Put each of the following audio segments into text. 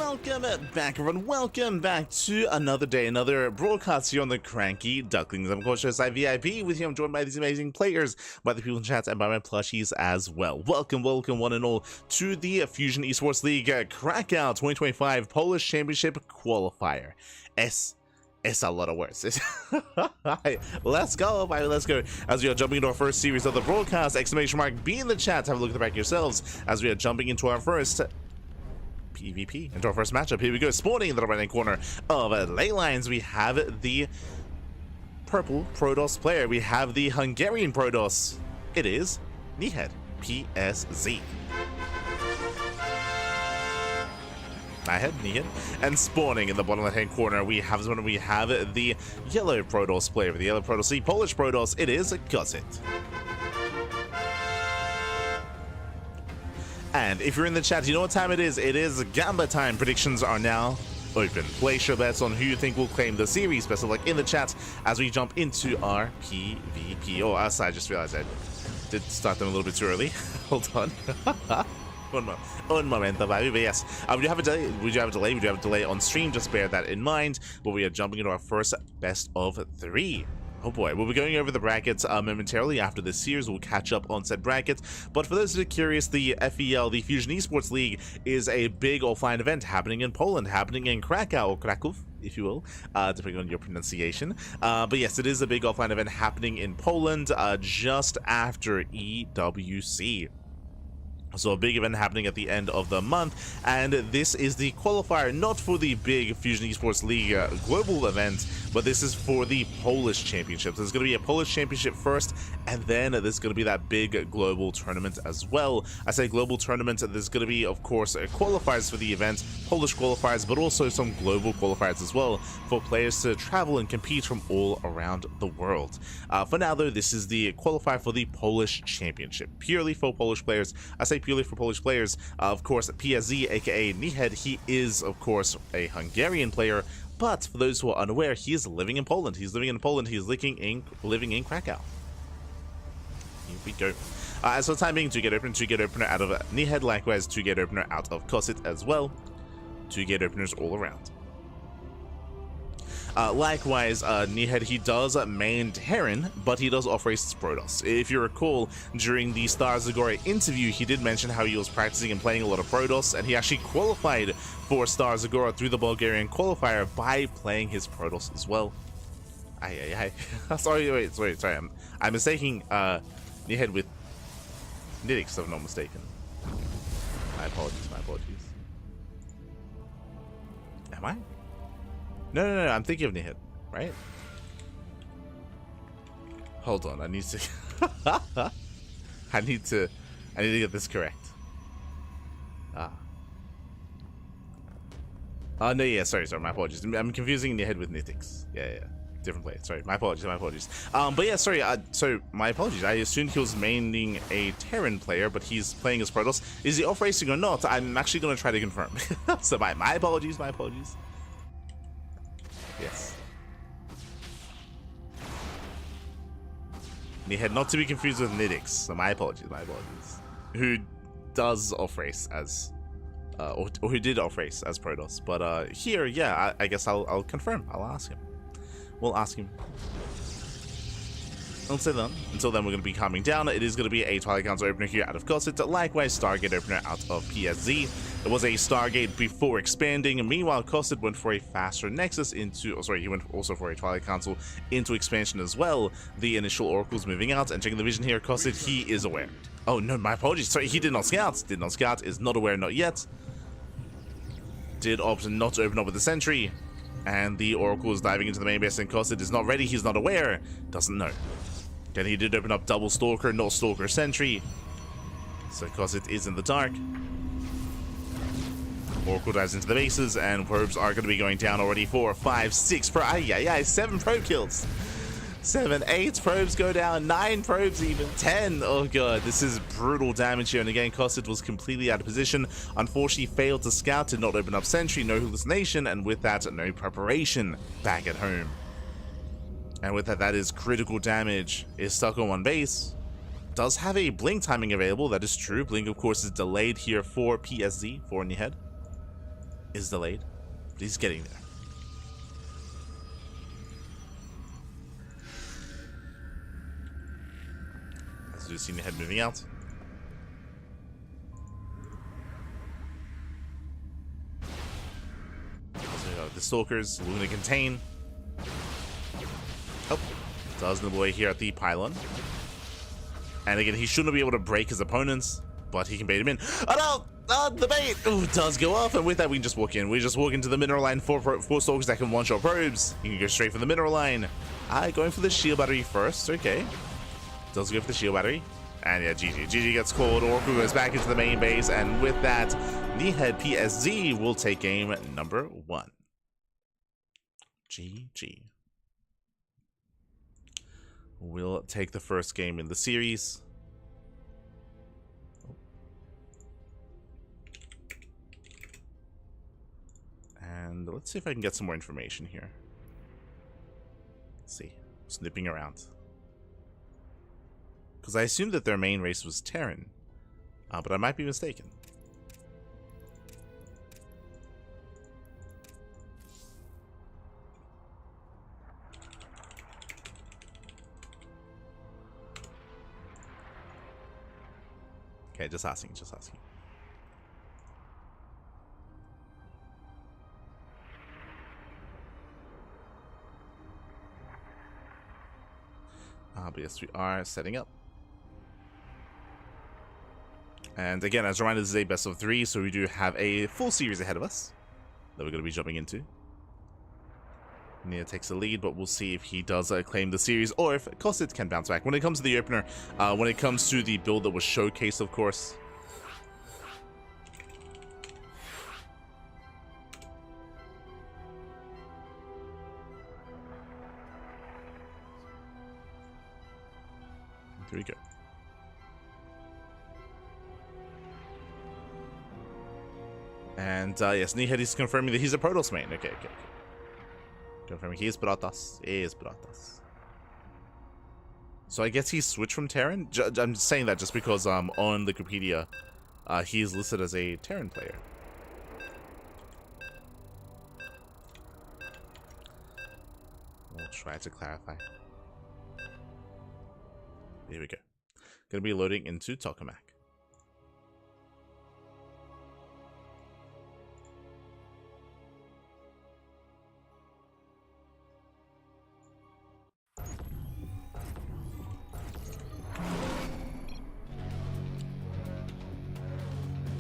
welcome back, everyone. Welcome back to another day, another broadcast here on the CranKy Ducklings. I'm of course just VIP. With you, I'm joined by these amazing players, by the people in chat, and by my plushies as well. Welcome one and all to the Fusion Esports League Cracov 2025 Polish Championship Qualifier. It's a lot of words. Let's go, baby, let's go. As we are jumping into our first series of the broadcast, exclamation mark be in the chat. Have a look at the back yourselves as we are jumping into our first PvP, into our first matchup. Here we go. Spawning in the right hand corner of ley lines, we have the purple Protoss player. We have the Hungarian Protoss. It is Nihed PSZ. Nihed. And spawning in the bottom left hand corner, we have the yellow Protoss player. The yellow Protoss, the Polish Protoss. It is Gozit. And if you're in the chat, you know what time it is. It is Gamba time. Predictions are now open. Place your bets on who you think will claim the series. Best of luck in the chat as we jump into our PvP. Oh, I just realized I did start them a little bit too early. Hold on. Un momento, baby. But yes, would you have a delay? Would you have a delay on stream? Just bear that in mind. But we are jumping into our first best of 3. Oh boy, we'll be going over the brackets momentarily after this series. We'll catch up on said brackets. But for those who are curious, the FEL, the Fusion Esports League, is a big offline event happening in Poland, happening in Krakow, or Cracov, if you will, depending on your pronunciation. But yes, it is a big offline event happening in Poland just after EWC. So a big event happening at the end of the month, and this is the qualifier, not for the big Fusion Esports League global event, but this is for the Polish Championship. There's going to be a Polish Championship first, and then there's going to be that big global tournament as well. I say global tournament, there's going to be, of course, qualifiers for the event, Polish qualifiers, but also some global qualifiers as well for players to travel and compete from all around the world. For now, though, this is the qualifier for the Polish Championship, purely for Polish players. I say purely for Polish players. Of course, PSZ, aka Nihed, he is, of course, a Hungarian player, but for those who are unaware, he is living in Poland. He's living in Poland. He's living in Krakow. Here we go. As for the time being, 2-gate opener out of Nihed, likewise 2-gate opener out of Kosit as well. 2-gate openers all around. Likewise, Nihed, he does main Terran, but he does off-race Protoss. If you recall, during the Star Zagora interview, he did mention how he was practicing and playing a lot of Protoss, and he actually qualified for Star Zagora through the Bulgarian qualifier by playing his Protoss as well. Sorry, I'm mistaking Nihed with Nidix, if I'm not mistaken. My apologies. Am I? No, I'm thinking of Nihed, right? Hold on, I need to I need to get this correct. No, yeah, sorry, my apologies. I'm confusing Nihed with Nitix. Yeah, different player. Sorry, my apologies. But yeah, sorry, so my apologies. I assumed he was maining a Terran player, but he's playing as Protoss. Is he off-racing or not? I'm actually going to try to confirm. So my apologies. Yes. Nihed, not to be confused with Nidix, so my apologies. Who does off-race as, or who did off-race as Protoss, but here, yeah, I guess I'll confirm. I'll ask him. We'll ask him. Until then, we're going to be calming down. It is going to be a Twilight Council opener here out of Kosit, likewise Stargate opener out of PSZ. It was a Stargate before expanding. Meanwhile, Kosit went for a faster Nexus into, he went also for a Twilight Council into expansion as well. The initial Oracles moving out, and checking the vision here, Kosit, he is aware. Oh no, my apologies. Sorry, he did not scout. Is not aware, not yet. Did opt not to open up with the Sentry. And the Oracle is diving into the main base, and Kosit is not ready. He's not aware. Doesn't know. Then he did open up double Stalker, not Stalker Sentry. So Kosit is in the dark. Oracle dives into the bases, and probes are going to be going down already. 4, 5, 6 probes. 7 probe kills. 7, 8 probes go down. 9 probes even. 10. Oh god, this is brutal damage here. And again, Kosit was completely out of position. Unfortunately, failed to scout, did not open up Sentry, no hallucination, and with that, no preparation back at home. And with that, that is critical damage. Is stuck on one base. Does have a blink timing available, that is true. Blink, of course, is delayed here for PSZ, for Nihed. is delayed, but he's getting there. As you see the head moving out. The Stalkers, Luna contain. Oh, does nibble away here at the pylon. And again, he shouldn't be able to break his opponents, but he can bait him in. Oh no! Oh, the bait! Oh, does go off, and with that we can just walk in. We just walk into the mineral line, four Stalkers that can one-shot probes. You can go straight for the mineral line. Going for the shield battery first, okay. Does go for the shield battery. And yeah, GG. GG gets called, Oracle goes back into the main base, and with that, Kneehead PSG will take game number 1. GG. We'll take the first game in the series. And let's see if I can get some more information here. Let's see. Snipping around. Because I assumed that their main race was Terran. But I might be mistaken. Okay, just asking, just asking. But yes, we are setting up. And again, as a reminder, this is a best of 3, so we do have a full series ahead of us that we're going to be jumping into. Nia takes the lead, but we'll see if he does claim the series or if Cosset can bounce back. When it comes to the opener, when it comes to the build that was showcased, of course. Here we go. And yes, Kneehead is confirming that he's a Protoss main. Okay. Confirming he is Protoss. He is Protoss. So I guess he switched from Terran? I'm saying that just because on the Wikipedia, he is listed as a Terran player. We'll try to clarify. Here we go. Gonna be loading into Tokamak.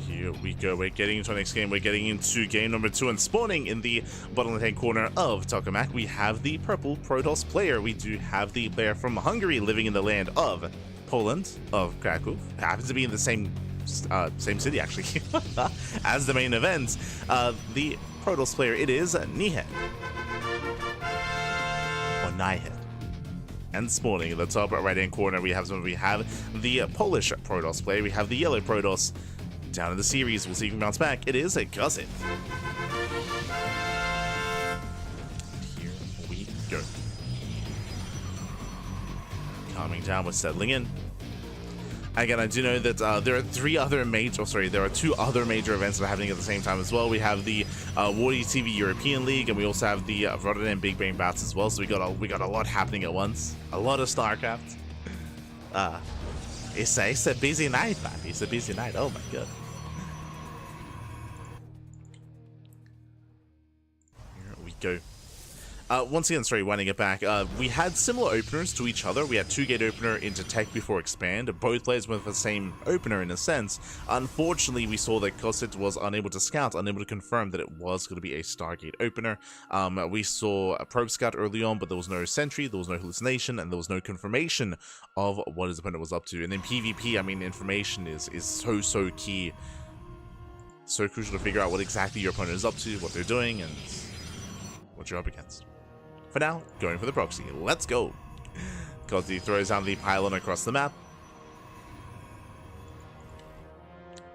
Here we go. We're getting into our next game. We're getting into game number 2 and spawning in the bottom left-hand corner of Tokamak. We have the purple Protoss player. We do have the player from Hungary living in the land of Poland, of Cracov. Happens to be in the same city, actually, as the main event. The Protoss player, it is Kneehead. Or Kniehead. And spawning in the top right-hand corner, we have the Polish Protoss player. We have the yellow Protoss. Down in the series, we'll see if we can bounce back. It is a Gusset. Here we go. Calming down, we're settling in. Again, I do know that there are two other major events that are happening at the same time as well. We have the Wardy TV European League, and we also have the Rotterdam Big Brain Bouts as well. So we got a lot happening at once. A lot of StarCraft. It's a busy night, man. It's a busy night. Oh my god. Go. Once again, sorry, winding it back, we had similar openers to each other. We had 2-gate opener into Tech before Expand. Both players went for the same opener in a sense. Unfortunately, we saw that Cosset was unable to scout, unable to confirm that it was going to be a Stargate opener. We saw a Probe Scout early on, but there was no Sentry, there was no hallucination, and there was no confirmation of what his opponent was up to. And in PvP, I mean, information is so key. So crucial to figure out what exactly your opponent is up to, what they're doing, and what you're up against. For now, going for the proxy. Let's go. Cosy throws down the pylon across the map.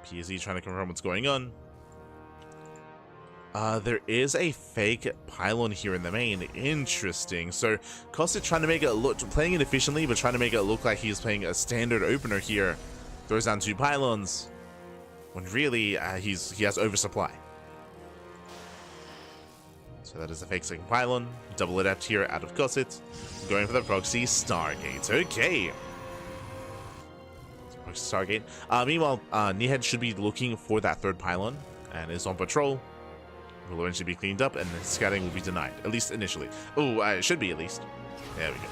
PSE trying to confirm what's going on. There is a fake pylon here in the main. Interesting. So Cosy trying to make it look, playing it efficiently, but trying to make it look like he's playing a standard opener here. Throws down 2 pylons, when really he has oversupply. So that is a fake second pylon. Double adept here out of Gusset. Going for the proxy Stargate. Okay. Proxy Stargate. Meanwhile, Nehead should be looking for that third pylon and is on patrol. Will eventually be cleaned up and the scouting will be denied, at least initially. Oh, it should be at least. There we go.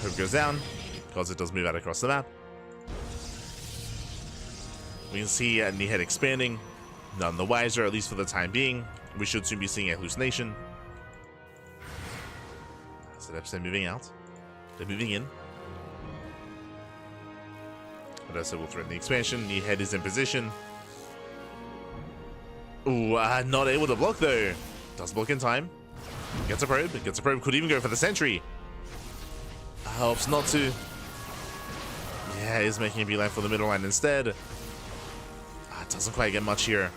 Hope goes down because it does move out across the map. We can see Nehead expanding. None the wiser, at least for the time being. We should soon be seeing a hallucination. So they're moving out. They're moving in. But as I will threaten the expansion. Nehead is in position. Ooh, not able to block though. Does block in time. Gets a probe. Gets a probe. Could even go for the sentry. Helps not to. Yeah, he's making a beeline for the middle line instead. Doesn't quite get much here.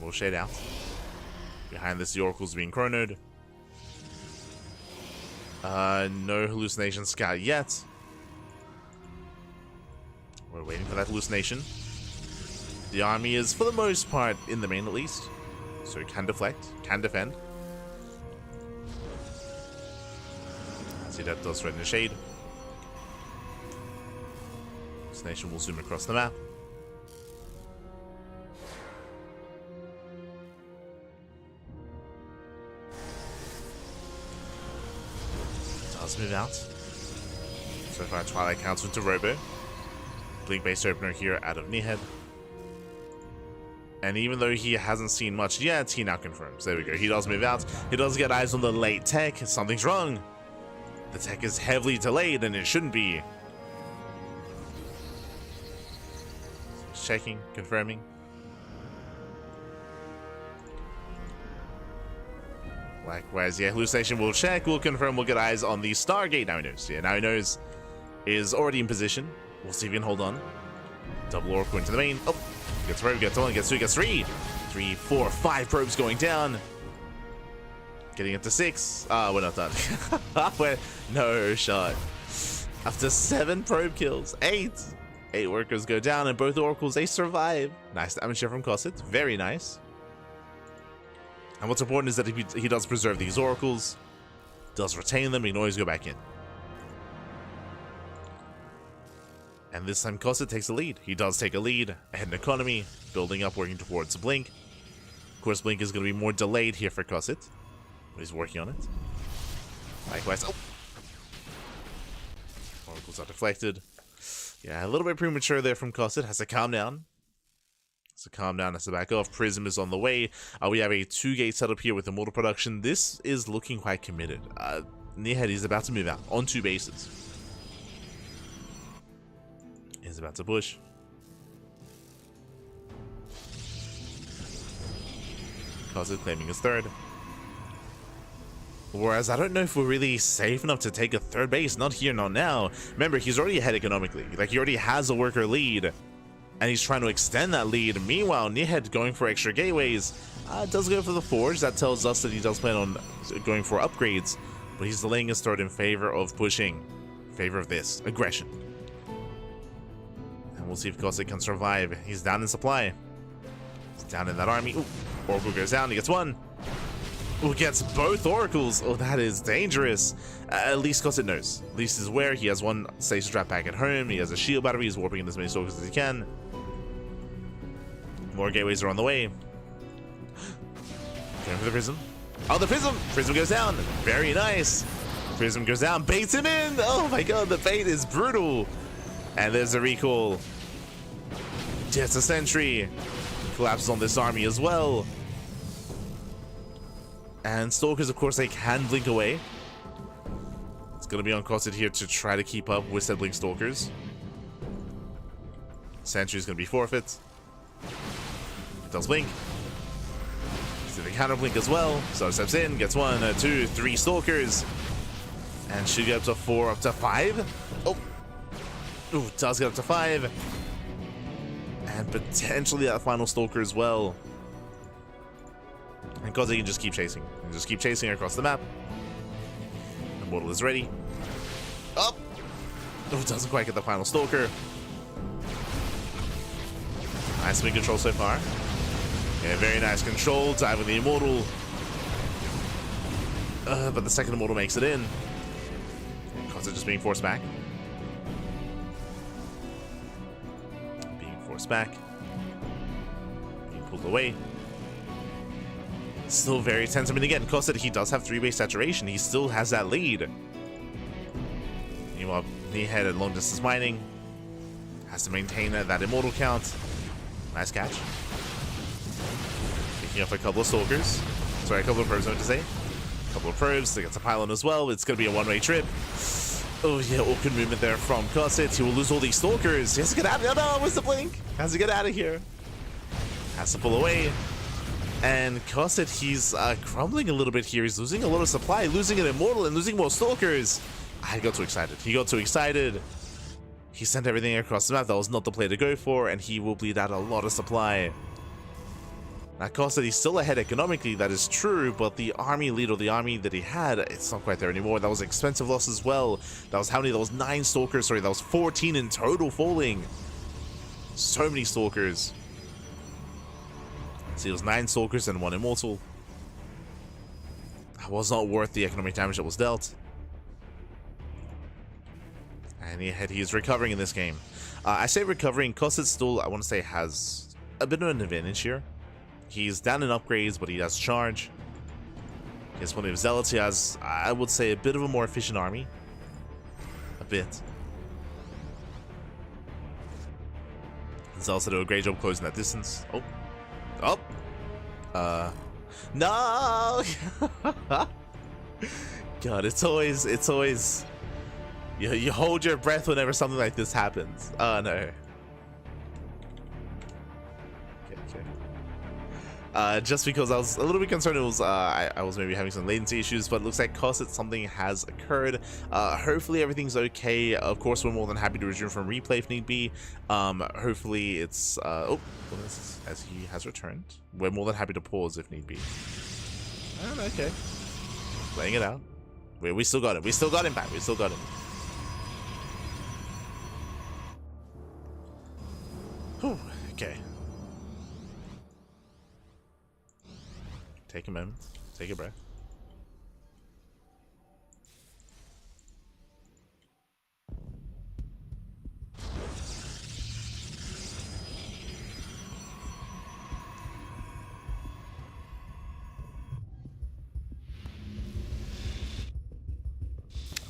We'll shade out. Behind this, the Oracle's being chronoed. No hallucination scout yet. We're waiting for that hallucination. The army is, for the most part, in the main at least. So it can deflect, can defend. See, that does threaten the shade. Hallucination will zoom across the map. Does move out. So far, Twilight Council to Robo. Blink base opener here out of Nehead. And even though he hasn't seen much yet, he now confirms. There we go. He does move out. He does get eyes on the late tech. Something's wrong. The tech is heavily delayed, and it shouldn't be. Checking, confirming. Likewise, yeah, hallucination will check, will confirm, we'll get eyes on the Stargate. Now he knows. Yeah, now he knows. Is already in position. We'll see if he can hold on. Double Oracle into the main. Oh, gets a probe, gets one, gets two, gets three. 3, 4, 5 probes going down. Getting it to 6. We're not done. No shot. After 7 probe kills, 8 workers go down, and both Oracles, they survive. Nice damage here from Cosset. Very nice. And what's important is that he does preserve these Oracles, does retain them, he can always go back in. And this time Cosset takes the lead. He does take a lead ahead in economy, building up, working towards Blink. Of course, Blink is going to be more delayed here for Cosset, but he's working on it. Likewise, oh! Oracles are deflected. Yeah, a little bit premature there from Cosset. Has to calm down. Has to back off. Prism is on the way. We have a 2-gate setup here with Immortal production. This is looking quite committed. Nehead is about to move out on 2 bases. He's about to push. Cosset claiming his 3rd. Whereas I don't know if we're really safe enough to take a 3rd base. Not here, not now. Remember, he's already ahead economically. Like, he already has a worker lead. And he's trying to extend that lead. Meanwhile, Nehead going for extra gateways. Does go for the Forge. That tells us that he does plan on going for upgrades. But he's delaying his 3rd in favor of pushing. In favor of this. Aggression. And we'll see if Cosset can survive. He's down in supply. He's down in that army. Ooh, Oracle goes down. He gets 1. Ooh, gets both Oracles. Oh, that is dangerous. At least Cosset knows. At least he's aware. He has 1 station trap back at home. He has a shield battery. He's warping in as many Stalkers as he can. More gateways are on the way. Going for the Prism. Oh, the Prism! Prism goes down. Very nice. Prism goes down. Baits him in. Oh my god, the bait is brutal. And there's a recall. Gets a sentry. Collapses on this army as well. And Stalkers, of course, they can blink away. It's going to be on Cosset here to try to keep up with said blink Stalkers. Sentry is going to be forfeit. It does blink. See the counter blink as well. So steps in, gets 1, 2, 3 Stalkers. And should get up to 4, up to 5. Oh. Ooh, does get up to 5. And potentially that final Stalker as well. And Cosset can just keep chasing. Just keep chasing across the map. Immortal is ready. Up! Oh, doesn't quite get the final Stalker. Nice wing control so far. Yeah, very nice control. Dive with the Immortal. But the second Immortal makes it in. Cause just being forced back. Being forced back. Being pulled away. Still very tense. I mean, again, Cosset, he does have 3-base saturation. He still has that lead. Meanwhile, Kneehead at long distance mining has to maintain that Immortal count. Nice catch. Picking up a couple of Stalkers. Sorry, a couple of probes, I meant to say. A couple of probes. They get a pylon as well. It's going to be a one-way trip. Oh, yeah, awkward movement there from Cosset. He will lose all these Stalkers. He has to get out of here. No, where's the blink? Has to get out of here. Has to pull away. And Cosset, he's crumbling a little bit here. He's losing a lot of supply, losing an Immortal, and losing more Stalkers. I got too excited. He got too excited. He sent everything across the map. That was not the play to go for, and he will bleed out a lot of supply. Now, Cosset, he's still ahead economically, that is true, but the army lead, or the army that he had, it's not quite there anymore. That was expensive loss as well. That was how many? That was 9 Stalkers. Sorry, that was 14 in total falling. So many Stalkers. See, it was 9 Stalkers and 1 Immortal. That was not worth the economic damage that was dealt. And he is recovering in this game. I say recovering, Cosset still, I want to say, has a bit of an advantage here. He's down in upgrades, but he has charge. He has plenty of zealots. He has, I would say, a bit of a more efficient army. A bit. Zealots do a great job closing that distance. Oh. Oh. No! God, it's always... You hold your breath whenever something like this happens. Oh, no. Okay. Just because I was a little bit concerned, it was I was maybe having some latency issues, but it looks like Cosset, something has occurred. Hopefully everything's okay. Of course, we're more than happy to resume from replay if need be. Hopefully it's oh, as he has returned. We're more than happy to pause if need be. Okay, playing it out. We still got it. We still got him back. We still got him. Whew, okay. Take a moment. Take a breath.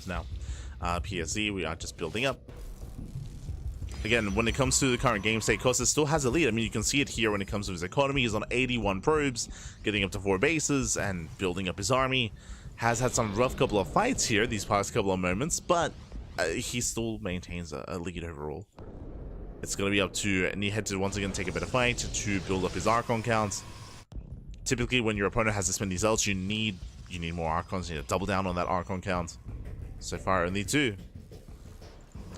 Now, PSZ, we are just building up. Again, when it comes to the current game state, Cosset still has a lead. I mean, you can see it here when it comes to his economy. He's on 81 probes, getting up to 4 bases, and building up his army. Has had some rough couple of fights here these past couple of moments, but he still maintains a lead overall. It's going to be up to Kneehead to once again take a bit of fight to build up his Archon count. Typically, when your opponent has to spend these ults, you need more Archons. You need to double down on that Archon count. So far, only 2.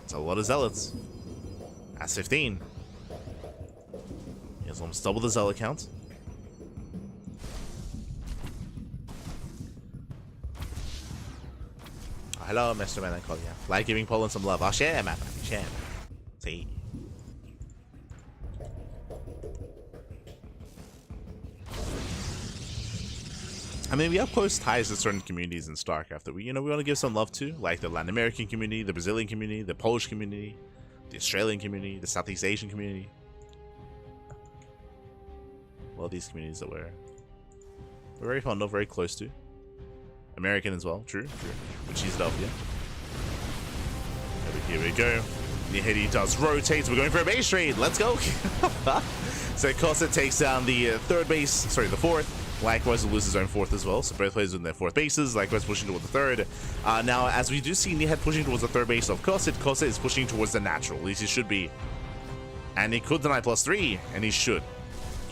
It's a lot of Zealots. That's 15. He has almost double the Zealot count. Oh, hello, Mr. Melancholia. Like giving Poland some love. I'll share, man. Share. See. I mean, we have close ties to certain communities in StarCraft that we want to give some love to, like the Latin American community, the Brazilian community, the Polish community, the Australian community, the Southeast Asian community. Well, these communities that we're very fond of, very close to. American as well, true. Which is up, yeah. Here we go. Kneehead does rotate. We're going for a base trade. Let's go. So Cosset takes down the third base, sorry, the fourth. Likewise, will lose his own 4th as well, so both players in their 4th bases. Likewise, pushing towards the 3rd. Now, as we do see Kneehead pushing towards the 3rd base of Cosset, Cosset is pushing towards the natural, at least he should be. And he could deny +3, and he should.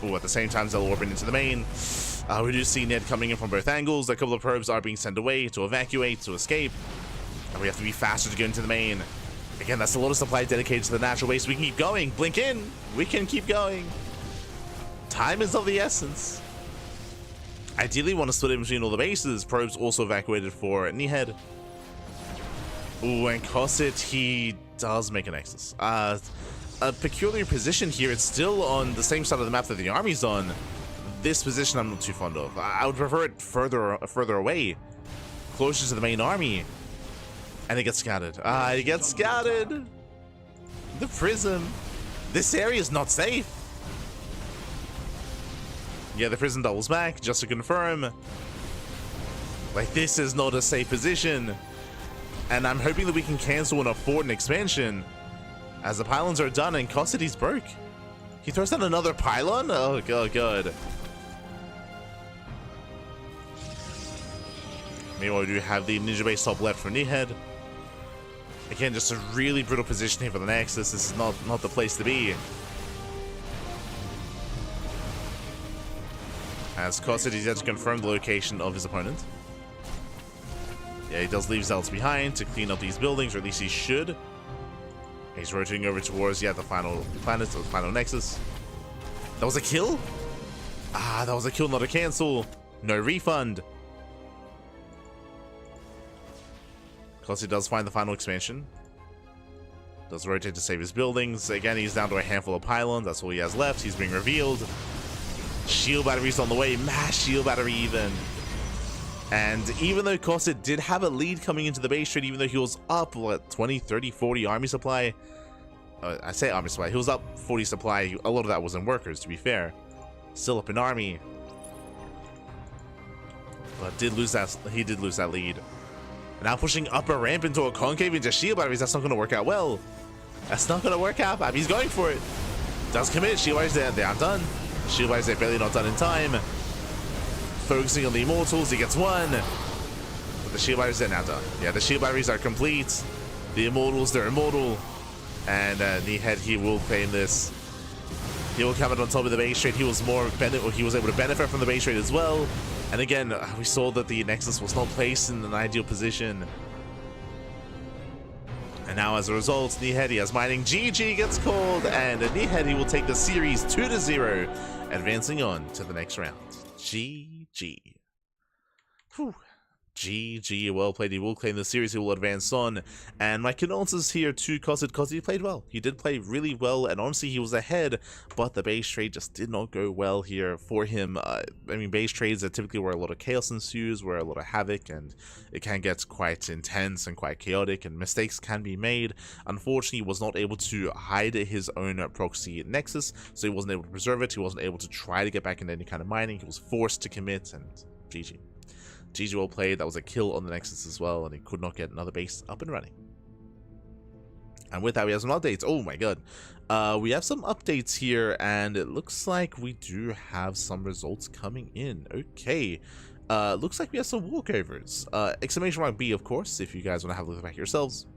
Ooh, at the same time, they'll warp into the main. We do see Ned coming in from both angles. A couple of probes are being sent away to evacuate, to escape. And we have to be faster to get into the main. Again, that's a lot of supply dedicated to the natural base. We can keep going. Blink in. We can keep going. Time is of the essence. Ideally, want to split it between all the bases. Probes also evacuated for Kneehead. Ooh, and Cosset, he does make a Nexus. A peculiar position here. It's still on the same side of the map that the army's on. this position I'm not too fond of. I would prefer it further away, closer to the main army. And it gets scouted. It gets scouted. The prism. This area is not safe. Yeah, the prism doubles back, just to confirm. Like, this is not a safe position. And I'm hoping that we can cancel and afford an expansion, as the pylons are done and Causity's broke. He throws down another pylon? Oh, god, good. Meanwhile, we do have the ninja base top left for Nihed. Again, just a really brutal position here for the Nexus. This is not the place to be. As Causity's yet to confirm the location of his opponent. Yeah, he does leave Zealots behind to clean up these buildings, or at least he should. He's rotating over towards, yeah, the final planet, the final Nexus. That was a kill? That was a kill, not a cancel. No refund. Causity does find the final expansion. Does rotate to save his buildings. Again, he's down to a handful of pylons. That's all he has left. He's being revealed. Shield battery's on the way. Mass shield battery even. And even though Cosset did have a lead coming into the base trade, even though he was up, what, 20, 30, 40 army supply? I say army supply. He was up 40 supply. A lot of that was in workers, to be fair. Still up in army. But he did lose that lead. Now pushing up a ramp into a concave into shield batteries. That's not going to work out well. That's not going to work out, He's going for it. Does commit. Shield batteries, they aren't done. Shield batteries, they're barely not done in time. Focusing on the Immortals, he gets one. But the shield batteries, they're now done. Yeah, the shield batteries are complete. The Immortals, they're immortal. And Nihed, he will claim this. He will come out on top of the base trade. He was able to benefit from the base trade as well. And again, we saw that the Nexus was not placed in an ideal position. And now as a result, Nihed, he has mining. GG gets called, and Nihed, he will take the series 2-0, advancing on to the next round. GG. Whew. GG, well played. He will claim the series, he will advance on. And my condolences here to Cosset, because he played well. He did play really well, and honestly, he was ahead, but the base trade just did not go well here for him. I mean, base trades are typically where a lot of chaos ensues, where a lot of havoc, and it can get quite intense and quite chaotic, and mistakes can be made. Unfortunately, he was not able to hide his own proxy Nexus, so he wasn't able to preserve it. He wasn't able to try to get back into any kind of mining. He was forced to commit, and GG. GG well played. That was a kill on the Nexus as well, and he could not get another base up and running. And with that, we have some updates. Oh my god. We have some updates here, and it looks like we do have some results coming in. Okay. Looks like we have some walkovers. Exclamation mark B, of course, if you guys want to have a look back yourselves.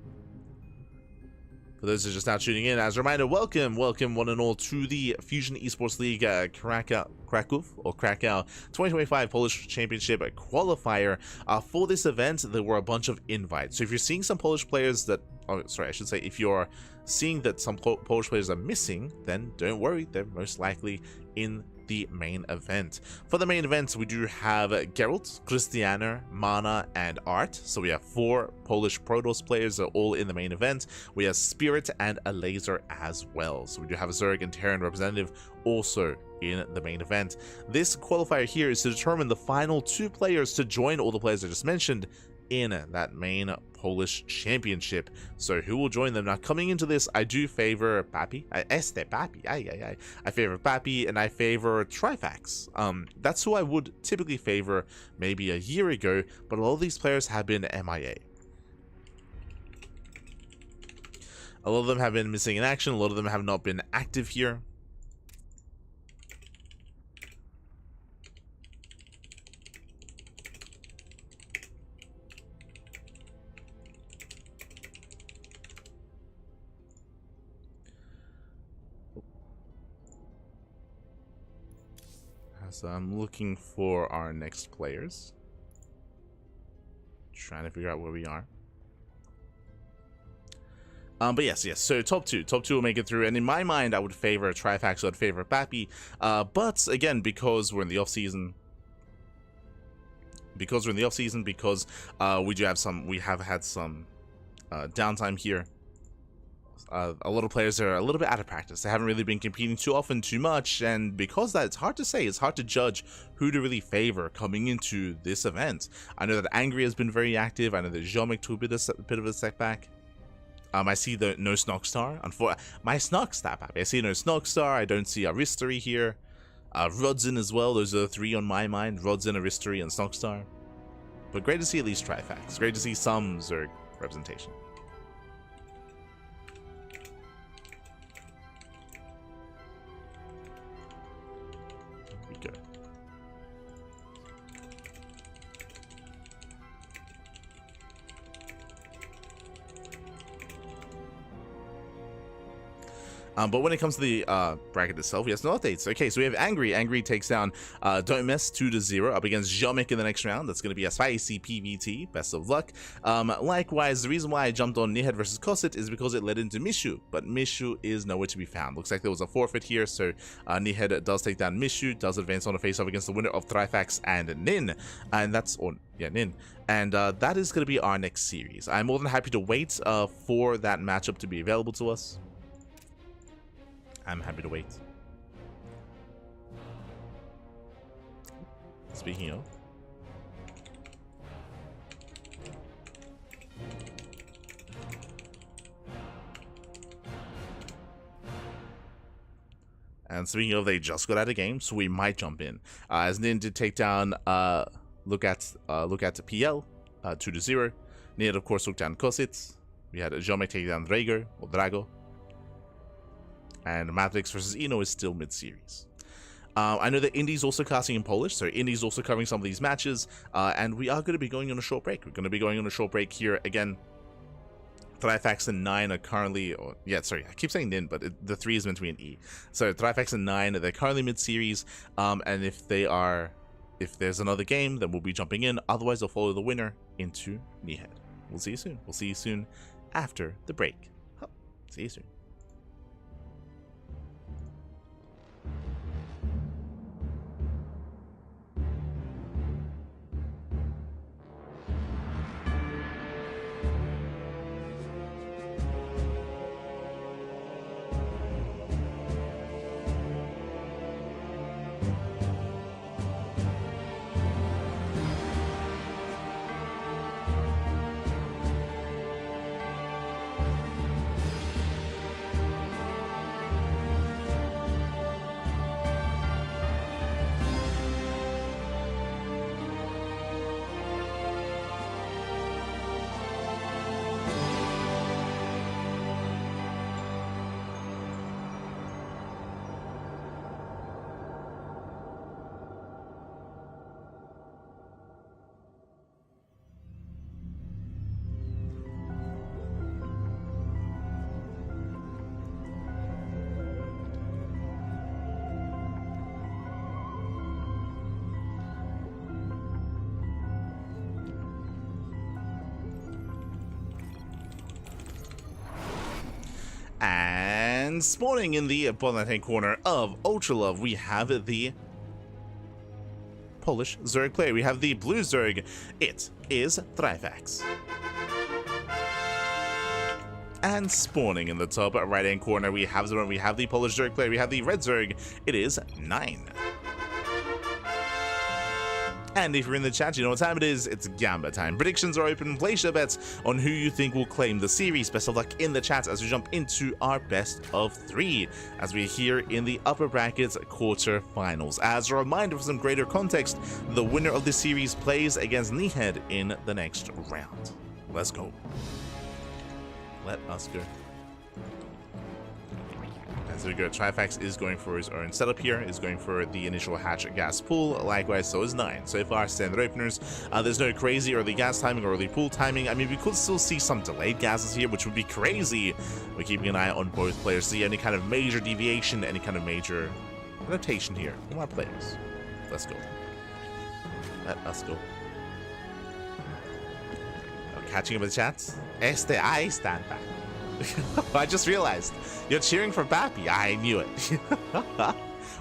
For those who are just now tuning in, as a reminder, welcome one and all to the Fusion Esports League Cracov 2025 Polish Championship Qualifier. For this event, there were a bunch of invites. So if you're seeing some Polish players that, if you're seeing that some Polish players are missing, then don't worry, they're most likely in the main event. For the main event, we do have Geralt, Christianer, Mana, and Art. So we have 4 Polish Protoss players all in the main event. We have Spirit and a Laser as well. So we do have a Zerg and Terran representative also in the main event. This qualifier here is to determine the final 2 players to join all the players I just mentioned in that main Polish championship. So who will join them? Now, coming into this, I do favor Papi. I favor Papi, and I favor Trifax. That's who I would typically favor maybe a year ago, but a lot of these players have been MIA. A lot of them have been missing in action. A lot of them have not been active here. So I'm looking for our next players. Trying to figure out where we are. But yes. So top two will make it through, and in my mind, I would favor Trifax. I'd favor Pappy. But again, because we're in the off season, we have had some downtime here. a lot of players are a little bit out of practice. They haven't really been competing too often, too much, and because of that, it's hard to say. It's hard to judge who to really favor coming into this event. I know that Angry has been very active. I know that Jomic took a bit of a setback. I see the no Snogstar. My Snogs that happy. I see no Snogstar. I don't see Aristory here. Rodzin as well. Those are the three on my mind: Rodzin, Aristory, and Snogstar. But great to see at least Trifax. Great to see some Zerg representation. But when it comes to the bracket itself, he has no updates. Okay, so we have Angry. Angry takes down Don't Mess 2-0 up against Jomic in the next round. That's going to be a spicy PVT. Best of luck. Likewise, the reason why I jumped on Nihed versus Kosit is because it led into Mishu, but Mishu is nowhere to be found. Looks like there was a forfeit here, so Nihed does take down Mishu, does advance on a face-off against the winner of Trifax and Nin. And that's on, yeah, Nin. And that is going to be our next series. I'm more than happy to wait for that matchup to be available to us. I'm happy to wait. Speaking of, and speaking of, they just got out of game, so we might jump in. As Nin did take down, look at PL 2-0. Nin of course took down Kosit. We had Jomic take down Drago or Drago. And Matrix versus Eno is still mid-series. I know that Indy's also casting in Polish, so Indy's also covering some of these matches, and we are going to be going on a short break. We're going to be going on a short break here again. Trifax and 9 are currently, I keep saying Nin, but the 3 is meant to be an E. So Trifax and 9, they're currently mid-series, and if there's another game, then we'll be jumping in. Otherwise, they'll follow the winner into Nihed. We'll see you soon. We'll see you soon after the break. See you soon. And spawning in the bottom left-hand corner of Ultra Love, we have the Polish Zerg player. We have the blue Zerg. It is Trifax. And spawning in the top right-hand corner, we have the Polish Zerg player. We have the red Zerg. It is 9. And if you're in the chat, you know what time it is. It's Gamba time. Predictions are open. Place your bets on who you think will claim the series. Best of luck in the chat as we jump into our best of 3, as we're here in the upper brackets quarterfinals. As a reminder, for some greater context, the winner of this series plays against Nihed in the next round. Let's go. Let us go. As we go, Trifax is going for his own setup here, is going for the initial hatch gas pool. Likewise, so is 9. So far, standard openers. There's no crazy early gas timing or early pool timing. I mean, we could still see some delayed gases here, which would be crazy. We're keeping an eye on both players. See any kind of major deviation, any kind of major adaptation here from our players. Let's go. Let us go. Catching up with the chat. I stand back. I just realized you're cheering for Pappy. I knew it.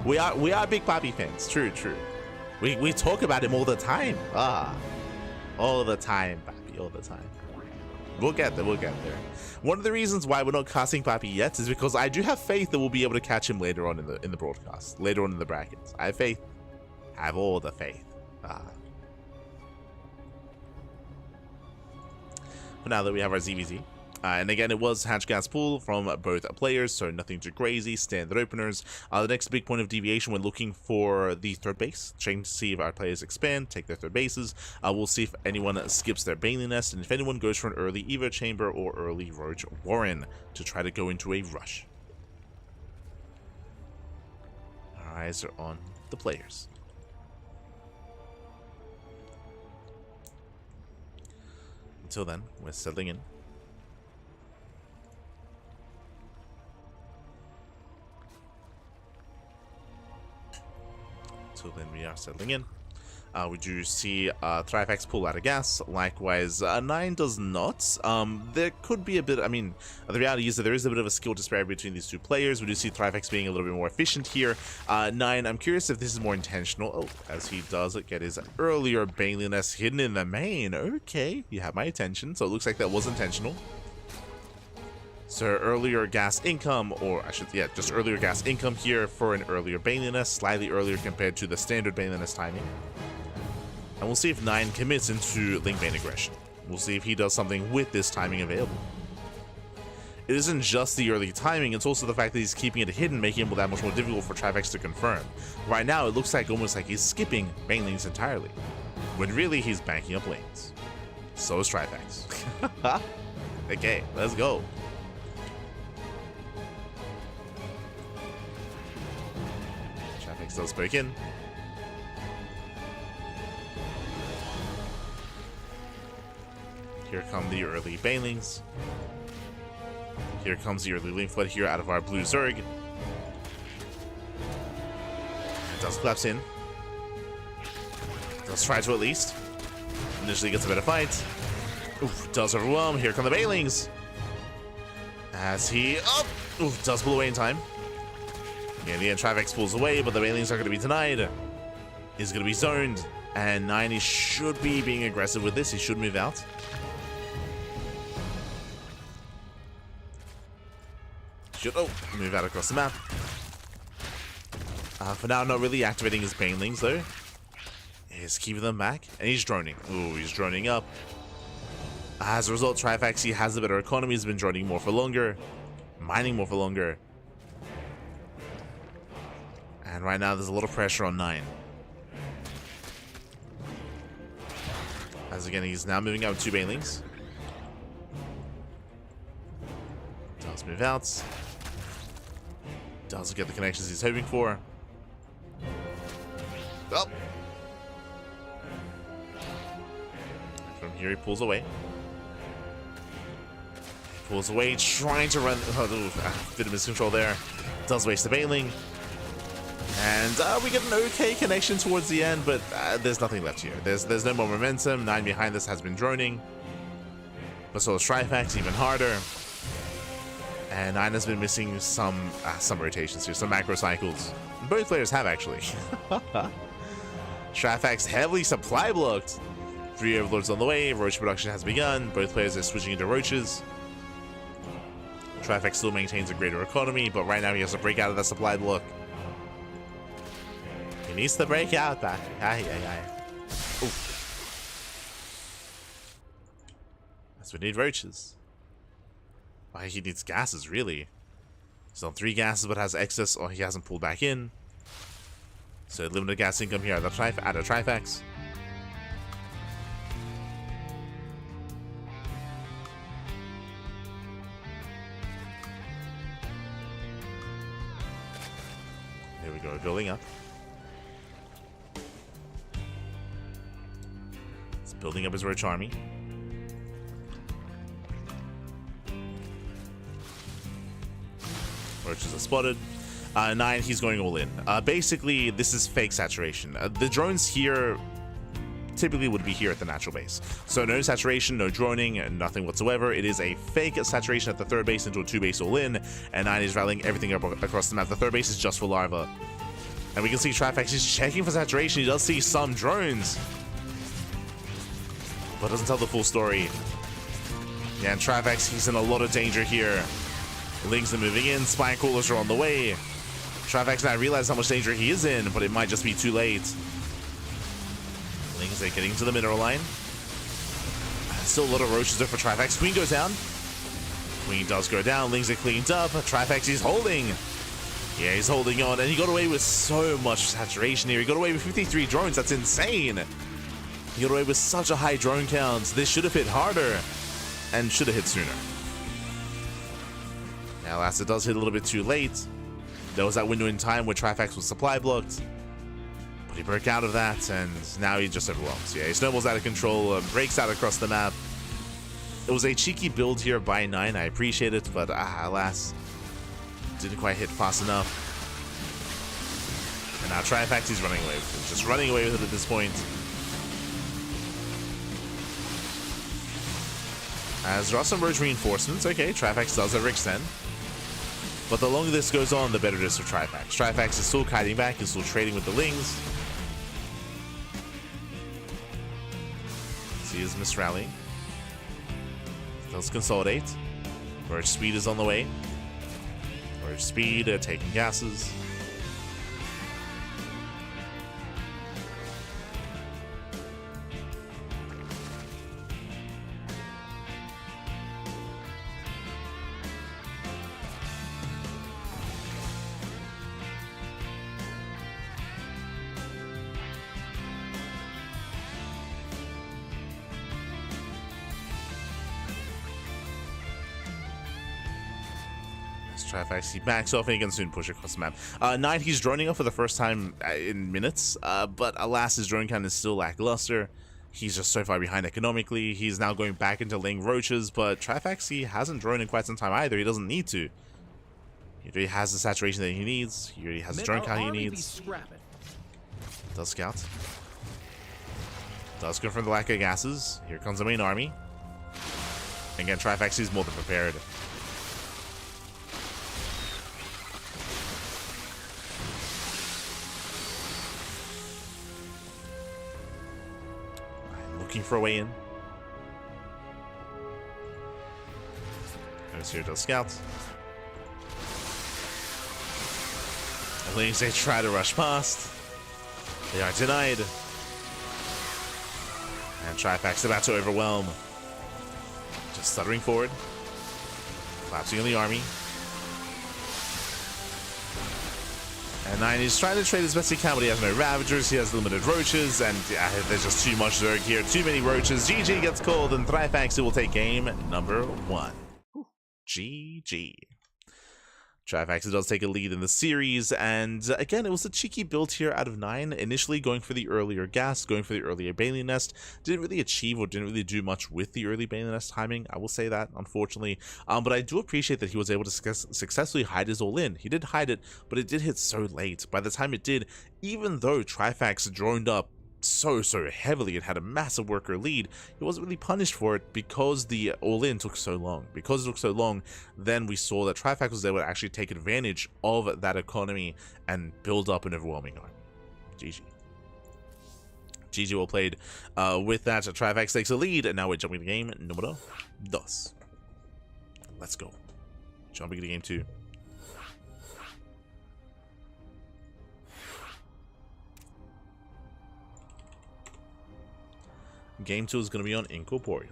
we are big Pappy fans. True. We talk about him all the time. All the time, Pappy. All the time. We'll get there. We'll get there. One of the reasons why we're not casting Papi yet is because I do have faith that we'll be able to catch him later on in the broadcast, later on in the brackets. I have faith. I have all the faith. But now that we have our ZVZ. And again, it was hatch gas pool from both players, so nothing too crazy, standard openers. The next big point of deviation, we're looking for the third base, checking to see if our players expand, take their third bases. We'll see if anyone skips their Bailey Nest, and if anyone goes for an early Evo Chamber or early Roach Warren to try to go into a rush. Our eyes are on the players. Until then, we're settling in. So then we are settling in. We do see Trifax pull out of gas. Likewise, 9 does not. There could be a bit, I mean, the reality is that there is a bit of a skill disparity between these two players. We do see Trifax being a little bit more efficient here. 9, I'm curious if this is more intentional. Oh, as he does get his earlier Bailey Nest hidden in the main. Okay, you have my attention. So it looks like that was intentional. So earlier gas income, or I should, yeah, just earlier gas income here for an earlier Bailey Nest, slightly earlier compared to the standard Bailey Nest timing. And we'll see if 9 commits into Link Bane aggression. We'll see if he does something with this timing available. It isn't just the early timing, it's also the fact that he's keeping it hidden, making it that much more difficult for Trifax to confirm. Right now, it looks like almost like he's skipping Bane lanes entirely, when really he's banking up lanes. So is Trifax. Okay, let's go. Does break in. Here come the early Banelings. Here comes the early Link Flood here out of our blue Zerg. Does collapse in. Does try to at least. Initially gets a better fight. Oof, does overwhelm. Here come the Banelings. As he does pull away in time. In the end, Trifax pulls away, but the Banelings are going to be denied. He's going to be zoned. And 9, he should be being aggressive with this. He should move out. Should, move out across the map. For now, not really activating his Banelings, though. He's keeping them back. And he's droning. Ooh, he's droning up. As a result, Trifax, he has a better economy. He's been droning more for longer. Mining more for longer. And right now, there's a lot of pressure on 9. As again, he's now moving out with 2 Banelings. Does move out. Does get the connections he's hoping for. Oh! From here, he pulls away. Pulls away, trying to run. Bit of miscontrol there. Does waste the Baneling. And we get an okay connection towards the end, but there's nothing left here. There's no more momentum. 9 behind this has been droning. But so is Trifax, even harder. And 9 has been missing some rotations here, some macro cycles. Both players have, actually. Trifax heavily supply blocked. 3 Overlords on the way. Roach production has begun. Both players are switching into Roaches. Trifax still maintains a greater economy, but right now he has to break out of that supply block. He needs to break out back. That's what we need Roaches. Why he needs gases, really. He's on 3 gases but has excess, or he hasn't pulled back in. So limited gas income here out of Trifax. Here we go, building up. It's building up his Roach army. Roaches are spotted. 9, he's going all in. Basically, this is fake saturation. The drones here typically would be here at the natural base. So no saturation, no droning, nothing whatsoever. It is a fake saturation at the third base into a 2 base all in, and 9 is rallying everything up across the map. The third base is just for larva. And we can see Trifax is checking for saturation. He does see some drones, but doesn't tell the full story. Yeah, and Trivax, he's in a lot of danger here. Lings are moving in, Spine Crawlers are on the way. Trivax now realizes how much danger he is in, but it might just be too late. Lings are getting to the mineral line. Still a lot of roaches there for Trivax. Queen goes down. Queen does go down. Lings are cleaned up. Trivax is holding. Yeah, he's holding on, and he got away with so much saturation here. He got away with 53 drones. That's insane. He got away with such a high drone count. This should have hit harder and should have hit sooner. Now, last it does hit a little bit too late. There was that window in time where Trivax was supply blocked, but he broke out of that, and now he just overwhelmed. Yeah, he snowballs out of control, breaks out across the map. It was a cheeky build here by 9. I appreciate it, but alas, didn't quite hit fast enough. And now Trivax is running away with it. Just running away with it at this point. As there are some roach reinforcements. Okay, Trivax does overextend. But the longer this goes on, the better it is for Trivax. Trivax is still kiting back, he's still trading with the Lings. See his misrallying. Let's consolidate. Roach speed is on the way. Roach speed, taking gases. Trivax, he backs off and he can soon push across the map. 9, he's droning off for the first time in minutes, but alas, his drone count is still lackluster. He's just so far behind economically. He's now going back into laying roaches, but Trivax, he hasn't droned in quite some time either. He doesn't need to. He already has the saturation that he needs. He already has the drone count he needs. Does scout. Does confirm the lack of gases. Here comes the main army. Again, Trivax is more than prepared. Looking for a way in. Goes here, does scouts. At least they try to rush past. They are denied. And Trivax about to overwhelm. Just stuttering forward. Collapsing on the army. And 9 is trying to trade as best he can, but he has no Ravagers, he has limited Roaches, and there's just too much Zerg here, too many Roaches. GG gets called, and Trivax will take game number 1. GG. Trivax does take a lead in the series, and again, it was a cheeky build here out of 9, initially going for the earlier gas, going for the earlier Bailey Nest. Didn't really achieve or didn't really do much with the early Bailey Nest timing, I will say that, unfortunately. But I do appreciate that he was able to successfully hide his all-in. He did hide it, but it did hit so late. By the time it did, even though Trivax droned up so heavily and had a massive worker lead, he wasn't really punished for it because the all-in took so long. Because it took so long, then we saw that Trivax was able to actually take advantage of that economy and build up an overwhelming army. GG. GG well played. With that, Trivax takes a lead, and now we're jumping to game number 2. Let's go. Jumping to game 2. Game 2 is going to be on Incorporeal.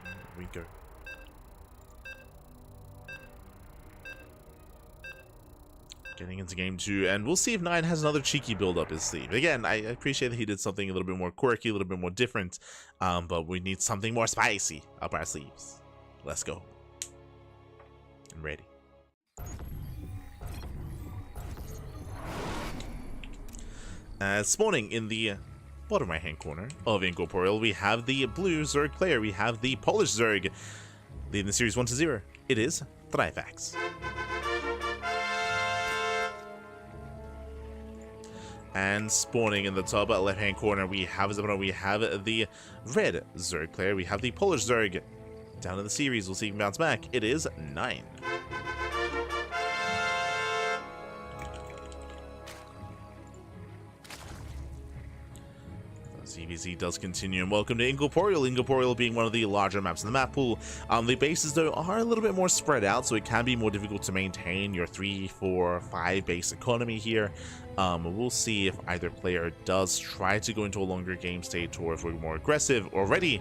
There we go. Getting into game 2, and we'll see if 9 has another cheeky build up his sleeve. Again, I appreciate that he did something a little bit more quirky, a little bit more different, but we need something more spicy up our sleeves. Let's go. I'm ready. Spawning in the bottom right hand corner of Incorporeal, we have the blue Zerg player. We have the Polish Zerg leading the series 1-0. It is Trivax. And spawning in the top left hand corner, we have the red Zerg player. We have the Polish Zerg. Down in the series, we'll see if he can bounce back. It is 9. PVZ does continue, and welcome to Incorporeal. Incorporeal being one of the larger maps in the map pool. The bases, though, are a little bit more spread out, so it can be more difficult to maintain your 3, 4, 5 base economy here. We'll see if either player does try to go into a longer game state, or if we're more aggressive already.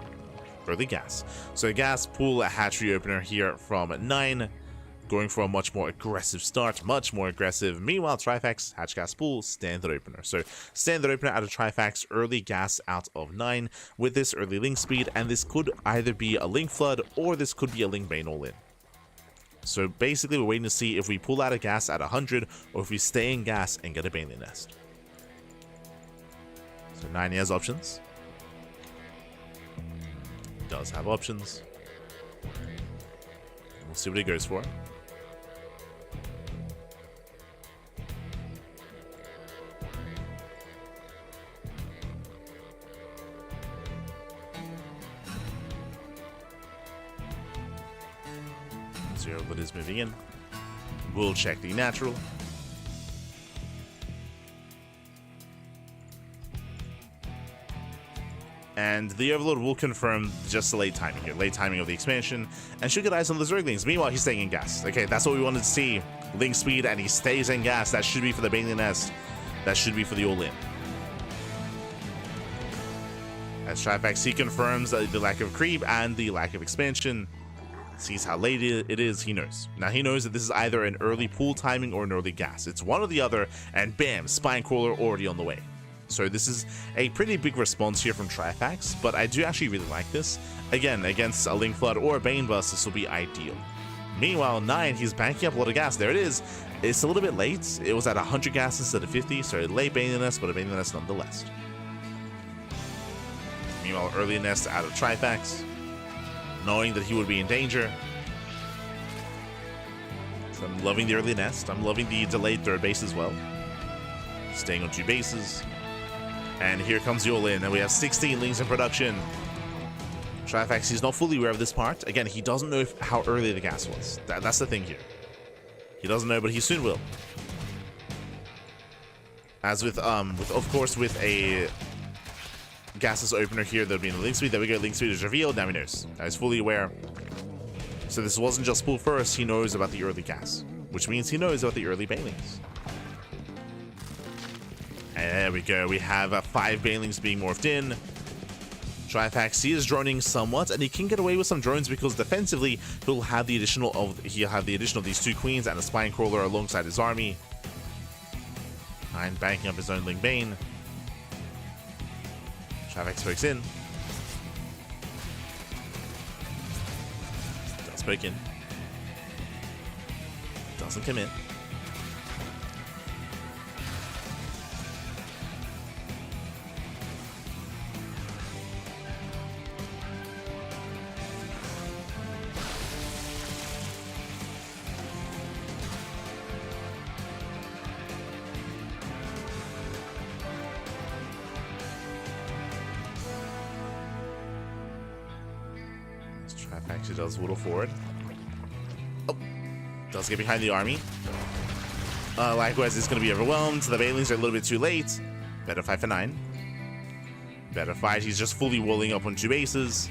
Early gas. So gas pool, a hatchery opener here from 9. Going for a much more aggressive start, much more aggressive. Meanwhile, Trifax, hatch gas pool, standard opener. So standard opener out of Trifax, early gas out of 9 with this early link speed, and this could either be a link flood or this could be a link bane all in. So basically, we're waiting to see if we pull out a gas at 100 or if we stay in gas and get a bane nest. So 9 has options. Does have options. We'll see what he goes for. Zero that is moving in. We'll check the natural. And the Overlord will confirm just the late timing here, late timing of the expansion, and should get eyes on the Zerglings. Meanwhile, he's staying in gas. Okay, that's what we wanted to see. Link speed, and he stays in gas. That should be for the Baneling Nest. That should be for the all-in. As Trifax, he confirms the lack of creep and the lack of expansion. Sees how late it is, he knows. Now he knows that this is either an early pool timing or an early gas. It's one or the other, and bam, Spine Crawler already on the way. So this is a pretty big response here from Trifax, but I do actually really like this. Again, against a Link Flood or a Bane Bust, this will be ideal. Meanwhile, 9, he's banking up a lot of gas. There it is. It's a little bit late. It was at 100 gas instead of 50, so a late Bane Nest, but a Bane Nest nonetheless. Meanwhile, early Nest out of Trifax, knowing that he would be in danger. So I'm loving the early Nest. I'm loving the delayed third base as well. Staying on 2 bases. And here comes the all-in, and we have 16 links in production. Trifax, he's not fully aware of this part. Again, he doesn't know how early the gas was. That's the thing here. He doesn't know, but he soon will. As with of course, with a gasless opener here, there'll be the link speed. There we go, link speed is revealed. Now he knows. Now he's fully aware. So this wasn't just pool first. He knows about the early gas, which means he knows about the early banelings. And there we go. We have 5 banelings being morphed in. Trifax, he is droning somewhat, and he can get away with some drones because defensively he'll have the additional of these 2 queens and a spine crawler alongside his army. 9 banking up his own Link Bane. Trifax pokes in. Does poke in. Doesn't commit. Actually does whittle forward. Oh, does get behind the army. Likewise, it's going to be overwhelmed. The banelings are a little bit too late. Better fight for 9. Better fight. He's just fully wooling up on 2 bases.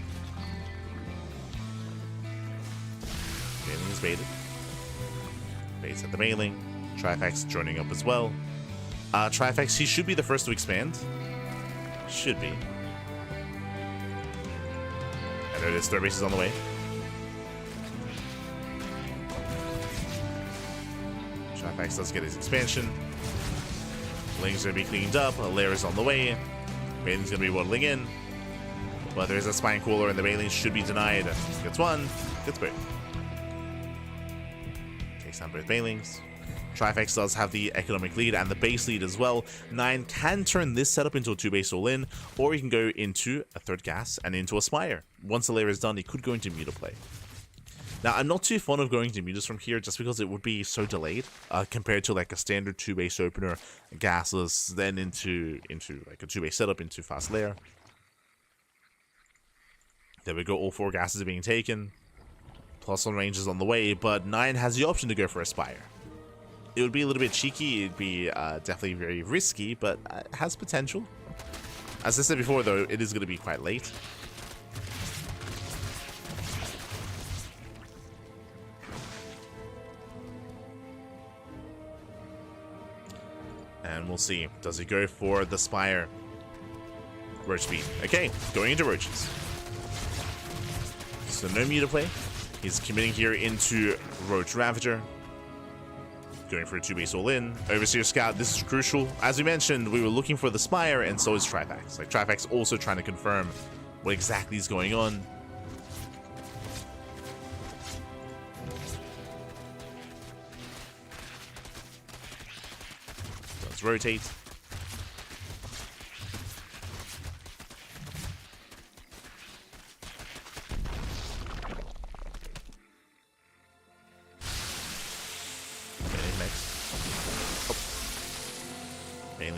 Baneling is baited. Baits at the baneling. Trifax joining up as well. Trifax, he should be the first to expand. Should be. And there it is. Third base is on the way. Trifax does get his expansion. Ling's gonna be cleaned up. A lair is on the way. Baneling's gonna be waddling in. But there's a spine cooler, and the Baneling should be denied. Gets 1, gets both. Takes down both Banelings. Trifax does have the economic lead and the base lead as well. 9 can turn this setup into a 2-base all-in, or he can go into a third gas and into a Spire. Once the lair is done, he could go into Muta play. Now, I'm not too fond of going to Mutas from here just because it would be so delayed compared to like a standard 2-base opener, gasless, then into like a 2-base setup into fast lair. There we go, all 4 gases are being taken. Plus on ranges on the way, but 9 has the option to go for a Spire. It would be a little bit cheeky, it'd be definitely very risky, but it has potential. As I said before, though, it is going to be quite late. And we'll see. Does he go for the Spire? Roach speed. Okay, going into Roaches. So no meter play. He's committing here into Roach Ravager. Going for a 2-base all-in. Overseer Scout, this is crucial. As we mentioned, we were looking for the Spire, and so is Trifax. Like, Trifax also trying to confirm what exactly is going on. Let's rotate.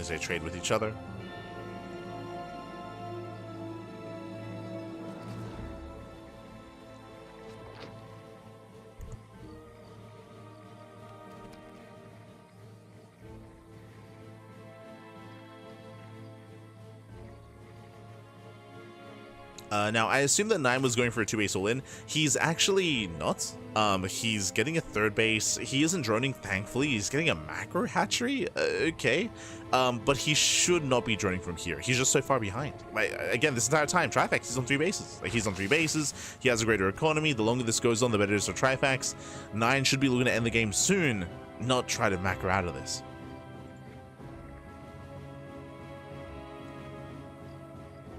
As they trade with each other. Now, I assume that 9 was going for a 2-base all-in. He's actually not. He's getting a 3rd base. He isn't droning, thankfully. He's getting a macro hatchery. Okay. But he should not be droning from here. He's just so far behind. Like, again, this entire time, Trifax is on 3 bases. Like, he's on 3 bases. He has a greater economy. The longer this goes on, the better it is for Trifax. 9 should be looking to end the game soon, not try to macro out of this.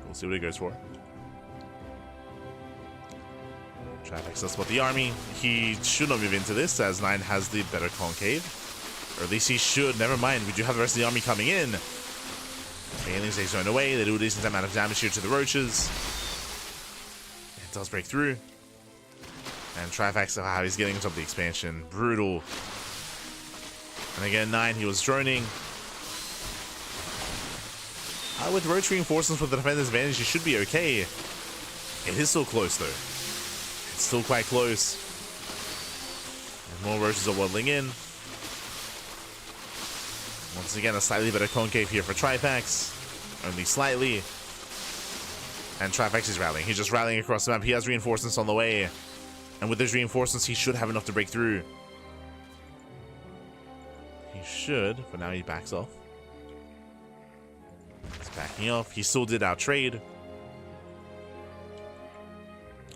We'll see what he goes for. Trifax does spot the army. He should not move into this, as 9 has the better concave. Or at least he should. Never mind, we do have the rest of the army coming in. Aliens, they zone away. They do a decent amount of damage here to the Roaches. It does break through. And Trifax, how he's getting on top of the expansion. Brutal. And again, 9, he was droning. With Roach reinforcements with the defender's advantage, he should be okay. It is still close, though. It's still quite close. And more Roaches are waddling in. Once again, a slightly better concave here for Trifax. Only slightly. And Trifax is rallying. He's just rallying across the map. He has reinforcements on the way. And with those reinforcements, he should have enough to break through. He should, but now he backs off. He's backing off. He still did outtrade.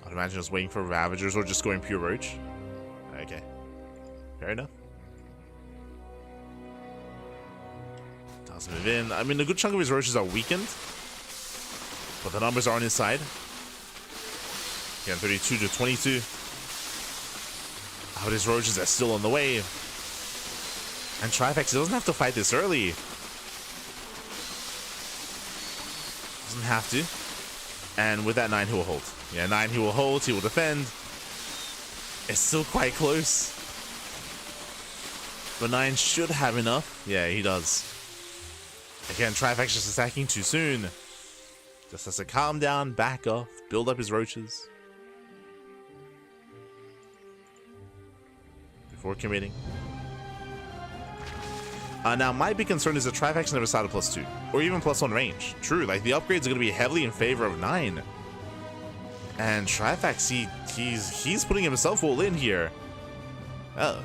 I'd imagine just waiting for Ravagers or just going pure Roach. Okay. Fair enough. Does move in. I mean, a good chunk of his Roaches are weakened, but the numbers are on his side. Again, 32 to 22. But his Roaches are still on the way. And Trifax doesn't have to fight this early. Doesn't have to. And with that 9, he will hold. Yeah, 9, he will hold, he will defend. It's still quite close. But 9 should have enough. Yeah, he does. Again, Trifax just attacking too soon. Just has to calm down, back off, build up his Roaches before committing. Now, my big concern is that Trifax never started +2, or even +1 range. True, like, the upgrades are going to be heavily in favor of 9. And Trifax, he's putting himself all in here. Oh.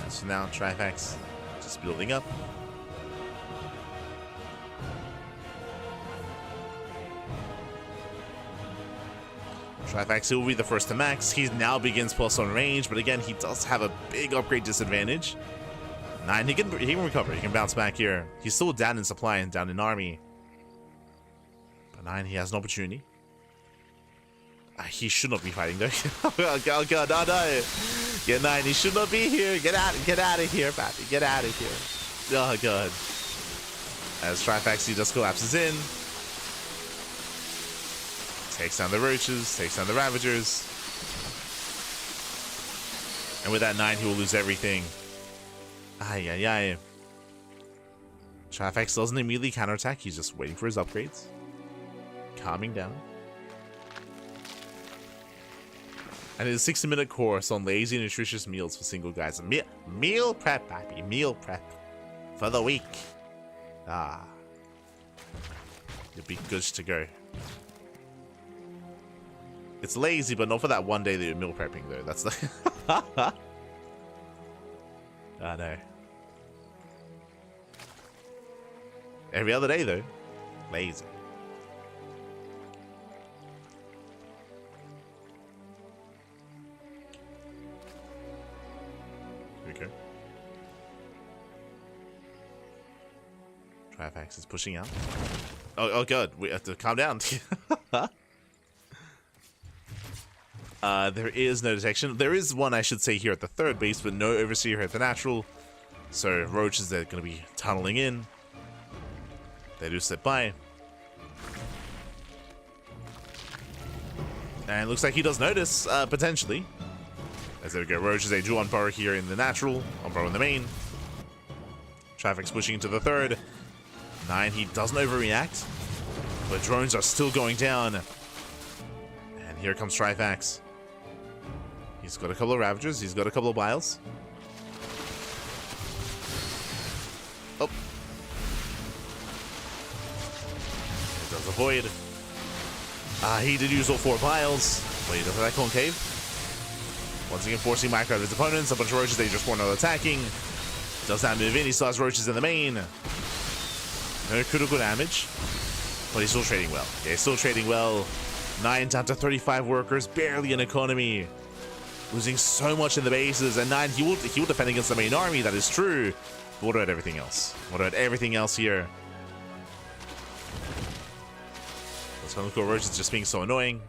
So now Trifax just building up. Trifax will be the first to max. He now begins +1 range, but again, he does have a big upgrade disadvantage. 9, he can recover. He can bounce back here. He's still down in supply and down in army. But 9, he has an opportunity. He should not be fighting though. Oh god, no. Yeah, 9, he should not be here. Get out of here, Pappy. Get out of here. Oh god. As Trifax, he just collapses in. Takes down the Roaches, takes down the Ravagers. And with that 9, he will lose everything. Ay, ay, ay. Trifax doesn't immediately counterattack. He's just waiting for his upgrades. Calming down. And his 60-minute course on lazy and nutritious meals for single guys. Meal prep, papi. Meal prep. For the week. Ah. You'll be good to go. It's lazy, but not for that one day that you're meal prepping, though. That's the... Ah, no. Every other day, though. Lazy. Okay. Trifax is pushing out. Oh god, we have to calm down. There is no detection. There is one, I should say, here at the third base, but no Overseer at the natural. So roaches, they're going to be tunneling in. They do slip by. And looks like he does notice, potentially. As there we go, roaches, they do unburrow here in the natural, unburrow in the main. Traffic's pushing into the third. 9, he doesn't overreact. But drones are still going down. And here comes Trifax. He's got a couple of Ravagers. He's got a couple of Biles. Oh. He does avoid. He did use all 4 Biles. But he does that Concave. Once again, forcing micro out of his opponents. A bunch of roaches, they just weren't attacking. Does that move in? He still has roaches in the main. No critical damage. But he's still trading well. Yeah, he's still trading well. 9 down to 35 workers. Barely an economy. Losing so much in the bases. And 9, he will defend against the main army. That is true. But what about everything else? What about everything else here? Those Conical roaches just being so annoying.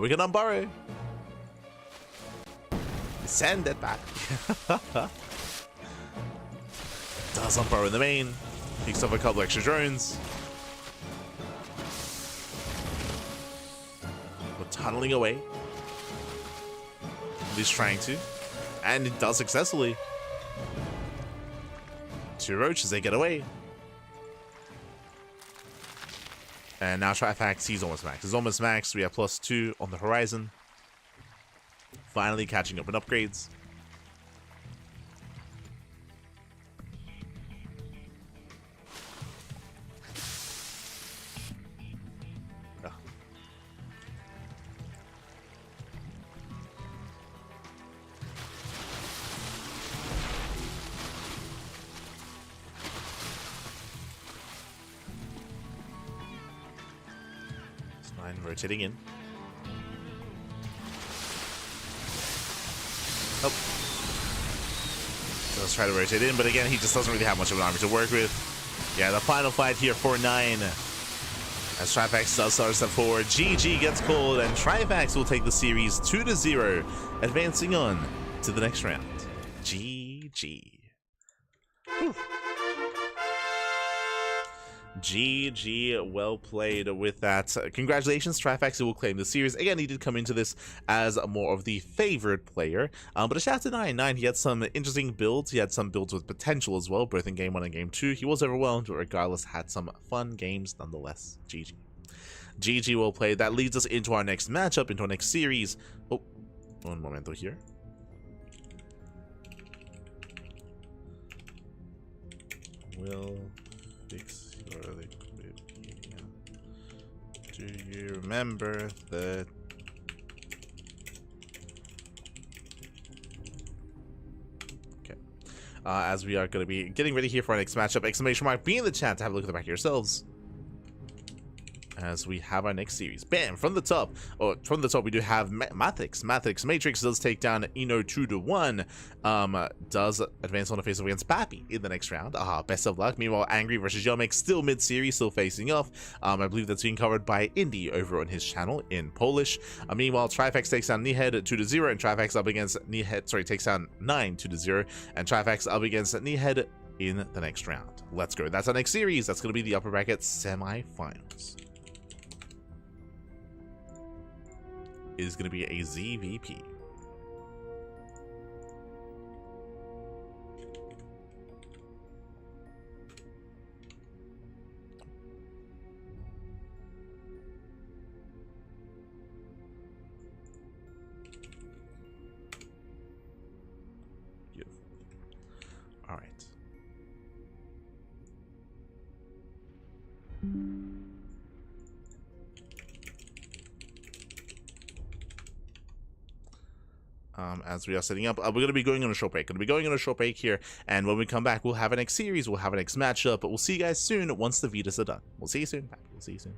We can unburrow. Send it back. Does unburrow in the main. Picks up a couple extra drones. We're tunneling away. At least trying to. And it does successfully. 2 roaches, they get away. And now Trifax, he's almost max. He's almost max. We have +2 on the horizon. Finally catching up in upgrades. Oh. It's 9 rotating in. Oh. Let's try to rotate in, but again, he just doesn't really have much of an army to work with. Yeah, the final fight here for 9. As Trifax does start step forward, GG gets called, and Trifax will take the series 2-0, advancing on to the next round. GG. Whew. GG, well played with that. Congratulations, Trifax, who will claim the series. Again, he did come into this as more of the favored player, but a shout out to 9. He had some interesting builds. He had some builds with potential as well, both in Game 1 and Game 2. He was overwhelmed, but regardless, had some fun games nonetheless. GG. GG, well played. That leads us into our next matchup, into our next series. Oh, one momento here. We'll fix early. Do you remember the as we are going to be getting ready here for our next matchup, exclamation mark, be in the chat to have a look at the back yourselves as we have our next series. Bam! From the top, we do have Matrix. Matrix does take down Eno 2-1. Does advance on a face-off against Pappy in the next round. Best of luck. Meanwhile, Angry versus Yomek still mid-series, still facing off. I believe that's being covered by Indy over on his channel in Polish. Meanwhile, Trifax takes down Nihed 2-0, and Trifax up against Nihed. Sorry, takes down 9 2-0, and Trifax up against Nihed in the next round. Let's go. That's our next series. That's going to be the upper bracket semi-finals. Is going to be a ZVP. All right. As we are setting up, we're going to be going on a short break. Here, and when we come back, we'll have our next series, we'll have our next matchup, but we'll see you guys soon once the Vitas are done. We'll see you soon. We'll see you soon.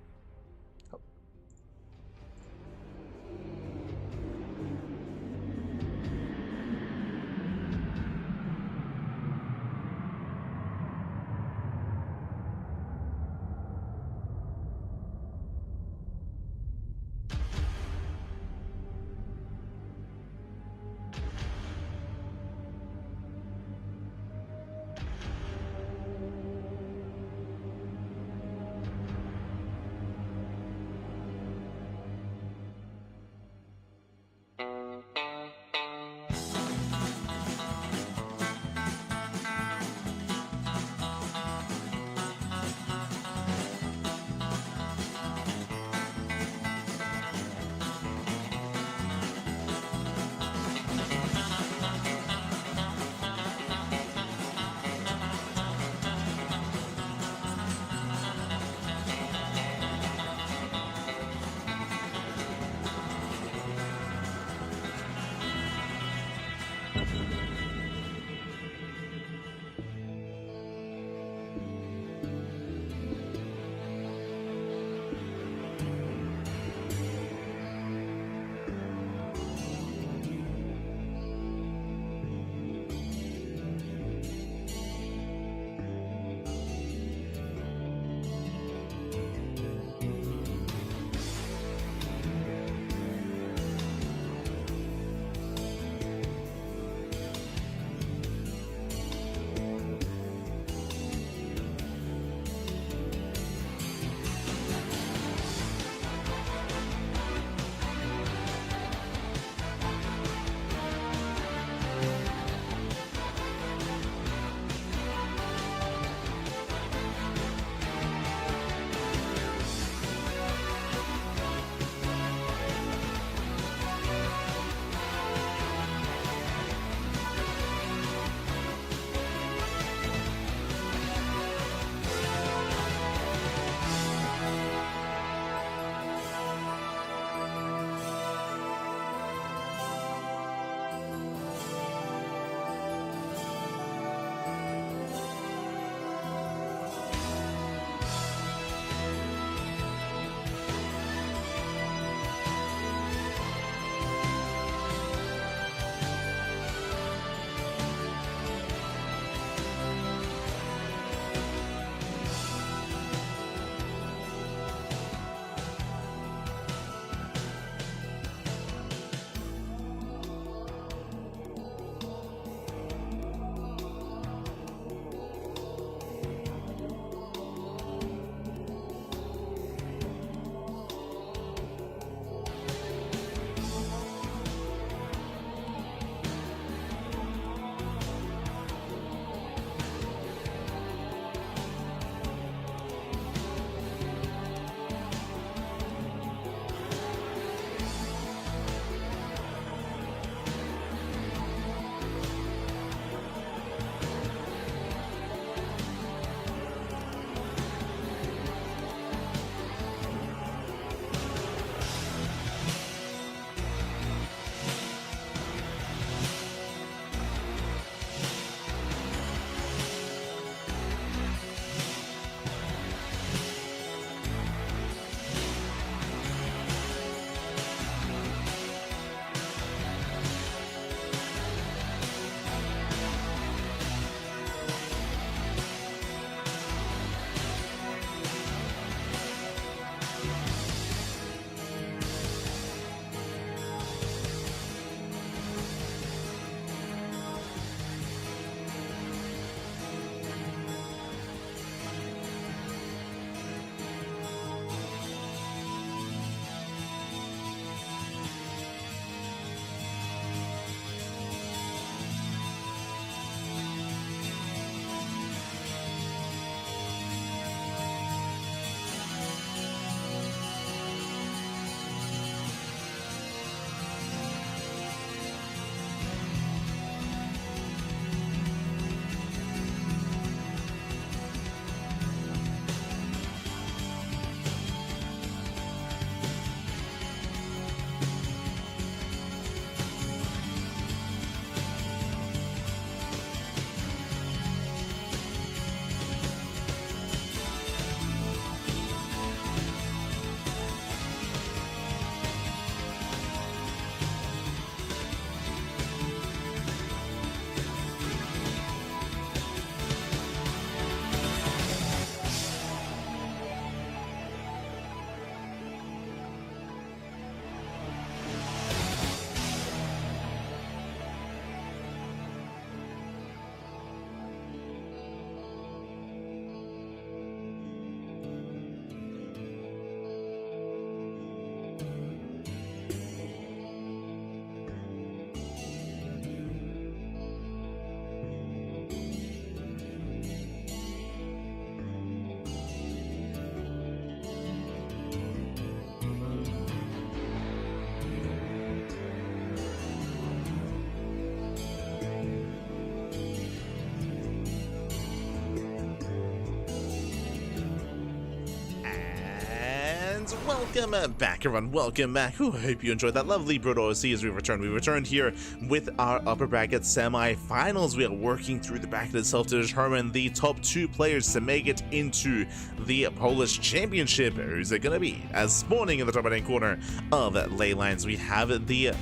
Welcome back, everyone. Welcome back. Ooh, I hope you enjoyed that lovely Brutal OC as we returned. We returned here with our upper bracket semi-finals. We are working through the bracket itself to determine the top 2 players to make it into the Polish Championship. Who's it gonna be? As spawning in the top right-hand corner of ley lines, we have the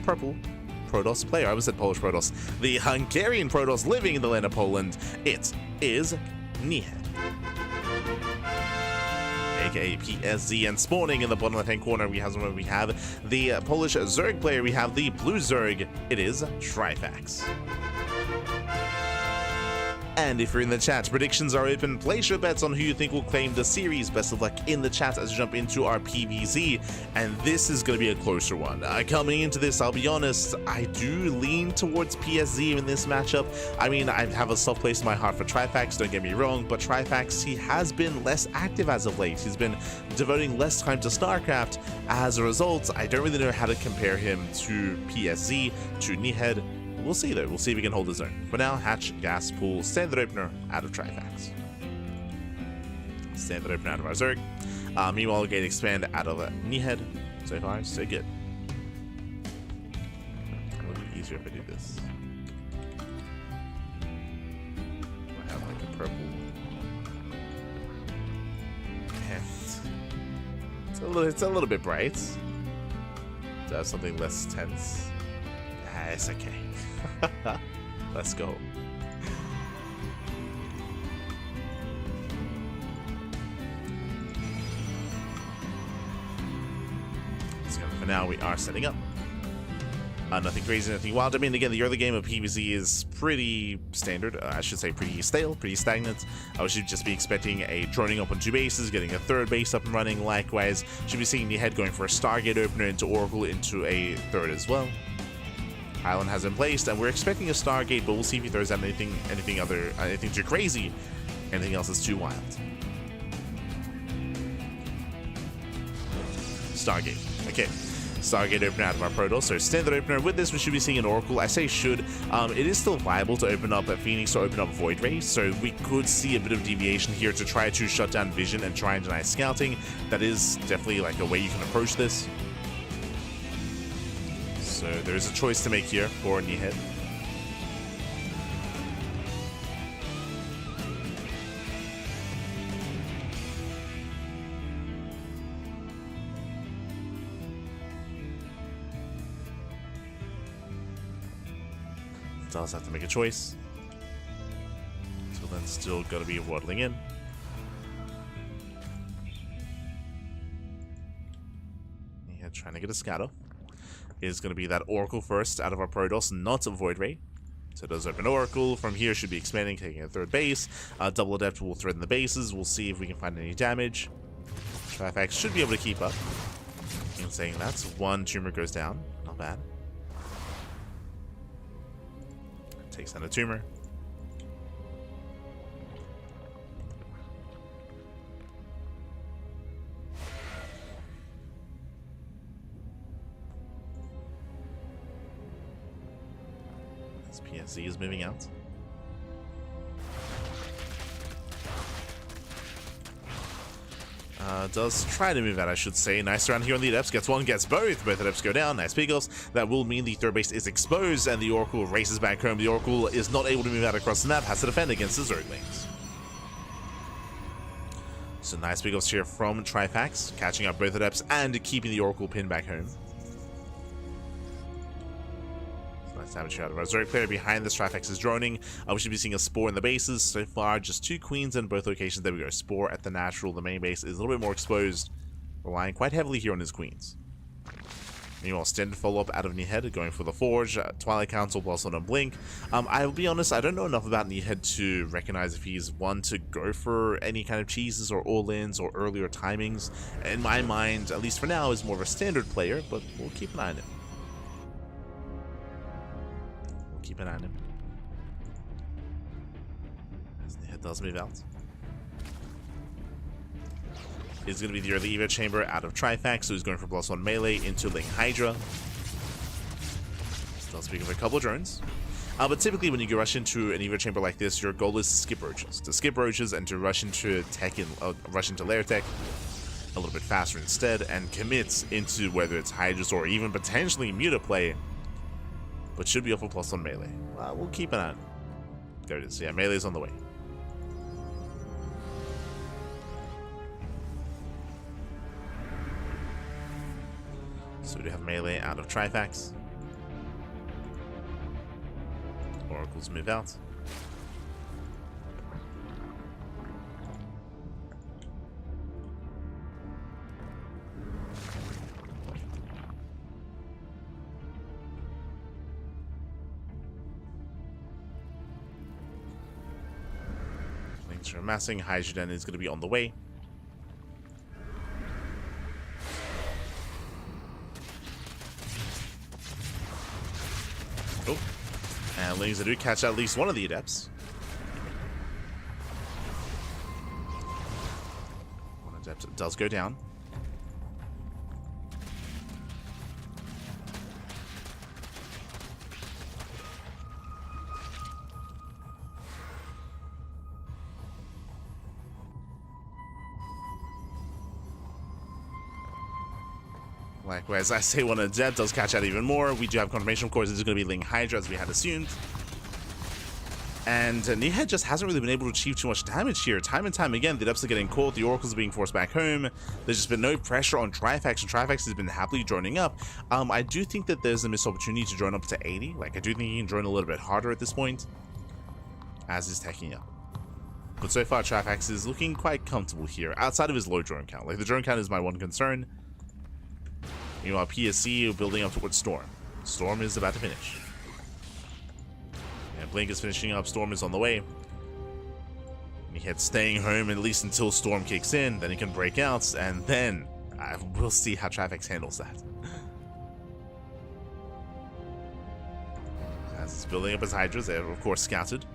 purple Protoss player. I was at Polish Protoss. The Hungarian Protoss living in the land of Poland. It is Niehed, aka PSZ, and spawning in the bottom left-hand corner we have the Polish Zerg player. We have the blue Zerg. It is Trifax. And if you're in the chat, predictions are open. Place your bets on who you think will claim the series. Best of luck in the chat as we jump into our PVZ, and this is going to be a closer one. Coming into this, I'll be honest, I do lean towards PSZ in this matchup. I mean, I have a soft place in my heart for Trifax, don't get me wrong, but Trifax, he has been less active as of late. He's been devoting less time to StarCraft. As a result, I don't really know how to compare him to PSZ, to Niehed. We'll see though, we'll see if we can hold his own. For now, hatch, gas, pool, standard opener out of Trifax. Standard opener out of our Zerg. Meanwhile, gate expand out of Niehed. So far, so good. It would be easier if I do this. I have like a purple. And it's a little bit bright. To have something less tense. It's okay. Let's go. So for now, we are setting up. Nothing crazy, nothing wild. I mean, again, the early game of PvZ is pretty standard. I should say pretty stale, pretty stagnant. I should just be expecting a droning up on 2 bases, getting a 3rd base up and running. Likewise, should be seeing Niehed going for a Stargate opener into Oracle into a 3rd as well. Island has been placed, and we're expecting a Stargate, but we'll see if he throws out anything too crazy. Anything else is too wild. Stargate. Okay. Stargate opener out of our Protoss. So standard opener. With this, we should be seeing an Oracle. I say should. It is still viable to open up a Phoenix or open up Void Ray, so we could see a bit of deviation here to try to shut down Vision and try and deny scouting. That is definitely like a way you can approach this. So there is a choice to make here for Niehed. Does have to make a choice. So then still gotta be waddling in. Niehed trying to get a scatter. Is going to be that Oracle first out of our Protoss, not a Void Ray. So it does open Oracle. From here, should be expanding, taking a 3rd base. Double Adept will threaten the bases. We'll see if we can find any damage. Trifax should be able to keep up. In saying that, 1 tumor goes down. Not bad. Takes down a tumor. PSZ is moving out. Does try to move out, I should say. Nice round here on the Adepts. Gets one, gets both. Both Adepts go down. Nice pickoffs. That will mean the 3rd base is exposed, and the Oracle races back home. The Oracle is not able to move out across the map. Has to defend against the Zerglings. So nice pickoffs here from Trifax, catching up both Adepts and keeping the Oracle pinned back home. Damage out of our Zerg player. Behind this, Trifax is droning. We should be seeing a Spore in the bases. So far, just 2 Queens in both locations. There we go. Spore at the natural. The main base is a little bit more exposed, relying quite heavily here on his Queens. Meanwhile, standard follow-up out of Niehed, going for the Forge. Twilight Council plus on a Blink. I'll be honest, I don't know enough about Niehed to recognize if he's one to go for any kind of cheeses or all-ins or earlier timings. In my mind, at least for now, is more of a standard player, but we'll keep an eye on him. Keep an eye on him. As Niehed does move out. Is going to be the early Evo Chamber out of Trifax, so he's going for +1 melee into Ling Hydra. Still speaking of a couple of drones. But typically when you go rush into an Evo Chamber like this, your goal is to skip roaches. To skip roaches and to rush into tech and rush into lair tech. a little bit faster instead and commits into whether it's Hydras or even potentially Muta play, but should be off a plus on melee. Well, we'll keep an eye on it. There it is. Yeah, melee's on the way. So we do have melee out of Trifax. Oracles move out. Links are amassing. Hydrogen is going to be on the way. Oh. And Lings do catch at least one of the Adepts. One Adept does go down. Likewise, I say one Adept does catch out even more. We do have confirmation, of course, it's going to be Ling Hydra as we had assumed. And Nehead just hasn't really been able to achieve too much damage here. Time and time again, the Adepts are getting caught, the Oracles are being forced back home. There's just been no pressure on Trifax, and Trifax has been happily joining up. I do think that there's a missed opportunity to join up to 80. Like, I do think he can join a little bit harder at this point, as is teching up. But so far, Trifax is looking quite comfortable here, outside of his low drone count. Like, the drone count is my one concern. Meanwhile, PSC building up towards Storm. Storm is about to finish. And Blink is finishing up. Storm is on the way. Nehead's staying home at least until Storm kicks in. Then he can break out. And then we'll see how Trifax handles that. As it's building up his Hydras, they're of course scouted.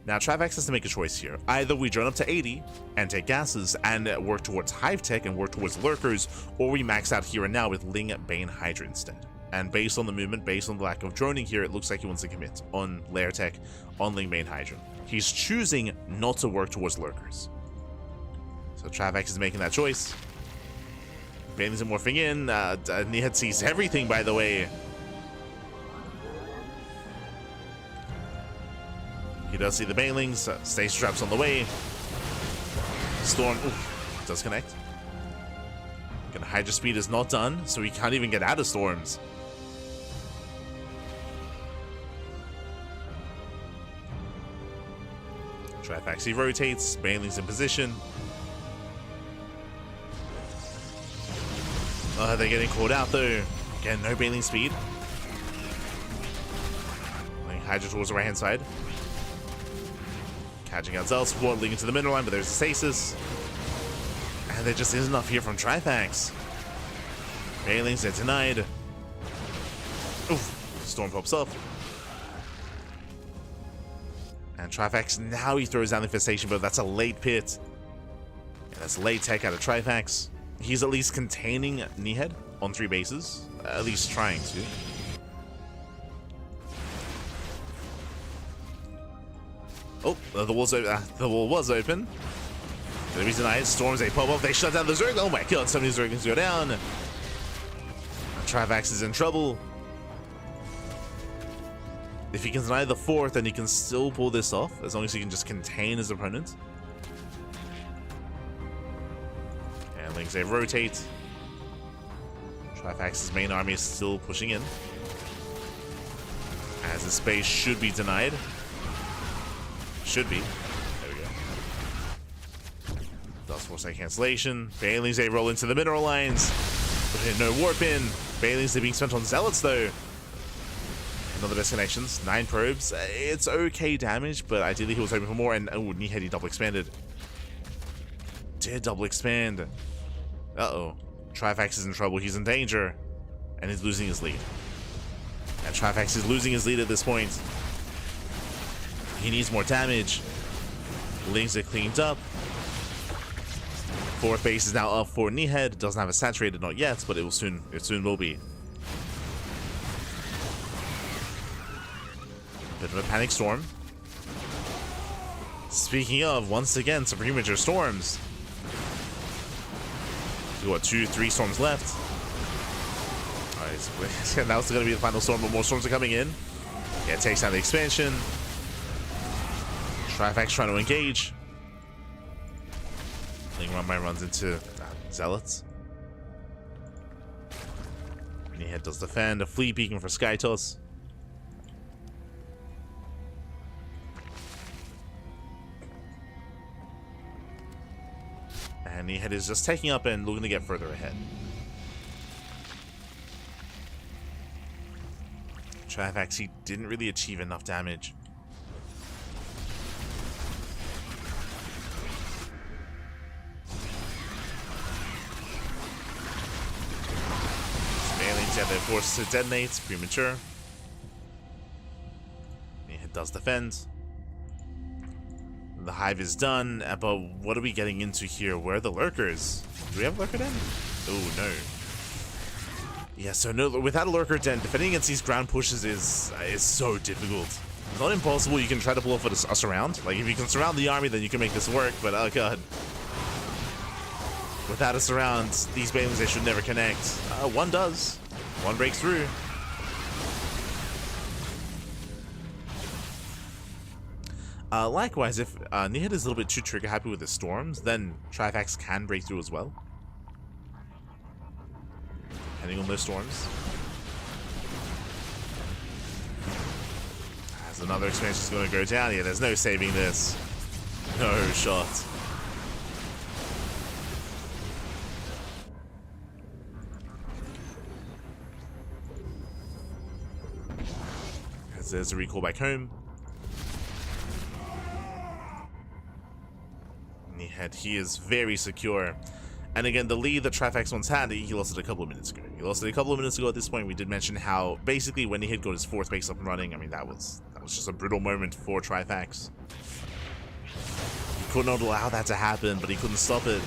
Now, Trifax has to make a choice here. Either we drone up to 80 and take gases and work towards Hive Tech and work towards Lurkers, or we max out here and now with Ling Bane Hydra instead. And based on the movement, based on the lack of droning here, it looks like he wants to commit on Lair Tech, on Ling Bane Hydra. He's choosing not to work towards Lurkers. So Trifax is making that choice. Bane isn't morphing in. Nehead sees everything, by the way. He does see the Banelings. Station Trap's on the way. Storm does connect. Gonna Hydra speed is not done, so he can't even get out of Storms. Trifax, he rotates. Banelings in position. They're getting caught out though. Again, no Baneling speed. Hydra towards the right hand side. Catching out Zell support, leading to the middle line, but there's a stasis. And there just isn't enough here from Trifax. Banelings, they're denied. Oof. Storm pops up. And Trifax, now he throws down the Infestation, but that's a late pit. Yeah, that's late tech out of Trifax. He's at least containing Nehead on 3 bases. At least trying to. Oh, the wall was open. The reason Storms, they pop off, they shut down the Zerg. Oh my god, so many Zerglings go down. Trifax is in trouble. If he can deny the 4th, then he can still pull this off, as long as he can just contain his opponent. And Lings, they rotate. Trifax's main army is still pushing in, as the space should be denied. Should be. There we go. Does force that cancellation. Banelings, they roll into the mineral lines. No warp in. Banelings, they're being spent on Zealots though. Another best connections. 9 probes. It's okay damage, but ideally he was hoping for more. And oh, Nehead, he double expanded. Did double expand. Uh-oh. Trifax is in trouble. He's in danger. And he's losing his lead. And Trifax is losing his lead at this point. He needs more damage. Lings are cleaned up. 4th base is now up for Nehead. Doesn't have a saturated, not yet, but it soon will be. Bit of a panic storm. Speaking of, once again, some premature storms. So what, 2-3 storms left. Alright, so that was gonna be the final storm, but more storms are coming in. Yeah, it takes down the expansion. Trifax trying to engage. Runby runs into Zealots. Neathead does defend. A flea beacon for Skytos. And Neathead is just taking up and looking to get further ahead. Trifax, he didn't really achieve enough damage. Yeah, they're forced to detonate. Premature. It does defend. The hive is done, but what are we getting into here? Where are the lurkers? Do we have lurker den? Oh no. Yeah, so no, without a lurker den, defending against these ground pushes is so difficult. It's not impossible. You can try to pull off a surround. Like if you can surround the army, then you can make this work. But oh god. Without a surround, these banelings, they should never connect. One does. One breaks through. Likewise, if Neathead is a little bit too trigger happy with the storms, then Trifax can break through as well. Depending on those storms. As another expansion is going to go down. Yeah, there's no saving this. No shot. There's a recall back home. Neathead, he is very secure. And again, the lead that Trifax once had, he lost it a couple of minutes ago. At this point. We did mention how basically when Neathead got his fourth base up and running, I mean that was just a brutal moment for Trifax. He could not allow that to happen, but he couldn't stop it.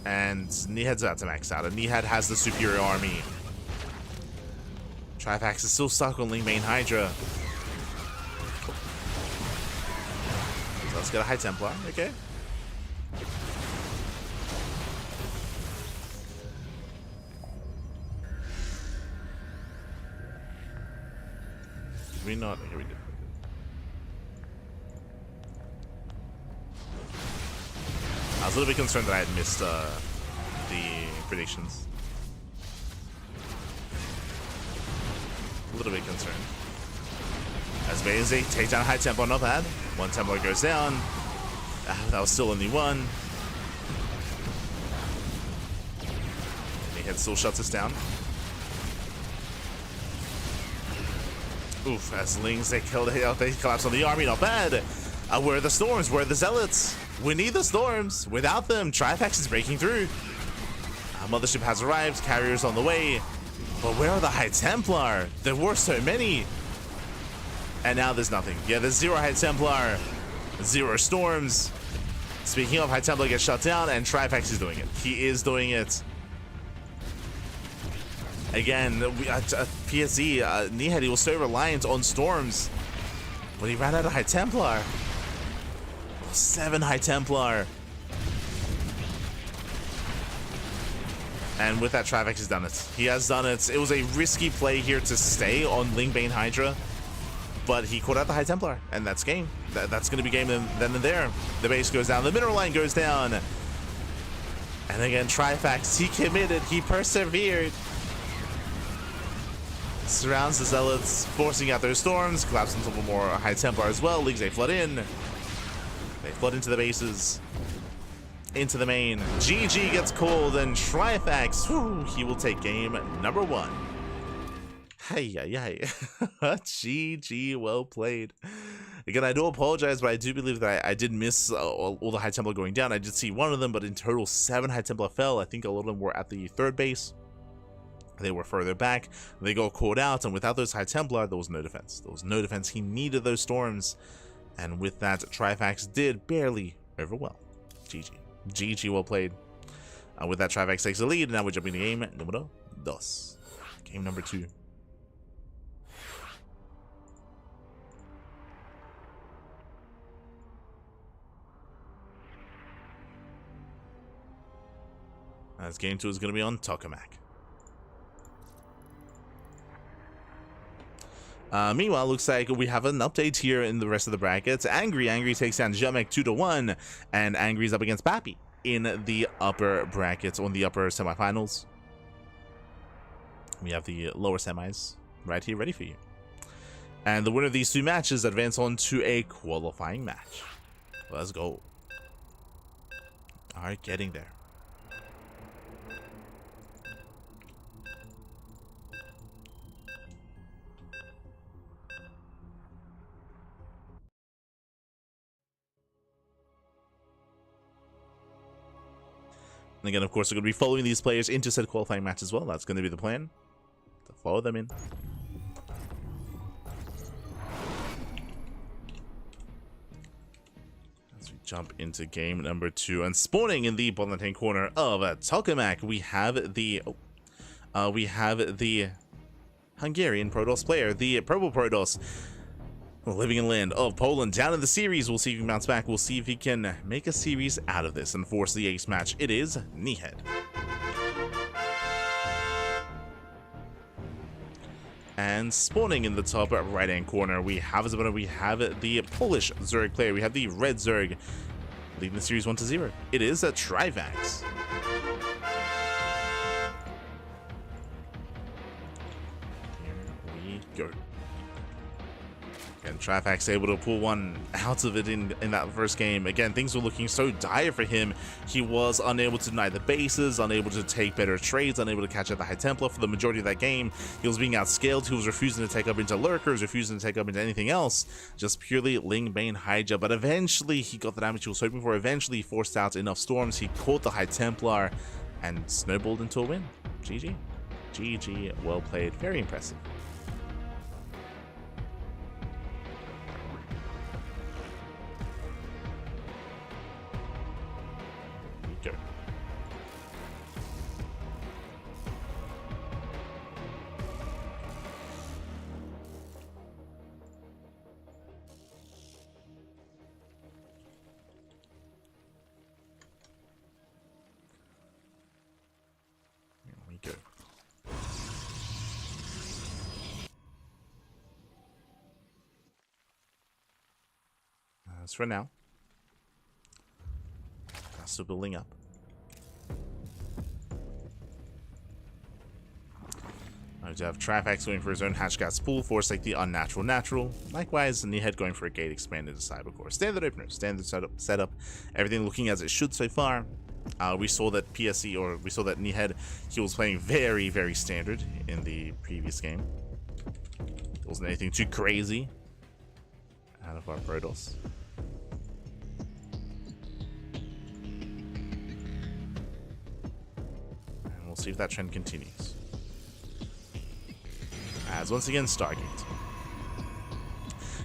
And Neathead's about to max out, and Neathead has the superior army. Trifax is still stuck on Ling Main Hydra. So let's get a High Templar, okay. Did we not? Here we did. I was a little bit concerned that I had missed the predictions. A little bit concerned. As Bazy takes down High Templar, not bad. One Templar goes down. That was still only one. Neathead still shuts us down. Oof, as Lings, they collapse on the army, not bad. Where are the storms? Where are the zealots? We need the storms. Without them, Trifax is breaking through. Mothership has arrived, carriers on the way. But where are the High Templar? There were so many. And now there's nothing. Yeah, there's 0 High Templar, 0 storms. Speaking of, High Templar gets shut down, and Trifax is doing it. He is doing it. Again, PSE, Neathead, he was so reliant on storms. But he ran out of High Templar. 7 High Templar. And with that, Trifax has done it. He has done it. It was a risky play here to stay on Lingbane Hydra, but he caught out the High Templar, and that's game. That's going to be game then and there. The base goes down. The mineral line goes down. And again, Trifax, he committed. He persevered. Surrounds the Zealots, forcing out their storms. Collapses into more High Templar as well. Leagues they flood in. They flood into the bases. Into the main. GG gets called, and Trifax, whew, he will take game number 1. Hey, GG, well played. Again, I do apologize, but I do believe that I did miss all the High Templar going down. I did see one of them, but in total 7 High Templar fell. I think a lot of them were at the 3rd base. They were further back. They got caught out, and without those High Templar, there was no defense. There was no defense. He needed those storms, and with that, Trifax did barely overwhelm. GG. GG, well played. With that, Trifax takes the lead, and now we're jumping to game number 2. Game number 2. As game 2 is going to be on Tokamak. Meanwhile, looks like we have an update here in the rest of the brackets. Angry takes down Jamek 2-1, and Angry's up against Pappy in the upper brackets, on the upper semifinals. We have the lower semis right here ready for you. And the winner of these two matches advance on to a qualifying match. Let's go. Alright, getting there. And again, of course, we're going to be following these players into said qualifying match as well. That's going to be the plan, to follow them in. As we jump into game number 2, and spawning in the bottom left-hand corner of Tokamak, we have the Hungarian Protoss player, the Purple Protoss, living in land of Poland, down in the series. We'll see if he bounce back. We'll see if he can make a series out of this and force the ace match. It is Niehed. And spawning in the top right-hand corner, we have the Polish Zerg player. We have the red Zerg leading the series 1-0. It is a Trivax. Here we go. And Trifax able to pull one out of it in that first game. Again, things were looking so dire for him. He was unable to deny the bases, unable to take better trades, unable to catch out the High Templar for the majority of that game. He was being outscaled. He was refusing to take up into Lurkers, refusing to take up into anything else. Just purely Ling Bane Hydra. But eventually, he got the damage he was hoping for. Eventually, he forced out enough storms. He caught the High Templar and snowballed into a win. GG. GG. Well played. Very impressive. As for now, still building up. I do have Trifax going for his own Hatchgat Pool, forsake the unnatural natural. Likewise, Niehed going for a gate expanded to Cybercore. Standard opener, standard setup, everything looking as it should so far. We saw that Niehed, he was playing very, very standard in the previous game. There wasn't anything too crazy out of our Protoss. And we'll see if that trend continues. As once again, Stargate.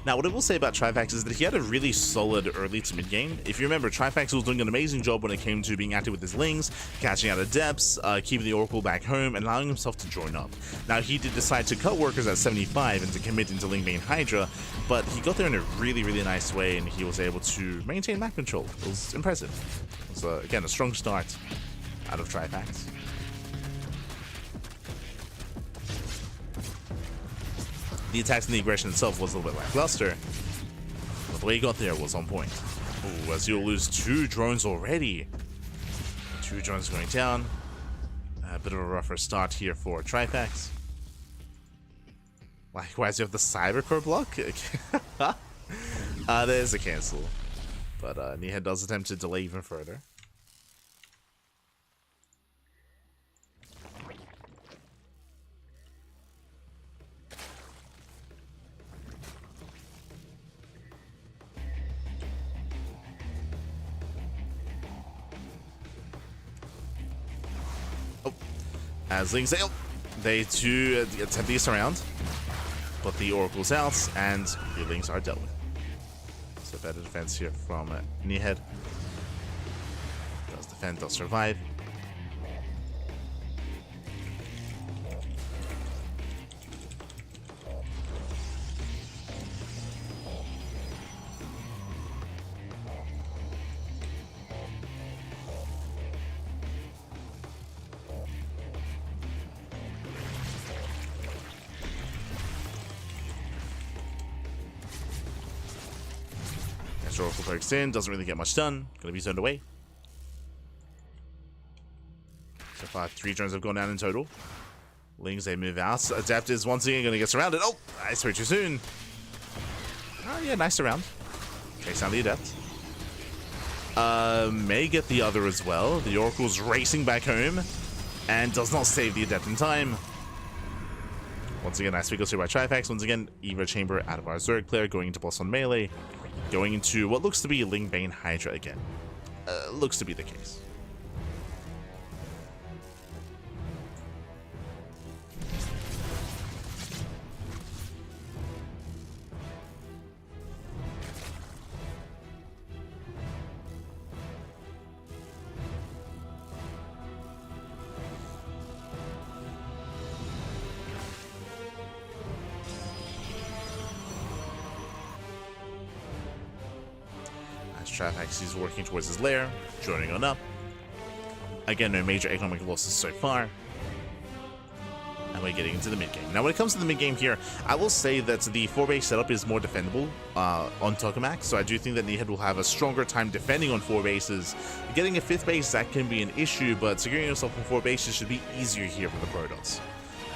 Now, what I will say about Trifax is that he had a really solid early to mid game. If you remember, Trifax was doing an amazing job when it came to being active with his Lings, catching out of depths, keeping the Oracle back home, and allowing himself to join up. Now, he did decide to cut workers at 75 and to commit into Ling Bane Hydra, but he got there in a really, really nice way, and he was able to maintain map control. It was impressive. It was, again, a strong start out of Trifax. The attacks and the aggression itself was a little bit lackluster, but the way he got there was on point. Ooh, as you'll lose 2 drones already. 2 drones going down. A bit of a rougher start here for Trifax. Likewise, you have the Cybercore block. There's a cancel. But Niehed does attempt to delay even further. As Lings, they too attempt to get around, but the Oracle's out, and the Lings are dealt with. So better defense here from Niehed. Does defend, does survive. As Oracle pokes in, doesn't really get much done. Gonna be zoned away. So far, 3 drones have gone down in total. Lings, they move out. Adept is once again gonna get surrounded. Oh, I spoke too soon. Oh yeah, nice surround. Takes down the Adept. May get the other as well. The Oracle's racing back home and does not save the Adept in time. Once again, nice goes through by Trifax. Once again, Evo Chamber out of our Zerg player, going into boss on melee. Going into what looks to be Ling Bane Hydra again. Looks to be the case. Trifax is working towards his lair, joining on up. Again, no major economic losses so far. And we're getting into the mid-game. Now, when it comes to the mid-game here, I will say that the 4-base setup is more defendable on Tokamak, so I do think that Needhead will have a stronger time defending on 4 bases. Getting a 5th base, that can be an issue, but securing yourself on 4 bases should be easier here for the Protoss.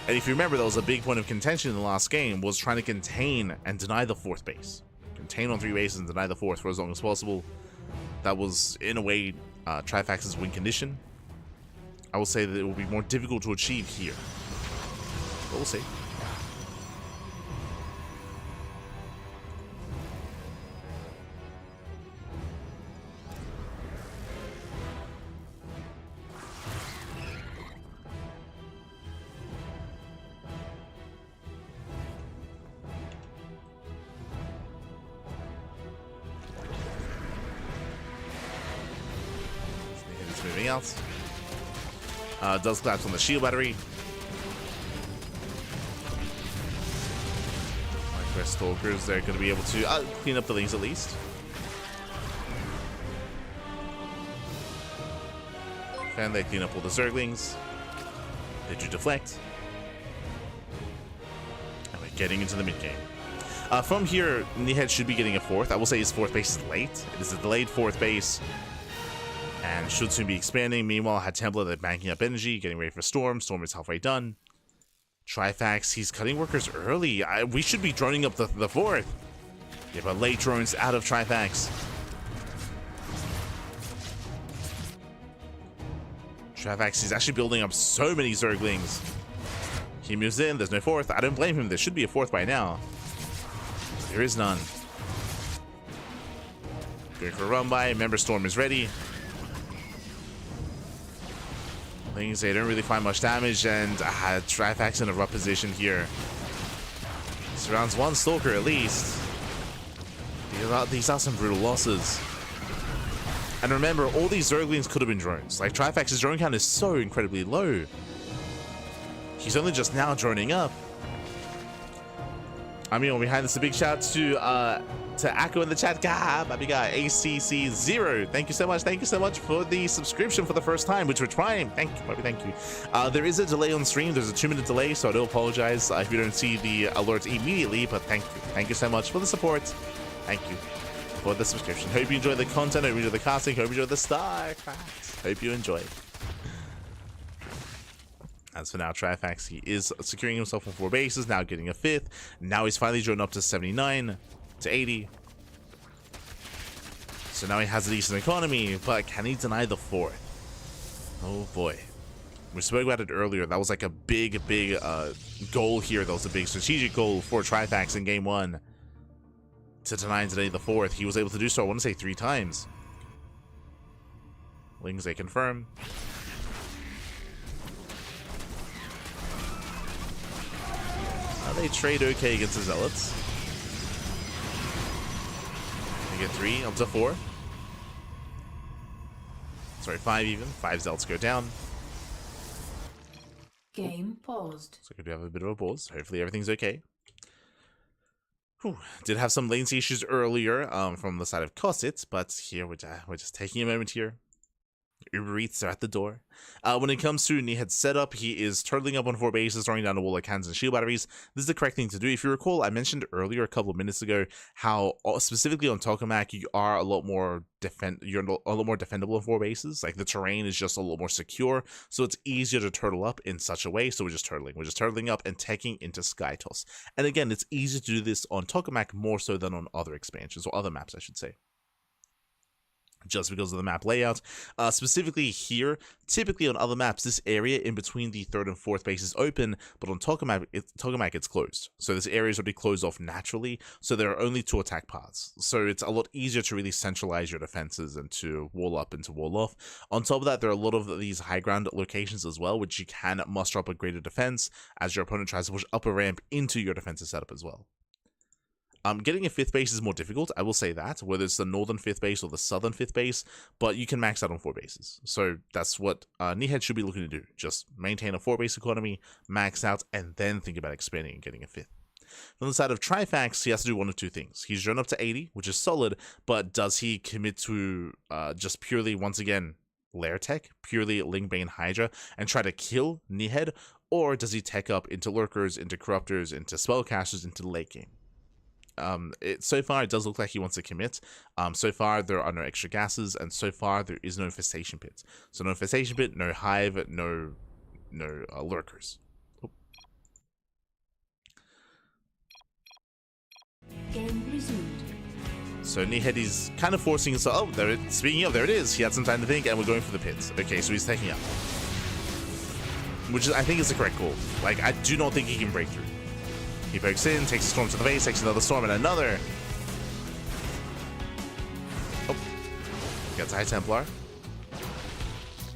And if you remember, that was a big point of contention in the last game, was trying to contain and deny the 4th base. Contain on 3 bases and deny the 4th for as long as possible. That was, in a way, Trifax's win condition. I will say that it will be more difficult to achieve here. But we'll see. Moving out. Does collapse on the shield battery. Micro Stalkers, they're going to be able to clean up the Lings at least. And they clean up all the Zerglings. They do deflect. And we're getting into the mid game. From here, Needhead should be getting a 4th. I will say his 4th base is late. It is a delayed 4th base. And should soon be expanding. Meanwhile, had Templar that's banking up energy, getting ready for Storm. Storm is halfway done. Trifax, he's cutting workers early. We should be droning up the 4th. Yeah, but late drones out of Trifax. Trifax is actually building up so many Zerglings. He moves in, there's no 4th. I don't blame him, there should be a 4th by now. There is none. Going for a run by, remember Storm is ready. Things they don't really find much damage, and Trifax in a rough position here. Surrounds 1 Stalker at least. These are some brutal losses. And remember, all these Zerglings could have been drones. Like, Trifax's drone count is so incredibly low. He's only just now droning up. I mean, behind this, a big shout to Akko in the chat. Baby guy, ACC0. Thank you so much. Thank you so much for the subscription for the first time, which we're trying. Thank you, baby. Thank you. There is a delay on stream. There's a 2-minute delay, so I do apologize if you don't see the alert immediately, but thank you. Thank you so much for the support. Thank you for the subscription. Hope you enjoy the content. Hope you enjoy the casting. Hope you enjoy the StarCraft. Hope you enjoy. As for now, Trifax, he is securing himself on 4 bases, now getting a 5th. Now he's finally drawn up to 79, to 80. So now he has a decent economy, but can he deny the 4th? Oh boy. We spoke about it earlier. That was like a big goal here. That was a big strategic goal for Trifax in game 1. To deny today the 4th. He was able to do so, I want to say 3 times. Lings, they confirm. They trade okay against the Zealots. They get 3 up to 4. Sorry, 5 even. 5 Zealots go down. Game paused. So we do have a bit of a pause. Hopefully everything's okay. Whew. Did have some latency issues earlier from the side of Cosset, but here we're just taking a moment here. Uber Eats are at the door. When it comes to Nihed's setup, he is turtling up on 4 bases, throwing down a wall of cannons and shield batteries. This is the correct thing to do. If you recall, I mentioned earlier a couple of minutes ago how specifically on Tokamak you are a lot more defendable on 4 bases. Like the terrain is just a lot more secure, so it's easier to turtle up in such a way. So we're just turtling up and taking into Sky Toss. And again, it's easier to do this on Tokamak more so than on other expansions, or other maps I should say, just because of the map layout. Specifically here, typically on other maps, this area in between the 3rd and 4th base is open, but on Tokamak it's closed. So this area is already closed off naturally, so there are only 2 attack paths. So it's a lot easier to really centralize your defenses and to wall up and to wall off. On top of that, there are a lot of these high ground locations as well, which you can muster up a greater defense as your opponent tries to push up a ramp into your defensive setup as well. Getting a 5th base is more difficult, I will say that, whether it's the northern 5th base or the southern 5th base, but you can max out on 4 bases. So that's what Nihed should be looking to do. Just maintain a 4 base economy, max out, and then think about expanding and getting a 5th. From the side of Trifax, he has to do one of 2 things. He's drawn up to 80, which is solid, but does he commit to just purely, once again, Lair Tech, purely Lingbane Hydra, and try to kill Nihed, or does he tech up into Lurkers, into Corruptors, into Spellcasters, into the late game? So far it does look like he wants to commit. So far there are no extra gases, and so far there is no infestation pit. So no infestation pit, no hive, no lurkers. Oh. Game resumed. So Nihed is kind of forcing himself. Oh, speaking of, there it is. He had some time to think, and we're going for the pits. Okay, so he's taking up, which is, I think is the correct call. Like, I do not think he can break through. He pokes in, takes a storm to the base, takes another storm and another. Oh, gets a High Templar.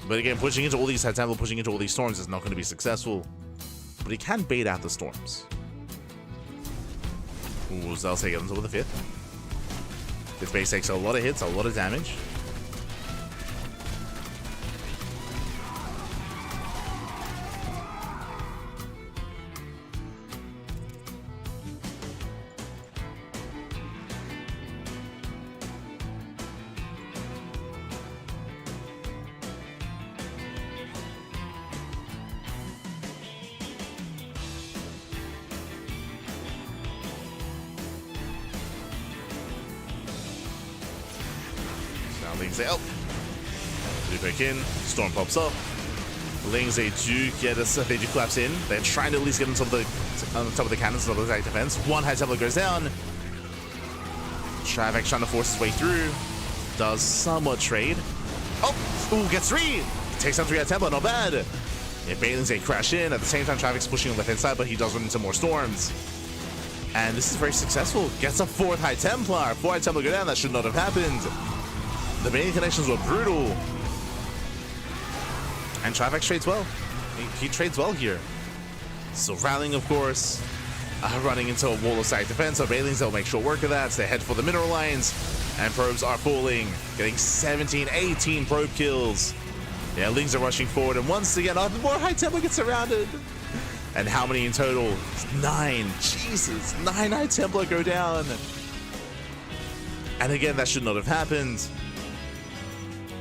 But again, pushing into all these High Templar, pushing into all these storms is not going to be successful. But he can bait out the storms. Ooh, Zell's taking him with the 5th. 5th base takes a lot of hits, a lot of damage. Lings say, oh, do back in, storm pops up. Lings, they do collapse in. They're trying to at least get on top of the cannons, on the attack defense. 1 High Templar goes down. Trivax trying to force his way through. Does somewhat trade. Oh, ooh, gets 3. Takes down 3 High Templar, not bad. Yeah, Balins, they crash in. At the same time, Trivax pushing on the left hand side, but he does run into more storms. And this is very successful. Gets a 4th High Templar. 4 High Templar go down. That should not have happened. The main connections were brutal. And Trivax trades well. He trades well here. So rallying, of course. Running into a wall of side defense. So Balings, they'll make short work of that. So they head for the mineral lines. And probes are falling. Getting 17, 18 probe kills. Yeah, Lings are rushing forward. And once again, more High Templar gets surrounded. And how many in total? 9. Jesus. 9 High Templar go down. And again, that should not have happened.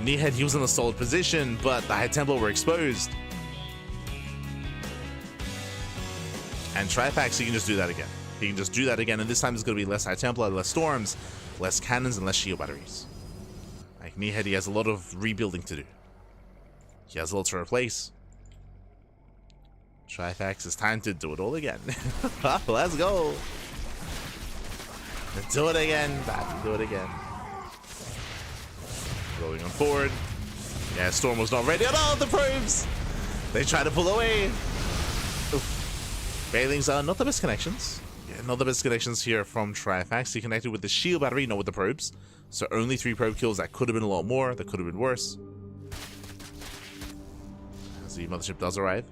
Nihed, he was in a solid position, but the High Templar were exposed. And Trifax, he can just do that again. He can just do that again, and this time there's going to be less High Templar, less storms, less cannons, and less shield batteries. Like, Nihed, he has a lot of rebuilding to do. He has a lot to replace. Trifax, it's time to do it all again. Let's go. Do it again. Do it again. Rolling on forward. Yeah, Storm was not ready. Oh no, the probes! They try to pull away. Oof. Bailings are not the best connections. Yeah, not the best connections here from Trifax. He connected with the shield battery, not with the probes. So only 3 probe kills. That could have been a lot more. That could have been worse. As the mothership does arrive.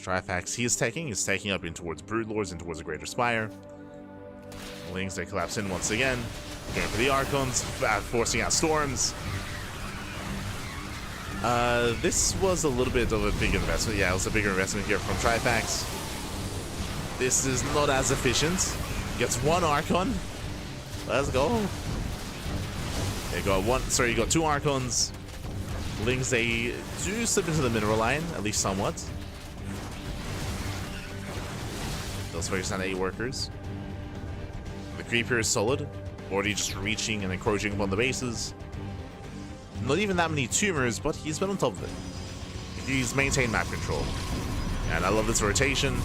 Trifax, he's taking up in towards Broodlords and towards the Greater Spire. Lings, they collapse in once again. Going for the Archons, forcing out storms. This was a little bit of a big investment. Yeah, it was a bigger investment here from Trifax. This is not as efficient. Gets one Archon. Let's go. You got two Archons. Lings, they do slip into the mineral line, at least somewhat. Those focus on 8 workers. The creeper is solid. Already just reaching and encroaching upon the bases. Not even that many tumors, but he's been on top of it. He's maintained map control. And I love this rotation.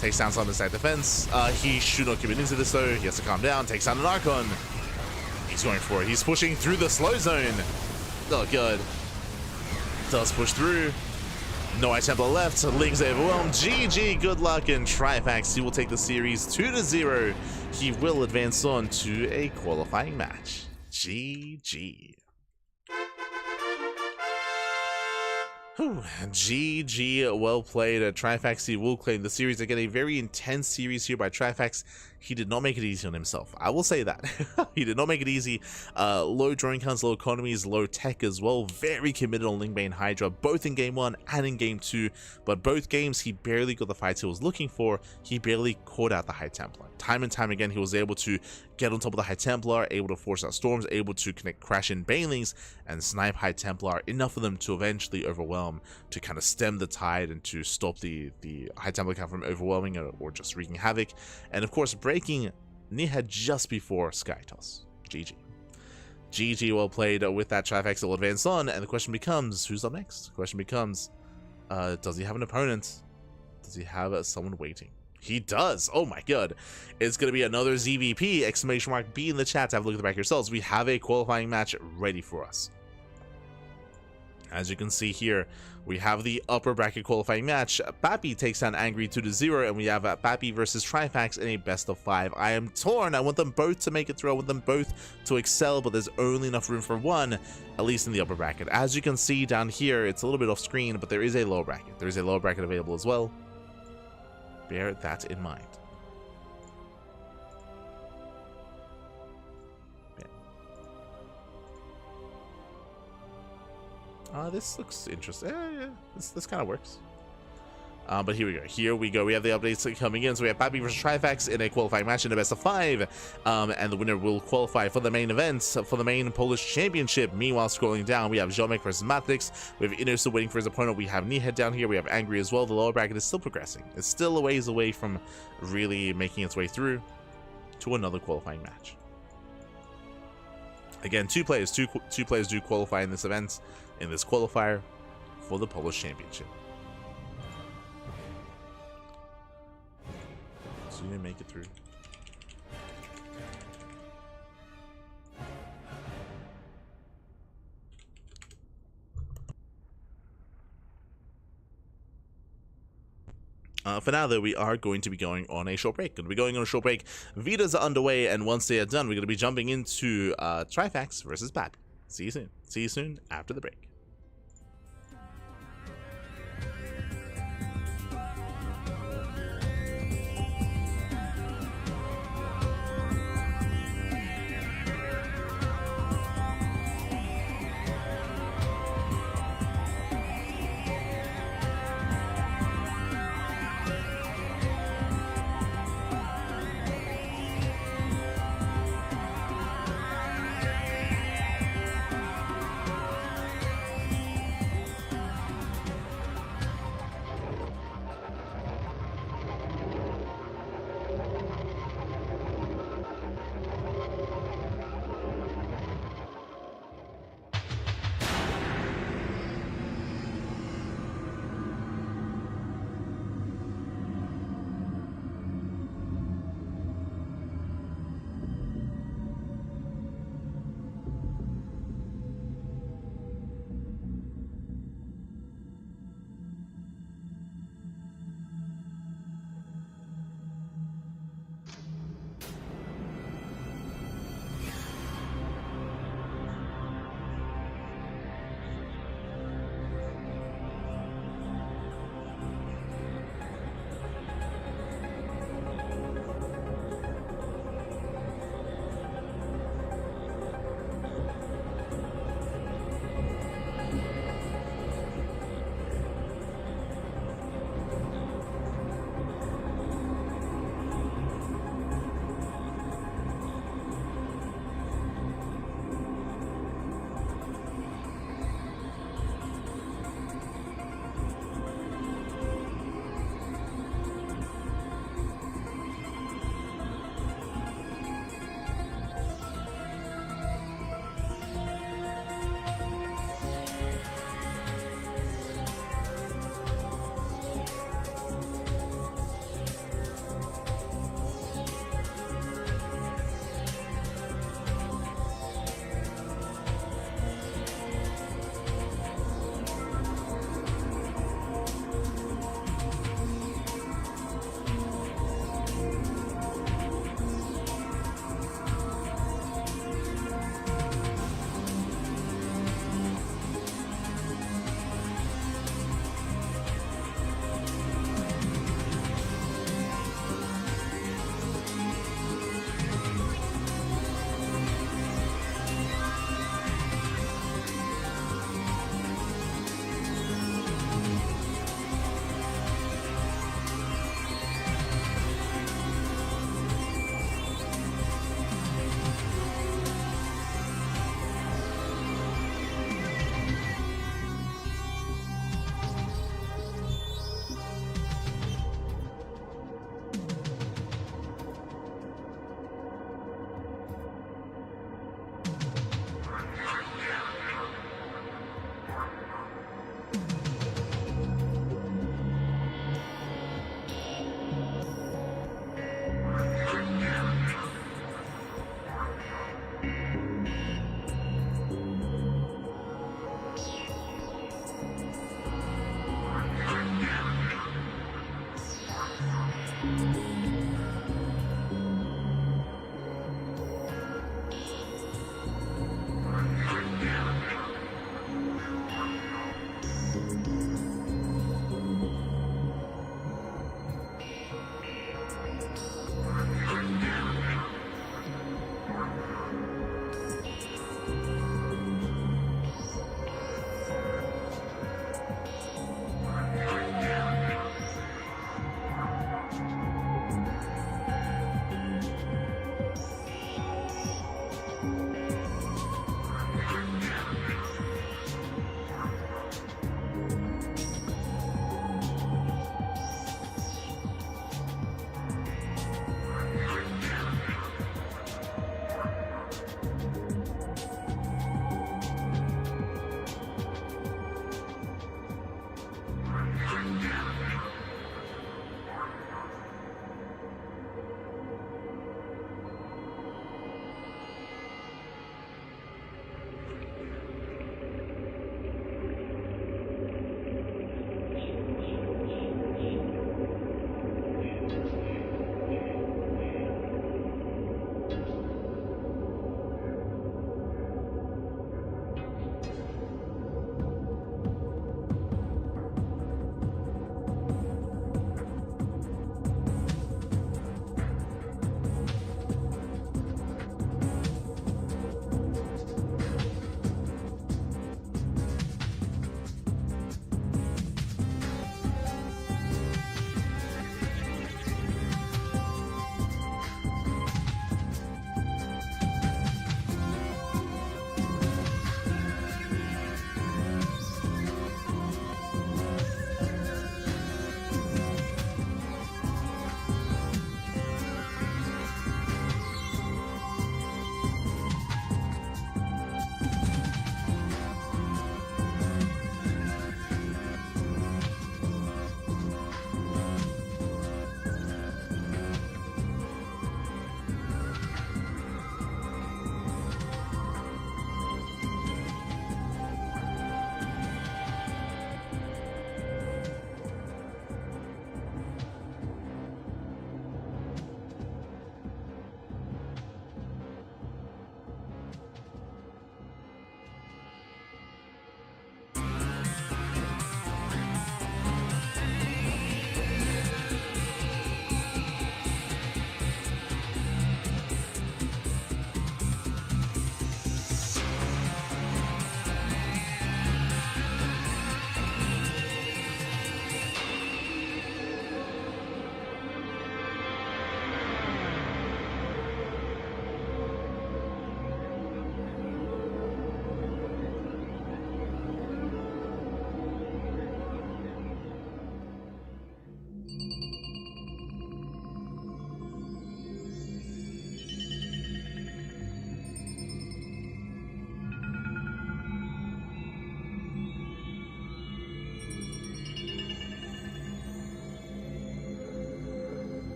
Takes down some of the side defense. He should not commit into this though. He has to calm down. Takes down an Archon. He's going for it. He's pushing through the slow zone. Oh, good. Does push through. No Ice Templar left. Lings overwhelmed. GG, good luck. And Trifax, he will take the series 2-0. He will advance on to a qualifying match. GG. Whew. GG, well played. Trifax, he will claim the series. Again, a very intense series here by Trifax. He did not make it easy on himself. I will say that. He did not make it easy. Low drawing counts, low economies, low tech as well. Very committed on Lingbane Hydra, both in game 1 and in game 2. But both games, he barely got the fights he was looking for. He barely caught out the High Templar. Time and time again, he was able to get on top of the High Templar, able to force out storms, able to connect crash in Banelings and snipe High Templar, enough of them to eventually overwhelm, to kind of stem the tide and to stop the High Templar count from overwhelming or just wreaking havoc. And of course, breaking Nihed just before Skytoss. GG. GG, well played. With that, Trifax will advance on, and the question becomes, who's up next? The question becomes, does he have an opponent? Does he have someone waiting? He does. Oh my god. It's going to be another ZVP, exclamation mark B in the chat to have a look at the back yourselves. We have a qualifying match ready for us. As you can see here, we have the upper bracket qualifying match. Pappy takes down Angry 2-0, and we have Pappy versus Trifax in a best of 5. I am torn. I want them both to make it through. I want them both to excel, but there's only enough room for one, at least in the upper bracket. As you can see down here, it's a little bit off screen, but there is a lower bracket. There is a lower bracket available as well. Bear that in mind. This looks interesting. Yeah, this kind of works. But here we go. Here we go. We have the updates coming in. So we have Pappy versus Trifax in a qualifying match in a best of 5. And the winner will qualify for the main event, for the main Polish Championship. Meanwhile, scrolling down, we have Ziomek versus Matrix. We have Inno still waiting for his opponent. We have Nihed down here. We have Angry as well. The lower bracket is still progressing. It's still a ways away from really making its way through to another qualifying match. Again, two players do qualify in this event, in this qualifier, for the Polish Championship. So you didn't make it through. For now, though, we are going to be going on a short break. Vitas are underway, and once they are done, we're going to be jumping into Trifax versus Pappy. See you soon. See you soon after the break.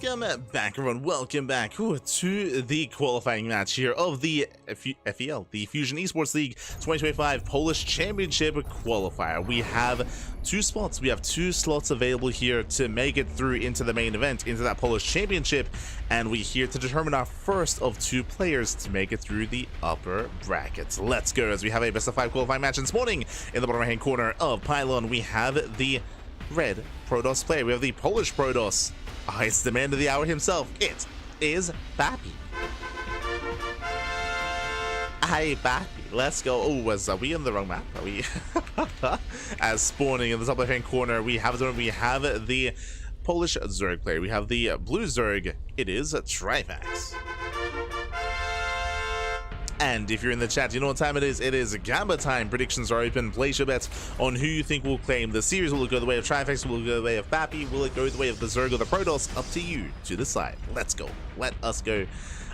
Welcome back, everyone. Welcome back to the qualifying match here of the FEL, the Fusion Esports League 2025 Polish Championship Qualifier. We have two spots. We have two slots available here to make it through into the main event, into that Polish Championship, and we're here to determine our first of two players to make it through the upper brackets. Let's go, as we have a best of 5 qualifying match. And this morning, in the bottom right hand corner of Pylon, we have the red Protoss player. We have the Polish Protoss. It's the man of the hour himself. It is Bappy. Hi, Bappy. Let's go. Oh, are we in the wrong map? Are we? As spawning in the top left hand corner, we have the Polish Zerg player. We have the blue Zerg. It is Trifax. And if you're in the chat, you know what time it is. It is Gamba time. Predictions are open. Place your bets on who you think will claim the series. Will it go the way of Trifax? Will it go the way of Bappy? Will it go the way of the Zerg or the Protoss? Up to you to decide. Let's go. Let us go.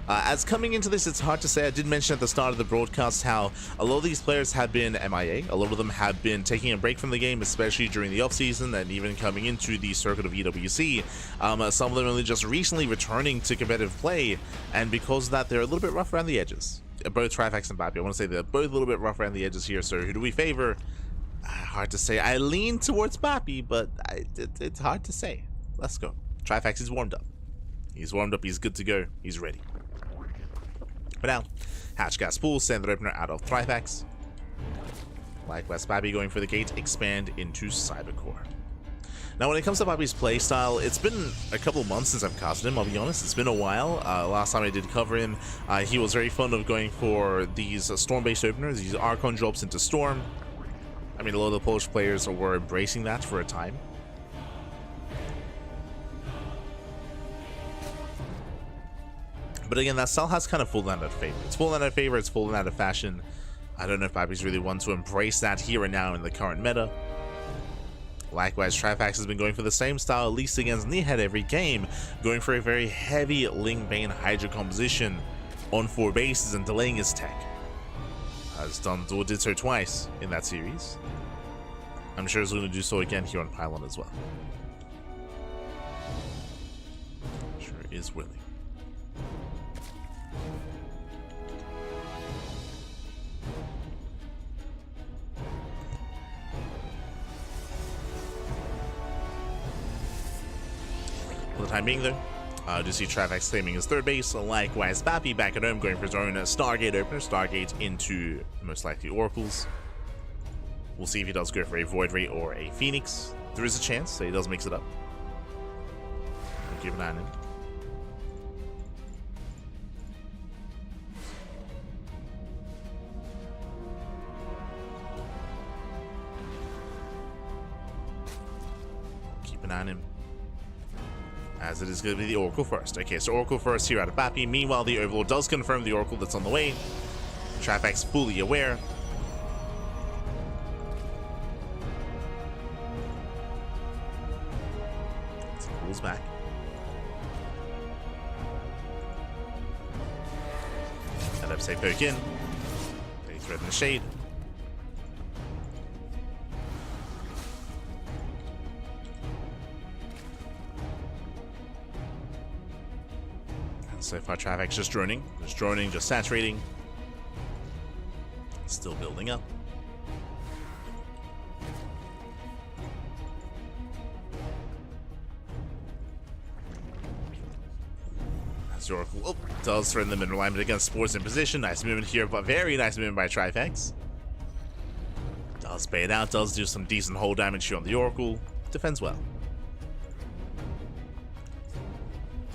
As coming into this, it's hard to say. I did mention at the start of the broadcast how a lot of these players have been MIA. A lot of them have been taking a break from the game, especially during the off-season and even coming into the circuit of EWC. Some of them only just recently returning to competitive play, and because of that, they're a little bit rough around the edges. Both Trifax and Bappy, I want to say they're both a little bit rough around the edges here. So who do we favor? Hard to say. I lean towards Bappy, but it's hard to say. Let's go. Trifax is warmed up. He's warmed up. He's good to go. He's ready. But now, hatch gas pool, send the opener out of Trifax. Likewise, Bappy going for the gate, expand into Cybercore. Now, when it comes to Bappy's playstyle, it's been a couple months since I've casted him, I'll be honest. It's been a while. Last time I did cover him, he was very fond of going for these Storm-based openers, these Archon drops into Storm. I mean, a lot of the Polish players were embracing that for a time. But again, that style has kind of fallen out of favor. It's fallen out of favor, it's fallen out of fashion. I don't know if Bappy's really one to embrace that here and now in the current meta. Likewise, Trifax has been going for the same style, at least against Nehead every game, going for a very heavy Ling Bane Hydra composition on 4 bases and delaying his tech. Did so twice in that series. I'm sure he's going to do so again here on Pylon as well. Sure is willing. For the time being, though, do see Trifax claiming his 3rd base. Likewise, Bappy back at home going for his own Stargate opener. Stargate into most likely Oracles. We'll see if he does go for a Void Ray or a Phoenix. There is a chance that he does mix it up. We'll keep an eye on him. Keep an eye on him, as it is going to be the Oracle first. Okay, so Oracle first here out of Bappy. Meanwhile, the Overlord does confirm the Oracle that's on the way. Trifax fully aware. So pulls back. And up say poke in. They thread in the shade. So far, Trifax just droning, just saturating. Still building up. As Oracle does threaten them in alignment against Spores in position. Nice movement here, but very nice movement by Trifax. Does bait out, does do some decent hull damage here on the Oracle. Defends well.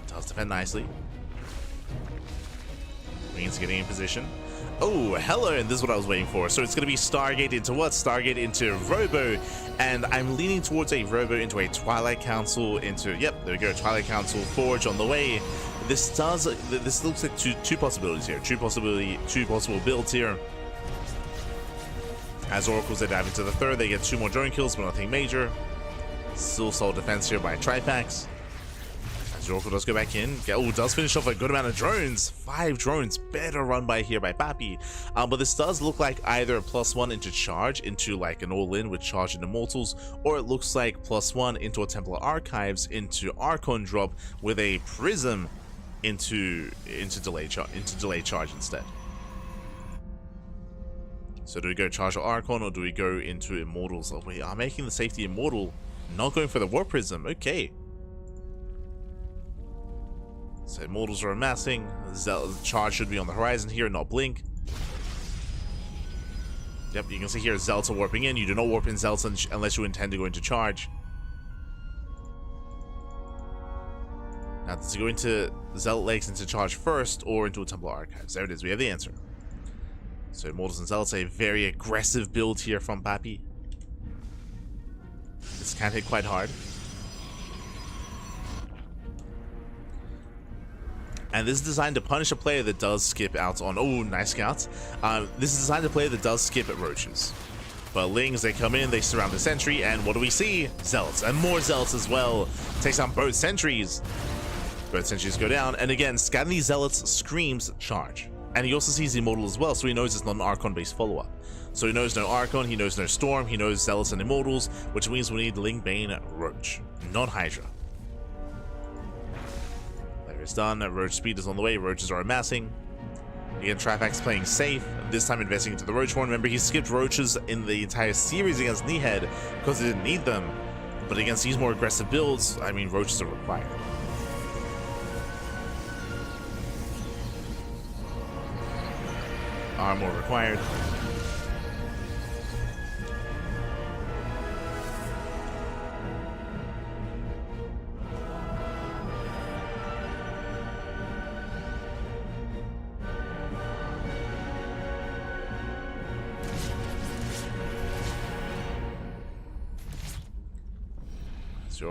Does defend nicely. Means getting in position. Oh, hello, and this is what I was waiting for. So it's going to be Stargate into what? Stargate into Robo, and I'm leaning towards a Robo into a Twilight Council into, yep, there we go, Twilight Council Forge on the way. This looks like two possibilities here, two possible builds here. As Oracles, they dive into the 3rd, they get 2 more drone kills, but nothing major. Still solid defense here by Trifax. Zorko does go back in. Oh, does finish off a good amount of drones. 5 drones. Better run by here by Pappy. But this does look like either a +1 into charge, into like an all-in with charge and immortals, or it looks like +1 into a Templar Archives, into Archon drop with a Prism into delay charge instead. So do we go charge Archon or do we go into Immortals? Oh, we are making the safety Immortal, not going for the War Prism. Okay. So Immortals are amassing. Charge should be on the horizon here, not blink. Yep, you can see here Zealots are warping in. You do not warp in Zealots unless you intend to go into charge. Now, does he go into Zealot Lakes into charge first or into a Templar Archives? There it is, we have the answer. So Immortals and Zealots, a very aggressive build here from Pappy. This can hit quite hard. And this is designed to punish a player that does skip out on... Oh, nice scouts. This is designed to play that does skip at Roaches. But Lings, they come in, they surround the sentry, and what do we see? Zealots, and more Zealots as well. Takes down both sentries. Both sentries go down, and again, scanning these Zealots screams charge. And he also sees Immortal as well, so he knows it's not an Archon-based follow-up. So he knows no Archon, he knows no Storm, he knows Zealots and Immortals, which means we need Ling, Bane, Roach, not Hydra. It's done. Roach speed is on the way. Roaches are amassing. Again, Trifax playing safe. This time investing into the Roach horn. Remember, he skipped Roaches in the entire series against Kneehead because he didn't need them. But against these more aggressive builds, I mean, Roaches are required. Armor required.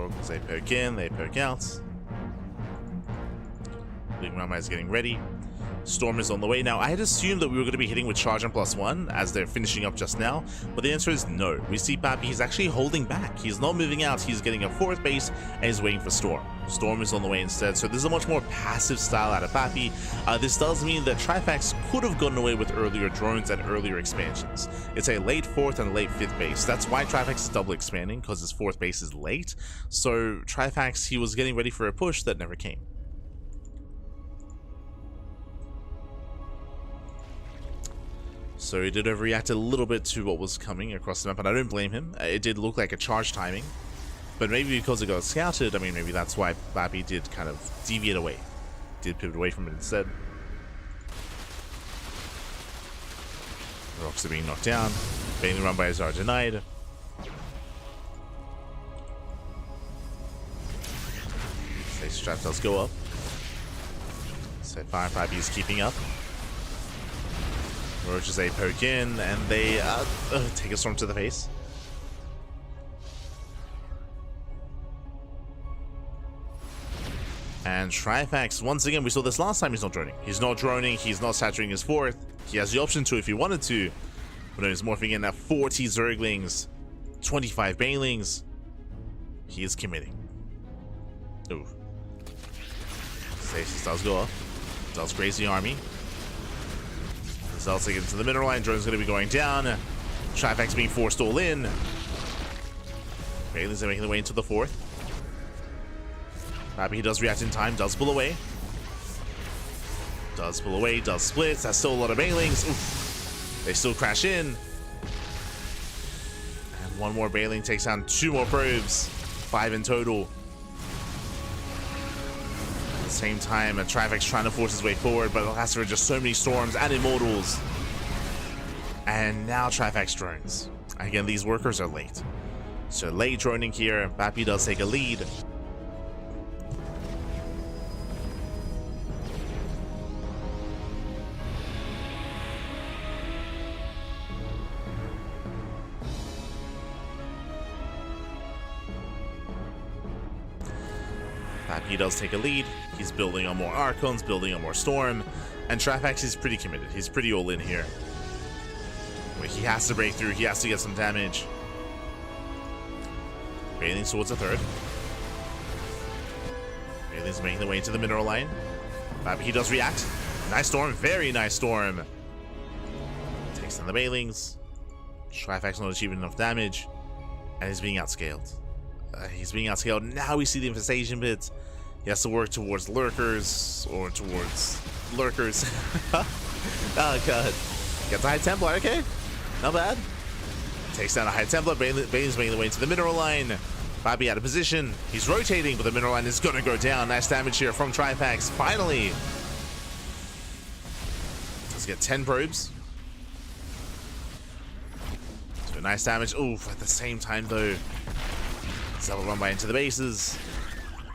Because they poke in, they poke out. Big Mama is getting ready. Storm is on the way. Now, I had assumed that we were going to be hitting with charge and +1 as they're finishing up just now, but the answer is no. We see Pappy, he's actually holding back. He's not moving out. He's getting a 4th base and he's waiting for Storm. Storm is on the way instead, so this is a much more passive style out of Pappy. This does mean that Trifax could have gotten away with earlier drones and earlier expansions. It's a late 4th and a late 5th base. That's why Trifax is double expanding, because his 4th base is late. So Trifax, he was getting ready for a push that never came. So he did overreact a little bit to what was coming across the map, and I don't blame him. It did look like a charge timing. But maybe because it got scouted, I mean, maybe that's why Pappy did kind of deviate away. Did pivot away from it instead. Rocks are being knocked down. Bailing run bys are denied. Face strap does go up. So Fire Pappy is keeping up. Roaches, they poke in, and they take a storm to the face. And Trifax, once again, we saw this last time, he's not droning. He's not droning, he's not saturating his 4th. He has the option to if he wanted to. But he's morphing in at 40 Zerglings, 25 Banelings. He is committing. Ooh. Stasis does go up. Does graze the army. Zealots get into the middle line. Drone's going to be going down. Trifax being forced all in. Banelings are making their way into the 4th. Pappy, he does react in time, does pull away. Does pull away, does split. That's still a lot of Banelings. Oof. They still crash in. And one more Baneling takes down 2 more probes. 5 in total. At the same time, Trifax trying to force his way forward, but it has to just so many Storms and Immortals. And now Trifax drones. Again, these workers are late. So late droning here. Pappy does take a lead. He does take a lead. He's building on more Archons, building on more Storm, and Trifax is pretty committed. He's pretty all in here. He has to break through. He has to get some damage. Bailing towards the 3rd. Bailey's making the way into the mineral line. He does react. Nice storm, very nice storm. Takes down the Bailings. Trifax not achieving enough damage, and he's being outscaled. Now we see the infestation bit. He has to work towards lurkers, or towards lurkers. Oh god. Gets a High Templar, okay. Not bad. Takes down a High Templar. Bailey's making the way into the mineral line. Bobby out of position. He's rotating, but the mineral line is going to go down. Nice damage here from Trifax. Finally. Let's get 10 probes. So nice damage. Oof, at the same time though. Double run by into the bases.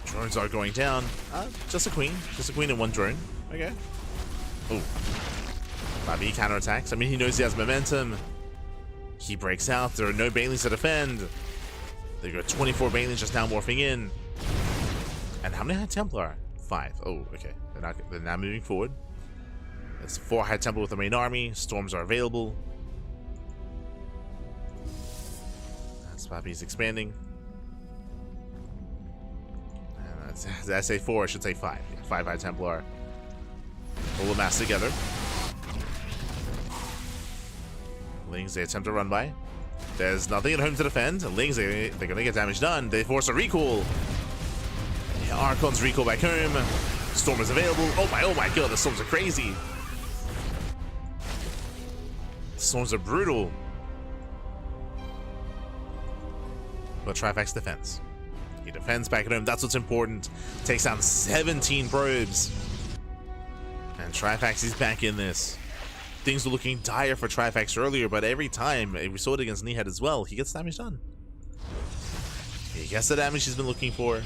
Drones are going down. Just a queen. Just a queen and one drone. Okay. Ooh. Bobby counterattacks. I mean, he knows he has momentum. He breaks out. There are no Baileys to defend. They've got 24 Baileys just now morphing in. And how many High Templar? 5. Oh, okay. They're now moving forward. There's 4 High Templar with the main army. Storms are available. That's Bobby's expanding. Did I say 4? I should say 5. 5 High Templar. Pull the mass together. Lings, they attempt to run by. There's nothing at home to defend. Lings, they're going to get damage done. They force a recall. Yeah, Archon's recall back home. Storm is available. Oh my god, the storms are crazy. The storms are brutal. But Trifax defends. He defends back at home. That's what's important. Takes down 17 probes. And Trifax is back in this. Things were looking dire for Trifax earlier, but every time, we saw it against Nehead as well, he gets damage done. He gets the damage he's been looking for.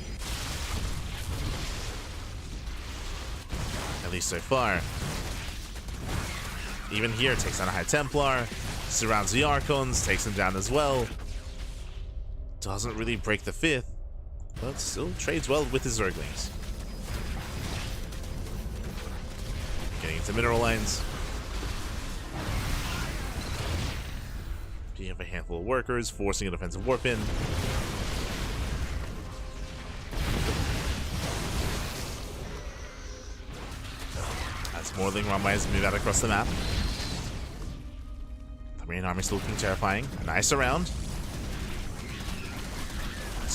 At least so far. Even here, takes down a High Templar. Surrounds the Archons, takes him down as well. Doesn't really break the 5th. But still trades well with his Zerglings. Getting into mineral lines. Picking up a handful of workers, forcing a defensive warp in. As Morling Rumbies move out across the map. The main army still looking terrifying. A nice round.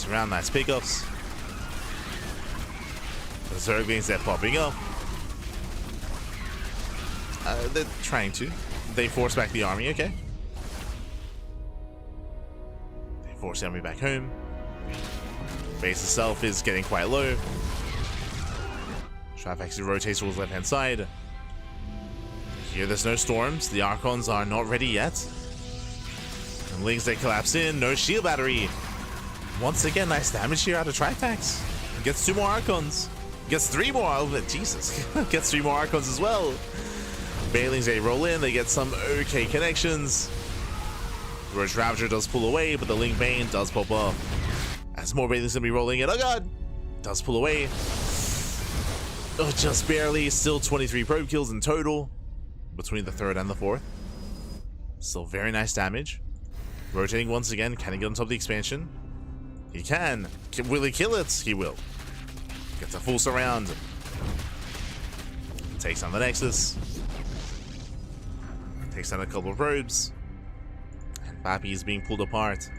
Around nice pickups. The Zerglings, they're popping up. They're trying to. They force back the army, okay. They force the army back home. Base itself is getting quite low. Trifax rotates towards left hand side. Here there's no storms. The Archons are not ready yet. And Lings, they collapse in. No shield battery. Once again, nice damage here out of Trifax. Gets 2 more Archons. Gets 3 more. Oh, Jesus. Gets 3 more Archons as well. Bailings, they roll in. They get some okay connections. Roach Ravager does pull away, but the Ling Bane does pop up. As more Bailings gonna be rolling in. Oh god! Does pull away. Oh, just barely. Still 23 probe kills in total between the 3rd and the 4th. Still very nice damage. Rotating once again. Can he get on top of the expansion? He can. Will he kill it? He will. Gets a full surround. Takes on the Nexus. Takes down a couple of probes. And Pappy is being pulled apart.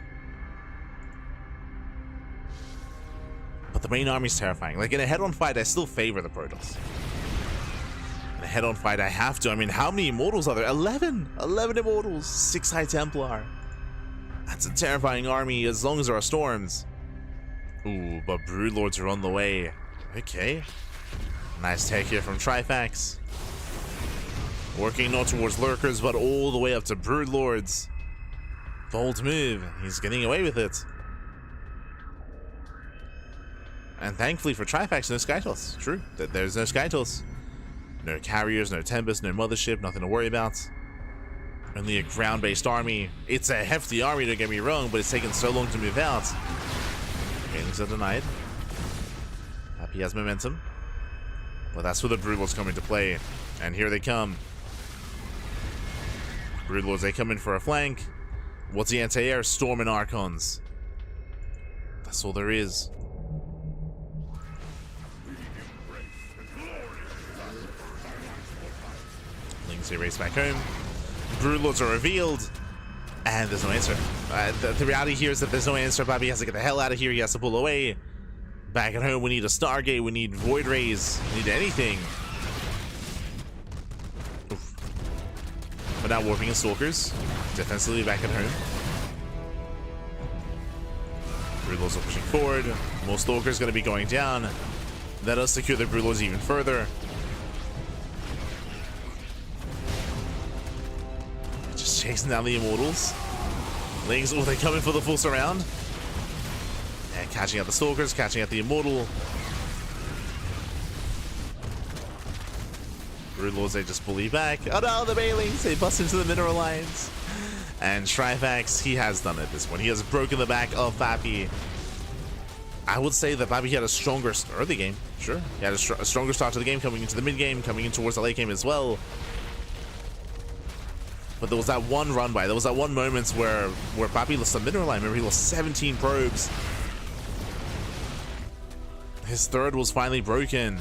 But the main army is terrifying. Like in a head-on fight, I still favor the Protoss. In a head-on fight, I have to. I mean, how many Immortals are there? 11! 11 Immortals! 6 High Templar. That's a terrifying army as long as there are storms. Ooh, but Broodlords are on the way. Okay. Nice tech here from Trifax. Working not towards Lurkers, but all the way up to Broodlords. Bold move. He's getting away with it. And thankfully for Trifax, no Skytoss. True, there's no Skytoss. No carriers, no Tempest, no Mothership, nothing to worry about. Only a ground-based army. It's a hefty army, don't get me wrong, but it's taken so long to move out. Gainings are denied. Happy has momentum. Well, that's where the Broodlords come into play. And here they come. Broodlords, they come in for a flank. What's the anti-air? Storm and Archons. That's all there is. So he races back home. Broodlords are revealed. And there's no answer. The reality here is that there's no answer. Bobby has to get the hell out of here. He has to pull away. Back at home, we need a Stargate. We need Void Rays. We need anything. Oof. But now warping in Stalkers. Defensively back at home. Broodlords are pushing forward. More Stalkers going to be going down. Let us secure the Broodlords even further. Just chasing down the Immortals. Lings, oh, they come in for the full surround. And catching out the Stalkers, catching out the Immortal. Broodlords, they just bully back. Oh no, the Bailings, they bust into the Mineral Lines. And Trifax, he has done it at this point. He has broken the back of Pappy. I would say that Pappy had a stronger start of the game. Sure, he had a stronger start to the game, coming into the mid game, coming in towards the late game as well. But there was that one run by. There was that one moment where Pappy lost a Mineral Line. Remember, he lost 17 probes. His third was finally broken,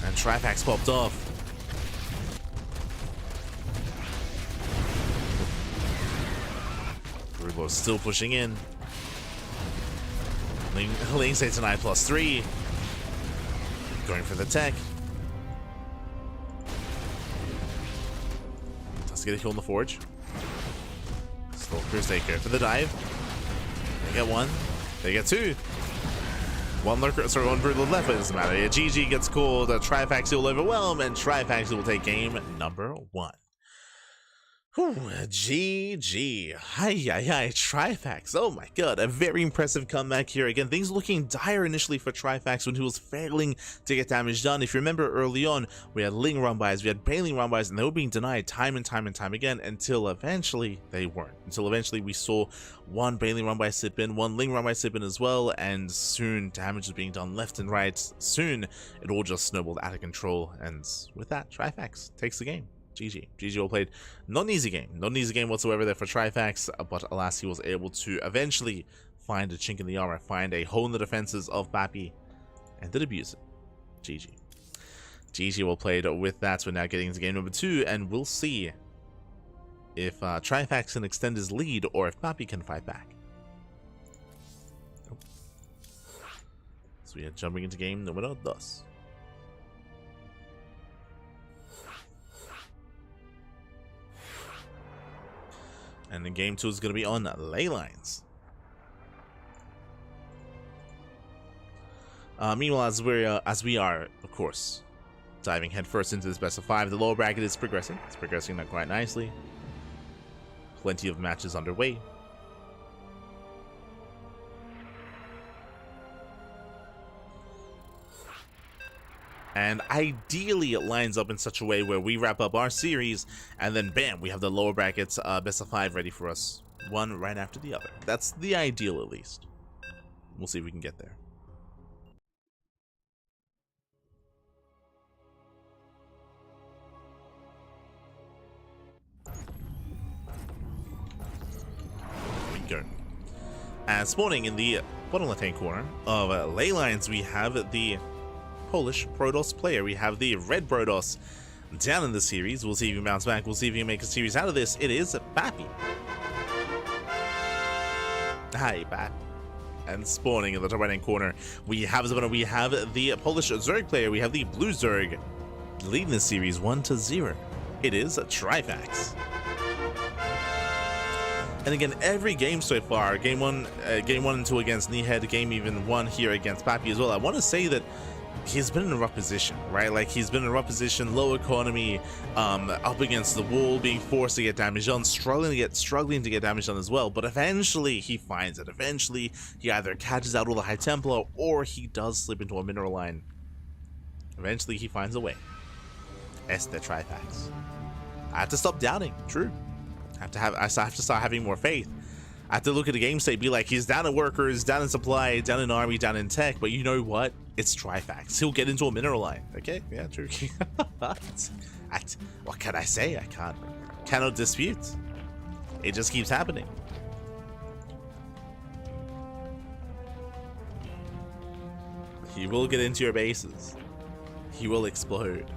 and Trifax popped off. Broodlord's still pushing in. Ling stays to 9+3. Going for the tech. Does get a kill in the Forge. Stalkers, they go for the dive. They get one. They get two. One lurker, sorry, one Broodlord left, but it doesn't matter. Yeah, GG gets called. Trifax will overwhelm, and Trifax will take game number 1. Whew, GG. Hi, Trifax. Oh my god, a very impressive comeback here. Again, things looking dire initially for Trifax when he was failing to get damage done. If you remember early on, we had Ling run-bys, we had Bailey run-bys, and they were being denied time and time again until eventually they weren't. Until eventually we saw one Bailey run-by sip in, one Ling run-by sip in as well, and soon damage was being done left and right. Soon it all just snowballed out of control, and with that, Trifax takes the game. GG well played. Not an easy game whatsoever there for Trifax, but alas, he was able to eventually find a chink in the armor, find a hole in the defenses of Pappy, and did abuse it. GG well played with that. We're now getting into game number 2, and we'll see if Trifax can extend his lead or if Pappy can fight back. Nope. So we are jumping into game number 2. And then game 2 is going to be on ley lines. Meanwhile, as we are, of course, diving headfirst into this best of 5, the lower bracket is progressing. It's progressing quite nicely. Plenty of matches underway. And ideally it lines up in such a way where we wrap up our series and then bam, we have the lower brackets best of 5 ready for us, one right after the other. That's the ideal, at least. We'll see if we can get there. There we go. And spawning in the bottom left hand corner of ley lines, we have the Polish Protoss player. We have the red Protoss down in the series. We'll see if he can bounce back. We'll see if he can make a series out of this. It is Pappy. Hi, Pat. And spawning in the top right hand corner, we have the Polish Zerg player. We have the blue Zerg leading the series 1-0. It is Trifax. And again, every game so far, game 1 and 2 against Kneehead, game even 1 here against Pappy as well, I want to say that he's been in a rough position, right? Like, he's been in a rough position, low economy, up against the wall, being forced to get damage done, struggling to get damage done as well. But eventually he finds it. Eventually he either catches out all the High Templar or he does slip into a Mineral Line. Eventually he finds a way. Este Trifax. I have to stop doubting. True. I have to start having more faith. I have to look at the game state, be like, he's down in workers, down in supply, down in army, down in tech, but you know what? It's Trifax. He'll get into a Mineral Line. Okay, yeah, true. What can I say? I cannot dispute. It just keeps happening. He will get into your bases. He will explode.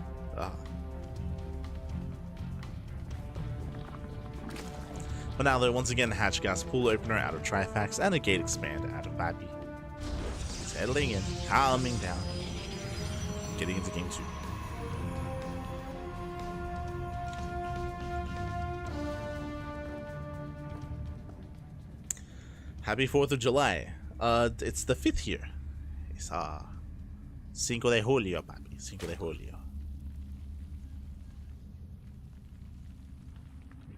But now though, once again, hatch gas pool opener out of Trifax and a gate expand out of Bappy. Settling in, calming down, getting into game 2. Happy 4th of July. It's the 5th here. It's Cinco de Julio, papi. Cinco de Julio.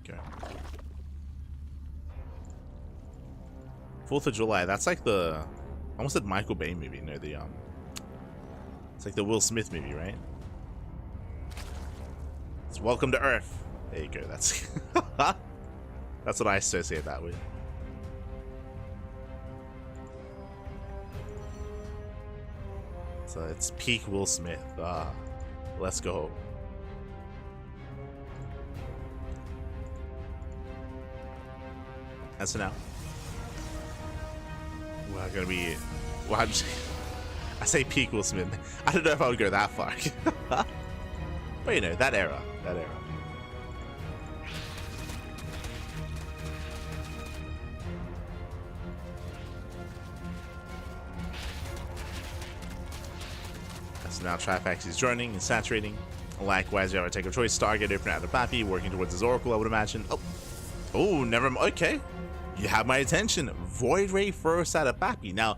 There we go. 4th of July. That's like the, I almost said Michael Bay movie. No, it's like the Will Smith movie, right? It's Welcome to Earth. There you go. That's that's what I associate that with. So it's peak Will Smith. Let's go. And so now we're gonna be. Well, I say peak Will Smith. I don't know if I would go that far. But you know, that era. That era. So now Trifax is joining and saturating. Likewise, you have a take of choice. Stargate opener out of Bappy, working towards his Oracle, I would imagine. Oh, never mind. Okay. You have my attention. Void Ray first out of Bappy. Now,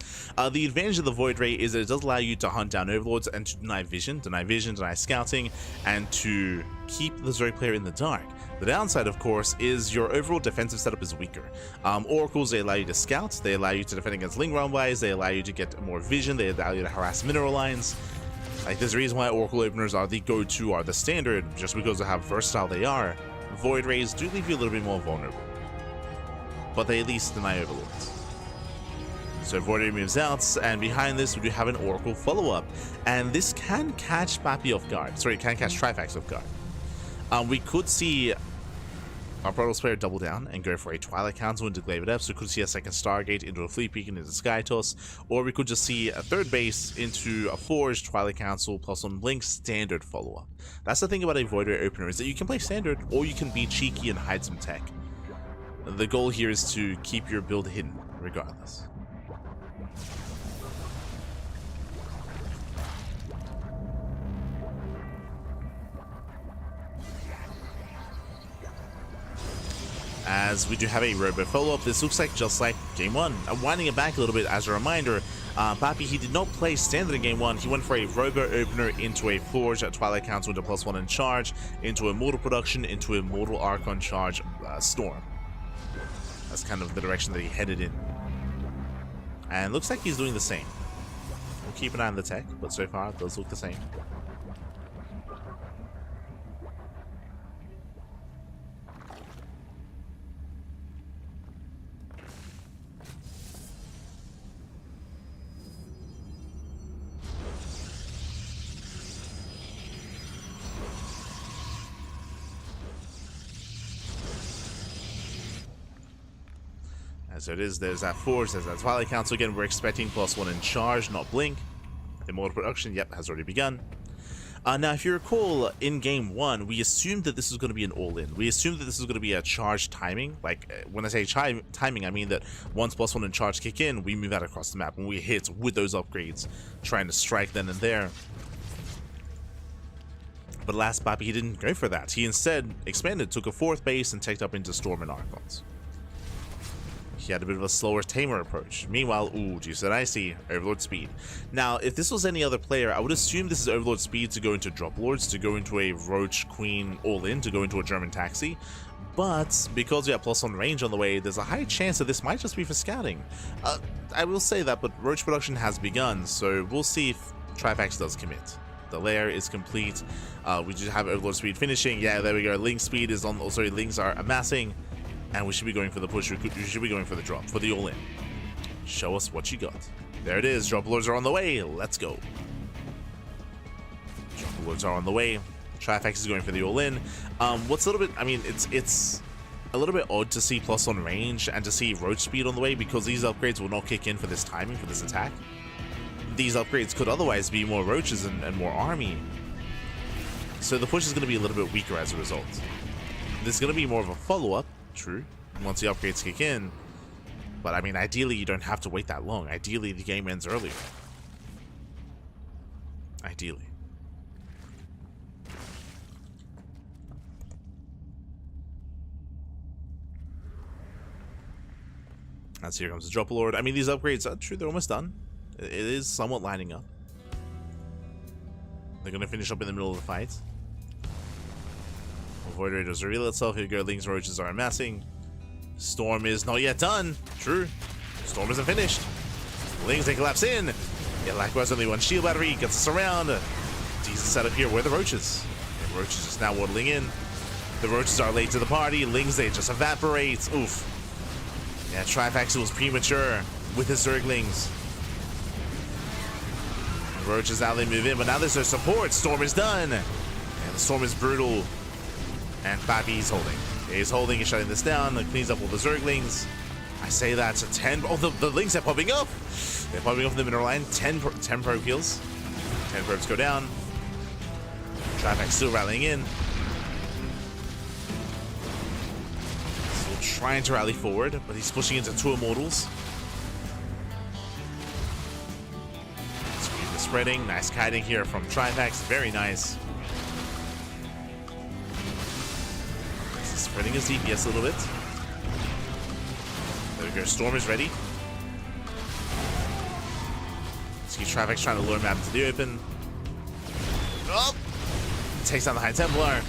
the advantage of the Void Ray is that it does allow you to hunt down Overlords and to deny vision, deny scouting, and to keep the Zerg player in the dark. The downside, of course, is your overall defensive setup is weaker. Oracles, they allow you to scout, they allow you to defend against Ling Realmwise, they allow you to get more vision, they allow you to harass mineral lines. Like, there's a reason why Oracle openers are the go-to, are the standard, just because of how versatile they are. Void Rays do leave you a little bit more vulnerable, but they at least deny Overlords. So Void Ray moves out, and behind this we do have an Oracle follow-up, and this can catch Bappy off guard. Sorry, it can catch Trifax off guard. We could see our Protoss player double down and go for a Twilight Council into Glaive Depths. We could see a second Stargate into a Fleet Beacon into Sky Toss, or we could just see a third base into a Forge, Twilight Council, plus on Blink standard follow-up. That's the thing about a Void Ray opener, is that you can play standard, or you can be cheeky and hide some tech. The goal here is to keep your build hidden, regardless. As we do have a Robo follow-up, this looks like just like Game 1. I'm winding it back a little bit as a reminder, Bappy, he did not play standard in Game 1. He went for a Robo opener into a Forge, a Twilight Council into +1 in charge, into a Mortal Production, into a Mortal Archon charge Storm. That's kind of the direction that he headed in. And looks like he's doing the same. We'll keep an eye on the tech, but so far it does look the same. So it is, there's that Forge, there's that Twilight Council. Again, we're expecting +1 in charge, not Blink. The Mortal Production, yep, has already begun. Now, if you recall, in Game 1, we assumed that this was going to be an all-in. We assumed that this was going to be a charge timing. Like, when I say timing, I mean that once +1 in charge kick in, we move out across the map, and we hit with those upgrades, trying to strike then and there. But last Bappy, he didn't go for that. He instead expanded, took a 4th base, and teched up into Storm and Archons. He had a bit of a slower, tamer approach. Meanwhile, ooh, juice that I see, Overlord speed. Now, if this was any other player, I would assume this is Overlord speed to go into Drop Lords, to go into a Roach Queen all-in, to go into a German Taxi. But because we have +1 range on the way, there's a high chance that this might just be for scouting. I will say that, but Roach production has begun, so we'll see if Trifax does commit. The layer is complete. We just have Overlord speed finishing. Yeah, there we go. Link speed is on. Oh, sorry, links are amassing. And we should be going for the push. We should be going for the drop, for the all-in. Show us what you got. There it is. Drop Lords are on the way. Let's go. Drop Lords are on the way. Trifax is going for the all-in. What's a little bit, I mean, it's a little bit odd to see +1 range and to see Roach speed on the way, because these upgrades will not kick in for this timing, for this attack. These upgrades could otherwise be more Roaches and more army. So the push is going to be a little bit weaker as a result. This is going to be more of a follow-up. True, once the upgrades kick in. But I mean, ideally, you don't have to wait that long. Ideally, the game ends earlier. Ideally. As here comes the Drop Lord. I mean, these upgrades are true, they're almost done. It is somewhat lining up. They're going to finish up in the middle of the fight. Void Ray does reveal itself. Here Lings Roaches are amassing. Storm is not yet done. True. Storm isn't finished. Lings, they collapse in. Yeah, likewise, only one shield battery gets us around. Decent setup here. Where are the Roaches? The Roaches just now waddling in. The Roaches are late to the party. Lings, they just evaporate. Oof. Yeah, Trifax was premature with his Zerglings. The Roaches now they move in, but now there's no support. Storm is done. And the Storm is brutal. And Fabi's holding. He's holding, he's shutting this down. Cleans up all the Zerglings. I say that's a 10. Oh, the Lings are popping up. They're popping up in the middle line. 10 probe kills. 10 probes go down. Trifax still rallying in. Still trying to rally forward, but he's pushing into 2 Immortals. Scream is spreading. Nice kiting here from Trifax. Very nice. Spreading his DPS a little bit. There we go. Storm is ready. See Trifax trying to lure him out into the open. Oh! Takes down the High Templar.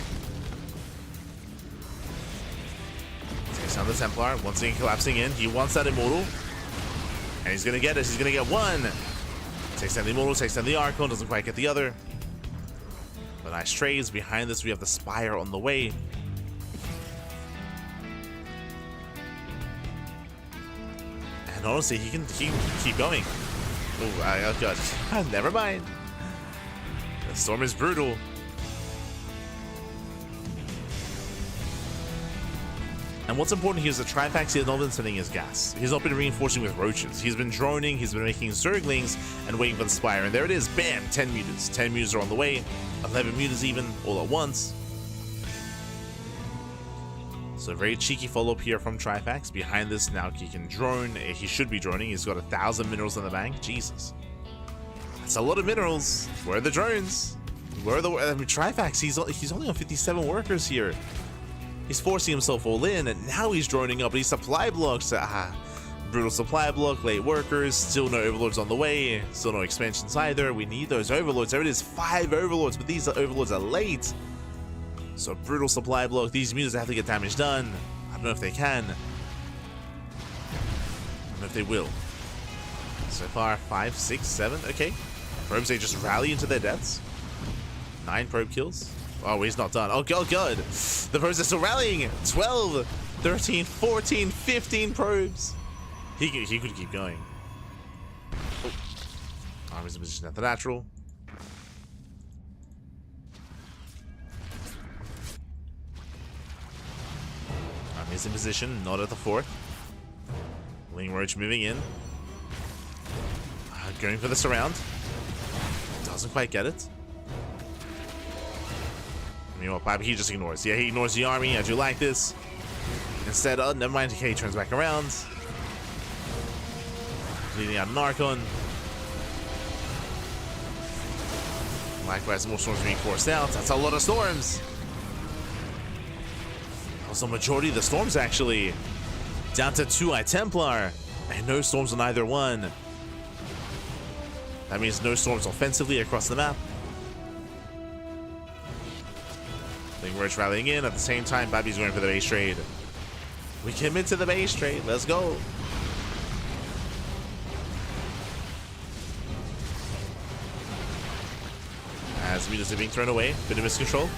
Takes down the Templar. Once again collapsing in. He wants that Immortal. And he's going to get it. He's going to get one. Takes down the Immortal. Takes down the Archon. Doesn't quite get the other. But nice trades. Behind this we have the Spire on the way. And honestly, he can keep going. Oh god. Never mind. The Storm is brutal. And what's important here is that Trifax has not been sending his gas. He's not been reinforcing with Roaches. He's been droning, he's been making Zerglings, and waiting for the Spire. And there it is. Bam! 10 mutants. 10 mutants are on the way. 11 mutants even, all at once. So a very cheeky follow-up here from Trifax. Behind this, now he can drone. He should be droning. He's got 1,000 minerals in the bank. Jesus. That's a lot of minerals. Where are the drones? Where are the... I mean, Trifax, he's only on 57 workers here. He's forcing himself all in, and now he's droning up. These supply blocks. Brutal supply block, late workers. Still no overlords on the way. Still no expansions either. We need those overlords. There it is, 5 overlords, but these overlords are late. So brutal supply block. These mutants have to get damage done. I don't know if they can. I don't know if they will. So far, 5, 6, 7. Okay. Probes, they just rally into their deaths. 9 probe kills. Oh, he's not done. Oh, god, god. The probes are still rallying. 12, 13, 14, 15 probes. He could keep going. Oh. Army's in position at the natural. Army's in position, not at the 4th. Ling Roach moving in. Going for the surround. Doesn't quite get it. You know what, he just ignores. Yeah, he ignores the army. I do like this. Instead, never mind. Okay, he turns back around. Leading out an Archon. Likewise, more storms being forced out. That's a lot of storms. Also, majority of the storms actually. Down to 2 High Templar. And no storms on either one. That means no storms offensively across the map. Ling Roach rallying in. At the same time, Babi's going for the base trade. We commit to the base trade. Let's go. As mutants are being thrown away. Bit of miscontrol.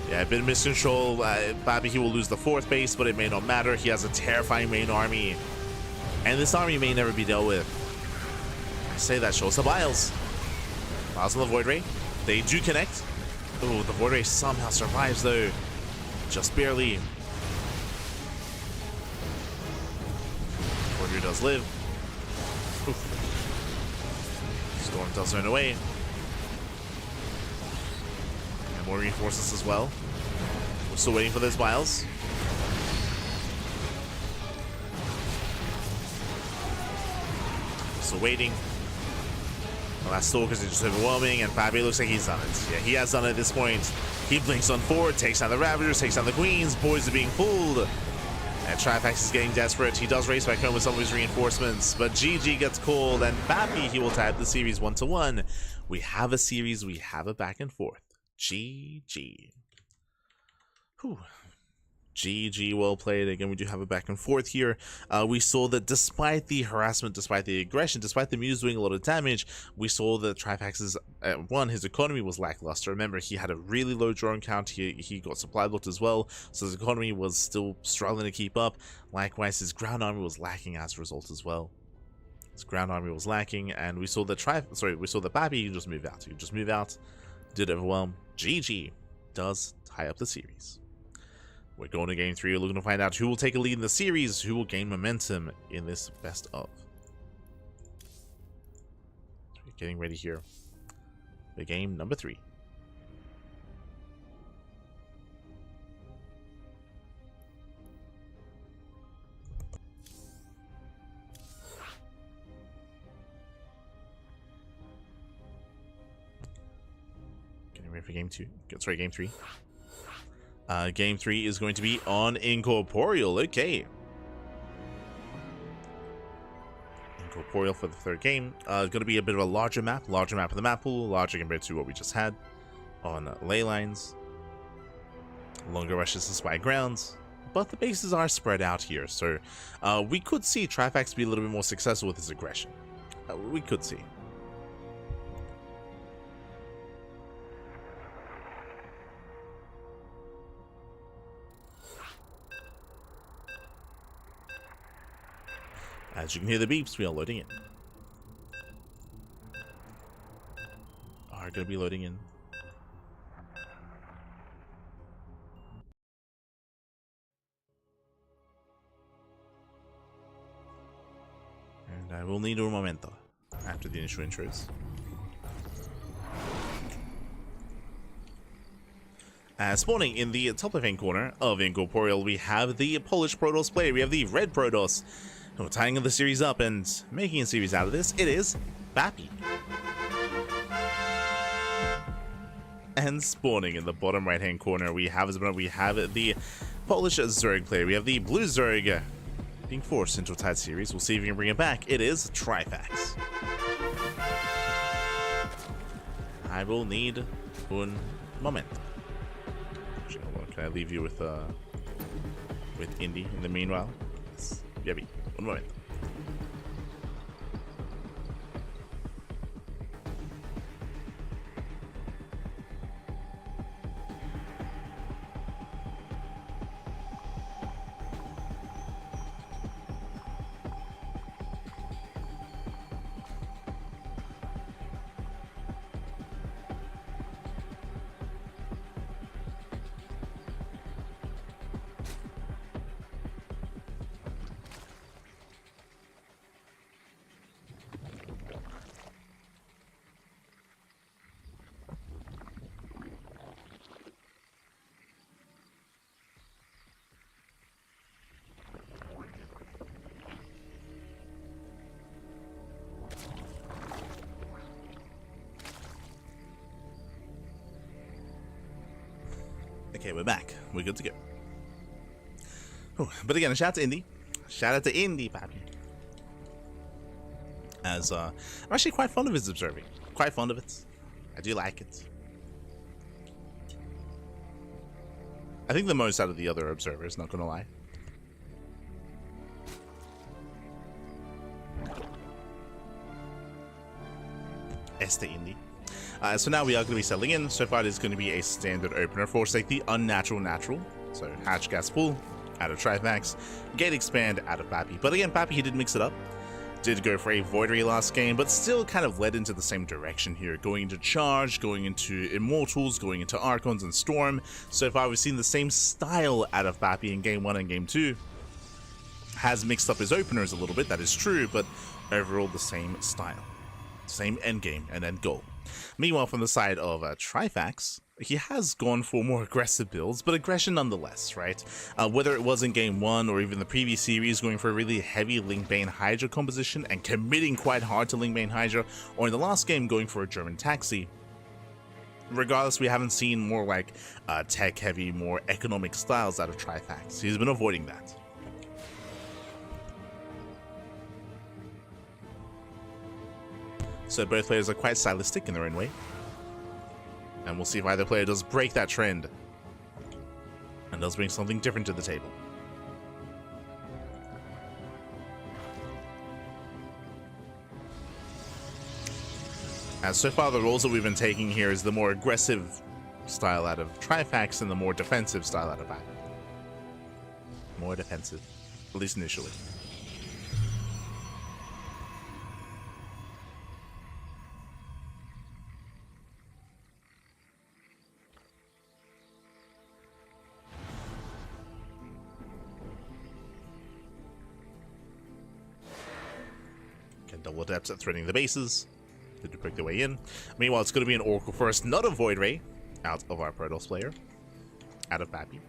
Yeah, a bit of miscontrol. Babi, he will lose the 4th base, but it may not matter. He has a terrifying main army. And this army may never be dealt with. I say that shows the Biles. Biles on the Void Ray. They do connect. Oh, the Void Ray somehow survives though. Just barely. Void Ray does live. Oof. Storm does run away. And more reinforcements as well. We're still waiting for those Biles. Still waiting. The last Stalkers are just overwhelming, and Pappy looks like he's done it. Yeah, he has done it at this point. He blinks on forward, takes down the Ravagers, takes down the Queens. Boys are being pulled. And Trifax is getting desperate. He does race back home with some of his reinforcements, but GG gets called, and Pappy, he will tie up the series 1-1. We have a series, we have a back and forth. GG. Whew. GG, well played. Again, we do have a back and forth here. We saw that despite the harassment, despite the aggression, despite the Muse doing a lot of damage, we saw that Trifax's, his economy was lackluster. Remember, he had a really low drone count. He got supply blocked as well, so his economy was still struggling to keep up. Likewise, his ground army was lacking as a result as well. His ground army was lacking, and we saw that Pappy just move out. He just move out, did overwhelm. GG does tie up the series. We're going to game 3. We're looking to find out who will take a lead in the series, who will gain momentum in this best of. Getting ready here. The game number 3. Getting ready for game 2. Sorry, game 3. Game 3 is going to be on Incorporeal. Okay. Incorporeal for the third game. Going to be a bit of a larger map of the map pool, larger compared to what we just had on ley lines. Longer rushes to spy grounds, but the bases are spread out here, so we could see Trifax be a little bit more successful with his aggression. We could see. As you can hear the beeps, we are loading in. Are going to be loading in. And I will need un momento after the initial intros. Spawning in the top left-hand corner of Incorporeal, we have the Polish Protoss player. We have the red Protoss. We're tying the series up and making a series out of this. It is Pappy. And spawning in the bottom right-hand corner, we have the Polish Zerg player. We have the blue Zerg being forced into a tied series. We'll see if we can bring it back. It is Trifax. I will need un moment. Actually, hold on. Can I leave you with Indy in the meanwhile? Yes. Un momento. Okay, we're back. We're good to go. Ooh, but again, a shout out to Indy. Shout out to Indy, Pappy. As I'm actually quite fond of his observing. Quite fond of it. I do like it. I think the most out of the other observers, not gonna lie. Indy. So now we are going to be settling in. So far it is going to be a standard opener for like the unnatural natural. So hatch gas pool out of Trifax, gate expand out of Pappy. But again, Pappy, he did mix it up. Did go for a Voidery last game, but still kind of led into the same direction here. Going into Charge, going into Immortals, going into Archons and Storm. So far we've seen the same style out of Pappy in game 1 and game 2. Has mixed up his openers a little bit, that is true, but overall the same style. Same end game and end goal. Meanwhile, from the side of Trifax, he has gone for more aggressive builds, but aggression nonetheless, right? Whether it was in game 1 or even the previous series, going for a really heavy Link Bane Hydra composition and committing quite hard to Link Bane Hydra, or in the last game going for a German Taxi. Regardless, we haven't seen more like tech-heavy, more economic styles out of Trifax. He's been avoiding that. So both players are quite stylistic in their own way. And we'll see if either player does break that trend and does bring something different to the table. As so far the roles that we've been taking here is the more aggressive style out of Trifax and the more defensive style out of Back. More defensive, at least initially. Double adepts at threading the bases to break their way in. Meanwhile, it's going to be an Oracle first, not a Void Ray, out of our Protoss player, out of Pappy.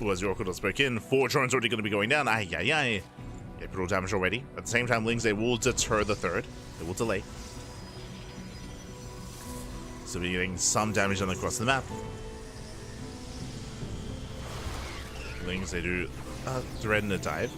Ooh, as the Oracle does break in, 4 drones already going to be going down. Ay, ay, ay. Yeah, brutal damage already. At the same time, Lings, they will deter the third. They will delay. So we're getting some damage done across the map. Lings, they do a thread and a dive.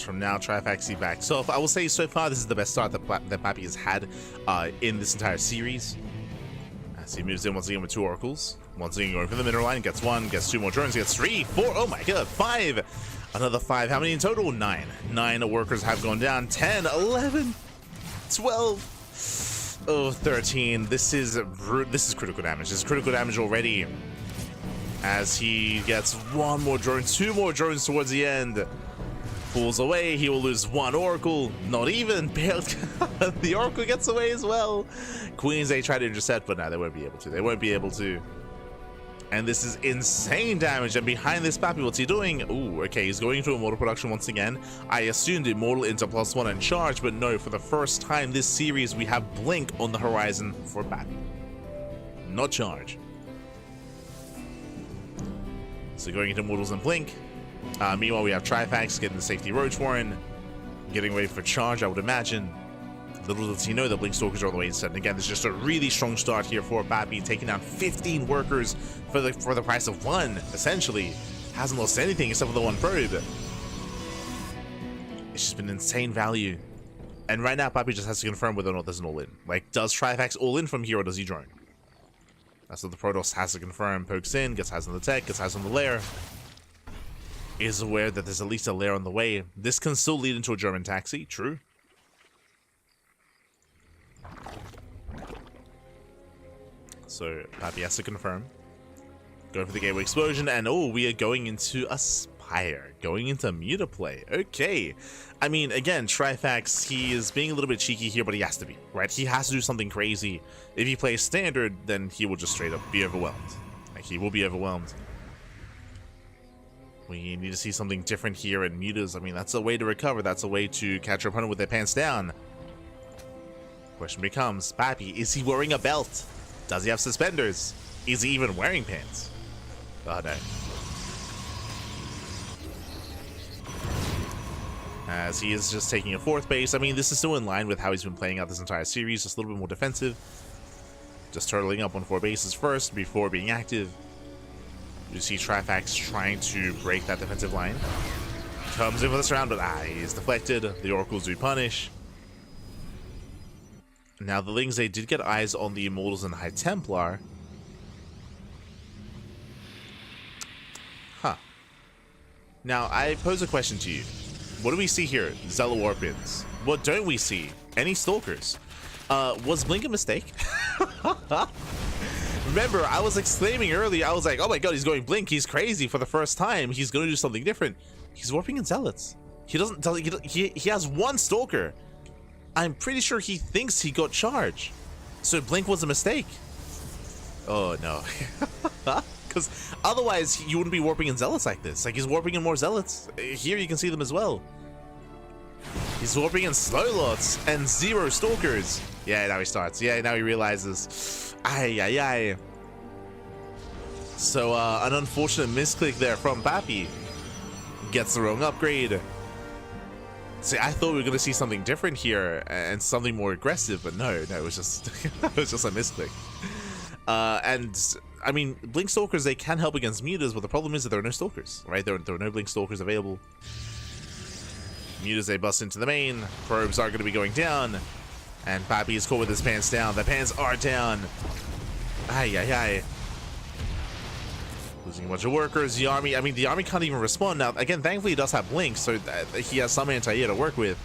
From now, Trifax back. So I will say so far this is the best start that Pappy has had in this entire series. As he moves in once again with 2 Oracles. Once again going for the middle line, gets 1, gets 2 more drones, gets 3, 4, oh my god, 5! Another 5, how many in total? 9. 9 workers have gone down, 10, 11, 12, oh, 13. This is critical damage. This is critical damage already. As he gets 1 more drone, 2 more drones towards the end. Pulls away, he will lose 1 Oracle, not even, the Oracle gets away as well. Queens, they try to intercept, but now they won't be able to. They won't be able to. And this is insane damage, and behind this Pappy, what's he doing? Ooh, okay, he's going into Immortal production once again. I assumed Immortal into +1 and charge, but no, for the first time this series, we have Blink on the horizon for Pappy. Not charge. So going into Immortals and Blink. Meanwhile, we have Trifax getting the safety Roach Warren, getting ready for charge, I would imagine. Little does he know the Blink Stalkers are on the way instead. And again, it's just a really strong start here for Pappy, taking down 15 workers for the price of 1, essentially. Hasn't lost anything except for the 1 probe. It's just been insane value. And right now, Pappy just has to confirm whether or not there's an all-in. Like, does Trifax all-in from here, or does he drone? That's what the Protoss has to confirm. Pokes in, gets eyes on the tech, gets eyes on the lair. Is aware that there's at least a lair on the way. This can still lead into a German Taxi, true. So, Pappy has to confirm. Going for the Gateway Explosion, and oh, we are going into Aspire. Going into Mutaplay. Okay. I mean, again, Trifax, he is being a little bit cheeky here, but he has to be, right? He has to do something crazy. If he plays Standard, then he will just straight up be overwhelmed. Like, he will be overwhelmed. We need to see something different here in Mutas. I mean, that's a way to recover. That's a way to catch your opponent with their pants down. Question becomes, Pappy, is he wearing a belt? Does he have suspenders? Is he even wearing pants? Oh, no. As he is just taking a 4th base. I mean, this is still in line with how he's been playing out this entire series. Just a little bit more defensive. Just turtling up on 4 bases first before being active. You see Trifax trying to break that defensive line. Comes in for this round, but he is deflected. The Oracles do punish. Now the Lings, they did get eyes on the Immortals and High Templar. Huh. Now, I pose a question to you. What do we see here? Zella Warpins. What don't we see? Any Stalkers? Was Blink a mistake? remember, I was exclaiming earlier, I was like, oh my god, he's going Blink, he's crazy for the first time, he's going to do something different. He's warping in Zealots. He doesn't tell, he has one Stalker. I'm pretty sure he thinks he got charge. So Blink was a mistake. Oh no. Because otherwise you wouldn't be warping in Zealots like this. Like, he's warping in more Zealots. Here you can see them as well. He's warping in Slow Lots and 0 Stalkers. Yeah, now he starts. Yeah, now he realizes. Ay, ay, ay. So, an unfortunate misclick there from Pappy. Gets the wrong upgrade. See, I thought we were going to see something different here and something more aggressive, but no, it was just it was just a misclick. And I mean, Blink Stalkers, they can help against mutas, but the problem is that there are no Stalkers, right? There are no Blink Stalkers available. Mutas, they bust into the main. Probes are going to be going down. And Pappy is caught with his pants down. The pants are down. Ay, ay, ay. Losing a bunch of workers. The army, I mean, the army can't even respond. Now, again, thankfully he does have Blink, so he has some anti-air to work with.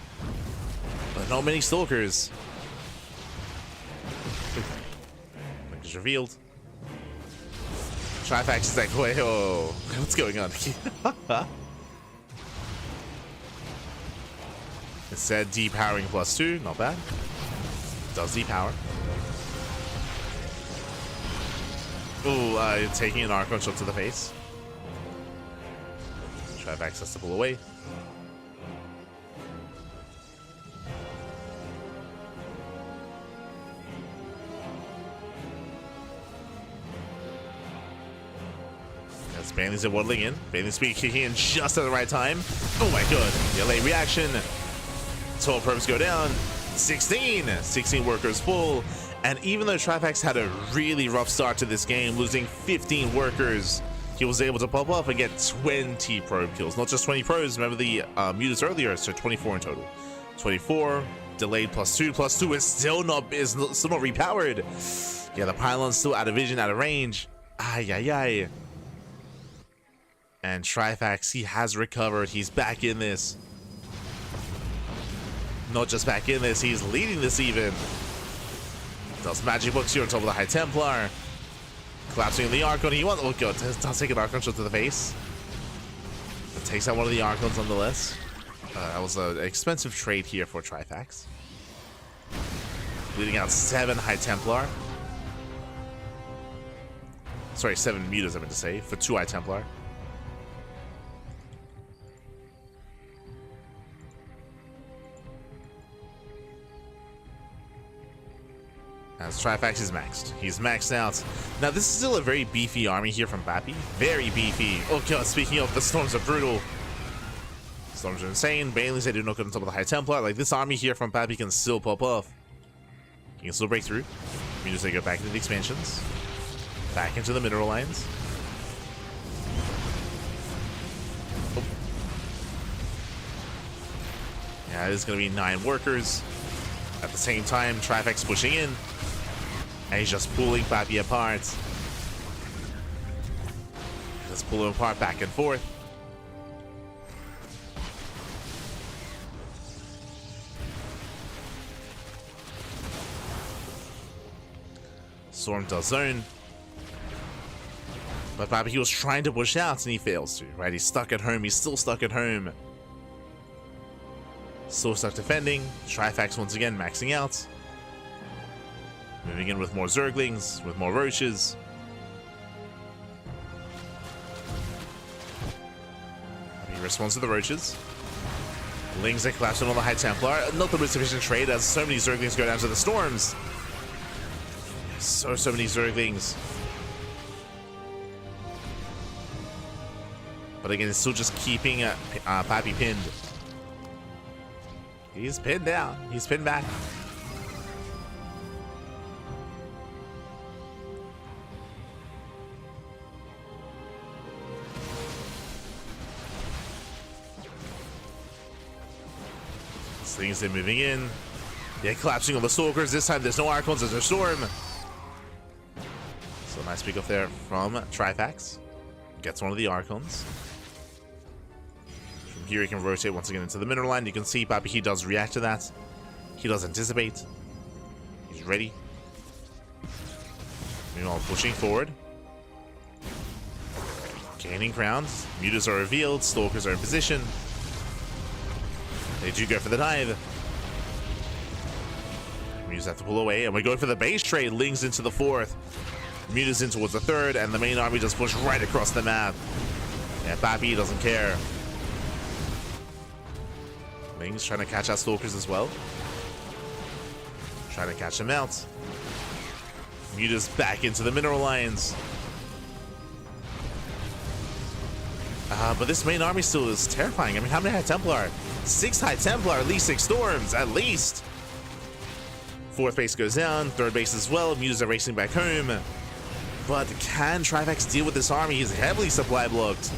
But not many Stalkers. Blink is revealed. Trifax is like, wait, oh, what's going on? It said depowering +2, not bad. Does depower. Ooh, taking an Archon shot to the face. Trifax has to pull away. As Bailey's waddling in. Bailey's speed kicking in just at the right time. Oh my god. The LA reaction. 12 probes go down. 16 workers full. And even though Trifax had a really rough start to this game, losing 15 workers, he was able to pop up and get 20 probe kills. Not just 20 probes, remember the mutas earlier, so 24 in total. 24, delayed +2 is still not repowered. Yeah, the pylon's still out of vision, out of range. Ay, ay, ay. And Trifax, he has recovered. He's back in this. Not just back in this, he's leading this even. Does magic books here on top of the High Templar. Collapsing in the Archon. He wants, oh god, does take an Archon shot to the face. But takes out one of the Archons nonetheless. That was an expensive trade here for Trifax. Bleeding out 7 High Templar. Sorry, 7 mutas I meant to say, for 2 High Templar. As Trifax is maxed. He's maxed out. Now, this is still a very beefy army here from Pappy. Very beefy. Oh god, speaking of, the Storms are brutal. Storms are insane. Bailey's, they do not get on top of the High Templar. Like, this army here from Pappy can still pop off. He can still break through. Mutas, they go back into the expansions. Back into the mineral lines. Oh. Yeah, there's going to be 9 workers. At the same time, Trifax pushing in. And he's just pulling Pappy apart. Just pull him apart back and forth. Storm does zone. But Pappy, he was trying to push out and he fails to, right? He's stuck at home. He's still stuck at home. Still stuck defending. Trifax once again maxing out. Moving in with more Zerglings, with more Roaches. He responds to the Roaches. Lings are collapsing on the High Templar. Not the most efficient trade as so many Zerglings go down to the Storms. So many Zerglings. But again, it's still just keeping Pappy pinned. He's pinned down. He's pinned back. Things are moving in. Yeah, collapsing on the Stalkers. This time there's no Archons, there's no Storm. So nice pick up there from Trifax. Gets one of the Archons. From here he can rotate once again into the mineral line. You can see Pappy, he does react to that. He does anticipate. He's ready. Meanwhile, pushing forward. Gaining ground. Mutas are revealed. Stalkers are in position. They do go for the dive. Mutas have to pull away, and we go for the base trade. Lings into the fourth. Mutas in towards the third, and the main army just push right across the map. Yeah, Bappy doesn't care. Lings trying to catch out Stalkers as well. Trying to catch them out. Mutas back into the mineral lines. But this main army still is terrifying. I mean, how many High Templar? 6 High Templar, at least 6 Storms, at least. Fourth base goes down, third base as well. Mutas are racing back home. But can Trivax deal with this army? He's heavily supply blocked.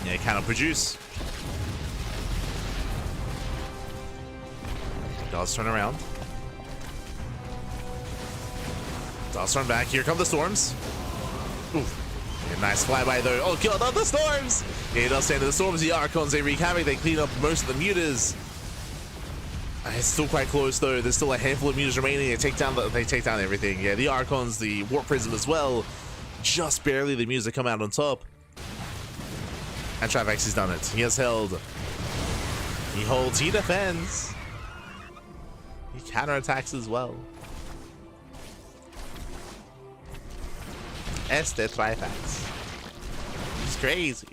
Yeah, he cannot produce. Does turn around. Does turn back. Here come the Storms. Oof. Yeah, nice flyby though. Oh god, not the Storms! Yeah, he does stand to the Storms. The Archons, they wreak havoc. They clean up most of the Mutas. It's still quite close though. There's still a handful of Mutas remaining. They take down everything. Yeah, the Archons, the Warp Prism as well. Just barely the Mutas come out on top. And Trivax has done it. He has held. He holds. He defends. He counterattacks as well. Este Trivax. He's crazy.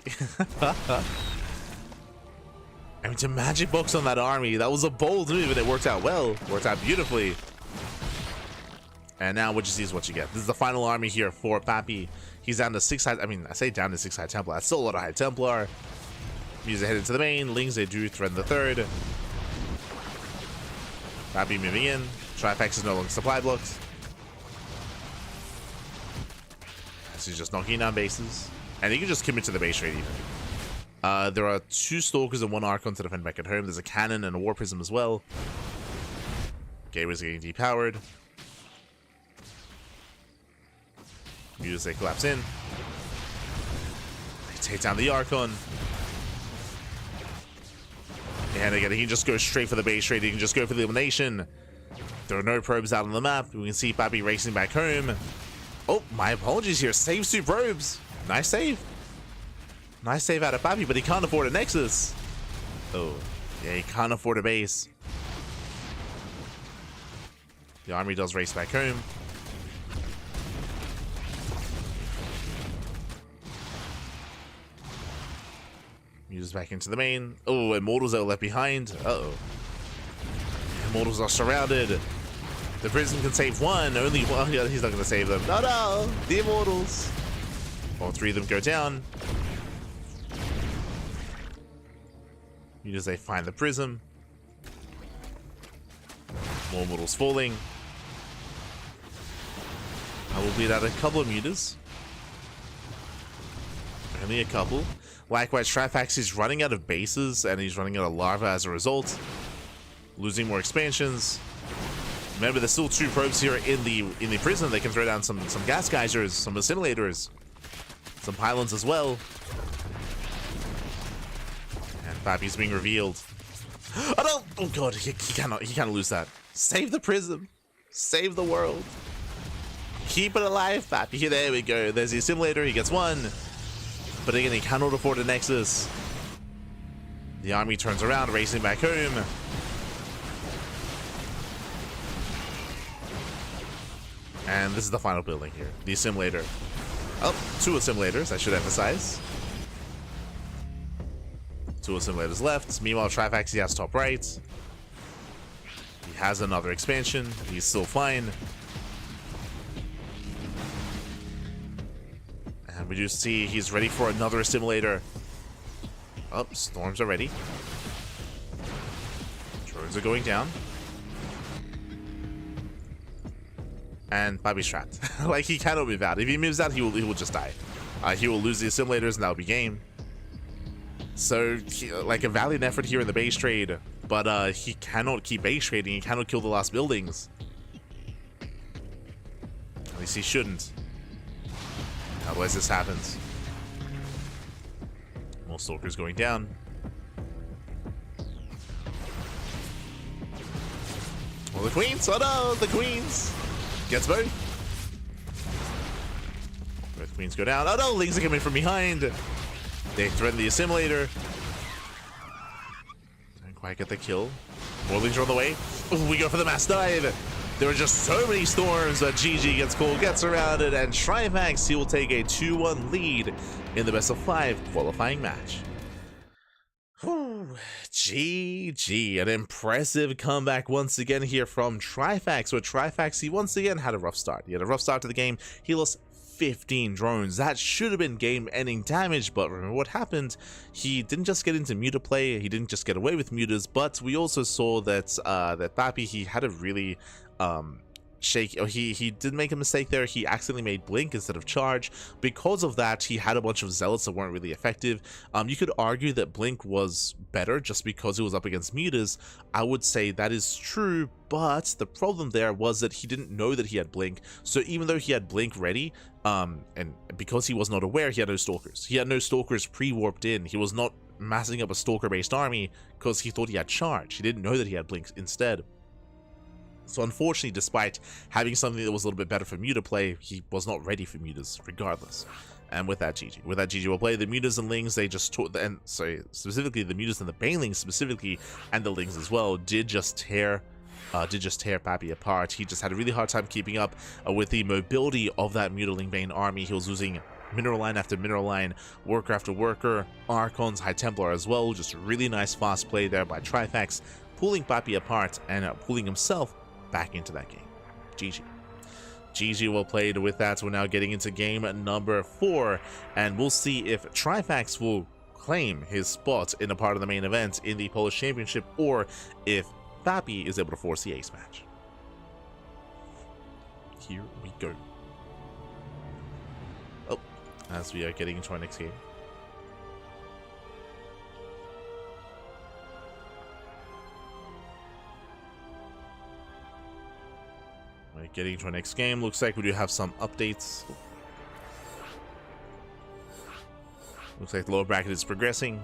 I mean, to magic box on that army, that was a bold move, and it worked out well. Worked out beautifully. And now what you see is what you get. This is the final army here for Pappy. He's down to 6 high. I mean, I say down to 6 High Templar. That's still a lot of High Templar. Mutas head into the main. Lings, they do threaten the third. Pappy moving in. Trifax is no longer supply blocked. So he's just knocking down bases. And he can just commit to the base trade even. There are 2 Stalkers and 1 Archon to defend back at home. There's a Cannon and a War Prism as well. Gateway's getting depowered. Mutas, they collapse in. They take down the Archon. And again, he can just go straight for the base trade. He can just go for the elimination. There are no probes out on the map. We can see Pappy racing back home. Oh, my apologies here. Saves 2 probes. Nice save. Nice save out of Pappy, but he can't afford a Nexus. Oh, yeah, he can't afford a base. The army does race back home. Mutas back into the main. Oh, Immortals are left behind. Uh-oh. Immortals are surrounded. The Prism can save 1. Only one. Yeah, he's not going to save them. No, no. The Immortals. All 3 of them go down. Mutas, they find the Prism. More Immortals falling. I will beat out a couple of Mutas. Only a couple. Likewise, Trifax is running out of bases, and he's running out of larva as a result. Losing more expansions. Remember, there's still 2 probes here in the prison. They can throw down some gas geysers, some assimilators, some pylons as well. And Pappy's being revealed. Oh no! Oh god, he cannot lose that. Save the prism. Save the world. Keep it alive, Pappy. There we go. There's the assimilator. He gets 1. But again, he cannot afford a Nexus. The army turns around, racing back home. And this is the final building here. The assimilator. Oh, 2 assimilators, I should emphasize. 2 assimilators left. Meanwhile, Trifax, he has top right. He has another expansion. He's still fine. And we do see he's ready for another assimilator. Oh, Storms are ready. Drones are going down. And Pappy's trapped. Like, he cannot move out. If he moves out, he will just die. He will lose the assimilators, and that'll be game. So, like, a valiant effort here in the base trade, but he cannot keep base trading. He cannot kill the last buildings. At least he shouldn't. Otherwise, this happens. More Stalkers going down. Well, the Queens! Oh no, the Queens! Gets both. Queens go down. Oh no, Lings are coming from behind. They threaten the assimilator. Don't quite get the kill. More Lings are on the way. Ooh, we go for the mass dive. There are just so many storms that GG gets called, gets surrounded, and Trifax, he will take a 2-1 lead in the best of 5 qualifying match. Whew, GG, an impressive comeback once again here from Trifax, where Trifax, he once again had a rough start. He had a rough start to the game. He lost 15 drones. That should have been game-ending damage, but remember what happened. He didn't just get into muta play, he didn't just get away with mutas, but we also saw that that Bappy, he had a really he did make a mistake there. He accidentally made blink instead of charge. Because of that, he had a bunch of zealots that weren't really effective. You could argue that blink was better just because it was up against mutas. I would say that is true, but the problem there was that he didn't know that he had blink. So even though he had blink ready, and because he was not aware, he had no stalkers. He had no stalkers pre-warped in. He was not massing up a stalker-based army because he thought he had charge. He didn't know that he had blinks instead. So unfortunately, despite having something that was a little bit better for muta play, he was not ready for mutas regardless. And with that GG. With that GG will play. The mutas and lings, they just taught, and sorry, specifically the mutas and the banelings specifically, and the lings as well, did just tear Pappy apart. He just had a really hard time keeping up with the mobility of that mutaling bane army. He was losing mineral line after mineral line, worker after worker, Archons, High Templar as well. Just really nice fast play there by Trifax, pulling Pappy apart and pulling himself back into that game. GG. GG well played with that. We're now getting into game number 4, and we'll see if Trifax will claim his spot in a part of the main event in the Polish Championship, or if Pappy is able to force the ace match. Here we go. Oh, as we are getting into our next game. Getting to our next game. Looks like we do have some updates. Looks like the lower bracket is progressing.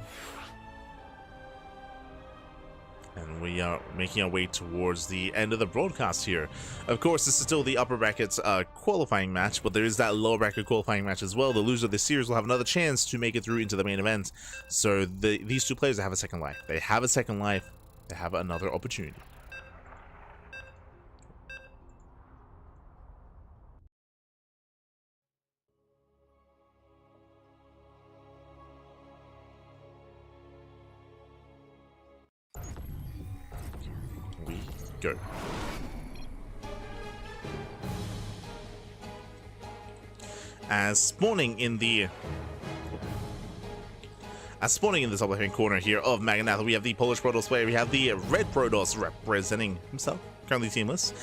And we are making our way towards the end of the broadcast here. Of course, this is still the upper brackets qualifying match, but there is that lower bracket qualifying match as well. The loser of this series will have another chance to make it through into the main event. So these two players have a second life. They have a second life. They have another opportunity. Go. As spawning in this upper hand corner here of Magnatha, we have the Polish Protoss player. We have the red Protoss representing himself, currently teamless.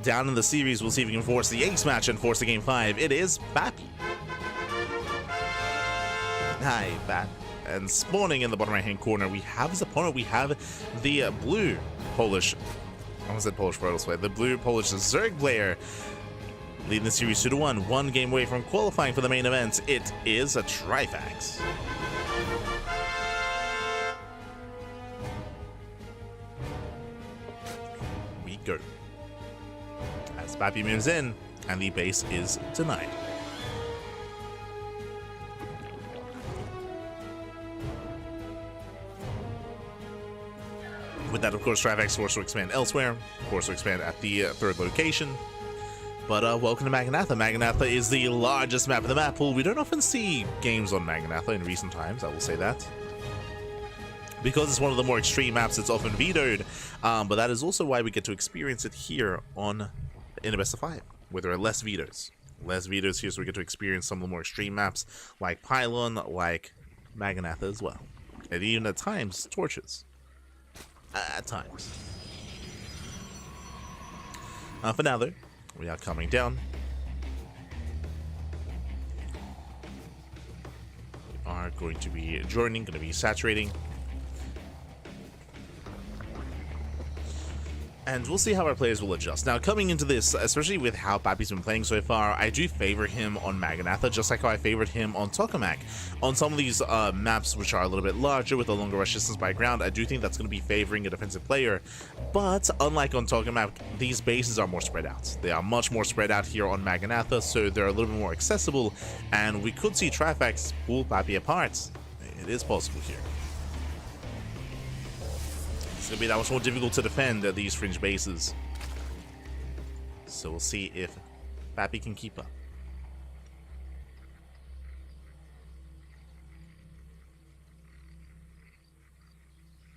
Down in the series, we'll see if we can force the ace match and force the game 5. It is Pappy. Hi, Pat. And spawning in the bottom right hand corner, we have his opponent. We have the blue Polish. I almost said Polish Protoss player. The blue Polish Zerg player, leading the series 2-1, one game away from qualifying for the main event. It is a Trifax. We go. As Pappy moves in, and the base is denied. With that, of course, Trifax forced to expand elsewhere, forced to expand at the third location. But welcome to Magnatha. Magnatha is the largest map of the map pool. We don't often see games on Magnatha in recent times, I will say that. Because it's one of the more extreme maps, it's often vetoed. But that is also why we get to experience it here in a best of 5, where there are less vetoes. Less vetoes here, so we get to experience some of the more extreme maps, like Pylon, like Magnatha as well. And even at times, Torches. At times. For now, though, we are coming down. We are going to be joining, going to be saturating. And we'll see how our players will adjust. Now, coming into this, especially with how Pappy's been playing so far, I do favor him on Maganatha, just like how I favored him on Tokamak. On some of these maps, which are a little bit larger with a longer rush distance by ground, I do think that's going to be favoring a defensive player. But unlike on Tokamak, these bases are more spread out. They are much more spread out here on Maganatha, so they're a little bit more accessible, and we could see Trifax pull Pappy apart. It is possible here. It's going to be that much more difficult to defend at these fringe bases. So we'll see if Pappy can keep up.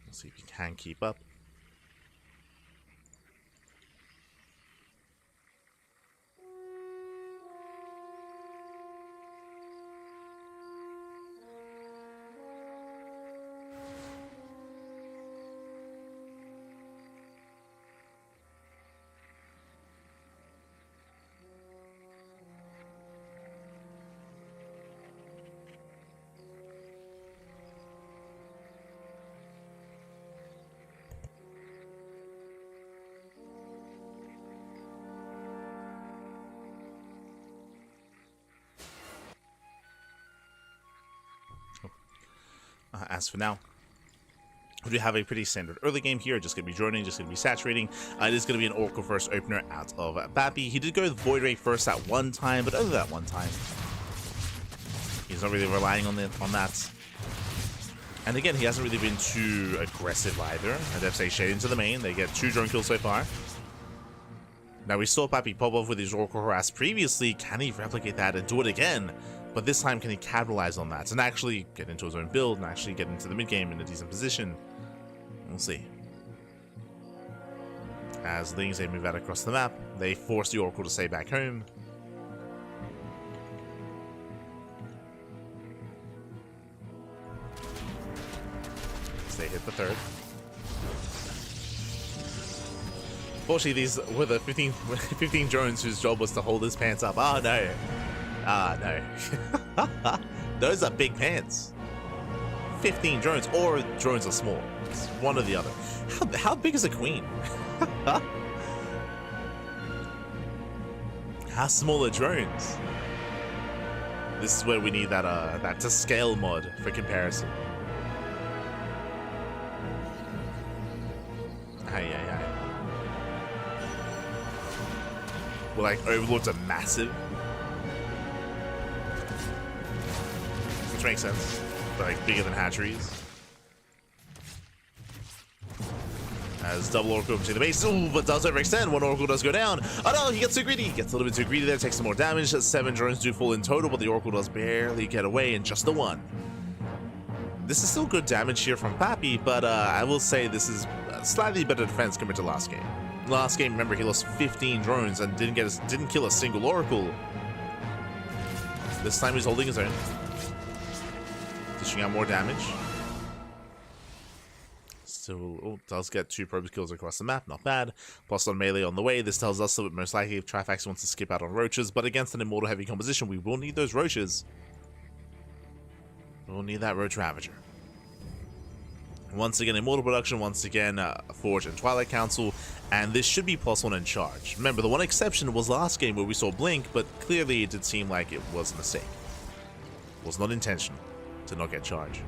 We'll see if he can keep up. As for now, we do have a pretty standard early game here. Just going to be joining, just going to be saturating. It is going to be an Oracle first opener out of Pappy. He did go with Void Ray first at one time, but only that one time. He's not really relying on that. And again, he hasn't really been too aggressive either. I'd have to say shade into the main. They get 2 drone kills so far. Now we saw Pappy pop off with his Oracle Harass previously. Can he replicate that and do it again? But this time, can he capitalize on that and actually get into his own build and actually get into the mid game in a decent position? We'll see. As Lings, they move out across the map, they force the Oracle to stay back home. As they hit the third. Fortunately, these were the 15 drones whose job was to hold his pants up. Oh no. Ah, no. Those are big pants. 15 drones, or drones are small. It's one or the other. How big is a queen? How small are drones? This is where we need that to scale mod for comparison. Aye. Well, like, Overlords are massive. Which makes sense. They're like bigger than hatcheries. As double Oracle to the base. Ooh, but does overextend. One Oracle does go down. Oh no, he gets too greedy. He gets a little bit too greedy there. Takes some more damage. 7 drones do fall in total, but the Oracle does barely get away in just the 1. This is still good damage here from Pappy, but I will say this is slightly better defense compared to last game. Last game, remember, he lost 15 drones and didn't kill a single Oracle. This time he's holding his own. Dishing out more damage. Still does get 2 probe kills across the map, not bad. Plus on melee on the way. This tells us that most likely if Trifax wants to skip out on roaches, but against an immortal heavy composition, we will need those roaches. We'll need that Roach Ravager. Once again, Immortal Production, once again, Forge and Twilight Council, and this should be +1 in charge. Remember, the one exception was last game where we saw Blink, but clearly it did seem like it was a mistake. It was not intentional to not get charge.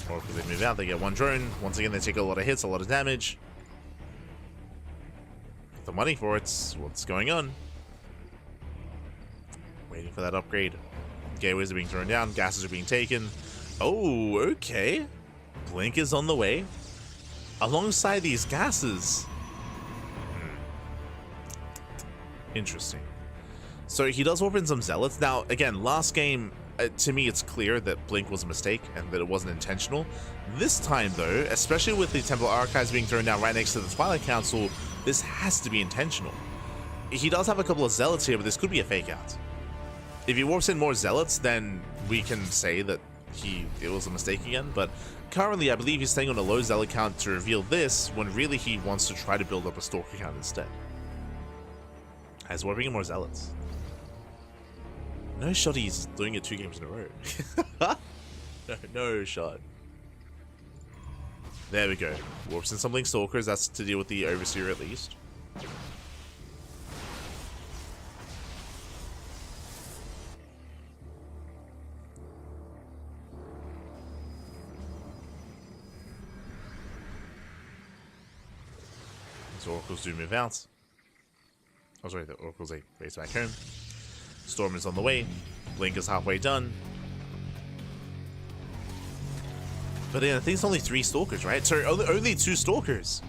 Or if they move out, they get 1 drone. Once again, they take a lot of hits, a lot of damage. The money for it's what's going on. Waiting for that upgrade. Gateways are being thrown down, gases are being taken. Oh, okay. Blink is on the way. Alongside these gases. Interesting. So he does open some zealots. Now, again, last game, to me, it's clear that Blink was a mistake and that it wasn't intentional. This time, though, especially with the Templar Archives being thrown down right next to the Twilight Council, this has to be intentional. He does have a couple of zealots here, but this could be a fake out. If he warps in more zealots, then we can say that it was a mistake again, but currently I believe he's staying on a low zealot count to reveal this, when really he wants to try to build up a stalker count instead. He's warping in more zealots. No shot he's doing it 2 games in a row. No shot. There we go. Warps in some Link Stalkers. That's to deal with the Overseer at least. These Oracles do move out. Oh, sorry, the Oracles they race back home. Storm is on the way. Link is halfway done. But yeah, I think it's only 3 Stalkers, right? Sorry, only 2 Stalkers.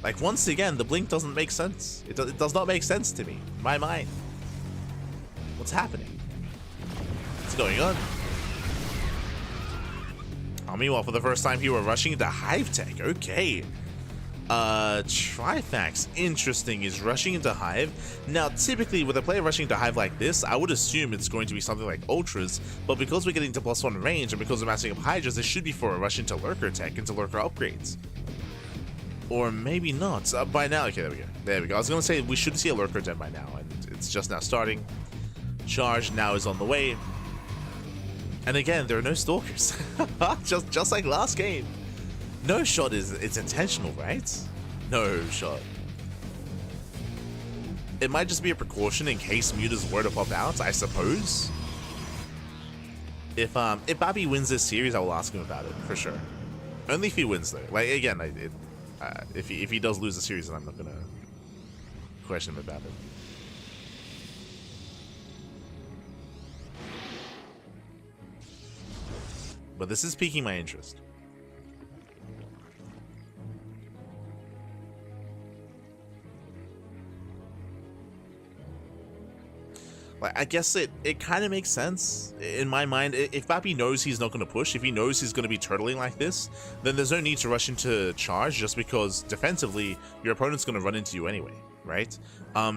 Like, once again, the blink doesn't make sense. It does not make sense to me. In my mind. What's happening? What's going on? Oh, meanwhile, for the first time here, we're rushing into Hive Tech. Okay. Trifax, interesting, is rushing into Hive. Now, typically, with a player rushing into Hive like this, I would assume it's going to be something like Ultras, but because we're getting to +1 range, and because we're matching up Hydras, it should be for a rush into Lurker Tech, into Lurker upgrades. Or maybe not. By now, okay, there we go. There we go. I was going to say, we should see a Lurker Den by now, and it's just now starting. Charge now is on the way. And again, there are no Stalkers. just like last game. No shot it's intentional, right? No shot. It might just be a precaution in case Mutas were to pop out, I suppose. If Babby wins this series, I will ask him about it for sure. Only if he wins though. Like again, if he does lose the series, then I'm not gonna question him about it. But this is piquing my interest. Like, I guess it kind of makes sense in my mind. If Babby knows he's not going to push, if he knows he's going to be turtling like this, then there's no need to rush into charge just because defensively your opponent's going to run into you anyway, right?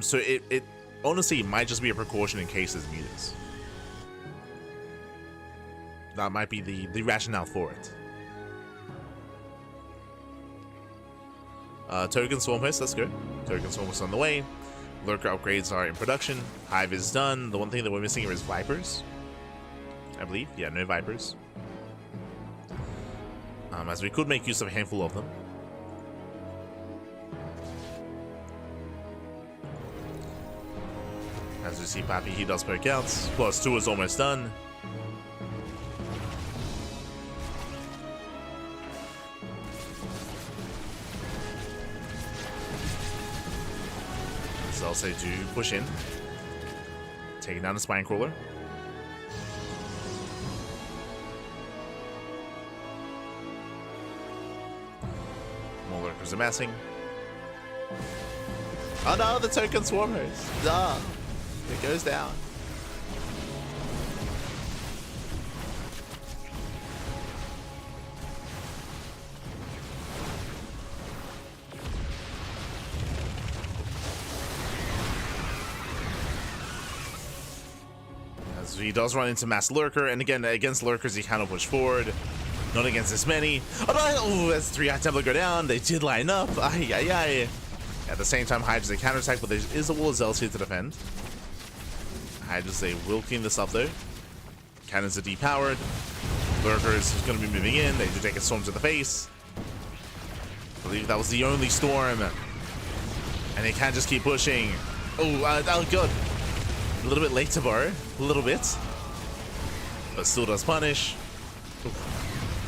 So it honestly might just be a precaution in case there's mutas. That might be the rationale for it. Token Swarm Host, let's go. Token Swarm Host on the way. Lurker upgrades are in production. Hive is done. The one thing that we're missing here is Vipers, I believe. Yeah, no Vipers. As we could make use of a handful of them. As we see Pappy, he does poke out. +2 is almost done. I'll say to push in, taking down the Spine Crawler. More Lurkers amassing. Oh no, the Token Swarm Host. Duh. It goes down. He does run into Mass Lurker, and again, against Lurkers, he cannot push forward. Not against this many. Oh, no, oh, that's 3 High Templar go down. They did line up. Ay, ay, ay. At the same time, Hydras they counterattack, but there is a wall of Zealots here to defend. Hydras, they will clean this up, though. Cannons are depowered. Lurkers is going to be moving in. They do take a storm to the face. I believe that was the only storm. And they can't just keep pushing. Oh, good. A little bit late to borrow, a little bit, but still does punish.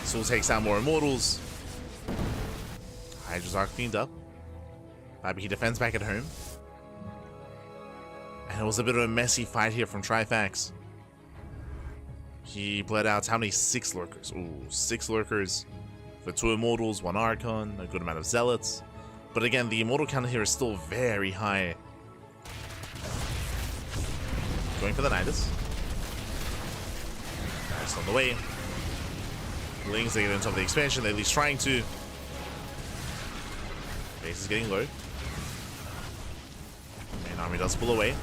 Still takes out more Immortals. Hydras are cleaned up. Maybe he defends back at home. And it was a bit of a messy fight here from Trifax. He bled out how many? 6 Lurkers. Ooh, 6 Lurkers for 2 Immortals, 1 Archon, a good amount of Zealots. But again, the Immortal count here is still very high. Going for the Nidus. Nidus on the way. Lings, they get on top of the expansion. They're at least trying to. Base is getting low. Main army does pull away.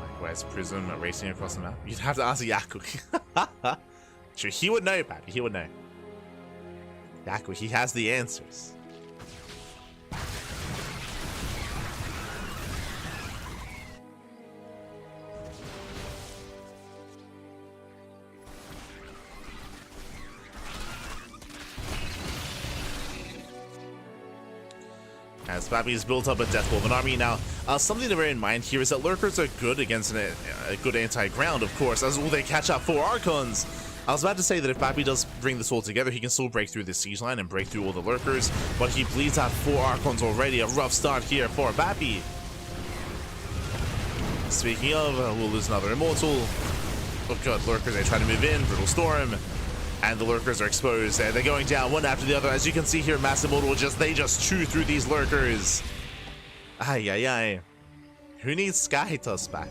Likewise, Prism racing across the map. You'd have to ask Yaku. Sure, he would know, Pappy. He would know. Yaku, he has the answers. As Pappy's built up a death of an army. Now, something to bear in mind here is that lurkers are good against a good anti-ground, of course, as will they catch up 4 Archons. I was about to say that if Pappy does bring this all together, he can still break through the siege line and break through all the lurkers, but he bleeds out 4 Archons already. A rough start here for Pappy. Speaking of, we'll lose another Immortal. Oh god, lurkers, they try to move in. Brutal Storm. And the lurkers are exposed. They're going down one after the other. As you can see here, Mass Immortal they just chew through these lurkers. Ay, ay, ay. Who needs Skytoss back?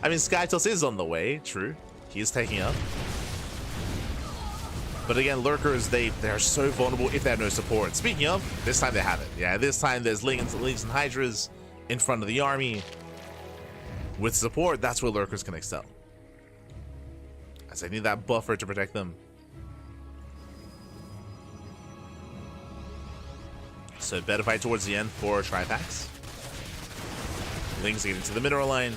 I mean, Skytoss is on the way, true. He is taking up. But again, lurkers, they're so vulnerable if they have no support. Speaking of, this time they have it. Yeah, this time there's Lings and Hydras in front of the army. With support, that's where lurkers can excel. As they need that buffer to protect them. So better fight towards the end for Trifax. Lings get into the mineral line.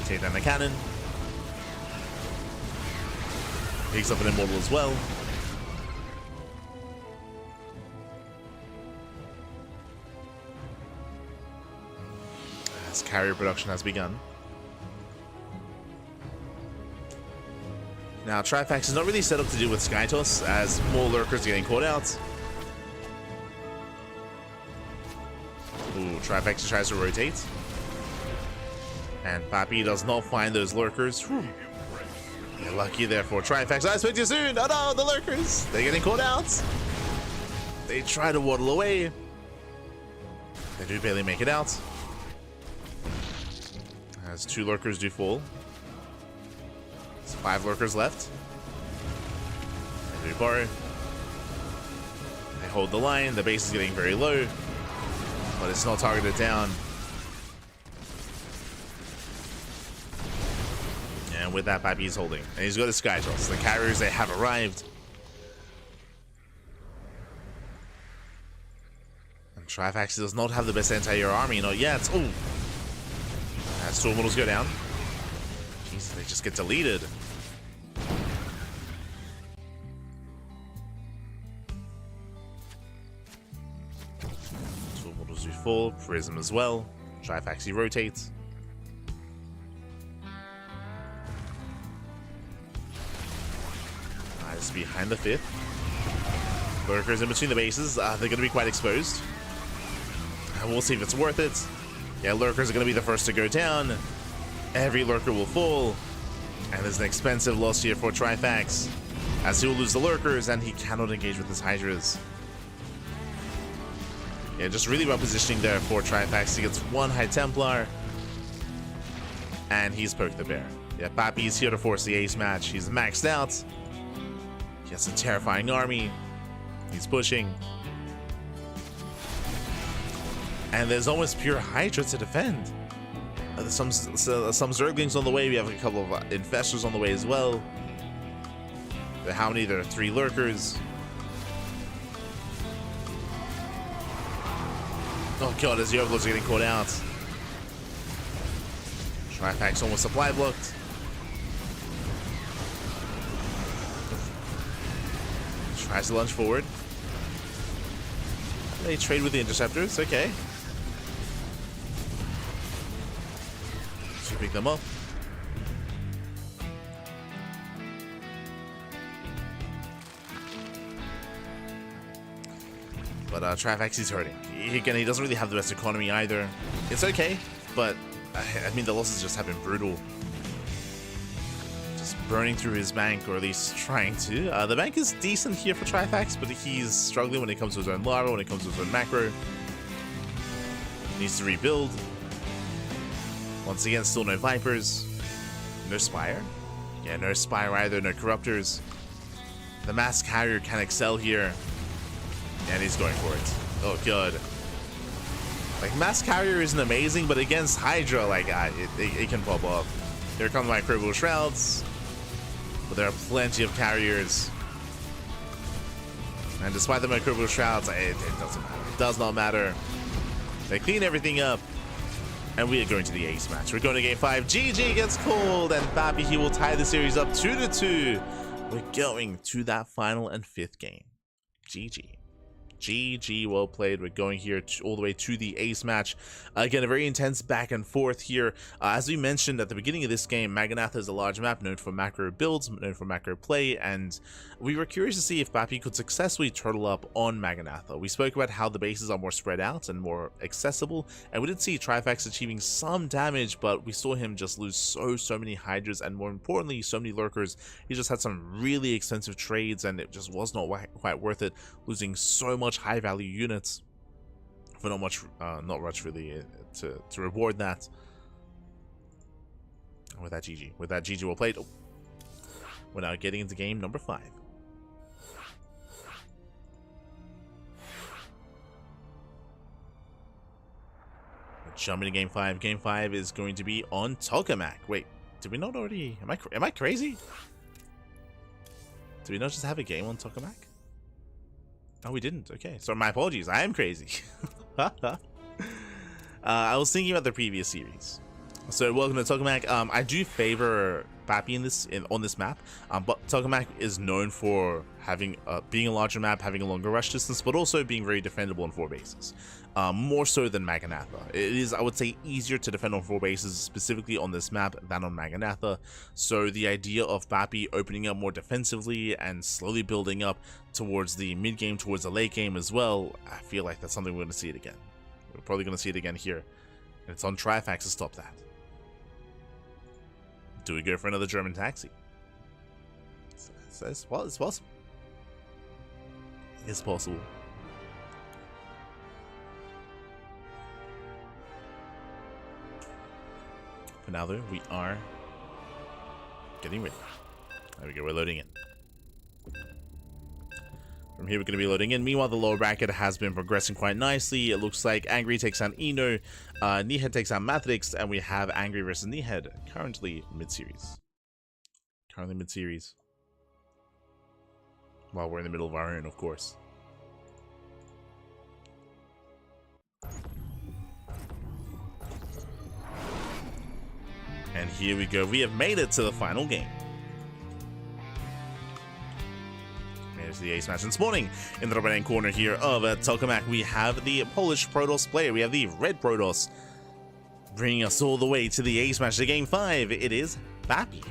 Take down the cannon. Picks up an Immortal as well. As carrier production has begun. Now, Trifax is not really set up to deal with Skytoss, as more lurkers are getting caught out. Ooh, Trifax tries to rotate. And Pappy does not find those lurkers. Whew. You're lucky there for Trifax. I spoke too soon! Oh no, the lurkers! They're getting caught out! They try to waddle away. They do barely make it out. As 2 lurkers do fall. 5 lurkers left. They do borrow. They hold the line. The base is getting very low, but it's not targeted down. And with that, Pappy is holding. And he's got his Skytoss. The carriers, they have arrived. And Trifax does not have the best anti-air army, not yet. Oh! As 2 models go down. Jeez, they just get deleted. Models do fall, Prism as well. Trifax rotates. Nice behind the 5th. Lurkers in between the bases. They're going to be quite exposed. We'll see if it's worth it. Yeah, lurkers are going to be the first to go down. Every lurker will fall. And there's an expensive loss here for Trifax, as he will lose the lurkers and he cannot engage with his Hydras. Yeah, just really well positioning there for Trifax. He gets 1 High Templar. And he's poked the bear. Yeah, Pappy's here to force the ace match. He's maxed out. He has a terrifying army. He's pushing. And there's almost pure Hydra to defend. Some Zerglings on the way. We have a couple of Infestors on the way as well. How many? There are 3 lurkers. Oh god, as the Overlords are getting caught out. Trifax almost supply blocked. Tries to lunge forward. They trade with the Interceptors, okay. So pick them up. But Trifax is hurting. Again, he doesn't really have the best economy either. It's okay, but I mean the losses just have been brutal. Just burning through his bank, or at least trying to. The bank is decent here for Trifax, but he's struggling when it comes to his own lava, when it comes to his own macro. Needs to rebuild. Once again, still no Vipers. No Spire. Yeah, no Spire either, no Corruptors. The Mass Carrier can excel here. And he's going for it. Oh, good. Like, Mass Carrier isn't amazing, but against Hydra, like, it can pop off. Here come my Microbial Shrouds. But there are plenty of carriers. And despite the Microbial Shrouds, it doesn't matter. It does not matter. They clean everything up. And we are going to the ace match. We're going to game 5. GG gets called. And Pappy, he will tie the series up 2-2. We're going to that final and 5th game. GG. GG, well played. We're going here all the way to the ace match. Again, a very intense back and forth here. As we mentioned at the beginning of this game, Maganatha is a large map known for macro builds, known for macro play, and we were curious to see if Bappy could successfully turtle up on Maganatha. We spoke about how the bases are more spread out and more accessible, and we did see Trifax achieving some damage, but we saw him just lose so many Hydras, and more importantly, so many Lurkers. He just had some really expensive trades, and it just was not quite worth it, losing so much high value units for not much really to reward that. With that GG well played. Oh. We're now getting into game number 5. Jumping to game 5. Game 5 is going to be on Tokamak. Wait, did we not already? Am I crazy? Did we not just have a game on Tokamak? Oh, we didn't. Okay, so my apologies. I am crazy. I was thinking about the previous series. So welcome to Tokamak. I do favor Bappy on this map, but Tokamak is known for having being a larger map, having a longer rush distance, but also being very defendable on 4 bases. More so than Maganatha. It is, I would say, easier to defend on 4 bases, specifically on this map, than on Maganatha. So the idea of Bappy opening up more defensively and slowly building up towards the mid game, towards the late game as well, I feel like that's something we're going to see it again. We're probably going to see it again here. And it's on Trifax to stop that. Do we go for another German taxi? Well, it's possible. It's possible. For now, though, we are getting ready. There we go, we're loading in. From here, we're going to be loading in. Meanwhile, the lower bracket has been progressing quite nicely. It looks like Angry takes on Eno, Nehead takes on Mathrix, and we have Angry versus Nehead currently mid-series. While we're in the middle of our own, of course. And here we go. We have made it to the final game. Here's the ace match. And this morning, in the right-hand corner here of Tokamak, we have the Polish Protoss player. We have the red Protoss, bringing us all the way to the ace match to game 5. It is Bappy.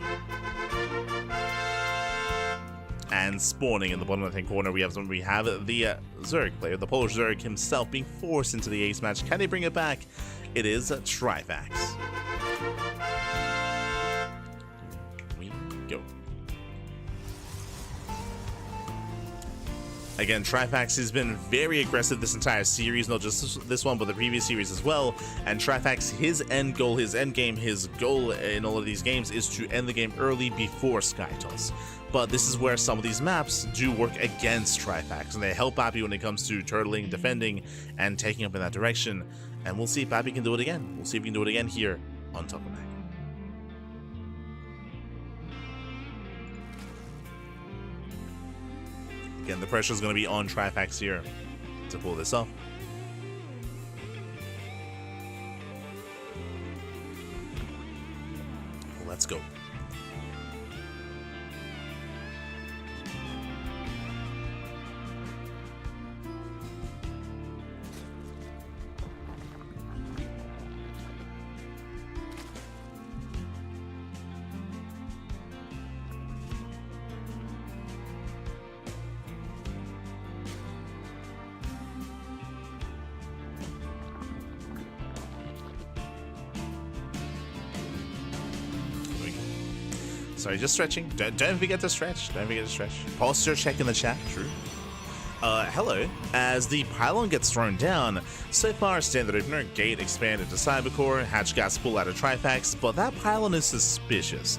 And spawning in the bottom left-hand corner, we have the Zerg player, the Polish Zerg himself, being forced into the ace match. Can they bring it back? It is Trifax. Again, Trifax has been very aggressive this entire series, not just this one, but the previous series as well. And Trifax, his end goal, his end game, his goal in all of these games is to end the game early before Skytoss. But this is where some of these maps do work against Trifax, and they help Bappy when it comes to turtling, defending, and taking up in that direction. And we'll see if Bappy can do it again. We'll see if we can do it again here on Tokamak. Again, the pressure is going to be on Trifax here to pull this off. Let's go. Sorry, just stretching. Don't forget to stretch. Don't forget to stretch. Posture check in the chat. True. Hello. As the pylon gets thrown down, so far standard opener, gate expanded to Cybercore, hatch gas pull out of Trifax, but that pylon is suspicious.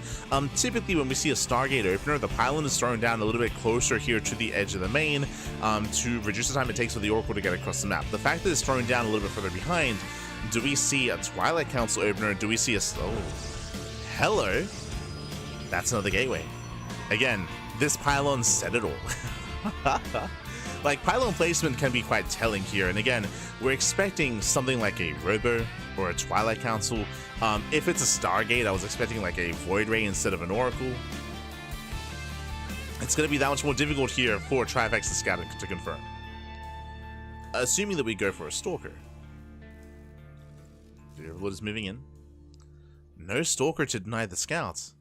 Typically when we see a Stargate opener, the pylon is thrown down a little bit closer here to the edge of the main to reduce the time it takes for the Oracle to get across the map. The fact that it's thrown down a little bit further behind, do we see a Twilight Council opener? Do we see a... Oh, hello. That's another gateway. Again, this pylon said it all. Like, pylon placement can be quite telling here, and again, we're expecting something like a Robo or a Twilight Council. If it's a Stargate, I was expecting like a Void Ray instead of an Oracle. It's going to be that much more difficult here for Trifax to scout to confirm. assuming that we go for a Stalker. The Overlord is moving in. No Stalker to deny the Scouts.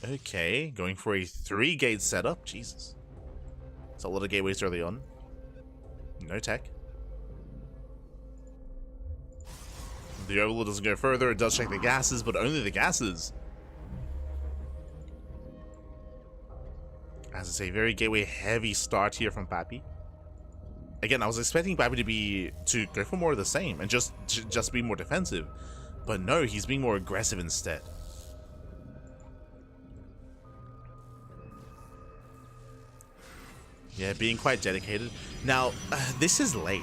Okay, going for a 3-gate setup. Jesus. It's a lot of gateways early on. No tech. The Overlord doesn't go further. It does check the gases, but only the gases. As it's a very gateway heavy start here from Pappy. Again, I was expecting Pappy to go for more of the same and just be more defensive, but no, he's being more aggressive instead. Yeah, being quite dedicated. Now, this is late.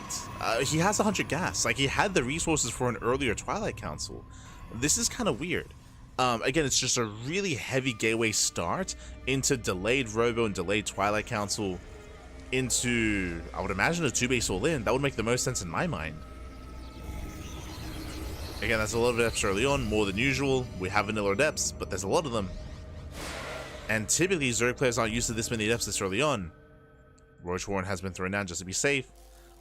He has 100 gas. Like, he had the resources for an earlier Twilight Council. This is kind of weird. Again, it's just a really heavy gateway start into delayed Robo and delayed Twilight Council into, I would imagine, a 2-base all-in. That would make the most sense in my mind. Again, that's a lot of depths early on, more than usual. We have vanilla depths, but there's a lot of them. And typically, Zerg players aren't used to this many depths this early on. Roach Warren has been thrown down just to be safe.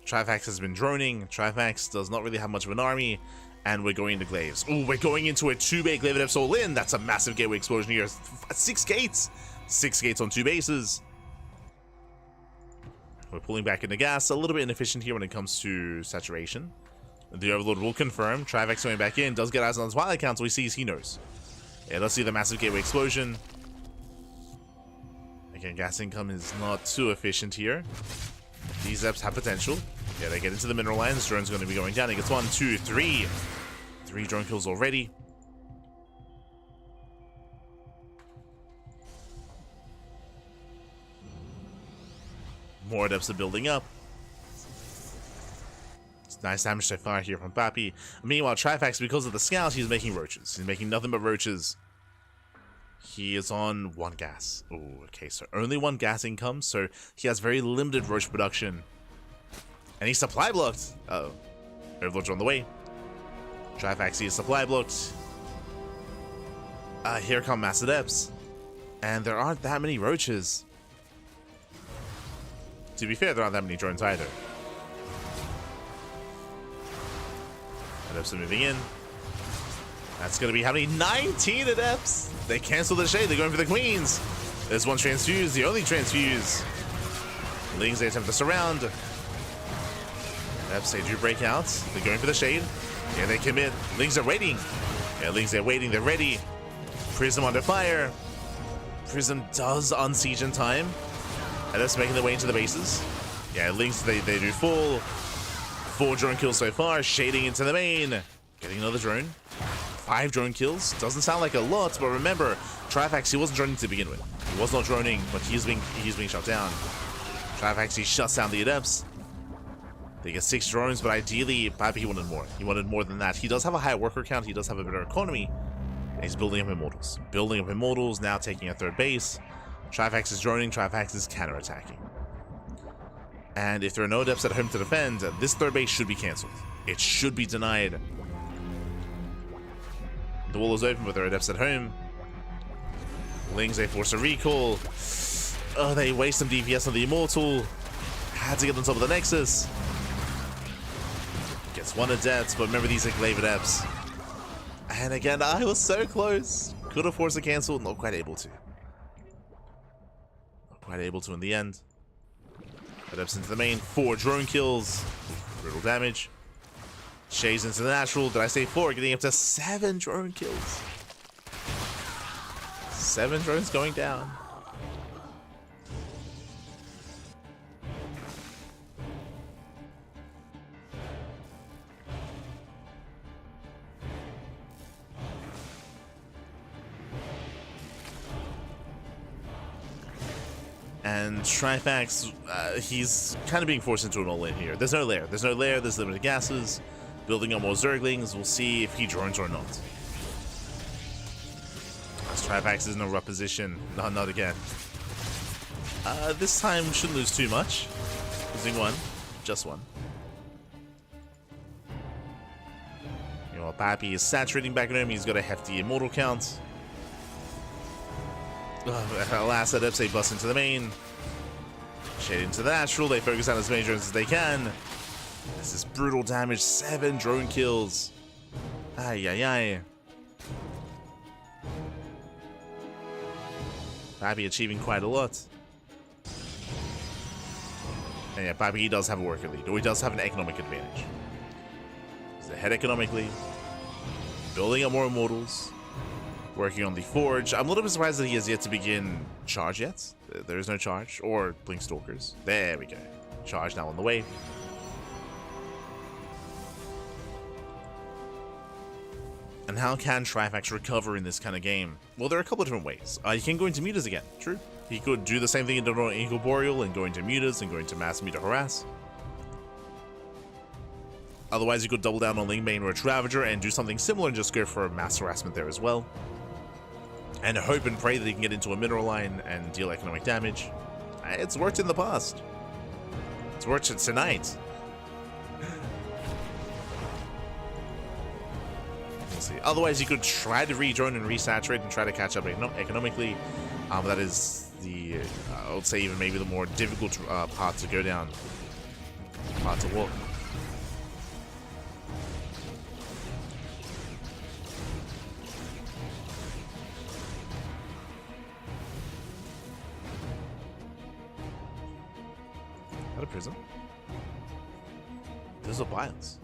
Trifax has been droning. Trifax does not really have much of an army. And we're going into Glaives. Ooh, we're going into a 2-bay Glaive Depths all-in. That's a massive gateway explosion here. 6 gates. 6 gates on 2 bases. We're pulling back into gas. A little bit inefficient here when it comes to saturation. The Overlord will confirm. Trifax going back in. Does get eyes on the Twilight Council. He sees, he knows. Yeah, let's see the massive gateway explosion. Again, gas income is not too efficient here. These Eps have potential. Yeah, they get into the mineral lines. Drone's going to be going down. He gets 1, 2, 3. 3 drone kills already. More Adepts are building up. It's nice damage so far here from Pappy. Meanwhile, Trifax, because of the Scouts, he's making roaches. He's making nothing but roaches. He is on 1 gas. Oh, okay, so only 1 gas income, so he has very limited roach production. And he's supply blocked. Uh-oh. Overlord's on the way. Trifax is supply blocked. Here come Mass Adepts. And there aren't that many roaches. To be fair, there aren't that many drones either. Adepts are moving in. That's going to be how many? 19 Adepts! They cancel the shade. They're going for the Queens. There's 1 transfuse, the only transfuse. Lings, they attempt to surround. Adepts, they do break out. They're going for the shade. Yeah, they commit. Lings are waiting. Yeah, Lings, they're waiting. They're ready. Prism under fire. Prism does unsiege in time. Adepts making their way into the bases. Yeah, Lings, they do full. 4 drone kills so far. Shading into the main. Getting another drone. 5 drone kills. Doesn't sound like a lot, but remember, Trifax, he wasn't droning to begin with. He was not droning, but he's being shut down. Trifax, he shuts down the Adepts. They get 6 drones, but ideally, Pappy, he wanted more. He wanted more than that. He does have a higher worker count. He does have a better economy. And he's building up Immortals. Building up Immortals, now taking a 3rd base. Trifax is droning. Trifax is counterattacking. And if there are no Adepts at home to defend, this 3rd base should be cancelled. It should be denied. The wall is open, but there are Adepts at home. Lings, they force a recall. Oh, they waste some DPS on the Immortal. Had to get on top of the Nexus. Gets 1 Adept, but remember, these are Glaive Adepts. And again, I was so close. Could have forced a cancel, not quite able to. Not quite able to in the end. Adepts into the main, 4 drone kills. Brutal damage. Shades into the natural. Did I say 4? Getting up to 7 drone kills. 7 drones going down. And Trifax, he's kind of being forced into an all-in here. There's no lair. There's no lair. There's limited gases. Building up more Zerglings. We'll see if he drones or not. As Trifax is in a rough position. No, not again. This time shouldn't lose too much. Losing 1. Just 1. You know, Pappy is saturating back at home. He's got a hefty Immortal count. Alas, Adepts, they bust into the main. Shade into the natural. They focus on as many drones as they can. This is brutal damage. 7 drone kills. Ay, ay, ay. Babby achieving quite a lot. And yeah, Babby does have a worker lead, or he does have an economic advantage. He's ahead economically. Building up more immortals. Working on the forge. I'm a little bit surprised that he has yet to begin charge yet. There is no charge. Or blink stalkers. There we go. Charge now on the way. And how can Trifax recover in this kind of game? Well, there are a couple of different ways. You can go into mutas again. True. He could do the same thing he did on Incorporeal and go into mutas and go into mass muta harass. Otherwise, you could double down on Lingbane or Ravager and do something similar and just go for mass harassment there as well. And hope and pray that he can get into a mineral line and deal economic damage. It's worked in the past. It's worked tonight. Let's see. Otherwise, you could try to re-drone and resaturate and try to catch up economically. That is the, I would say, even maybe the more difficult part to go down. Part to walk. A prism. Those are vials.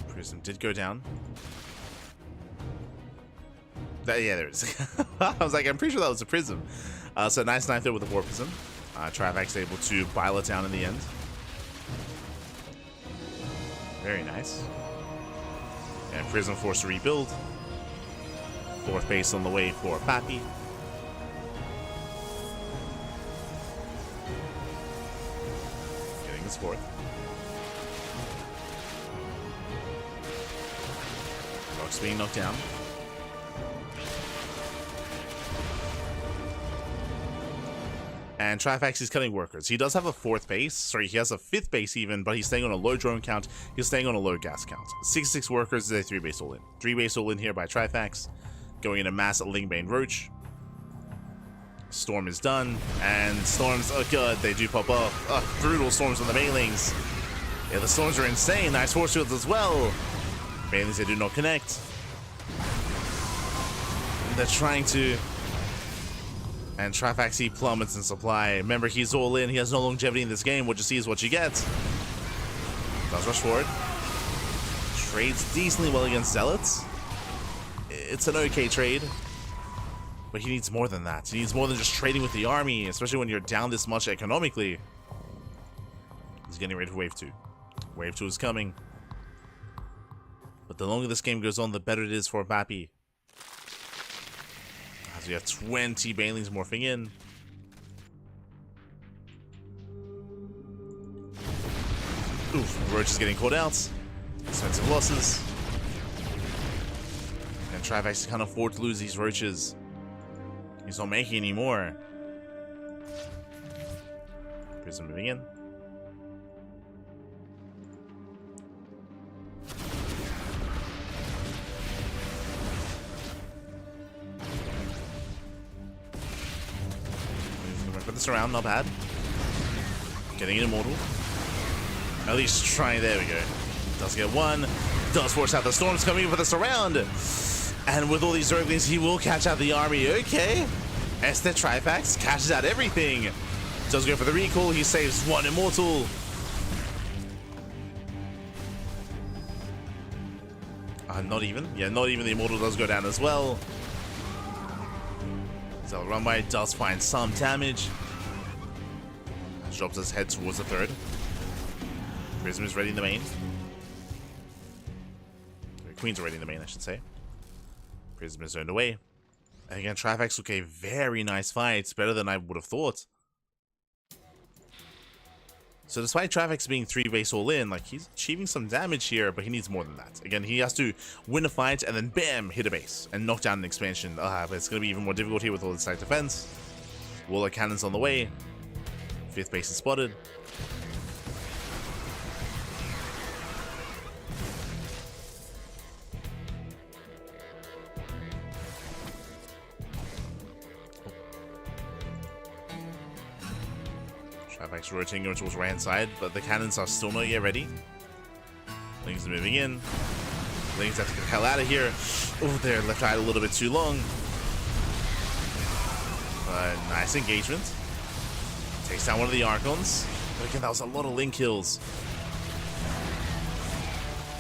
Prism did go down. Yeah, there it is. I was like, I'm pretty sure that was a prism. So nice knife there with the war prism. Trifax able to bile it down in the end. Very nice. And prism forced to rebuild. 4th base on the way for Pappy. Getting his 4th. Rock's being knocked down. And Trifax is cutting workers. He does have a 4th base. Sorry, he has a 5th base even, but he's staying on a low drone count. He's staying on a low gas count. 66 workers is a 3 base all in. 3 base all in here by Trifax. Going into mass Lingbane Roach. Storm is done. And storms, oh god, they do pop off. Oh, brutal storms on the Banelings. Yeah, the storms are insane. Nice force fields as well. Banelings, they do not connect. And they're trying to... And Trifax, he plummets in supply. Remember, he's all in. He has no longevity in this game. What you see is what you get. Does rush forward. Trades decently well against Zealots. It's an okay trade, but he needs more than that. He needs more than just trading with the army, especially when you're down this much economically. He's getting ready for Wave 2. Wave 2 is coming. But the longer this game goes on, the better it is for Bappy. As we have 20 Banelings morphing in. Oof, Roach is getting caught out. Expensive losses. And Trifax can't afford to lose these roaches. He's not making any more. Prism moving in. Put this around, not bad. Getting an immortal. At least trying, there we go. Does get one. Does force out the storms coming in for the surround. And with all these Ducklings, he will catch out the army. Okay. Esther Trifax catches out everything. Does go for the recall. He saves one immortal. Not even. Yeah, not even the immortal does go down as well. So Runway does find some damage. Drops his head towards the 3rd. Prism is ready in the main. Queen's already in the main, I should say. Prism is turned away. And again, Trifax took a very nice fight. It's better than I would have thought. So despite Trifax being 3 base all in, like, he's achieving some damage here, but he needs more than that. Again, he has to win a fight and then bam, hit a base and knock down an expansion. But it's going to be even more difficult here with all the side defense. Waller cannons on the way. 5th base is spotted. Trifax rotating going towards right hand side, but the cannons are still not yet ready. Lings are moving in. Lings have to get the hell out of here. Oh, they're left eye a little bit too long. Nice engagement. Takes down one of the Archons. But again, that was a lot of Link kills.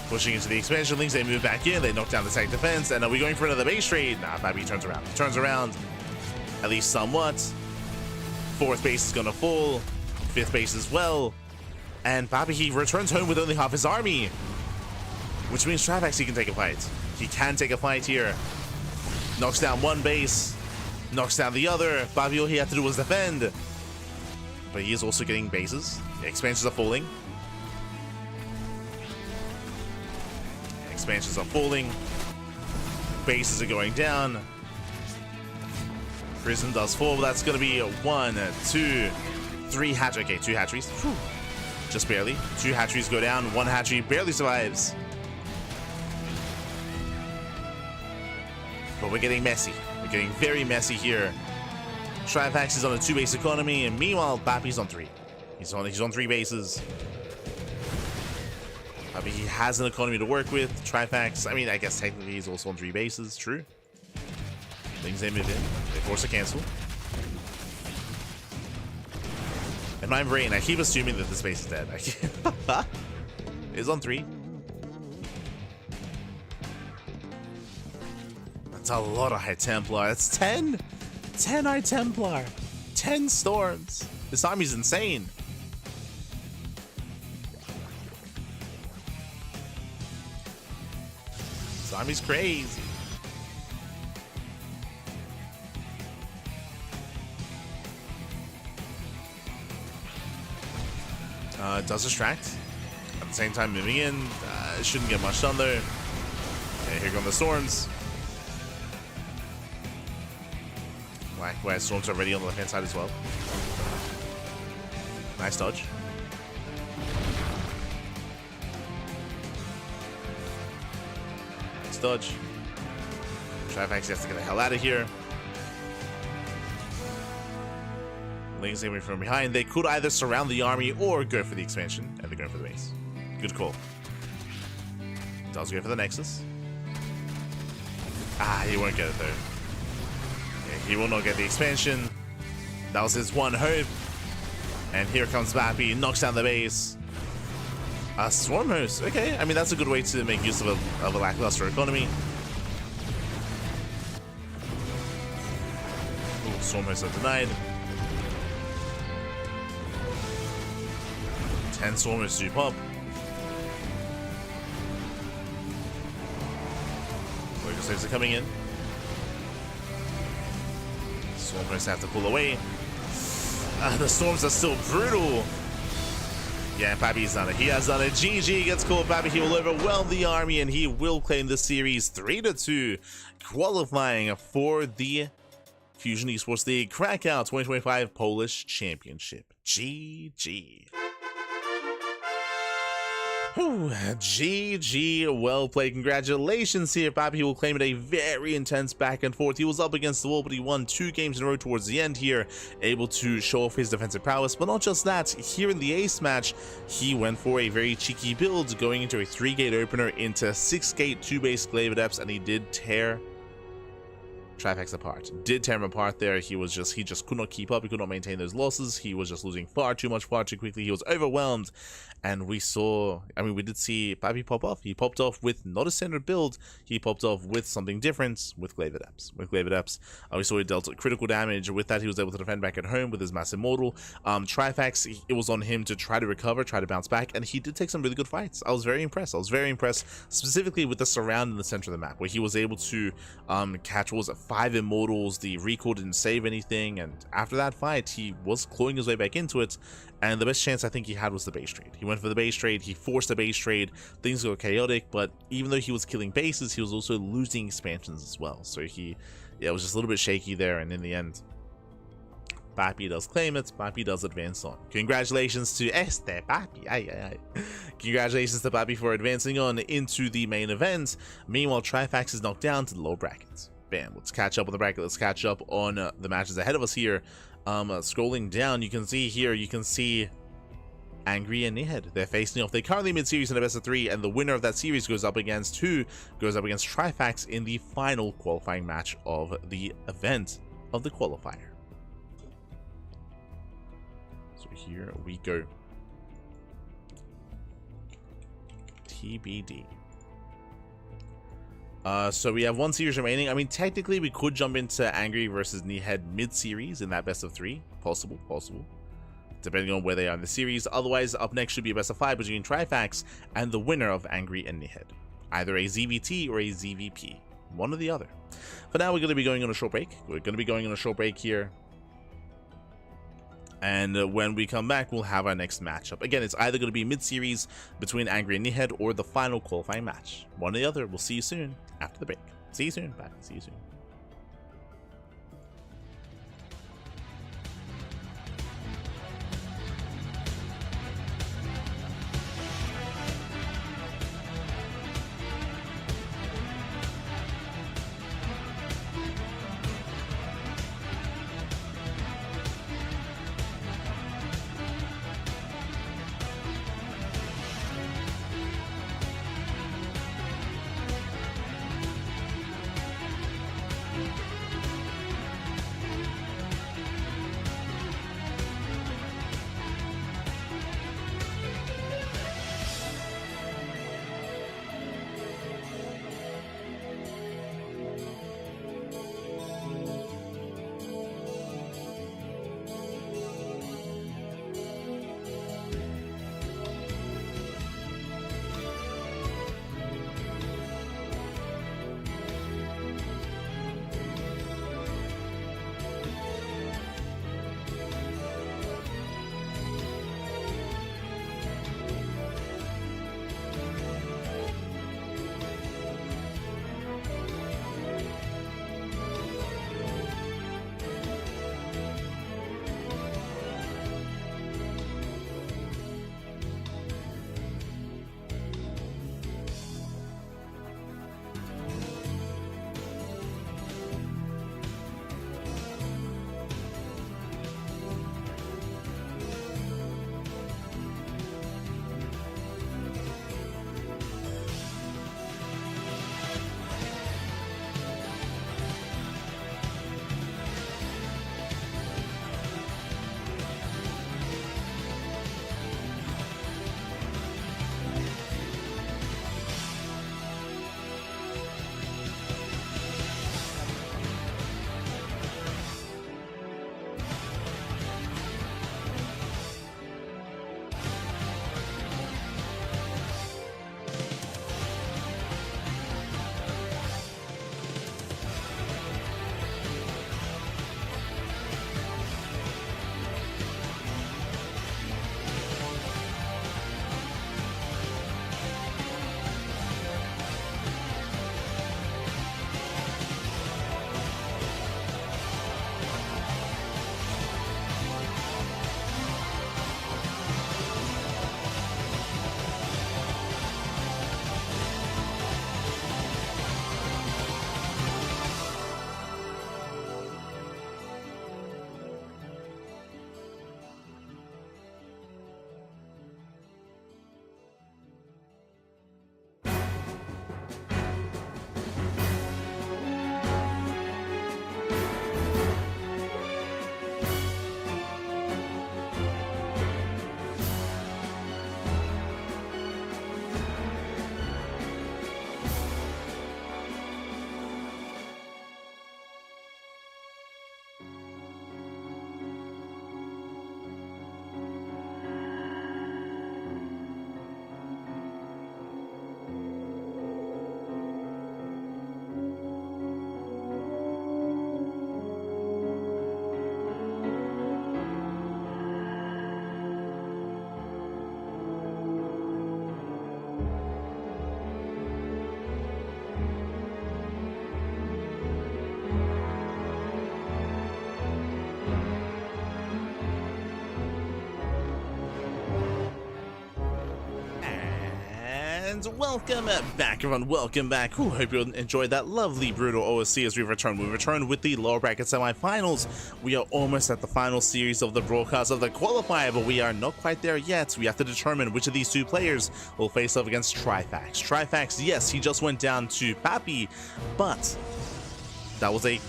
Pushing into the expansion links, they move back in, they knock down the tank defense, and are we going for another base trade? Nah, Babi turns around. He turns around, at least somewhat. Fourth base is gonna fall, fifth base as well, and Babi, he returns home with only half his army, which means Trifax, he can take a fight. He can take a fight here. Knocks down one base, knocks down the other. Babi, all he had to do was defend, but he is also getting bases. The expansions are falling. Expansions are falling. Bases are going down. Prison does fall. That's going to be 1, 2, 3 hatcheries. Okay, 2 hatcheries. Whew. Just barely. 2 hatcheries go down. 1 hatchery barely survives. But we're getting messy. We're getting very messy here. Trifax is on a 2-base economy, and meanwhile, Bapi's on 3. He's on 3 bases. I mean, he has an economy to work with. Trifax, I mean, I guess technically he's also on 3 bases. True. Things they move in. They force a cancel. In my brain, I keep assuming that this base is dead. It's on 3. That's a lot of High Templar. That's 10. 10 High Templar. 10 Storms. This army's insane. Army's crazy. Does distract. At the same time, moving in. Shouldn't get much done there. Okay, here come the storms. Whack, storms are ready on the left hand side as well. Nice dodge. Dodge. Trifax has to get the hell out of here. Lings aiming from behind. They could either surround the army or go for the expansion, and they're going for the base. Good call. Does go for the Nexus. He won't get it though. Yeah, he will not get the expansion. That was his one hope. And here comes Bapi, knocks down the base. Swarm host, okay. I mean, that's a good way to make use of a lackluster economy. Ooh, Swarm hosts are denied. 10 Swarm hosts do pop. Focus slaves are coming in. Swarm hosts have to pull away. The storms are still brutal. Yeah, Babi's done it. He has done it. GG gets called. Babi, he will overwhelm the army, and he will claim the series 3-2, qualifying for the Fusion Esports League Cracov 2025 Polish Championship. GG. Whew, GG, well played. Congratulations here, Babi. He will claim it. A very intense back and forth. He was up against the wall, but he won 2 games in a row towards the end here, able to show off his defensive prowess. But not just that, here in the ace match, he went for a very cheeky build, going into a 3-gate opener into 6-gate 2-base Glaive Adepts, and he did tear Trifax apart. Did tear him apart there. He just could not keep up. He could not maintain those losses. He was just losing far too much, far too quickly. He was overwhelmed. And we did see Babi pop off. He popped off with not a standard build. He popped off with something different with Glaive Adepts. We saw he dealt critical damage. With that, he was able to defend back at home with his Mass Immortal. Trifax, it was on him to try to recover, try to bounce back, and he did take some really good fights. I was very impressed. Specifically with the surround in the center of the map, where he was able to catch, what was it, 5 Immortals. The recall didn't save anything, and after that fight, he was clawing his way back into it. And the best chance I think he had was the base trade. He went for the base trade, he forced the base trade, things got chaotic, but even though he was killing bases, he was also losing expansions as well. So it was just a little bit shaky there, and in the end, Bapi does claim it, Bapi does advance on. Congratulations to Bapi. Congratulations to Bapi for advancing on into the main event. Meanwhile, Trifax is knocked down to the low brackets. Bam, let's catch up on the bracket, let's catch up on the matches ahead of us here. Scrolling down, you can see here, Angry and Nehead. They're facing off. They're currently mid-series in a best of 3, and the winner of that series goes up against Trifax in the final qualifying match of the event of the qualifier. So here we go. TBD. So we have 1 series remaining. I mean, technically we could jump into Angry versus Nehead mid-series in that best of 3. Possible. Depending on where they are in the series. Otherwise, up next should be a best of 5 between Trifax and the winner of Angry and Nehead. Either a ZVT or a ZVP. One or the other. For now, we're going to be going on a short break. Here. And when we come back, we'll have our next matchup. Again, it's either going to be mid-series between Angry and Nehead or the final qualifying match. One or the other. We'll see you soon after the break. See you soon. Bye. See you soon. and welcome back, everyone. Welcome back. Ooh, hope you enjoyed that lovely brutal OSC as we return. We returned with the lower bracket semifinals. We are almost at the final series of the broadcast of the qualifier, but we are not quite there yet. We have to determine which of these two players will face off against Trifax. Trifax, yes, he just went down to Pappy, but that was a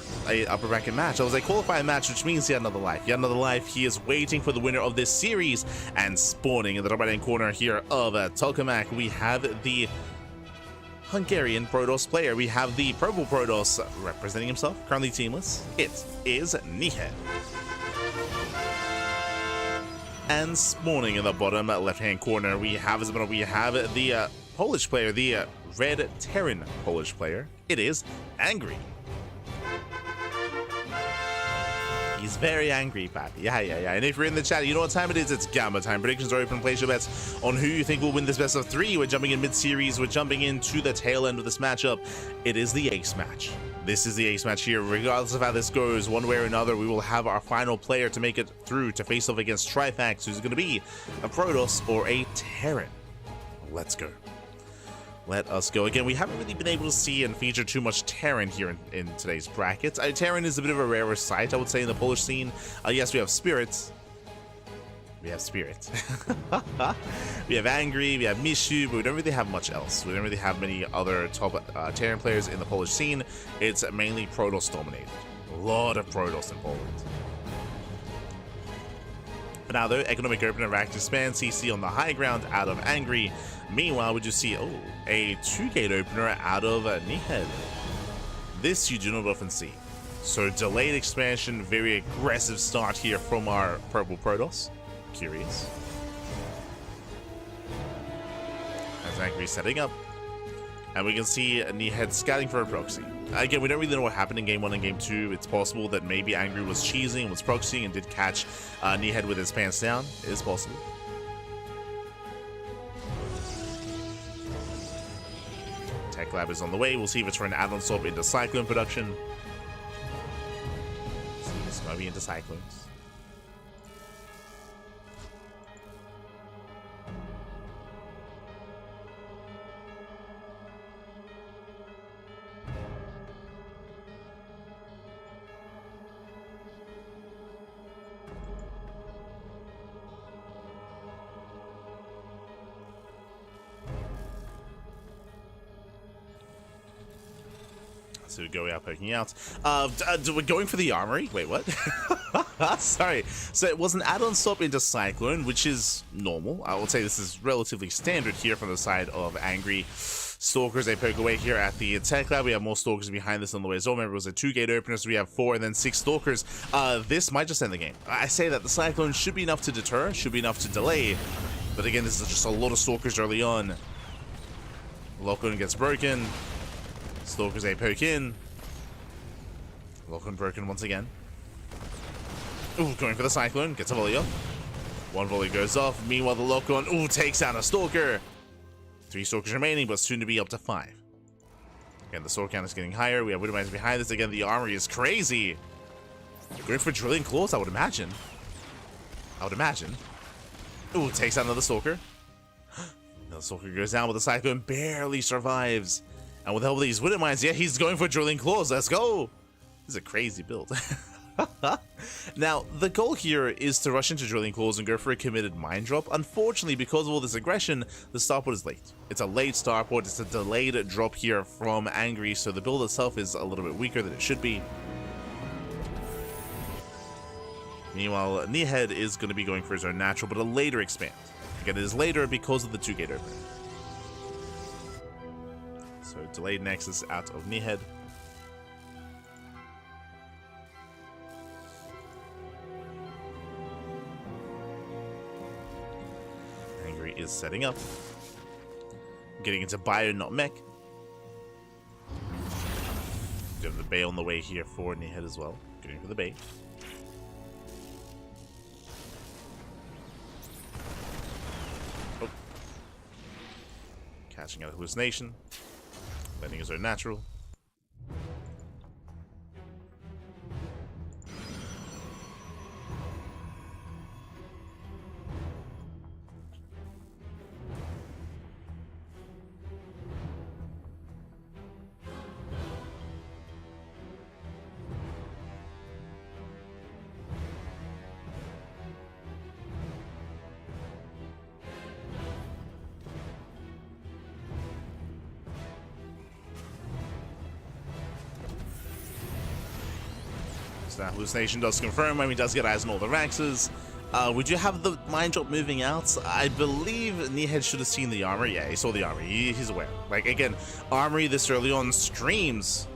upper bracket match. That was a qualifying match, which means he had another life. He had another life. He is waiting for the winner of this series, and spawning in the top right-hand corner here of Tokamak, we have the Hungarian Protoss player. We have the purple Protoss representing himself, currently teamless. It is Nihed. And spawning in the bottom left-hand corner, we have the Polish player, the red Terran Polish player. It is Angry. He's very angry, Pappy. Yeah. And if you're in the chat, you know what time it is. It's Gamma time. Predictions are open. Place your bets on who you think will win this best of 3. We're jumping in mid-series. We're jumping into the tail end of this matchup. It is the ace match. This is the ace match here. Regardless of how this goes, one way or another, we will have our final player to make it through to face off against Trifax, who's going to be a Protoss or a Terran. Let's go. Let us go. Again, we haven't really been able to see and feature too much Terran here in today's brackets. Terran is a bit of a rarer sight, I would say, in the Polish scene. Yes, we have Spirits. We have Spirit. We have Angry, we have Mishu, but we don't really have much else. We don't really have many other top Terran players in the Polish scene. It's mainly Protoss dominated. A lot of Protoss in Poland. But now, though, economic opener, reactive span, CC on the high ground out of Angry. Meanwhile, we just see, a 2-gate opener out of Nihed. This you do not often see. So delayed expansion, very aggressive start here from our purple Protoss. Curious. As Angry setting up. And we can see Nihed scouting for a proxy. Again, we don't really know what happened in Game 1 and Game 2. It's possible that maybe Angry was cheesing, was proxying, and did catch Nihed with his pants down. It is possible. Tech Lab is on the way. We'll see if it's for an add-on swap into Cyclone production. Seems maybe into Cyclones. So we go out poking out. We're going for the armory. Wait, what? Sorry. So it was an add-on swap into Cyclone, which is normal. I would say this is relatively standard here from the side of Angry. Stalkers, they poke away here at the Tech Lab. We have more Stalkers behind this on the way as well. Remember, it was a 2-gate opener, so we have 4 and then 6 Stalkers. This might just end the game. I say that the Cyclone should be enough to deter, should be enough to delay. But again, this is just a lot of Stalkers early on. Lock-on gets broken. Stalkers, they poke in. Lock-on broken once again. Ooh, going for the Cyclone. Gets a volley off. 1 volley goes off. Meanwhile, the Lock-on, ooh, takes out a Stalker. 3 Stalkers remaining, but soon to be up to 5. Again, the sword count is getting higher. We have Widowmines behind us. Again, the armory is crazy. Going for Drilling Claws, I would imagine. Ooh, takes out another Stalker. Another Stalker goes down, but the Cyclone barely survives. And with the help of these Widowmines, yeah, he's going for Drilling Claws. Let's go. This is a crazy build. Now, the goal here is to rush into Drilling Claws and go for a committed mine drop. Unfortunately, because of all this aggression, the starport is late. It's a late starport. It's a delayed drop here from Angry, so the build itself is a little bit weaker than it should be. Meanwhile, Nihed is going to be going for his own natural, but a later expand. Again, it is later because of the 2-gate opener. So delayed nexus out of Nihed. Angry is setting up. Getting into bio, not mech. We have the Bay on the way here for Nihed as well. Going for the Bay. Oh. Catching out a hallucination. Letting his own natural. So that hallucination does confirm when he does get eyes on all the Raxes. Would you have the mind drop moving out? I believe Nehead should have seen the armor. Yeah, he saw the armor. He's aware. Like, again, armory this early on screams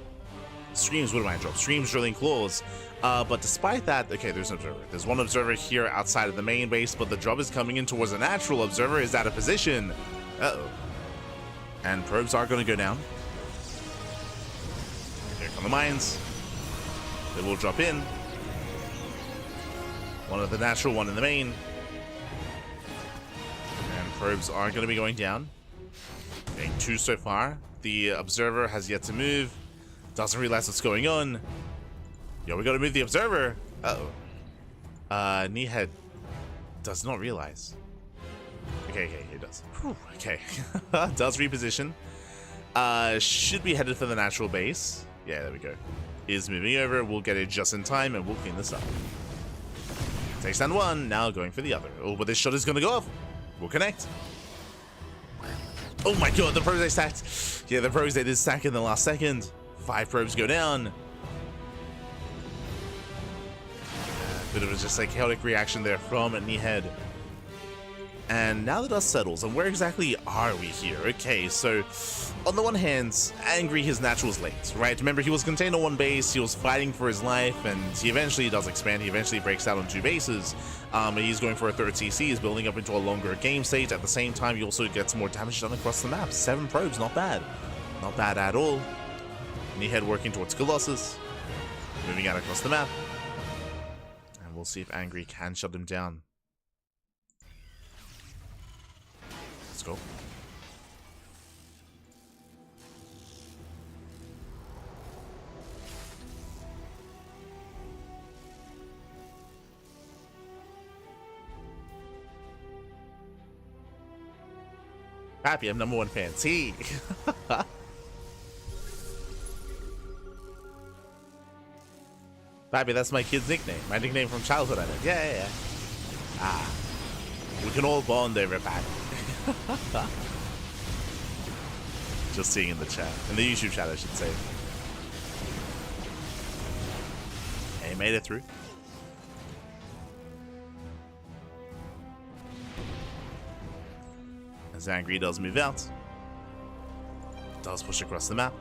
with a mind drop, screams drilling claws. But despite that, okay, there's an observer. There's one observer here outside of the main base, but the drop is coming in towards a natural. Observer is out of position. Uh-oh. And probes are going to go down. Here come the mines. They will drop in. One of the natural, one in the main. And probes are going to be going down. Getting 2 so far. The observer has yet to move. Doesn't realize what's going on. Yo, we gotta move the observer. Uh-oh. Nehead does not realize. Okay, it does. Whew, okay. Does reposition. Should be headed for the natural base. Yeah, there we go. Is moving over. We'll get it just in time and we'll clean this up. Takes down one. Now going for the other. Oh, but this shot is gonna go off. We'll connect. Oh my god, the probes they stacked. Yeah, the probes they did stack in the last second. 5 probes go down. Bit of a just like chaotic reaction there from Nehead. And now the dust settles, and where exactly are we here? Okay, so on the one hand, Angry, his natural's late, right? Remember, he was contained on one base, he was fighting for his life, and he eventually does expand. He eventually breaks out on 2 bases. He's going for a 3rd CC, he's building up into a longer game state. At the same time, he also gets more damage done across the map. 7 probes, not bad. Not bad at all. Nehead working towards Colossus, moving out across the map. And we'll see if Angry can shut him down. Let's go. Happy, I'm #1 fan. T. Babby, that's my kid's nickname. My nickname from childhood, I think. Yeah. Ah. We can all bond over Babby. Just seeing in the chat. In the YouTube chat, I should say. Hey, made it through. As Angry does move out. Does push across the map.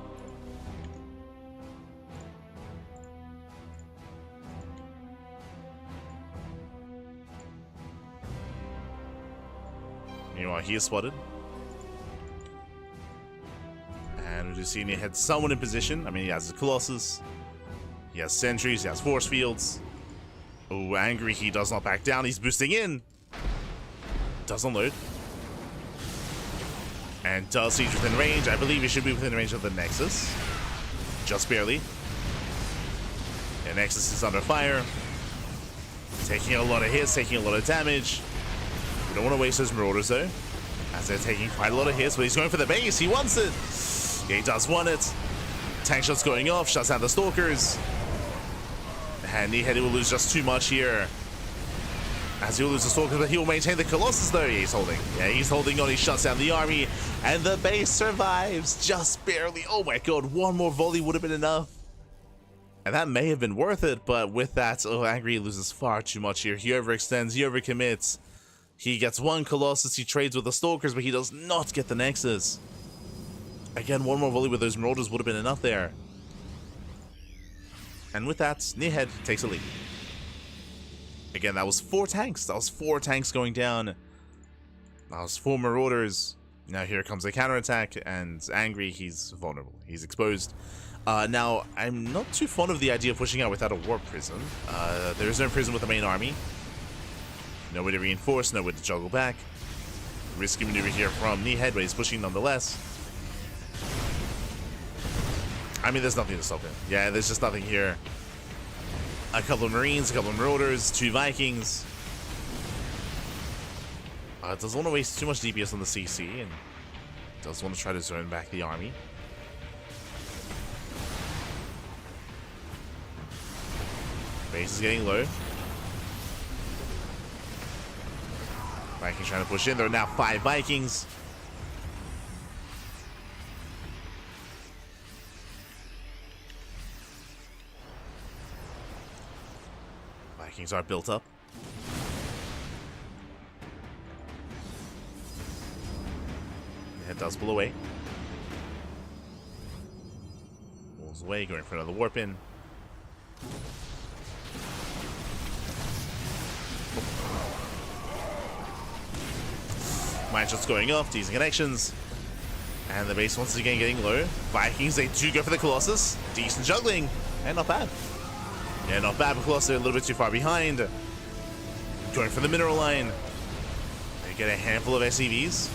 Meanwhile, he is spotted. And we just see Nehead someone in position. I mean, he has the Colossus. He has sentries. He has force fields. Oh, Angry. He does not back down. He's boosting in. Does unload. And does siege within range. I believe he should be within range of the Nexus. Just barely. And Nexus is under fire. Taking a lot of hits, taking a lot of damage. We don't want to waste those Marauders though, as they're taking quite a lot of hits, but he's going for the base. He wants it. Yeah, he does want it. Tank shots going off, shuts down the Stalkers. And Nehead will lose just too much here. As he will lose the Stalkers, but he will maintain the Colossus though. Yeah, he's holding. Yeah, he's holding on. He shuts down the army, and the base survives just barely. Oh my god, one more volley would have been enough. And that may have been worth it, but with that, oh, Angry loses far too much here. He overextends, he overcommits. He gets one Colossus, he trades with the Stalkers, but he does not get the Nexus. Again, one more volley with those Marauders would have been enough there. And with that, Nehead takes a lead. Again, that was 4 tanks. That was 4 tanks going down. That was 4 Marauders. Now here comes a counterattack, and Angry, he's vulnerable. He's exposed. Now, I'm not too fond of the idea of pushing out without a Warp Prism. There is no Prism with the main army. No way to reinforce, no way to juggle back. Risky maneuver here from Nehead, but he's pushing nonetheless. I mean, there's nothing to stop him. Yeah, there's just nothing here. A couple of Marines, a couple of Marauders, 2 Vikings. Doesn't want to waste too much DPS on the CC, and does want to try to zone back the army. Base is getting low. Vikings trying to push in. There are now 5 Vikings. Vikings are built up. It does pull away. Pulls away, going for another warp in. Mine shots going off, teasing connections. And the base once again getting low. Vikings, they do go for the Colossus. Decent juggling. And not bad. Yeah, not bad, but Colossus are a little bit too far behind. Going for the mineral line. They get a handful of SCVs.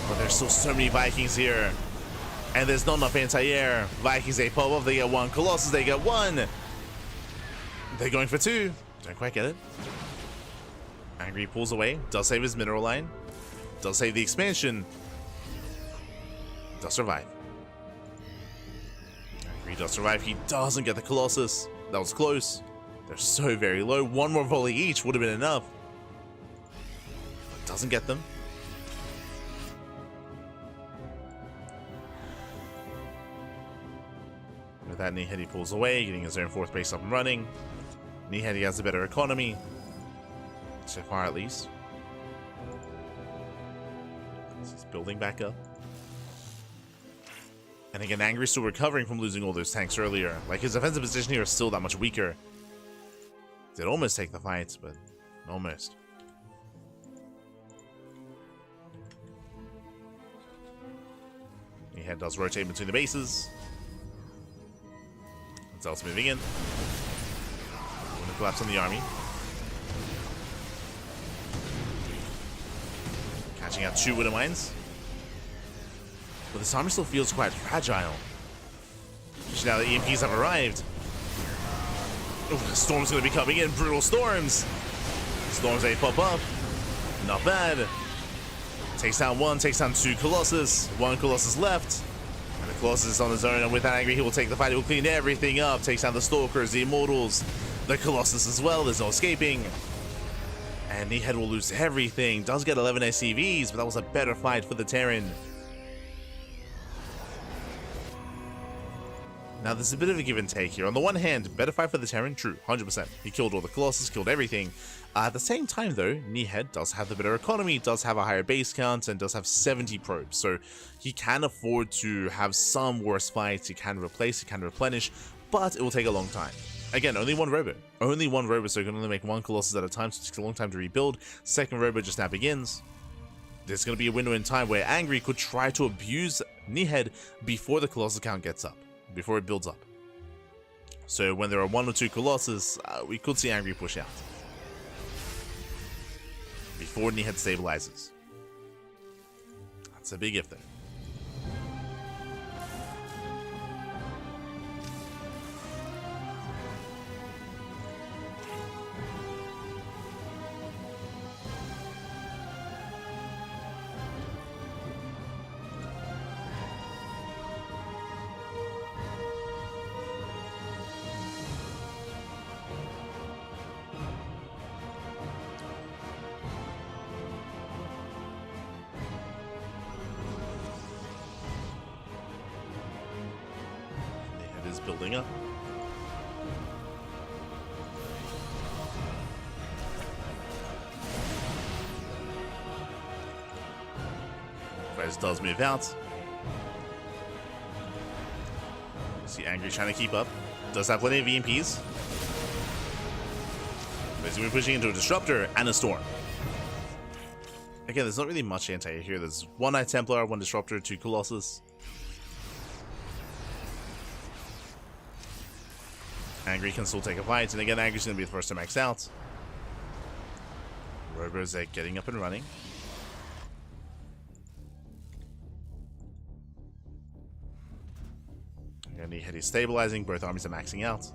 But there's still so many Vikings here. And there's not enough anti-air. Vikings, they pop off, they get one. Colossus, they get one. They're going for two. Don't quite get it. Angry pulls away. Does save his mineral line. Does save the expansion. Does survive. Angry does survive. He doesn't get the Colossus. That was close. They're so very low. One more volley each would have been enough. But doesn't get them. With that, Knee-Head, he pulls away, getting his own fourth base up and running. Knee-Head, he has a better economy. So far, at least. He's building back up. And again, Angry's still recovering from losing all those tanks earlier. Like, his defensive position here is still that much weaker. Did almost take the fight, but almost. Knee-Head does rotate between the bases. Zelt's moving in. Gonna collapse on the army. Catching out 2 Widow Mines. But this army still feels quite fragile. Especially now that EMPs have arrived. Ooh, the storm's gonna be coming in. Brutal storms. Storms, they pop up. Not bad. Takes down 1, takes down 2 Colossus. 1 Colossus left. And the Colossus is on his own, and with that Angry, he will take the fight. He will clean everything up. Takes down the Stalkers, the Immortals, the Colossus as well. There's no escaping. And Knee-Head will lose everything. Does get 11 SCVs, but that was a better fight for the Terran. Now, there's a bit of a give and take here. On the one hand, better fight for the Terran, true, 100%. He killed all the Colossus, killed everything. At the same time, though, Knee-Head does have the better economy, does have a higher base count, and does have 70 probes. So he can afford to have some worse fights. He can replace, he can replenish, but it will take a long time. Again, only 1 robo. Only 1 robo, so you can only make 1 Colossus at a time, so it takes a long time to rebuild. Second robo just now begins. There's going to be a window in time where Angry could try to abuse Knee-Head before the Colossus count gets up. Before it builds up. So when there are 1 or 2 Colossus, we could see Angry push out. Before Knee-Head stabilizes. That's a big if there. Is building up. Fez does move out. See Angry trying to keep up. Does have plenty of EMPs. Basically pushing into a Disruptor and a Storm. Again, there's not really much anti-air here. There's 1 Knight Templar, 1 Disruptor, 2 Colossus. Angry can still take a fight, and again, Angry's going to be the first to max out. Robo's getting up and running. And Knee-Head is stabilizing, both armies are maxing out.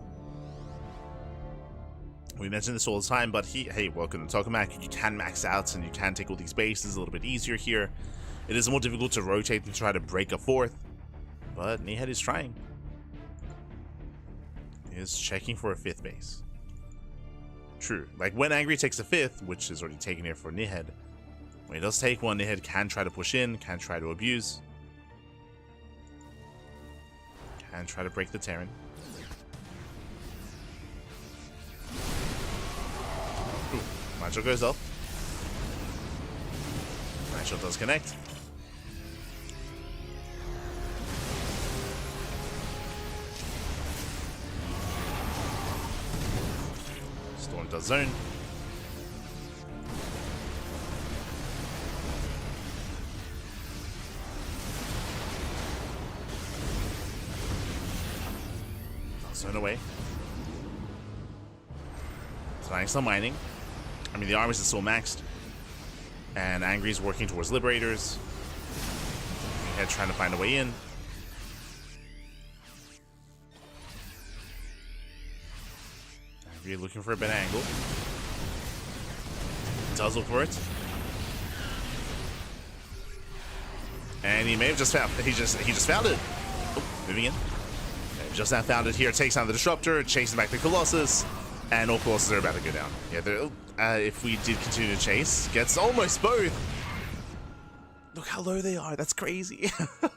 We mention this all the time, but hey, welcome to Tokamak. You can max out, and you can take all these bases a little bit easier here. It is more difficult to rotate and try to break a 4th, but Knee-Head is trying. Is checking for a 5th base. True. Like when Angry takes a 5th, which is already taken here for Knee-Head, when he does take one, Knee-Head can try to push in, can try to abuse, can try to break the Terran. Macho goes up. Macho does connect. Storm does zone. Zone away. Trying some mining. I mean, the armies are still maxed. And Angry's working towards Liberators. Head trying to find a way in. Angry looking for a better angle. Does look for it. And he may have just found he just found it. Oh, moving in. Just now found it here, takes down the Disruptor, chasing back the Colossus, and all Colossus are about to go down. Yeah, if we did continue to chase, gets almost both. Look how low they are, that's crazy.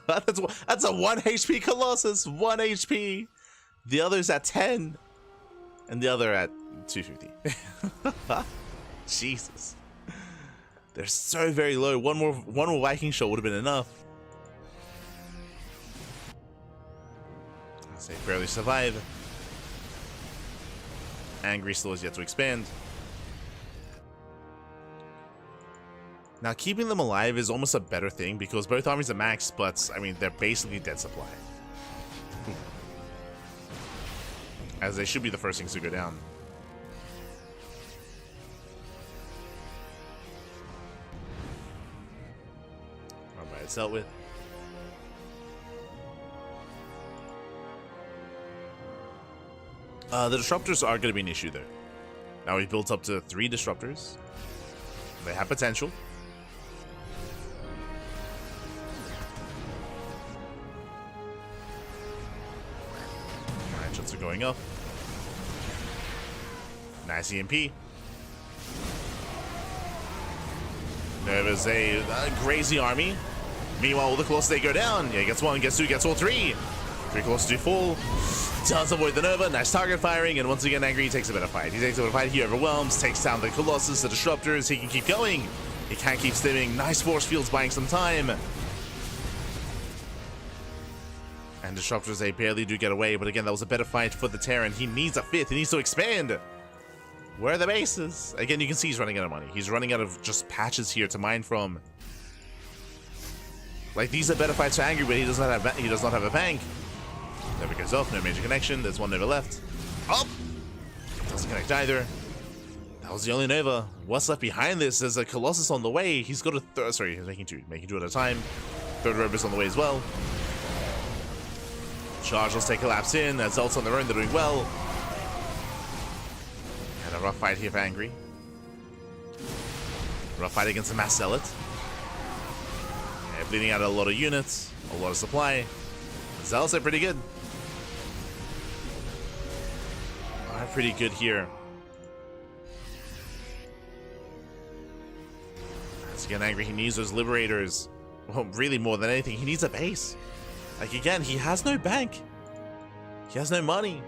that's a 1 HP Colossus, 1 HP. The other's at 10, and the other at 250. Jesus. They're so very low. One more Viking shot would have been enough. They barely survive. Angry still has yet to expand. Now, keeping them alive is almost a better thing because both armies are maxed, but I mean, they're basically dead supply. As they should be the first things to go down. Alright, it's dealt with. The Disruptors are going to be an issue there. Now we've built up to 3 Disruptors. They have potential. Alright, shots are going up. Nice EMP. There's a crazy army. Meanwhile, all the Colossus, they go down. Yeah, gets 1, gets 2, gets all 3. 3 Colossus do fall. Does avoid the Nova, nice target firing, and once again Angry takes a better fight. He takes a better fight, he overwhelms, takes down the Colossus, the Disruptors, he can keep going. He can't keep stimming, nice force fields buying some time. And Disruptors, they barely do get away, but again, that was a better fight for the Terran. He needs a 5th, he needs to expand. Where are the bases? Again, you can see he's running out of money. He's running out of just patches here to mine from. Like, these are better fights for Angry, but he does not have a bank. Nova goes off, no major connection. There's 1 Nova left. Up! Doesn't connect either. That was the only Nova. What's left behind this? There's a Colossus on the way. He's got a sorry, he's making 2 at a time. 3rd Rover's on the way as well. Chargers take a lapse in. That's Zelts on their own. They're doing well. And a rough fight here for Angry. Rough fight against the Mass Zealot. Yeah, bleeding out a lot of units, a lot of supply. Zealots are pretty good. Pretty good here. Once again, Angry, he needs those Liberators. Well, really more than anything, he needs a base. Like, again, he has no bank. He has no money.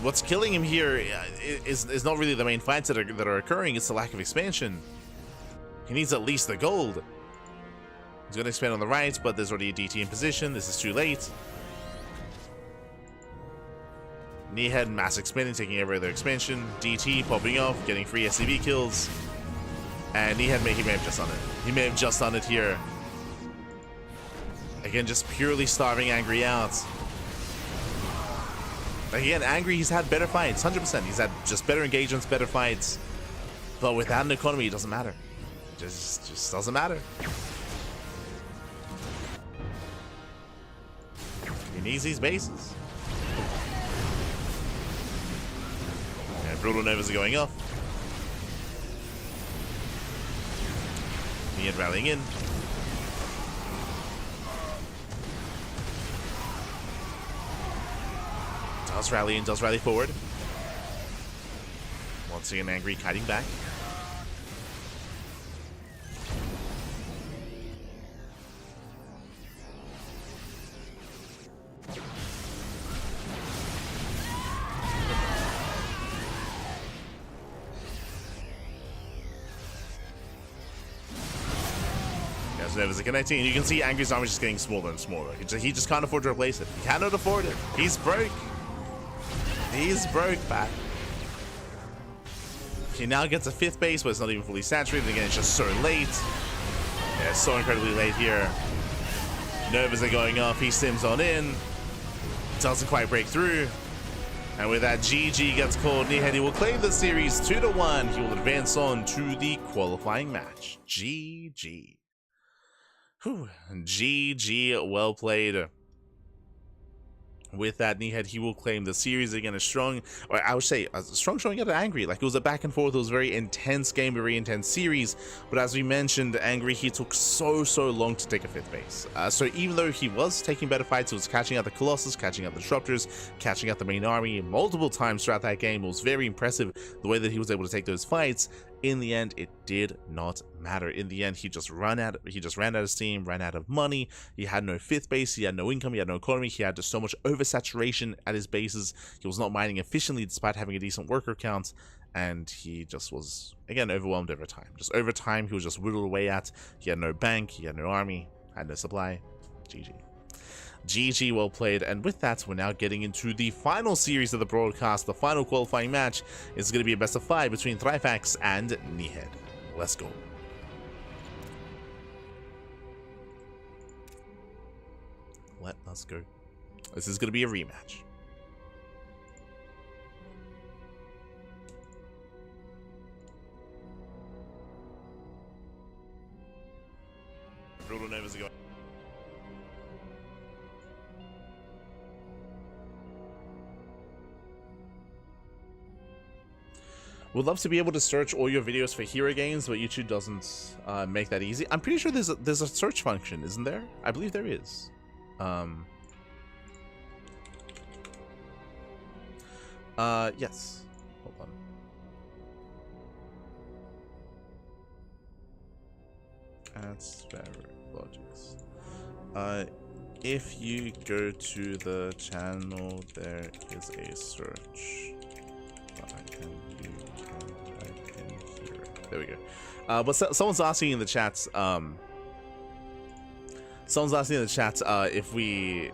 What's killing him here is not really the main fights that are occurring, it's the lack of expansion. He needs at least the gold. He's going to expand on the right, but there's already a DT in position. This is too late. Kneehead, mass expanding, taking over their expansion. DT popping off, getting free SCV kills. And Kneehead, he may have just done it. He may have just done it here. Again, just purely starving Angry out. Again, Angry, he's had better fights, 100%. He's had just better engagements, better fights. But without an economy, it doesn't matter. It just doesn't matter. He needs these bases. And Brutal Novas are going off. Neon rallying in. Does rally and does rally forward. Once again, Angry kiting back. as Novas are connecting, and you can see Angry's army just getting smaller and smaller. He just can't afford to replace it. He cannot afford it. He's broke. He's broke, Pat. He now gets a 5th base, but it's not even fully saturated. Again, it's just so late. Yeah, it's so incredibly late here. Novas are going off. He sims on in. Doesn't quite break through. And with that, GG gets called. Nihedi will claim the series 2-1. He will advance on to the qualifying match. GG. Whew. GG, well played. With that, Nihedi, he will claim the series again. A strong, or I would say, a strong showing at Angry. Like, it was a back and forth. It was a very intense game, a very intense series. But as we mentioned, Angry, he took so long to take a 5th base. So even though he was taking better fights, he was catching out the Colossus, catching out the Disruptors, catching out the main army multiple times throughout that game. It was very impressive the way that he was able to take those fights. In the end, it did not matter. In the end, he just ran out of steam, ran out of money. He had no 5th base, he had no income, he had no economy, he had just so much oversaturation at his bases. He was not mining efficiently despite having a decent worker count, and he just was, again, overwhelmed over time. Just over time, he was just whittled away at. He had no bank, he had no army, had no supply. GG. GG, well played. And with that, we're now getting into the final series of the broadcast. The final qualifying match is going to be a best of 5 between Thrifax and Nihedi. Let's go. Let us go. This is going to be a rematch. Brutal Novas are going. Would love to be able to search all your videos for hero games, but YouTube doesn't make that easy. I'm pretty sure there's a search function, isn't there? I believe there is. Yes. Hold on. That's very logics. If you go to the channel, there is a search. There we go. But someone's asking in the chats. Someone's asking in the chat if we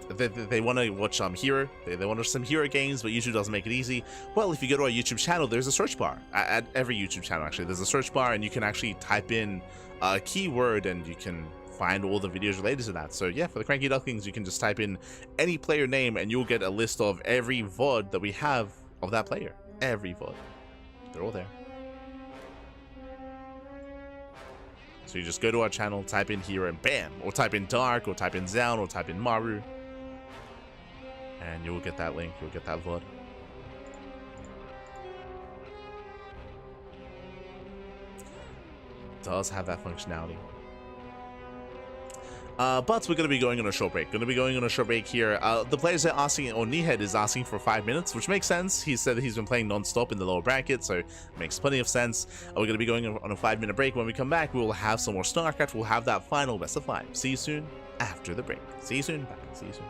they want to watch hero. They want to watch some hero games, but YouTube doesn't make it easy. Well, if you go to our YouTube channel, there's a search bar. At every YouTube channel, actually, there's a search bar, and you can actually type in a keyword, and you can find all the videos related to that. So yeah, for the CranKy Ducklings, you can just type in any player name, and you'll get a list of every VOD that we have of that player. Every VOD. They're all there. So you just go to our channel, type in hero, and bam! Or type in Dark, or type in Zaun, or type in Maru. And you'll get that link, you'll get that VOD. Does have that functionality. But we're going to be going on a short break. Here. The players are asking, or Nihedi is asking for 5 minutes, which makes sense. He said that he's been playing non-stop in the lower bracket, so it makes plenty of sense. We're going to be going on a 5-minute break. When we come back, we will have some more StarCraft. We'll have that final best of 5. See you soon after the break. See you soon. Bye. See you soon.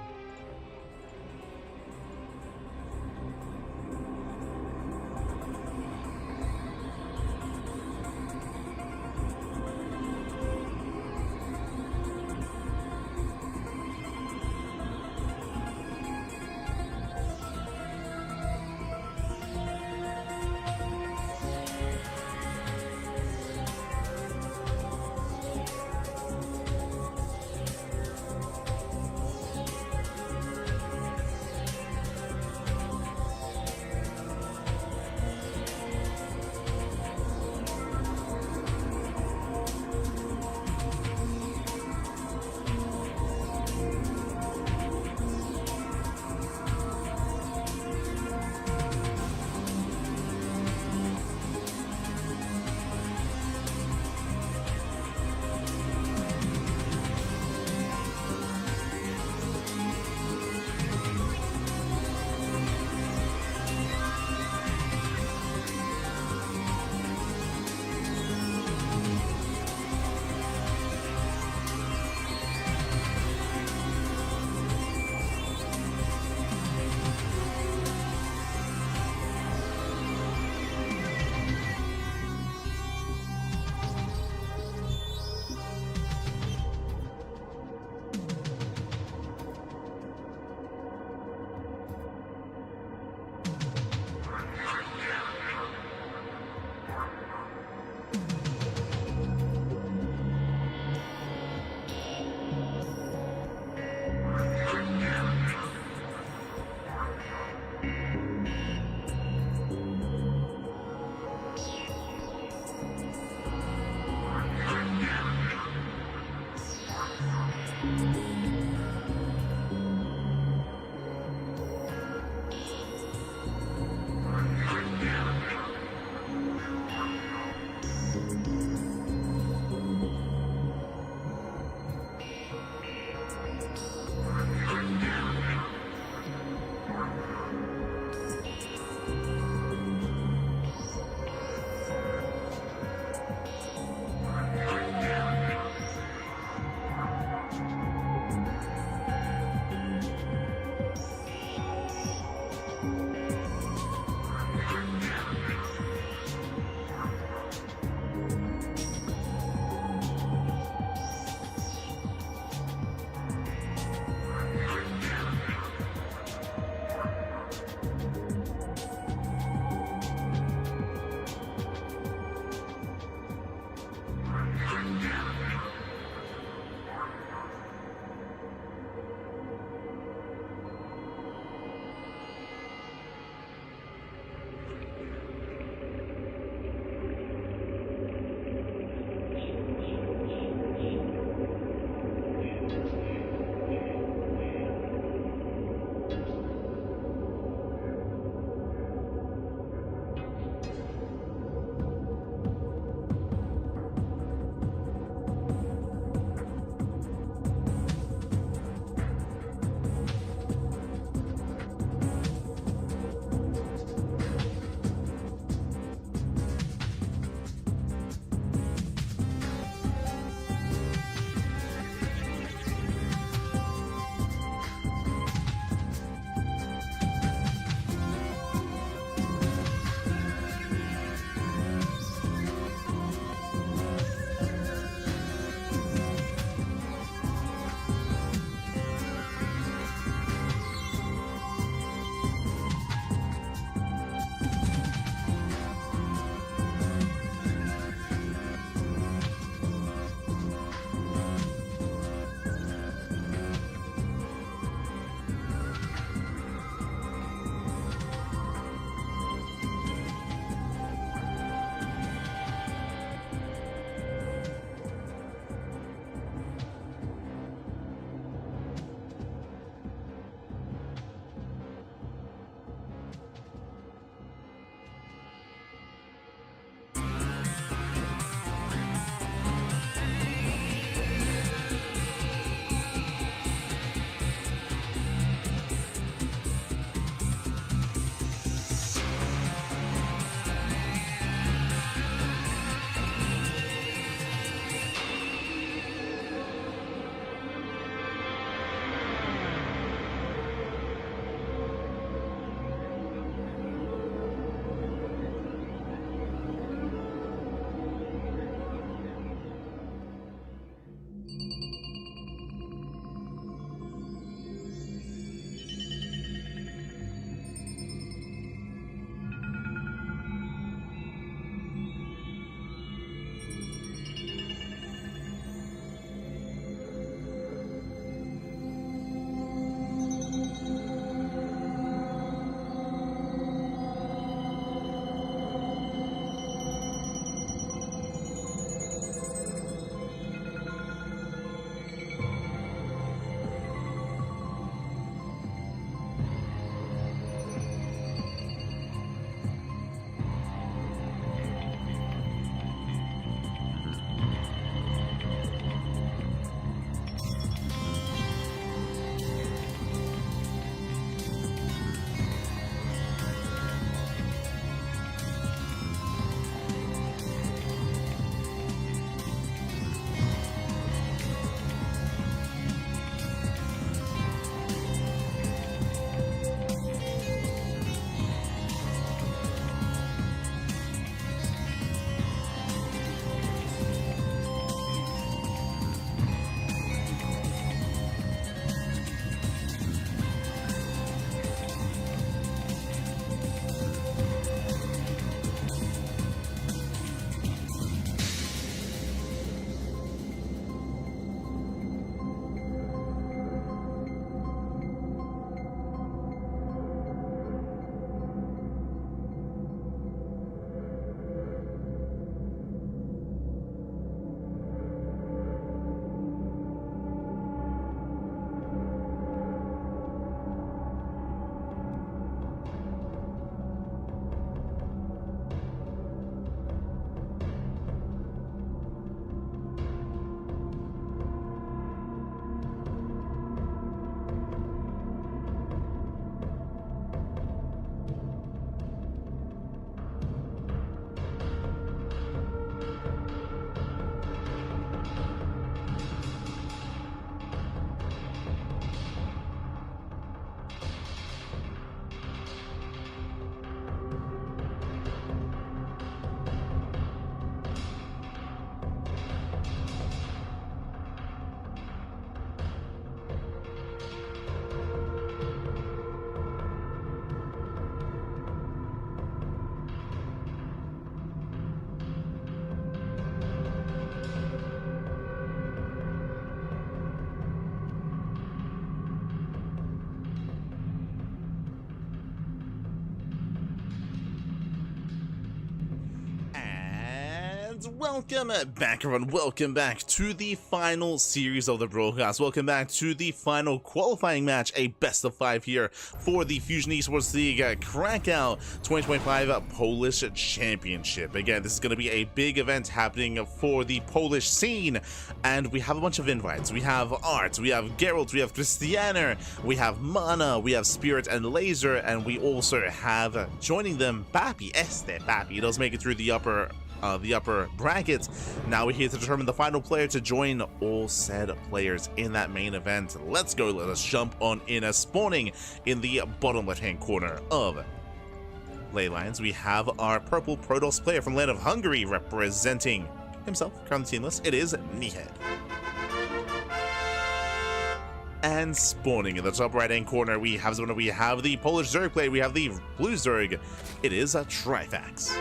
And welcome back, everyone. Welcome back to the final series of the broadcast. Welcome back to the final qualifying match, a best of 5 here for the Fusion Esports League Cracov 2025 Polish Championship. Again, this is going to be a big event happening for the Polish scene, and we have a bunch of invites. We have Art, we have Geralt, we have Christianer, we have Mana, we have Spirit and Laser, and we also have joining them Papi. Papi does make it through the upper brackets. Now we're here to determine the final player to join all said players in that main event. Let's go, let us jump on in. Spawning in the bottom left hand corner of Leylines, we have our purple Protoss player from land of Hungary representing himself, currently teamless. It is Nihed. And spawning in the top right hand corner, we have the Polish Zerg player, we have the blue Zerg. It is a Trifax.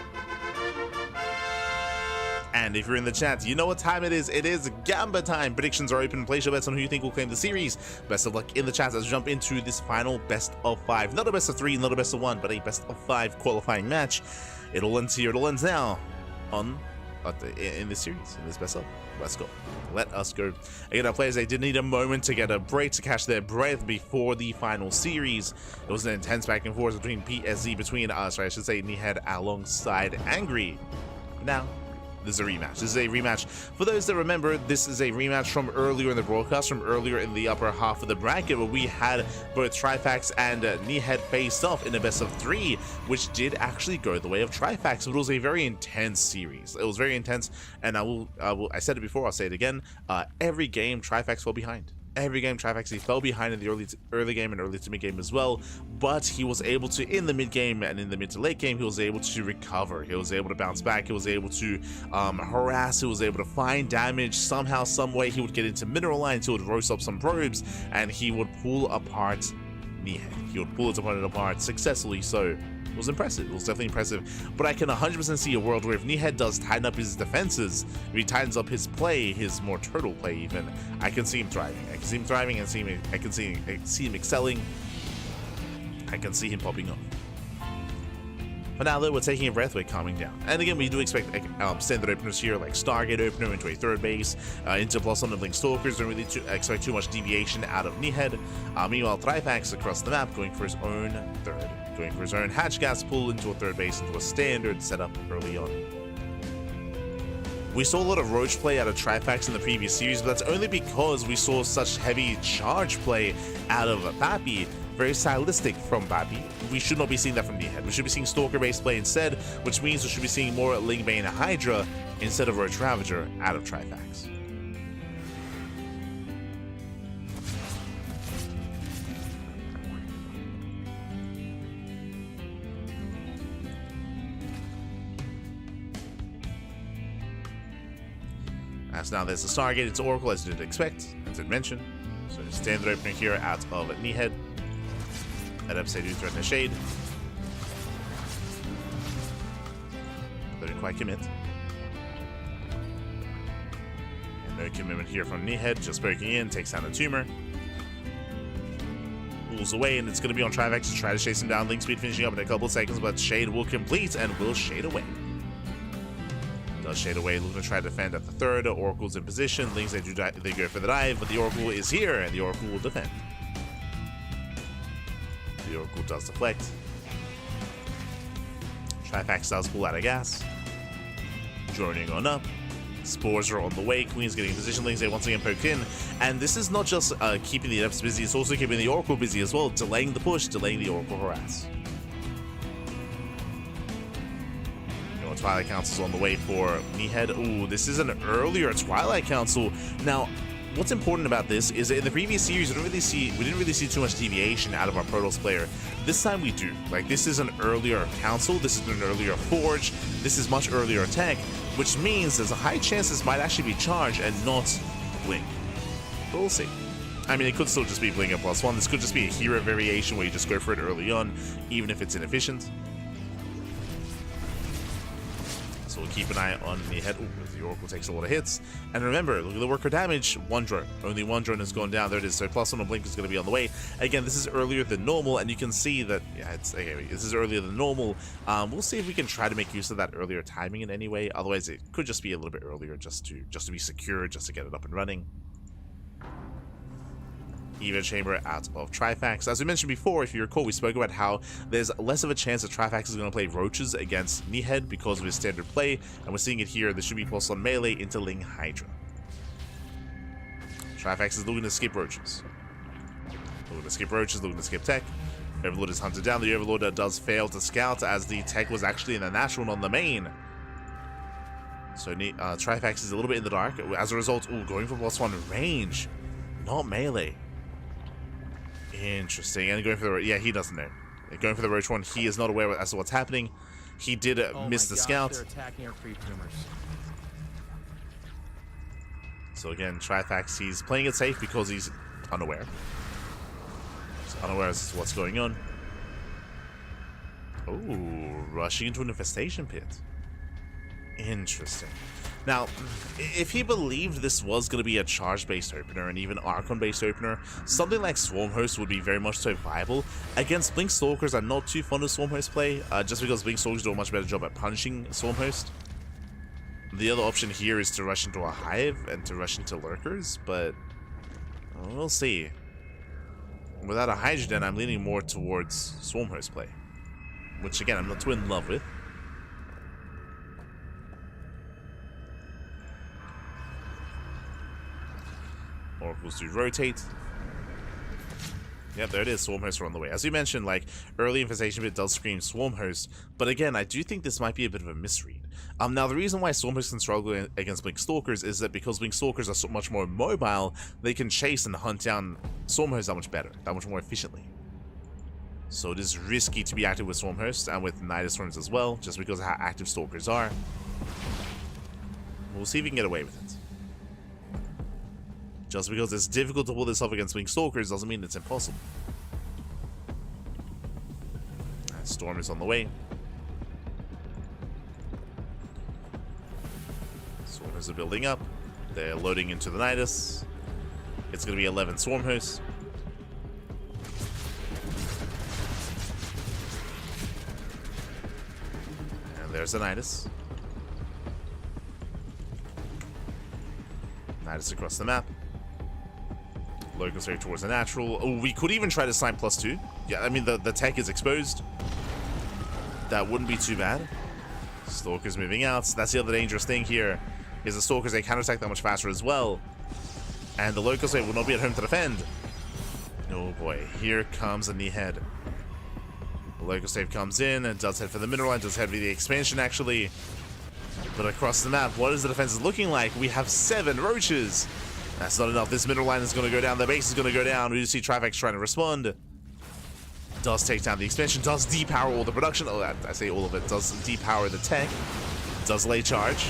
And if you're in the chat, you know what time it is. It is Gamba time. Predictions are open. Place your bets on who you think will claim the series. Best of luck in the chat as we jump into this final best of 5. Not a best of 3, not a best of 1, but a best of 5 qualifying match. It'll end here. It'll end now in this series, in this best of. Let's go. Let us go. Again, our players, they did need a moment to get a break to catch their breath before the final series. It was an intense back and forth between Nihed alongside Angry. Now, this is a rematch. This is a rematch. For those that remember, this is a rematch from earlier in the broadcast, from earlier in the upper half of the bracket, where we had both Trifax and Nihed faced off in a best of 3, which did actually go the way of Trifax. But it was a very intense series. It was very intense, and I said it before, I'll say it again. Every game, Trifax fell behind. Every game, Trifax, he fell behind in the early game and early to mid game as well, but he was able to, in the mid game and in the mid to late game, he was able to recover. He was able to bounce back. He was able to harass. He was able to find damage. Somehow, some way, he would get into mineral lines. He would roast up some probes, and he would pull apart Nihed. He would pull his opponent apart successfully. So it was impressive. It was definitely impressive. But I can 100% see a world where if Nihed does tighten up his defenses, if he tightens up his play, his more turtle play even, I can see him thriving. I can see him thriving and I can see him excelling. I can see him popping off. But now though, we're taking a breath, we're calming down. And again, we do expect standard openers here, like Stargate opener into a third base, into plus on the Blink Stalkers. Don't really expect too much deviation out of Nihed. Meanwhile, Trifax across the map, going for his own third. Going for his own hatch gas pull into a third base, into a standard setup early on. We saw a lot of Roach play out of Trifax in the previous series, but that's only because we saw such heavy charge play out of Papi. Very stylistic from Papi. We should not be seeing that from Nihed. We should be seeing Stalker-based play instead, which means we should be seeing more Lingbane Hydra instead of Roach Ravager out of Trifax. As now there's a Stargate, it's Oracle as you did expect, as I mentioned. So standard opener here out of Nihed. That upside do threaten the shade. They didn't quite commit. And no commitment here from Nihed, just poking in, takes down the tumor. Pulls away, and it's going to be on Trifax to try to chase him down. Link speed finishing up in a couple of seconds, but shade will complete and will shade away. Does shade away, looking to try to defend at the third. Oracle's in position. Links, they go for the dive, but the Oracle is here, and the Oracle will defend. The Oracle does deflect. Trifax does pull out of gas. Joining on up. Spores are on the way. Queen's getting in position. Links, they once again poke in. And this is not just keeping the Adepts busy, it's also keeping the Oracle busy as well. Delaying the push, delaying the Oracle harass. Twilight Council's on the way for Nihed. Ooh, this is an earlier Twilight Council. Now, what's important about this is in the previous series, we didn't really see too much deviation out of our Protoss player. This time we do. Like, this is an earlier Council, this is an earlier Forge, this is much earlier tech, which means there's a high chance this might actually be charged and not Blink. But we'll see. I mean, it could still just be Blink at +1. This could just be a hero variation where you just go for it early on, even if it's inefficient. So we'll keep an eye on the head. Ooh, the Oracle takes a lot of hits. And remember, look at the worker damage. One drone. Only one drone has gone down. There it is. So +1 on Blink is going to be on the way. Again, this is earlier than normal, and you can see that, yeah, it's okay. This is earlier than normal. We'll see if we can try to make use of that earlier timing in any way. Otherwise, it could just be a little bit earlier just to be secure, just to get it up and running. Eva Chamber out of Trifax. As we mentioned before, if you recall, we spoke about how there's less of a chance that Trifax is going to play Roaches against Nihed because of his standard play, and we're seeing it here. There should be pulse on melee into Ling Hydra. Trifax is looking to skip Roaches. Looking to skip Roaches, looking to skip Tech. Overlord is hunted down. The Overlord does fail to scout as the Tech was actually in the natural on the main. So Trifax is a little bit in the dark. As a result, going for +1 range, not melee. Interesting. And going for the yeah, he doesn't know. Going for the Roach one, he is not aware as to what's happening. He did miss the scout. They're attacking our creep tumors. So again, Trifax, he's playing it safe because he's unaware. He's unaware as to what's going on. Oh, rushing into an infestation pit. Interesting. Now, if he believed this was going to be a charge-based opener and even Archon-based opener, something like Swarmhost would be very much so viable. Against Blink Stalkers, I'm not too fond of Swarmhost play, just because Blink Stalkers do a much better job at punishing Swarmhost. The other option here is to rush into a Hive and to rush into Lurkers, but we'll see. Without a Hydrogen, I'm leaning more towards Swarmhost play, which again, I'm not too in love with. Oracles do rotate. Yep, there it is. Swarmhost are on the way. As you mentioned, like, early Infestation Pit does scream Swarmhost, but again, I do think this might be a bit of a misread. Now, the reason why Swarmhost can struggle against Blink Stalkers is that because Blink Stalkers are so much more mobile, they can chase and hunt down Swarmhost that much better, that much more efficiently. So it is risky to be active with Swarmhost and with Nidus Storms as well, just because of how active Stalkers are. We'll see if we can get away with it. Just because it's difficult to pull this off against Blink Stalkers doesn't mean it's impossible. And Storm is on the way. Swarmhosts are building up. They're loading into the Nidus. It's going to be 11 Swarmhosts. And there's the Nidus. Nidus across the map. Local straight towards the natural. Oh, we could even try to sign +2. Yeah, I mean, the tech is exposed. That wouldn't be too bad. Stalker's moving out. That's the other dangerous thing here, is the Stalkers, they counterattack that much faster as well. And the local state will not be at home to defend. Oh boy, here comes a knee head. The local state comes in and does head for the mineral line, does head for the expansion actually. But across the map, what is the defense looking like? We have 7 roaches. That's not enough. This middle line is going to go down. The base is going to go down. We do see Trifax trying to respond. Does take down the expansion. Does depower all the production. Oh, I say all of it. Does depower the tech. Does lay charge.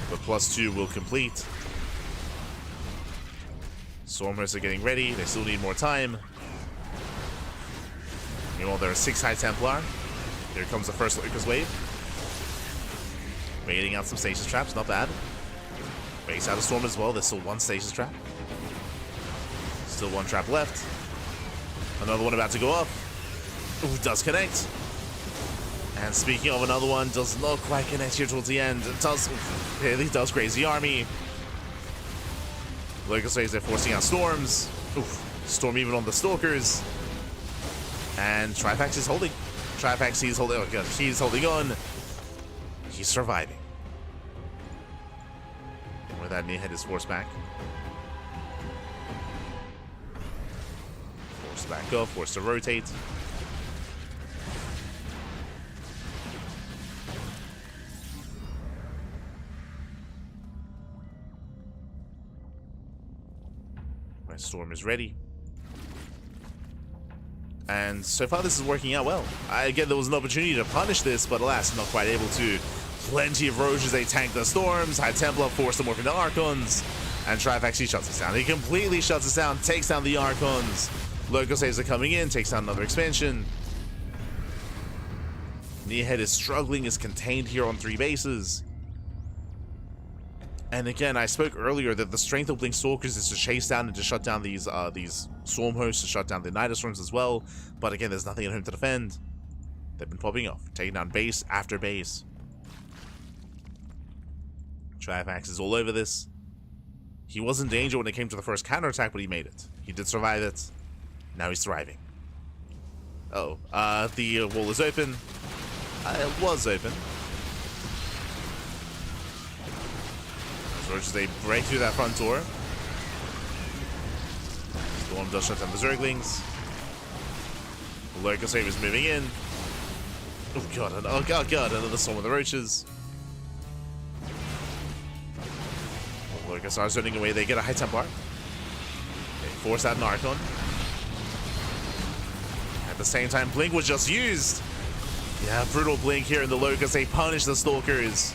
But +2 will complete. Stormers are getting ready. They still need more time. Meanwhile, there are 6 High Templar. Here comes the first Lurkers wave. Waiting out some stasis traps. Not bad. Base out of Storm as well. There's still 1 stasis trap. Still 1 trap left. Another one about to go up. Ooh, does connect. And speaking of another one, does not quite connect here towards the end. It does, really does graze the army. Local says they're forcing out Storms. Oof, Storm even on the Stalkers. And Trifax is holding. Trifax, he's holding. Oh god, he's holding on. He's surviving. Where that knee head is forced back. Forced back up, forced to rotate. My Storm is ready. And so far this is working out well. Again, there was an opportunity to punish this, but alas, not quite able to. Plenty of Roaches, they tank the Storms. High Templar forced to morph into Archons. And Trifax, he shuts us down. He completely shuts us down, takes down the Archons. Local saves are coming in, takes down another expansion. Nearhead is struggling, is contained here on 3 bases. And again, I spoke earlier that the strength of Blink Stalkers is to chase down and to shut down these Swarm Hosts, to shut down the Nidus Swarms as well. But again, there's nothing at home to defend. They've been popping off, taking down base after base. Trifax is all over this. He was in danger when it came to the first counterattack, but he made it. He did survive it. Now he's thriving. Uh oh, the wall is open. It was open. As they break through that front door. Storm does shut down the Zerglings. The Locust Wave is moving in. Oh god, another Storm with the Roaches. The Locusts are zoning away, they get a High Templar. They force out an Archon. At the same time, Blink was just used. Yeah, brutal Blink here in the Locusts, they punish the Stalkers.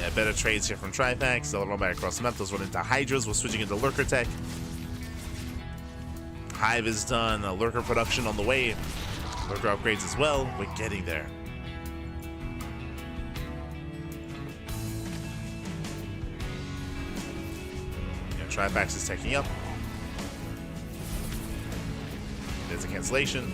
Yeah, better trades here from Trifax. They'll run back across the map. Those run into Hydras. We're switching into Lurker Tech. Hive is done. Lurker production on the way. Lurker upgrades as well. We're getting there. Yeah, Trifax is taking up. There's a cancellation.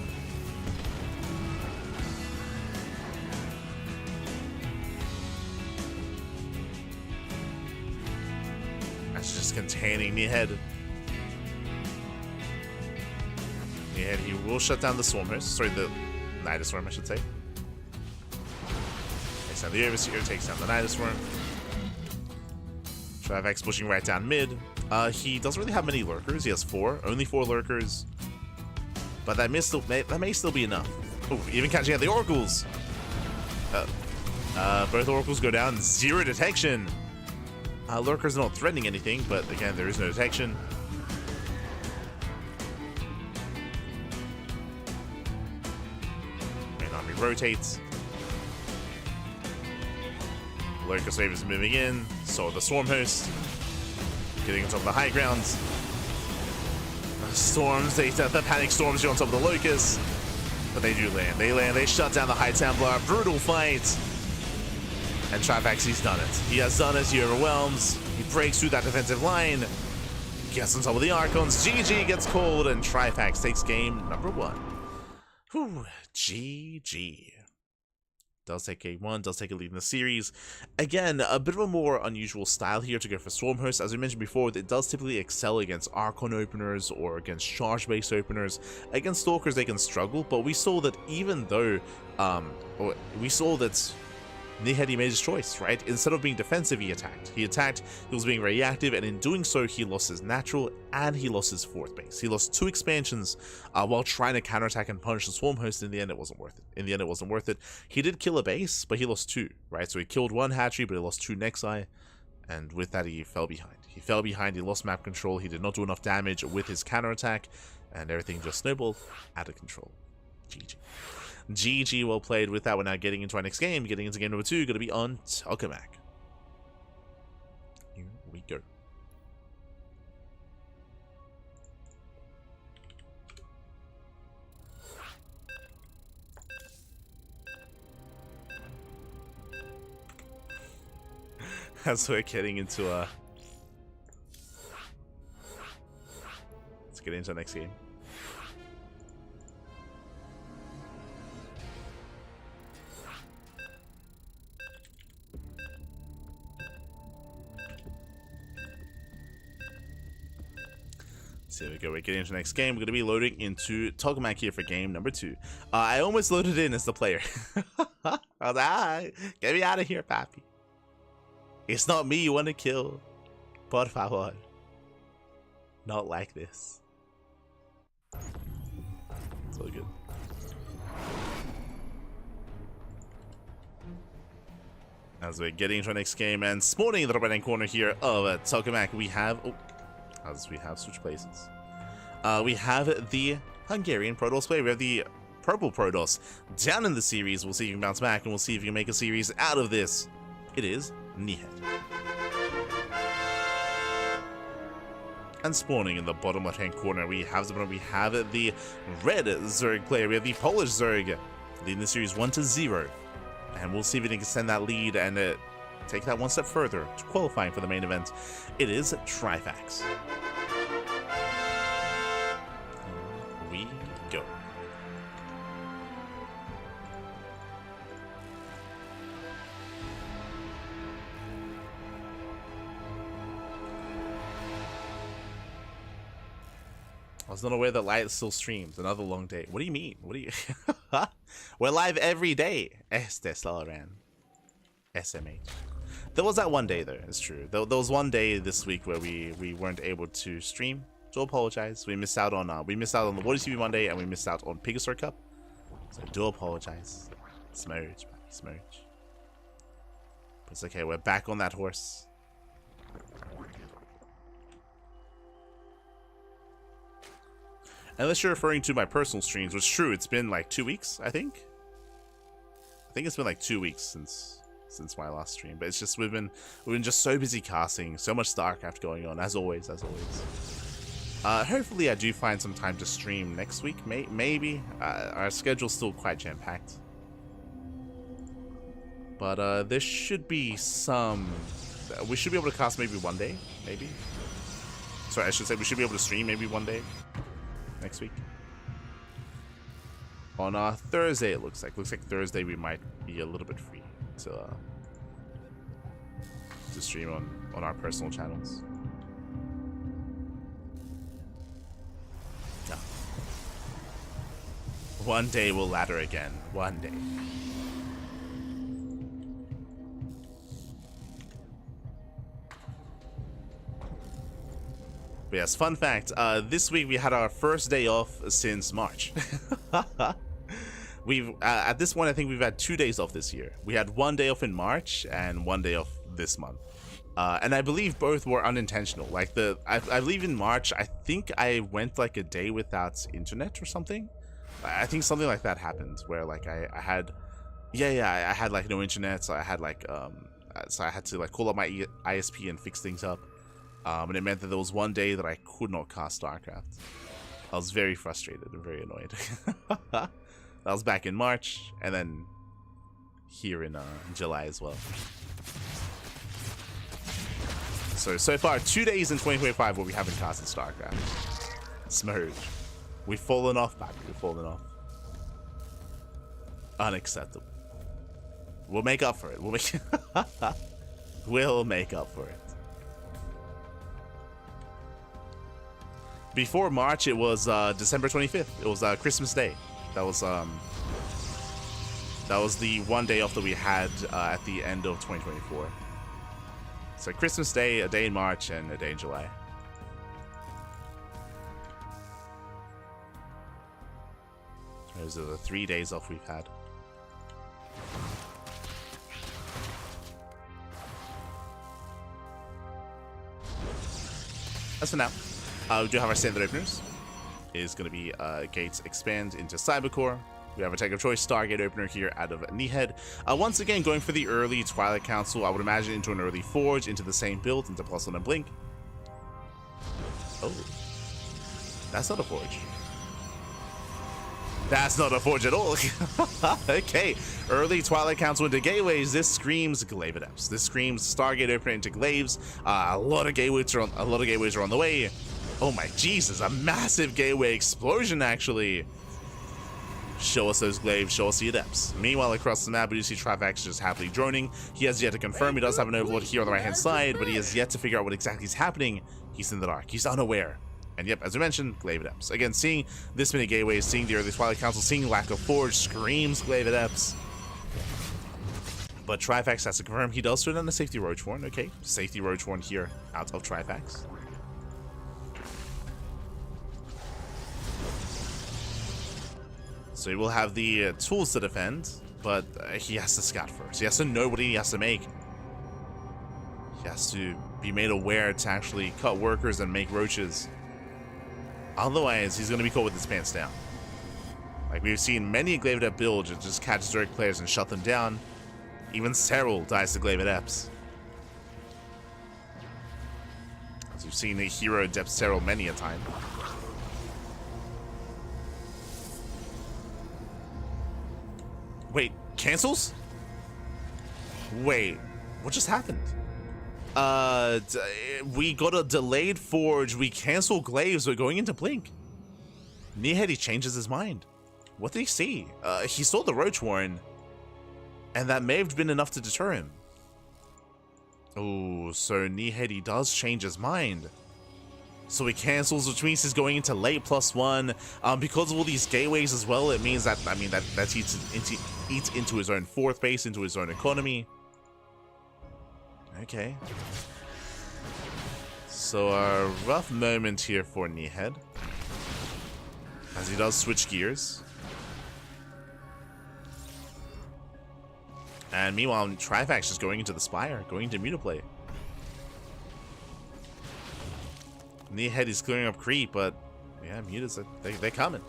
That's just containing Nearhead. Nearhead, he will shut down the Swarmers. Sorry, the Nidus Swarm, I should say. Takes down the Overseer, takes down the Nidus Swarm. Trifax pushing right down mid. He doesn't really have many lurkers. He has 4. Only 4 lurkers. But that may still be enough. Oh, even catching out the Oracles. Both Oracles go down. 0 detection. Lurkers are not threatening anything, but again, there is no detection. Main army rotates. Locust Wave is moving in. So the Swarm Host. Getting on top of the high grounds. Storms, the Panic Storms you on top of the Locusts. But they do land. They land, they shut down the High Templar. Brutal fight. And Trifax, he's done it. He has done it. He overwhelms. He breaks through that defensive line. Gets on top of the Archons. GG gets called, and Trifax takes game number 1. Whew. GG. Does take game 1, does take a lead in the series. Again, a bit of a more unusual style here to go for Swarm Host. As we mentioned before, it does typically excel against Archon openers or against charge-based openers. Against Stalkers, they can struggle, but we saw that even though, Nearhead, he made his choice, right? Instead of being defensive, he attacked. He was being reactive, and in doing so, he lost his natural and he lost his 4th base. He lost 2 expansions while trying to counterattack and punish the Swarm Host. In the end, it wasn't worth it. He did kill a base, but he lost 2, right? So he killed 1 hatchery, but he lost 2 Nexi, and with that, he fell behind. He lost map control, he did not do enough damage with his counterattack, and everything just snowballed out of control. GG. GG, well played. With that, we're now getting into our next game. Getting into game number 2, going to be on Tokamak. Here we go. As we're getting into let's get into our next game. So there we go, we're getting into the next game. We're going to be loading into Tokamak here for game number 2. I almost loaded in as the player. I was like, get me out of here, papi. It's not me you want to kill. Por favor. Not like this. It's all good. As we're getting into our next game and spawning in the right-hand corner here of Tokamak, we have... Oh, as we have switched places. We have the Hungarian Protoss player. We have the purple Protoss down in the series. We'll see if you can bounce back, and we'll see if you can make a series out of this. It is Nearhead. And spawning in the bottom left-hand corner, we have the red Zerg player. We have the Polish Zerg. leading the series 1-0. And we'll see if we can extend that lead and take that one step further to qualifying for the main event. It is Trifax. We go. I was not aware that Light still streams. Another long day. What do you mean? What do you... We're live every day. Sloran. SMH. There was that one day though, it's true. There was one day this week where we weren't able to stream. Do apologize. We missed out on the Water TV Monday and we missed out on Pegasus Cup. So do apologize. Smurge, smurge. But it's okay, we're back on that horse. Unless you're referring to my personal streams, which is true, it's been like 2 weeks, I think. I think it's been like 2 weeks since my last stream, but it's just we've been just so busy casting, so much StarCraft going on, as always. Hopefully I do find some time to stream next week, maybe. Our schedule's still quite jam-packed. But there should be some... We should be able to cast maybe one day, maybe. Sorry, I should say we should be able to stream maybe one day. Next week. On Thursday, it looks like. Looks like Thursday we might be a little bit free to stream on our personal channels. Yeah. One day we'll ladder again. One day. But yes, fun fact, this week we had our first day off since March. We've at this point I think we've had 2 days off this year. We had 1 day off in March and 1 day off this month. And I believe both were unintentional. Like I believe in March, I think I went like a day without internet or something. I think something like that happened where like I had I had like no internet, so I had like so I had to like call up my ISP and fix things up. And it meant that there was 1 day that I could not cast StarCraft. I was very frustrated and very annoyed. That was back in March, and then here in July as well. So far, 2 days in 2025 where we haven't casted StarCraft. Smurge. We've fallen off, baby. We've fallen off. Unacceptable. We'll make up for it. We'll make up for it. Before March, it was December 25th. It was Christmas Day. That was the 1 day off that we had at the end of 2024. So Christmas Day, a day in March, and a day in July. Those are the 3 days off we've had. That's for now. We do have our standard openers. It is going to be Gates Expand into Cybercore. We have a Tech of Choice Stargate opener here out of Kneehead. Once again, going for the early Twilight Council. I would imagine into an early Forge, into the same build, into +1 and Blink. Oh. That's not a Forge. That's not a Forge at all. Okay. Early Twilight Council into Gateways. This screams Glaive Adepts. This screams Stargate opener into Glaives. A lot of gateways are on the way. Oh my Jesus, a massive gateway explosion actually. Show us those Glaives, show us the Adepts. Meanwhile, across the map, we do see Trifax just happily droning. He has yet to confirm. He does have an Overlord here on the right-hand side, but he has yet to figure out what exactly is happening. He's in the dark. He's unaware. And yep, as we mentioned, Glaive Adepts. Again, seeing this many gateways, seeing the early Twilight Council, seeing lack of Forge, screams Glaive Adepts. But Trifax has to confirm he does turn on the Safety Roachhorn. Okay, Safety Roachhorn here out of Trifax. So he will have the tools to defend, but he has to scout first. He has to know what he has to make. He has to be made aware to actually cut workers and make roaches. Otherwise, he's going to be caught with his pants down. Like we've seen many Glaive Adept builds that just catch direct players and shut them down. Even Serral dies to Glaive Adepts. As we've seen a hero adept Serral many a time. Wait, cancels? Wait, what just happened? We got a delayed forge. We cancel glaives. We're going into blink. Nihedi changes his mind. What did he see? He saw the roach warren, and that may have been enough to deter him. Oh, so Nihedi does change his mind. So he cancels, which means he's going into late +1. Because of all these gateways as well, it means that, I mean, that eats into his own fourth base, into his own economy. Okay. So a rough moment here for Nihed, as he does switch gears. And meanwhile, Trifax is going into the Spire, going into Mutaplay. Nihed is clearing up creep, but yeah, Mutas, they're coming.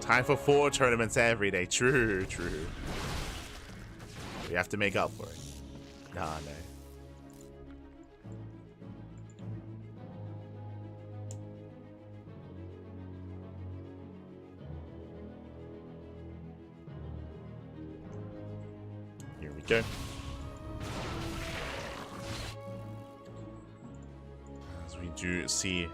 Time for 4 tournaments every day. True, true. We have to make up for it. Nah, no. Here we go. As we do see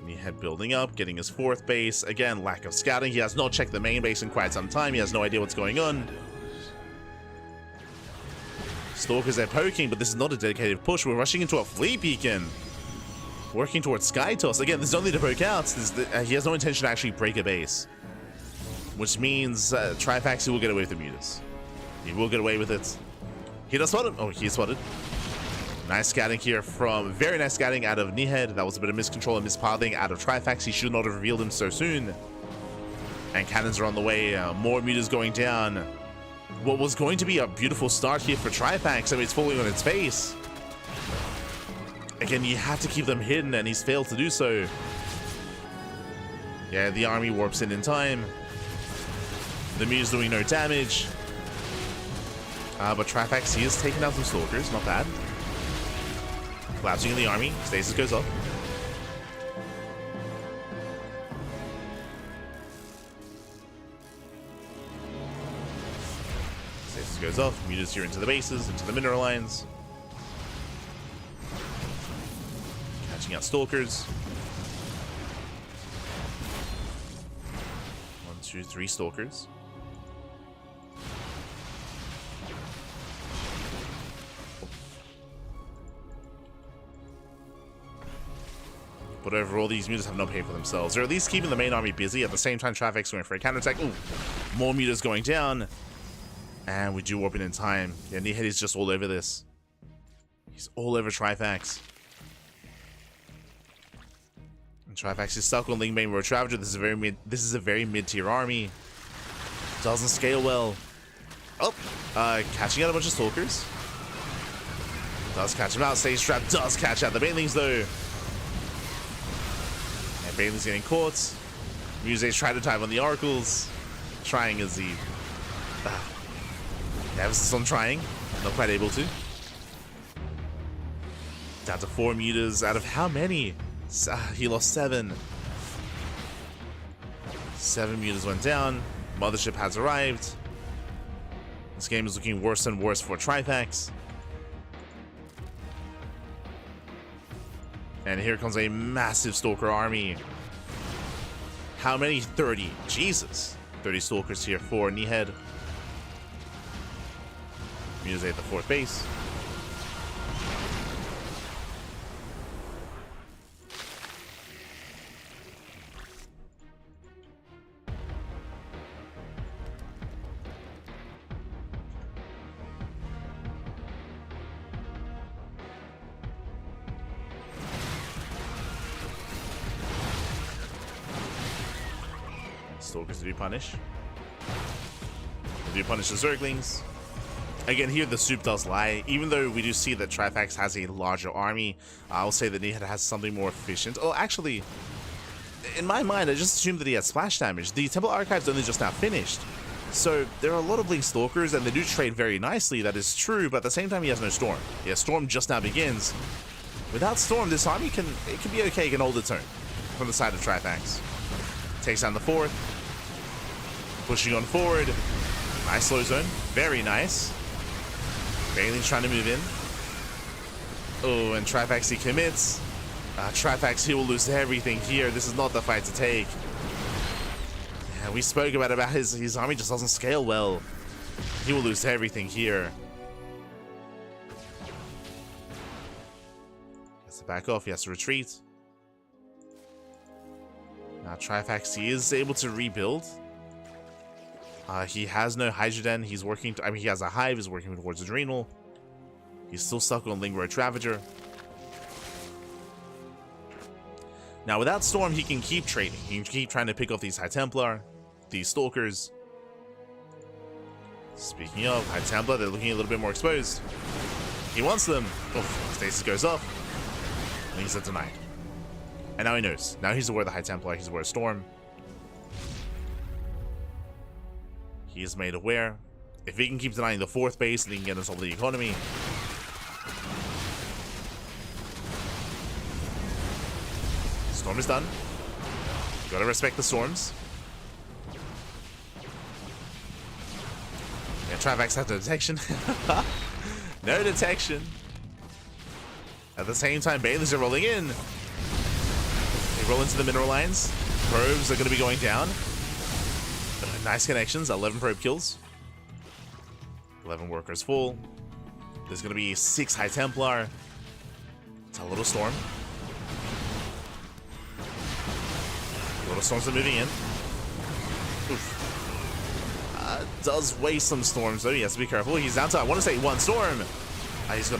Nihed building up, getting his 4th base. Again, lack of scouting. He has not checked the main base in quite some time. He has no idea what's going on. Stalkers are poking, but this is not a dedicated push. We're rushing into a fleet beacon. Working towards Sky Toss. Again, this is only to poke out. He has no intention to actually break a base. Which means Trifax will get away with the Mutas. He will get away with it. He does spot him. Oh, he is spotted. Nice scouting here from... Very nice scouting out of Nihed. That was a bit of miscontrol and mispathing out of Trifax. He should not have revealed him so soon. And cannons are on the way. More Mutas going down. What was going to be a beautiful start here for Trifax, I mean, it's falling on its face. Again, you have to keep them hidden, and he's failed to do so. Yeah, the army warps in time. The Muta's doing no damage. But Trifax, he is taking out some Stalkers, not bad. Collapsing in the army, stasis goes up. Goes off, Mutas here into the bases, into the mineral lines. Catching out Stalkers. 1, 2, 3 Stalkers. But overall, these Mutas have no pay for themselves. They're at least keeping the main army busy. At the same time, Traffic's going for a counterattack. Ooh, more Mutas going down. And we do warp in time. Yeah, Nihed is just all over this. He's all over Trifax. And Trifax is stuck on Lingbane Road Ravager. This is a very mid-tier army. Doesn't scale well. Oh, catching out a bunch of Stalkers. Does catch him out. Stage Trap does catch out the Banelings though. And Banelings getting caught. Muse's trying to time on the Oracles. Trying as he... Emphasis on trying, not quite able to. Down to 4 Mutas out of how many? He lost 7. 7 Mutas went down. Mothership has arrived. This game is looking worse and worse for Trifax. And here comes a massive Stalker army. How many? 30. Jesus. 30 Stalkers here for Nihed. Mutas at the 4th base. Stalkers do punish. They do punish the Zerglings. Again, here the soup does lie. Even though we do see that Trifax has a larger army, I'll say that Nihed has something more efficient. Oh, actually, in my mind, I just assumed that he had splash damage. The Temple Archive's only just now finished. So there are a lot of Blink Stalkers, and they do trade very nicely, that is true, but at the same time, he has no Storm. Yeah, Storm just now begins. Without Storm, this army can be okay, it can hold its own from the side of Trifax. Takes down the 4th. Pushing on forward. Nice slow zone. Very nice. Bailey's trying to move in. Oh, and Trifax, he commits. Trifax, he will lose everything here. This is not the fight to take. Yeah, we spoke about his army just doesn't scale well. He will lose everything here. He has to back off. He has to retreat. Now Trifax, he is able to rebuild. He has no Hydroden. He's working. He has a Hive. He's working towards Adrenal. He's still stuck on Lingro Ravager. Now, without Storm, he can keep trading. He can keep trying to pick off these High Templar, these Stalkers. Speaking of High Templar, they're looking a little bit more exposed. He wants them. Oof, Stasis goes up. And he's denied. And now he knows. Now he's aware of the High Templar. He's aware of Storm. He is made aware. If he can keep denying the 4th base, then he can get us over the economy. Storm is done. You gotta respect the storms. Yeah, Trifax has no detection. No detection. At the same time, Bailey's are rolling in. They roll into the mineral lines. Probes are gonna be going down. Nice connections. 11 probe kills. 11 workers full. There's gonna be 6 High Templar. It's a little storm. Little storms are moving in. Oof. Does waste some storms though. He has to be careful. He's down to, I want to say, 1 storm. He has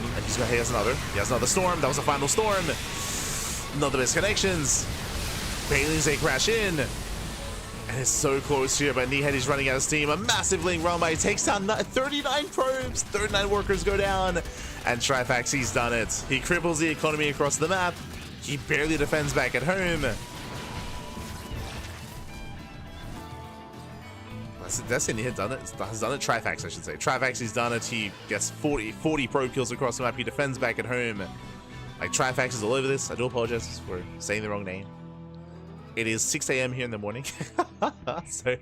another. He has another storm. That was the final storm. Not the best connections. Bailey's a crash in. And it's so close here, but Nehead is running out of steam. A massive link run by. He takes down 39 probes. 39 workers go down. And Trifax, he's done it. He cripples the economy across the map. He barely defends back at home. That's it. He has done it. Has done it. Trifax, I should say. Trifax, he's done it. He gets 40 probe kills across the map. He defends back at home. Like, Trifax is all over this. I do apologize for saying the wrong name. It is 6 a.m. here in the morning. So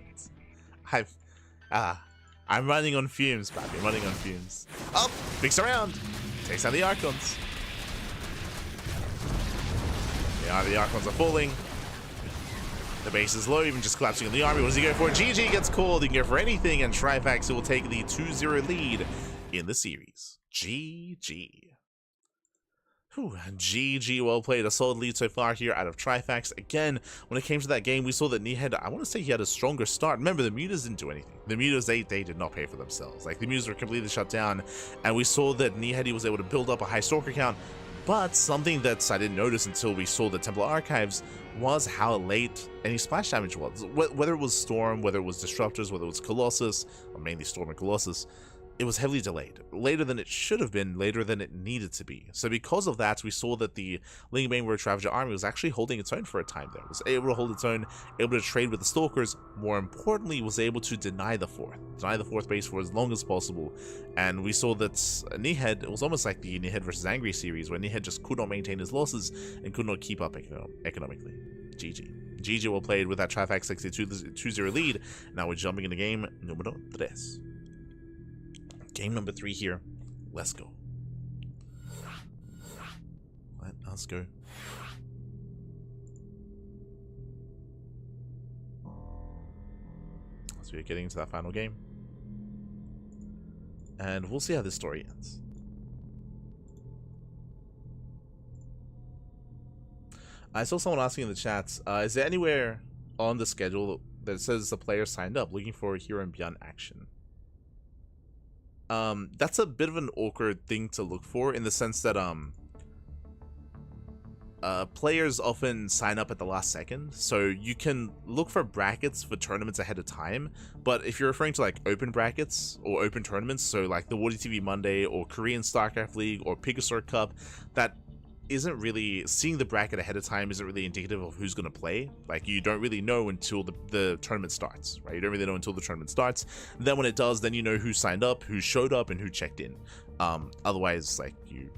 I'm running on fumes, Pappy. I'm running on fumes. Up, mix around. Takes out the Archons. Yeah, the Archons are falling. The base is low, even just collapsing on the army. What does he go for? GG gets called. He can go for anything, and Trifax will take the 2-0 lead in the series. GG. Whew, GG, well played. A solid lead so far here out of Trifax. Again, when it came to that game, we saw that Nehead, I want to say he had a stronger start. Remember, the mutas didn't do anything. The mutas, they did not pay for themselves. Like, the mutas were completely shut down, and we saw that Nehead was able to build up a high Stalker count. But something that I didn't notice until we saw the Templar Archives was how late any splash damage was. Whether it was Storm, whether it was Disruptors, whether it was Colossus, or mainly Storm and Colossus, it was heavily delayed. Later than it should have been, later than it needed to be. So because of that, we saw that the Lingro Ravager army was actually holding its own for a time there. It was able to hold its own, able to trade with the Stalkers. More importantly, was able to deny the 4th base for as long as possible. And we saw that Nehead, it was almost like the Nehead versus Angry series, where Nehead just could not maintain his losses and could not keep up economically. GG. GG well played with that Trifax 2-0 lead. Now we're jumping into game numero 3. Game number 3 here. Let's go. Let us go. So we're getting into that final game. And we'll see how this story ends. I saw someone asking in the chat, is there anywhere on the schedule that says the player signed up looking for Hero and Beyond action? That's a bit of an awkward thing to look for, in the sense that players often sign up at the last second, so you can look for brackets for tournaments ahead of time. But if you're referring to like open brackets or open tournaments, so like the Wardy TV Monday or Korean StarCraft League or Pegasus Cup, that isn't really, seeing the bracket ahead of time isn't really indicative of who's going to play. Like, you don't really know until the tournament starts, right? You don't really know until the tournament starts. Then when it does, then you know who signed up, who showed up, and who checked in. Otherwise, like, you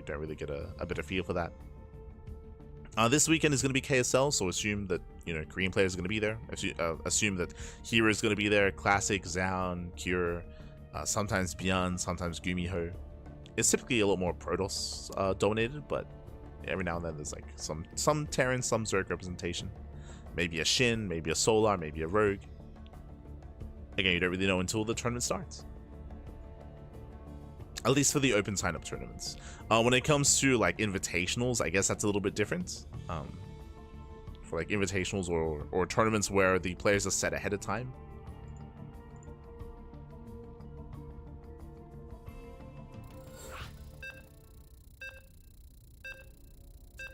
don't really get a better feel for that. This weekend is going to be KSL, so assume that you know, Korean players are going to be there. Assume that Hero is going to be there. Classic, Zaun, Cure, sometimes Beyond, sometimes Gumiho. It's typically a lot more Protoss dominated, but every now and then there's like some Terran, some Zerg representation. Maybe a Shin, maybe a Solar, maybe a Rogue. Again, you don't really know until the tournament starts. At least for the open sign-up tournaments. When it comes to like invitationals, I guess that's a little bit different. For like invitationals or tournaments where the players are set ahead of time.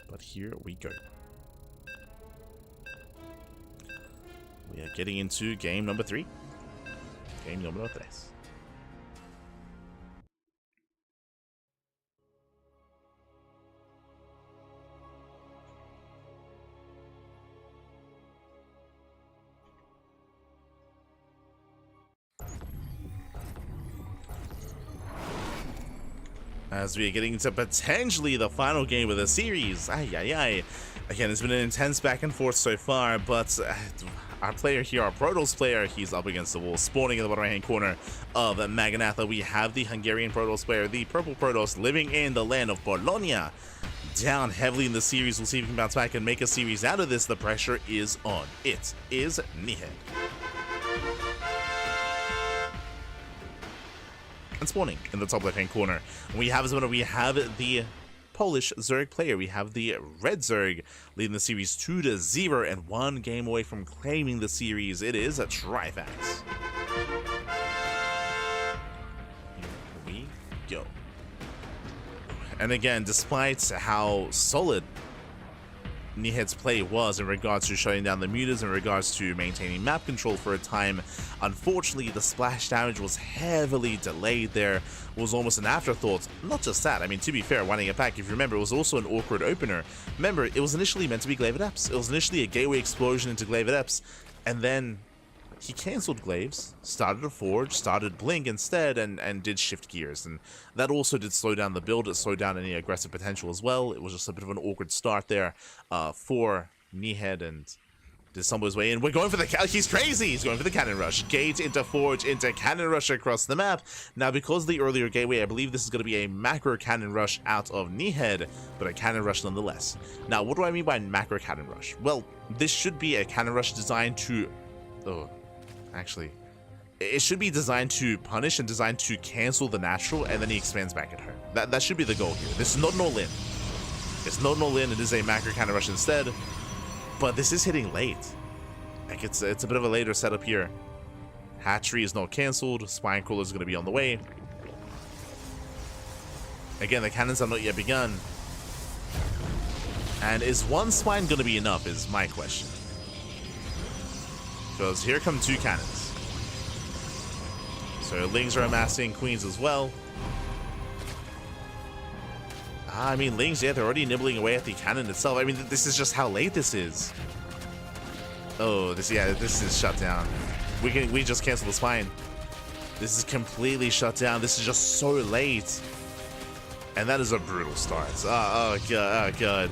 But here we go. We are getting into game number 3. Game número 3. As we are getting into potentially the final game of the series. Again, it's been an intense back and forth so far, but our player here, our Protoss player, he's up against the wall, spawning in the bottom right-hand corner of Maganatha. We have the Hungarian Protoss player, the purple Protoss, living in the land of Bologna. Down heavily in the series. We'll see if we can bounce back and make a series out of this. The pressure is on. It is Nihed. And spawning in the top left-hand corner, we have the Polish Zerg player. We have the red Zerg leading the series 2-0 and 1 game away from claiming the series. It is a Trifax. Here we go. And again, despite how solid Nihed's play was in regards to shutting down the mutas, in regards to maintaining map control for a time, unfortunately the splash damage was heavily delayed there, was almost an afterthought. Not just that, I mean, to be fair, winding it back, if you remember, it was also an awkward opener. Remember, it was initially meant to be Glaive Adepts. It was initially a gateway explosion into Glaive Adepts, and then he cancelled Glaives, started a Forge, started Blink instead, and did shift gears, and that also did slow down the build. It slowed down any aggressive potential as well. It was just a bit of an awkward start there for Nihed, and did stumble his way in. We're going for the he's crazy! He's going for the Cannon Rush. Gate into Forge, into Cannon Rush across the map. Now, because of the earlier gateway, I believe this is going to be a macro Cannon Rush out of Nihed, but a Cannon Rush nonetheless. Now, what do I mean by macro Cannon Rush? Well, this should be a Cannon Rush designed to... Actually, it should be designed to punish and designed to cancel the natural, and then he expands back at her. That should be the goal here. This is not an all-in. It's not an all-in. It is a macro Cannon Rush instead. But this is hitting late. Like, it's a bit of a later setup here. Hatchery is not cancelled. Spine Crawler is going to be on the way. Again, the cannons have not yet begun. And is one spine going to be enough is my question. Because here come 2 cannons. So Lings are amassing Queens as well. I mean, Lings, yeah, they're already nibbling away at the cannon itself. I mean, this is just how late this is. Oh, this is shut down. We just cancel the spine. This is completely shut down. This is just so late. And that is a brutal start. Oh god.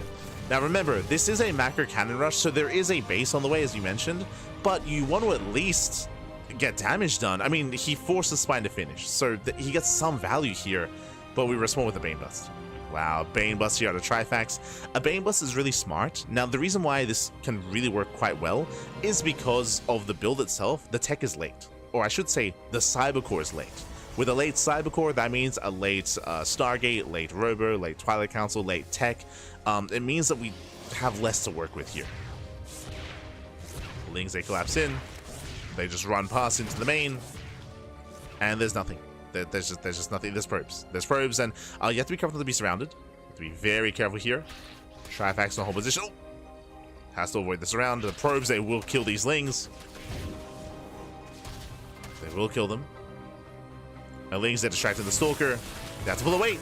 Now remember, this is a macro cannon rush, so there is a base on the way, as you mentioned, but you want to at least get damage done. I mean, he forced the spine to finish, so he gets some value here, but we respond with a Bane Bust. Wow, Bane Bust here out of Trifax. A Bane Bust is really smart. Now, the reason why this can really work quite well is because of the build itself. The tech is late, or I should say, the Cybercore is late. With a late Cybercore, that means a late Stargate, late Robo, late Twilight Council, late Tech. It means that we have less to work with here. Lings, they collapse in. They just run past into the main. And there's nothing. There's just nothing. There's probes. There's probes, and you have to be careful to be surrounded. You have to be very careful here. Trifax in a whole position. Oh! Has to avoid the surround. The probes, they will kill these Lings. They will kill them. And Lings, they distracted the Stalker. They have to pull away.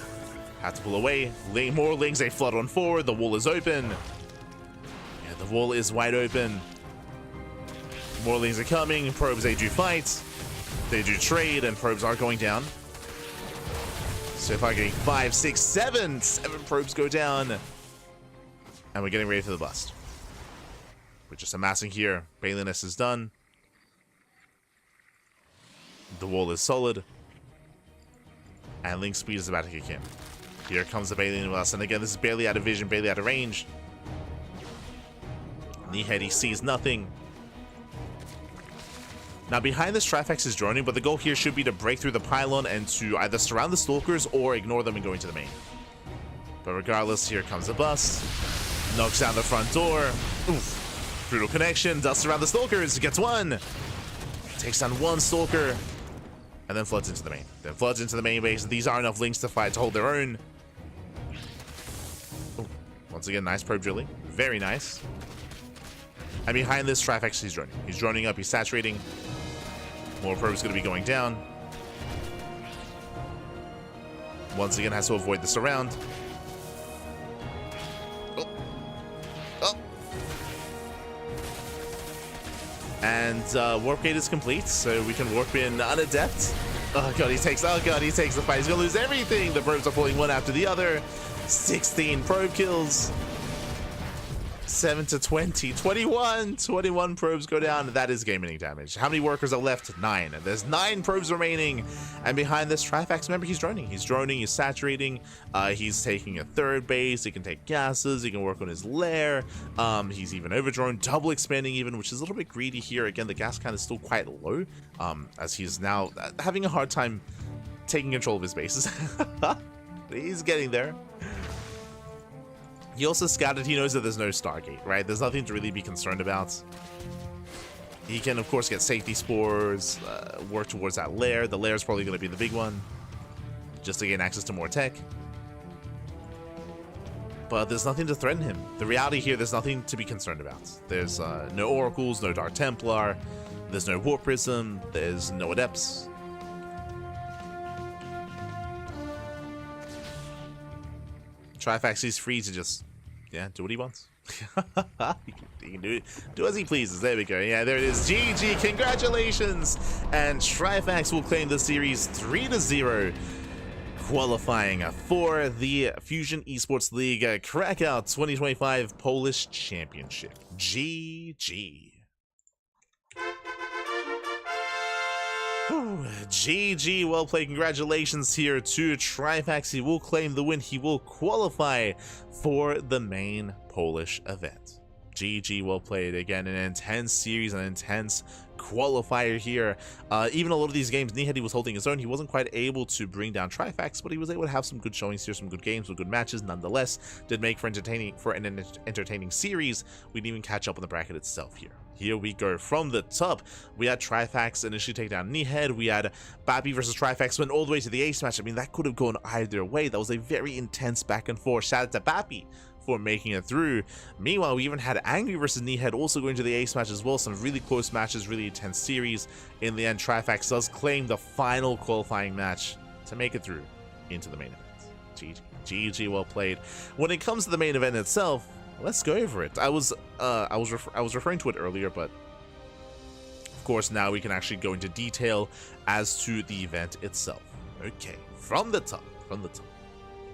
Have to pull away. More Lings, they flood on forward. The wall is open. Yeah, the wall is wide open. More Lings are coming. Probes, they do fight. They do trade, and probes are going down. So if I'm getting 5, 6, 7 probes go down. And we're getting ready for the bust. We're just amassing here. Baliness is done. The wall is solid. And Link speed is about to kick in. Here comes the Balian with us. And again, this is barely out of vision, barely out of range. Kneehead, he sees nothing. Now behind this, Trifax is droning, but the goal here should be to break through the pylon and to either surround the Stalkers or ignore them and go into the main. But regardless, here comes the bus. Knocks down the front door. Oof. Brutal connection. Dusts around the Stalkers. Gets one. Takes down one Stalker. And then floods into the main. Then floods into the main base. These are enough Links to fight to hold their own. Ooh. Once again, nice probe drilling. Very nice. And behind this, Trifax, he's droning. He's droning up. He's saturating. More probes going to be going down. Once again, has to avoid the surround. Oh. Oh. And warp gate is complete, so we can warp in Unadept. Oh god, he takes the fight. He's gonna lose everything. The probes are pulling one after the other. 16 probe kills. 7 to 20, 21 probes go down. That is game-ending damage. How many workers are left? 9. There's 9 probes remaining. And behind this, Trifax, remember, he's droning. He's droning, he's saturating. He's taking a third base. He can take gases. He can work on his lair. He's even overdrone, double expanding even, which is a little bit greedy here. Again, the gas count is still quite low, as he's now having a hard time taking control of his bases. He's getting there. He also scouted, he knows that there's no Stargate, right? There's nothing to really be concerned about. He can, of course, get safety spores, work towards that lair. The lair is probably going to be the big one, just to gain access to more tech. But there's nothing to threaten him. The reality here, there's nothing to be concerned about. There's no Oracles, no Dark Templar, there's no Warp Prism, there's no Adepts. Trifax is free to just, yeah, do what he wants. He can do as he pleases. There we go. Yeah, there it is. GG, congratulations! And Trifax will claim the series 3-0, qualifying for the Fusion Esports League Cracov 2025 Polish Championship. GG. GG, well played. Congratulations here to Trifax. He will claim the win. He will qualify for the main Polish event. GG, well played. Again, an intense series, an intense qualifier here. Even a lot of these games, Kneehead was holding his own. He wasn't quite able to bring down Trifax, but he was able to have some good showings here, some good games with good matches. Nonetheless, did make for an entertaining series. We didn't even catch up on the bracket itself here. Here we go from the top. We had Trifax initially take down Kneehead. We had Bappy versus Trifax went all the way to the ace match. I mean, that could have gone either way. That was a very intense back and forth. Shout out to Bappy for making it through. Meanwhile, we even had Angry versus Kneehead also going to the ace match as well. Some really close matches, really intense series. In the end, Trifax does claim the final qualifying match to make it through into the main event. GG, well played. When it comes to the main event itself, let's go over it. I was referring to it earlier, but of course now we can actually go into detail as to the event itself. Okay, from the top.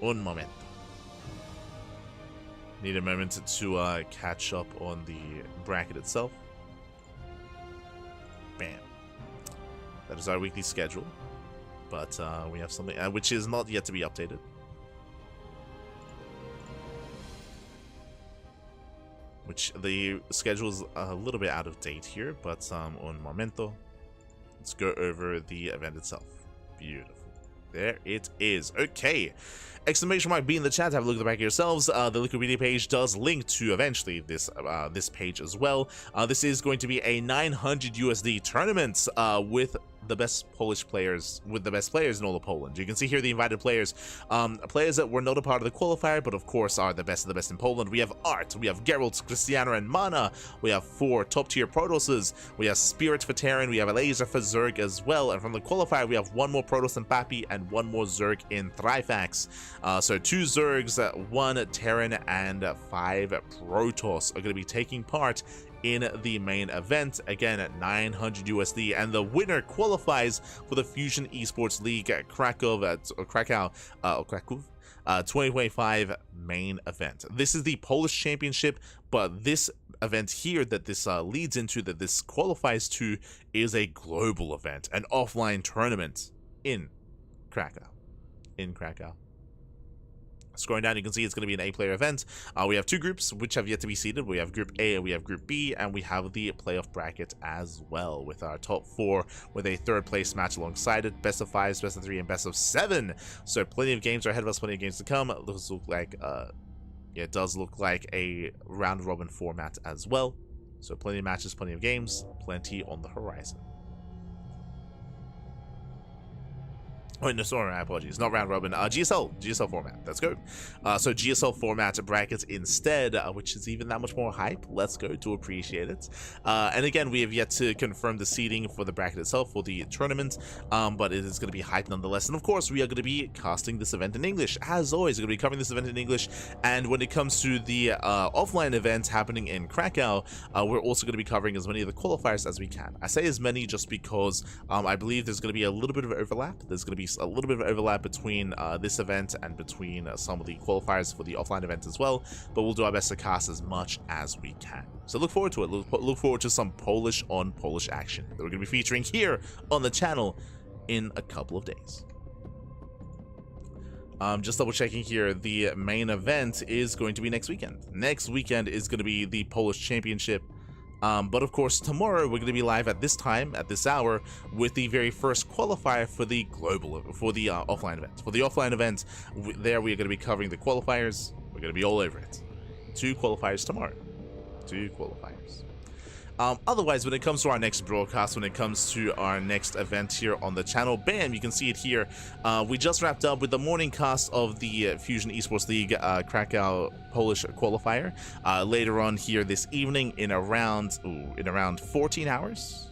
Un momento. Need a moment to catch up on the bracket itself. Bam. That is our weekly schedule, but we have something which is not yet to be updated. Which the schedule is a little bit out of date here, but un momento. Let's go over the event itself. Beautiful. There it is. Okay. Exclamation mark B in the chat. Have a look at the back yourselves. The Wikipedia page does link to eventually this this page as well. This is going to be a 900 USD tournament with the best Polish players, with the best players in all of Poland. You can see here the invited players, players that were not a part of the qualifier, but of course are the best of the best in Poland. We have Art, we have Geralt, Cristiano, and Mana. We have 4 top-tier Protosses. We have Spirit for Terran. We have Elaser for Zerg as well. And from the qualifier, we have 1 more Protoss in Papi and 1 more Zerg in Trifax. So 2 Zergs, 1 Terran, and 5 Protoss are going to be taking part in the main event, again at 900 USD, and the winner qualifies for the Fusion Esports League at Cracov 2025 main event. This is the Polish Championship, but this event here that this leads into, that this qualifies to, is a global event, an offline tournament in Krakow. Scrolling down, you can see it's going to be an 8-player event. We have 2 groups which have yet to be seeded. We have Group A and we have Group B, and we have the playoff bracket as well, with our top 4 with a 3rd place match alongside it. Best of 5s, best of 3, and best of 7. So plenty of games are ahead of us, plenty of games to come. It does look like, it does look like a round-robin format as well. So plenty of matches, plenty of games, plenty on the horizon. Oh, no, sorry, my apologies. Not round robin. GSL format. Let's go. So GSL format brackets instead, which is even that much more hype. Let's go. To appreciate it. And again, we have yet to confirm the seeding for the bracket itself for the tournament, but it is going to be hype nonetheless. And of course, we are going to be casting this event in English. As always, we're going to be covering this event in English. And when it comes to the offline events happening in Krakow, we're also going to be covering as many of the qualifiers as we can. I say as many just because I believe there's going to be a little bit of overlap. There's going to be a little bit of overlap between this event and between some of the qualifiers for the offline event as well, but we'll do our best to cast as much as we can. So look forward to it. Look forward to some Polish on Polish action that we're going to be featuring here on the channel in a couple of days. Just double checking here, the main event is going to be next weekend. Next weekend is going to be the Polish Championship. But of course, tomorrow we're going to be live at this time, at this hour, with the very first qualifier for the offline event. For the offline event, there we are going to be covering the qualifiers. We're going to be all over it. 2 qualifiers tomorrow. 2 qualifiers. Otherwise, when it comes to our next broadcast, when it comes to our next event here on the channel, bam, you can see it here. We just wrapped up with the morning cast of the Fusion Esports League Krakow Polish qualifier. Later on here this evening, in around 14 hours.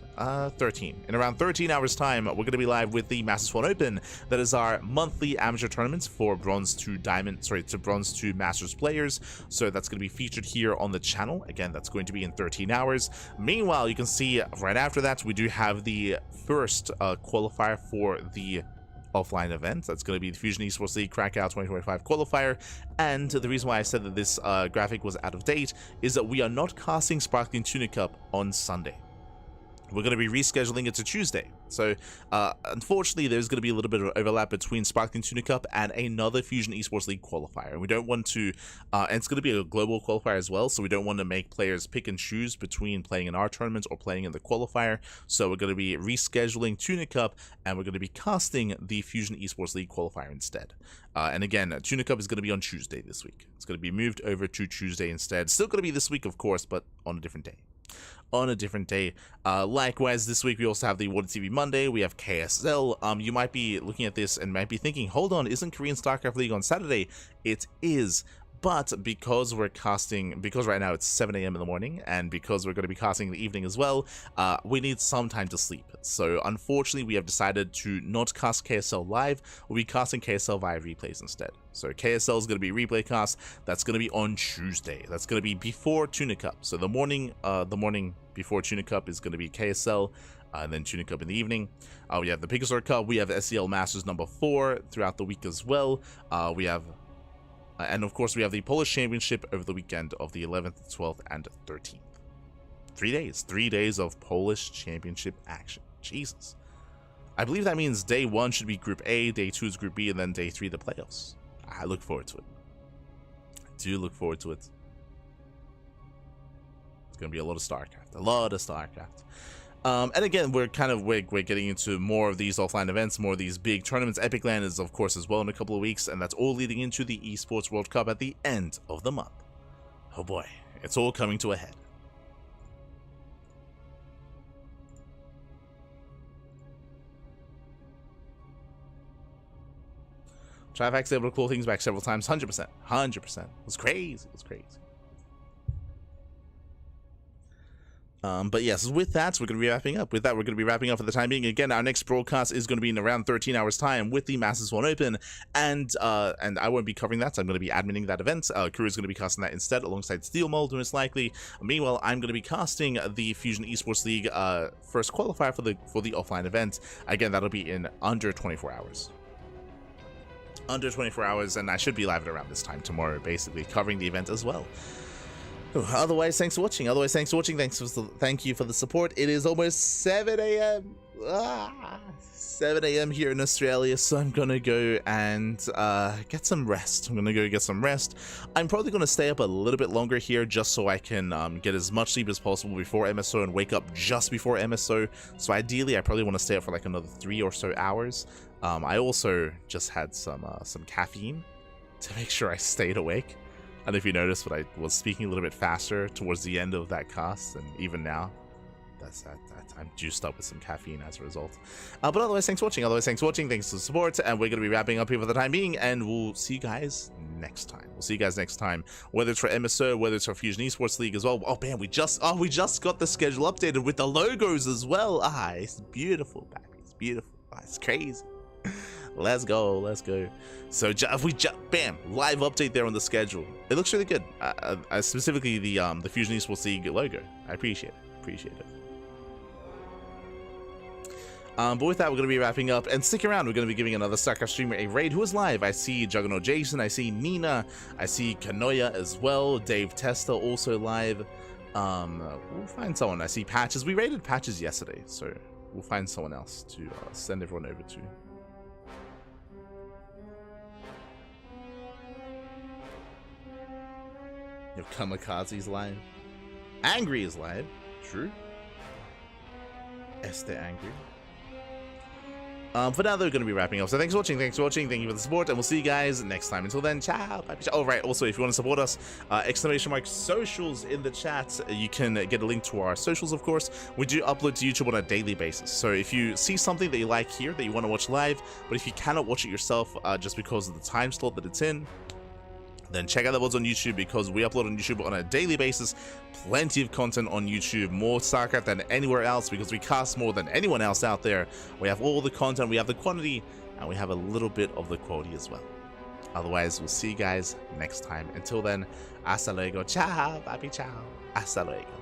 13. In around 13 hours time, we're going to be live with the Masters 1 Open. That is our monthly amateur tournaments for bronze to bronze to Masters players. So that's going to be featured here on the channel. Again, that's going to be in 13 hours. Meanwhile, you can see right after that, we do have the first qualifier for the offline event. That's going to be the Fusion Esports League Krakow 2025 qualifier. And the reason why I said that this graphic was out of date is that we are not casting Sparkling Tuna Cup on Sunday. We're going to be rescheduling it to Tuesday. So, unfortunately, there's going to be a little bit of overlap between Sparkling Tuna Cup and another Fusion Esports League qualifier. We don't want to, and it's going to be a global qualifier as well, so we don't want to make players pick and choose between playing in our tournaments or playing in the qualifier. So we're going to be rescheduling Tuna Cup, and we're going to be casting the Fusion Esports League qualifier instead. And again, Tuna Cup is going to be on Tuesday this week. It's going to be moved over to Tuesday instead. Still going to be this week, of course, but on a different day. Likewise, this week we also have the Water TV Monday. We have KSL. You might be looking at this and might be thinking, hold on, isn't Korean StarCraft League on Saturday? It is. But because right now it's 7 a.m. in the morning, and because we're going to be casting in the evening as well, we need some time to sleep. So unfortunately, we have decided to not cast KSL live. We'll be casting KSL via replays instead. So KSL is going to be replay cast. That's going to be on Tuesday. That's going to be before Tuna Cup. So the morning before Tuna Cup is going to be KSL. And then Tuna Cup in the evening. We have the Pegasus Cup. We have SEL Masters number 4 throughout the week as well. And of course, we have the Polish Championship over the weekend of the 11th, 12th, and 13th. 3 days. 3 days of Polish Championship action. Jesus. I believe that means day 1 should be Group A, day 2 is Group B, and then day 3 the playoffs. I look forward to it. I do look forward to it. It's going to be a lot of StarCraft. A lot of StarCraft. And again, we're getting into more of these offline events, more of these big tournaments. Epic Land is, of course, as well in a couple of weeks, and that's all leading into the Esports World Cup at the end of the month. Oh boy, it's all coming to a head. Trifax able to call things back several times. 100%. 100%. It was crazy. It was crazy. But yes, with that, we're going to be wrapping up. With that, we're going to be wrapping up for the time being. Again, our next broadcast is going to be in around 13 hours time with the Masters 1 Open, and I won't be covering that. So I'm going to be adminning that event. Crew is going to be casting that instead, alongside Steel Mold, most likely. Meanwhile, I'm going to be casting the Fusion Esports League first qualifier for the offline event. Again, that'll be in under 24 hours. Under 24 hours, and I should be live at around this time tomorrow, basically covering the event as well. Otherwise, thanks for watching. Thank you for the support. It is almost 7 a.m. 7 a.m. here in Australia, so I'm gonna go and get some rest. I'm probably gonna stay up a little bit longer here just so I can get as much sleep as possible before MSO and wake up just before MSO. So ideally, I probably want to stay up for like another 3 or so hours. I also just had some caffeine to make sure I stayed awake. And if you notice, but I was speaking a little bit faster towards the end of that cast, and even now, I'm juiced up with some caffeine as a result. But otherwise, thanks for watching. Thanks for the support, and we're going to be wrapping up here for the time being, and we'll see you guys next time. Whether it's for MSO, whether it's for Fusion Esports League as well. Oh man, we just got the schedule updated with the logos as well. It's beautiful, baby. It's beautiful. It's crazy. Let's go. So bam, live update there on the schedule. It looks really good. Specifically the Fusion Esports League logo. I appreciate it. But with that, we're going to be wrapping up, and stick around. We're going to be giving another StarCraft streamer a raid who is live. I see Juggernaut Jason, I see Nina, I see Kanoya as well, Dave Testa also live. We'll find someone. I see Patches. We raided Patches yesterday, so we'll find someone else to send everyone over to. Your Kamikaze's live. Angry is live. True. Esther Angry. For now, they're going to be wrapping up. So thanks for watching. Thank you for the support, and we'll see you guys next time. Until then, ciao. Bye. Oh, right. Also, if you want to support us, ! socials in the chat. You can get a link to our socials, of course. We do upload to YouTube on a daily basis. So if you see something that you like here that you want to watch live, but if you cannot watch it yourself just because of the time slot that it's in, then check out the VODs on YouTube, because we upload on YouTube on a daily basis. Plenty of content on YouTube, more StarCraft than anywhere else, because we cast more than anyone else out there. We have all the content, we have the quantity, and we have a little bit of the quality as well. Otherwise, we'll see you guys next time. Until then, hasta luego. Ciao, papi, ciao. Hasta luego.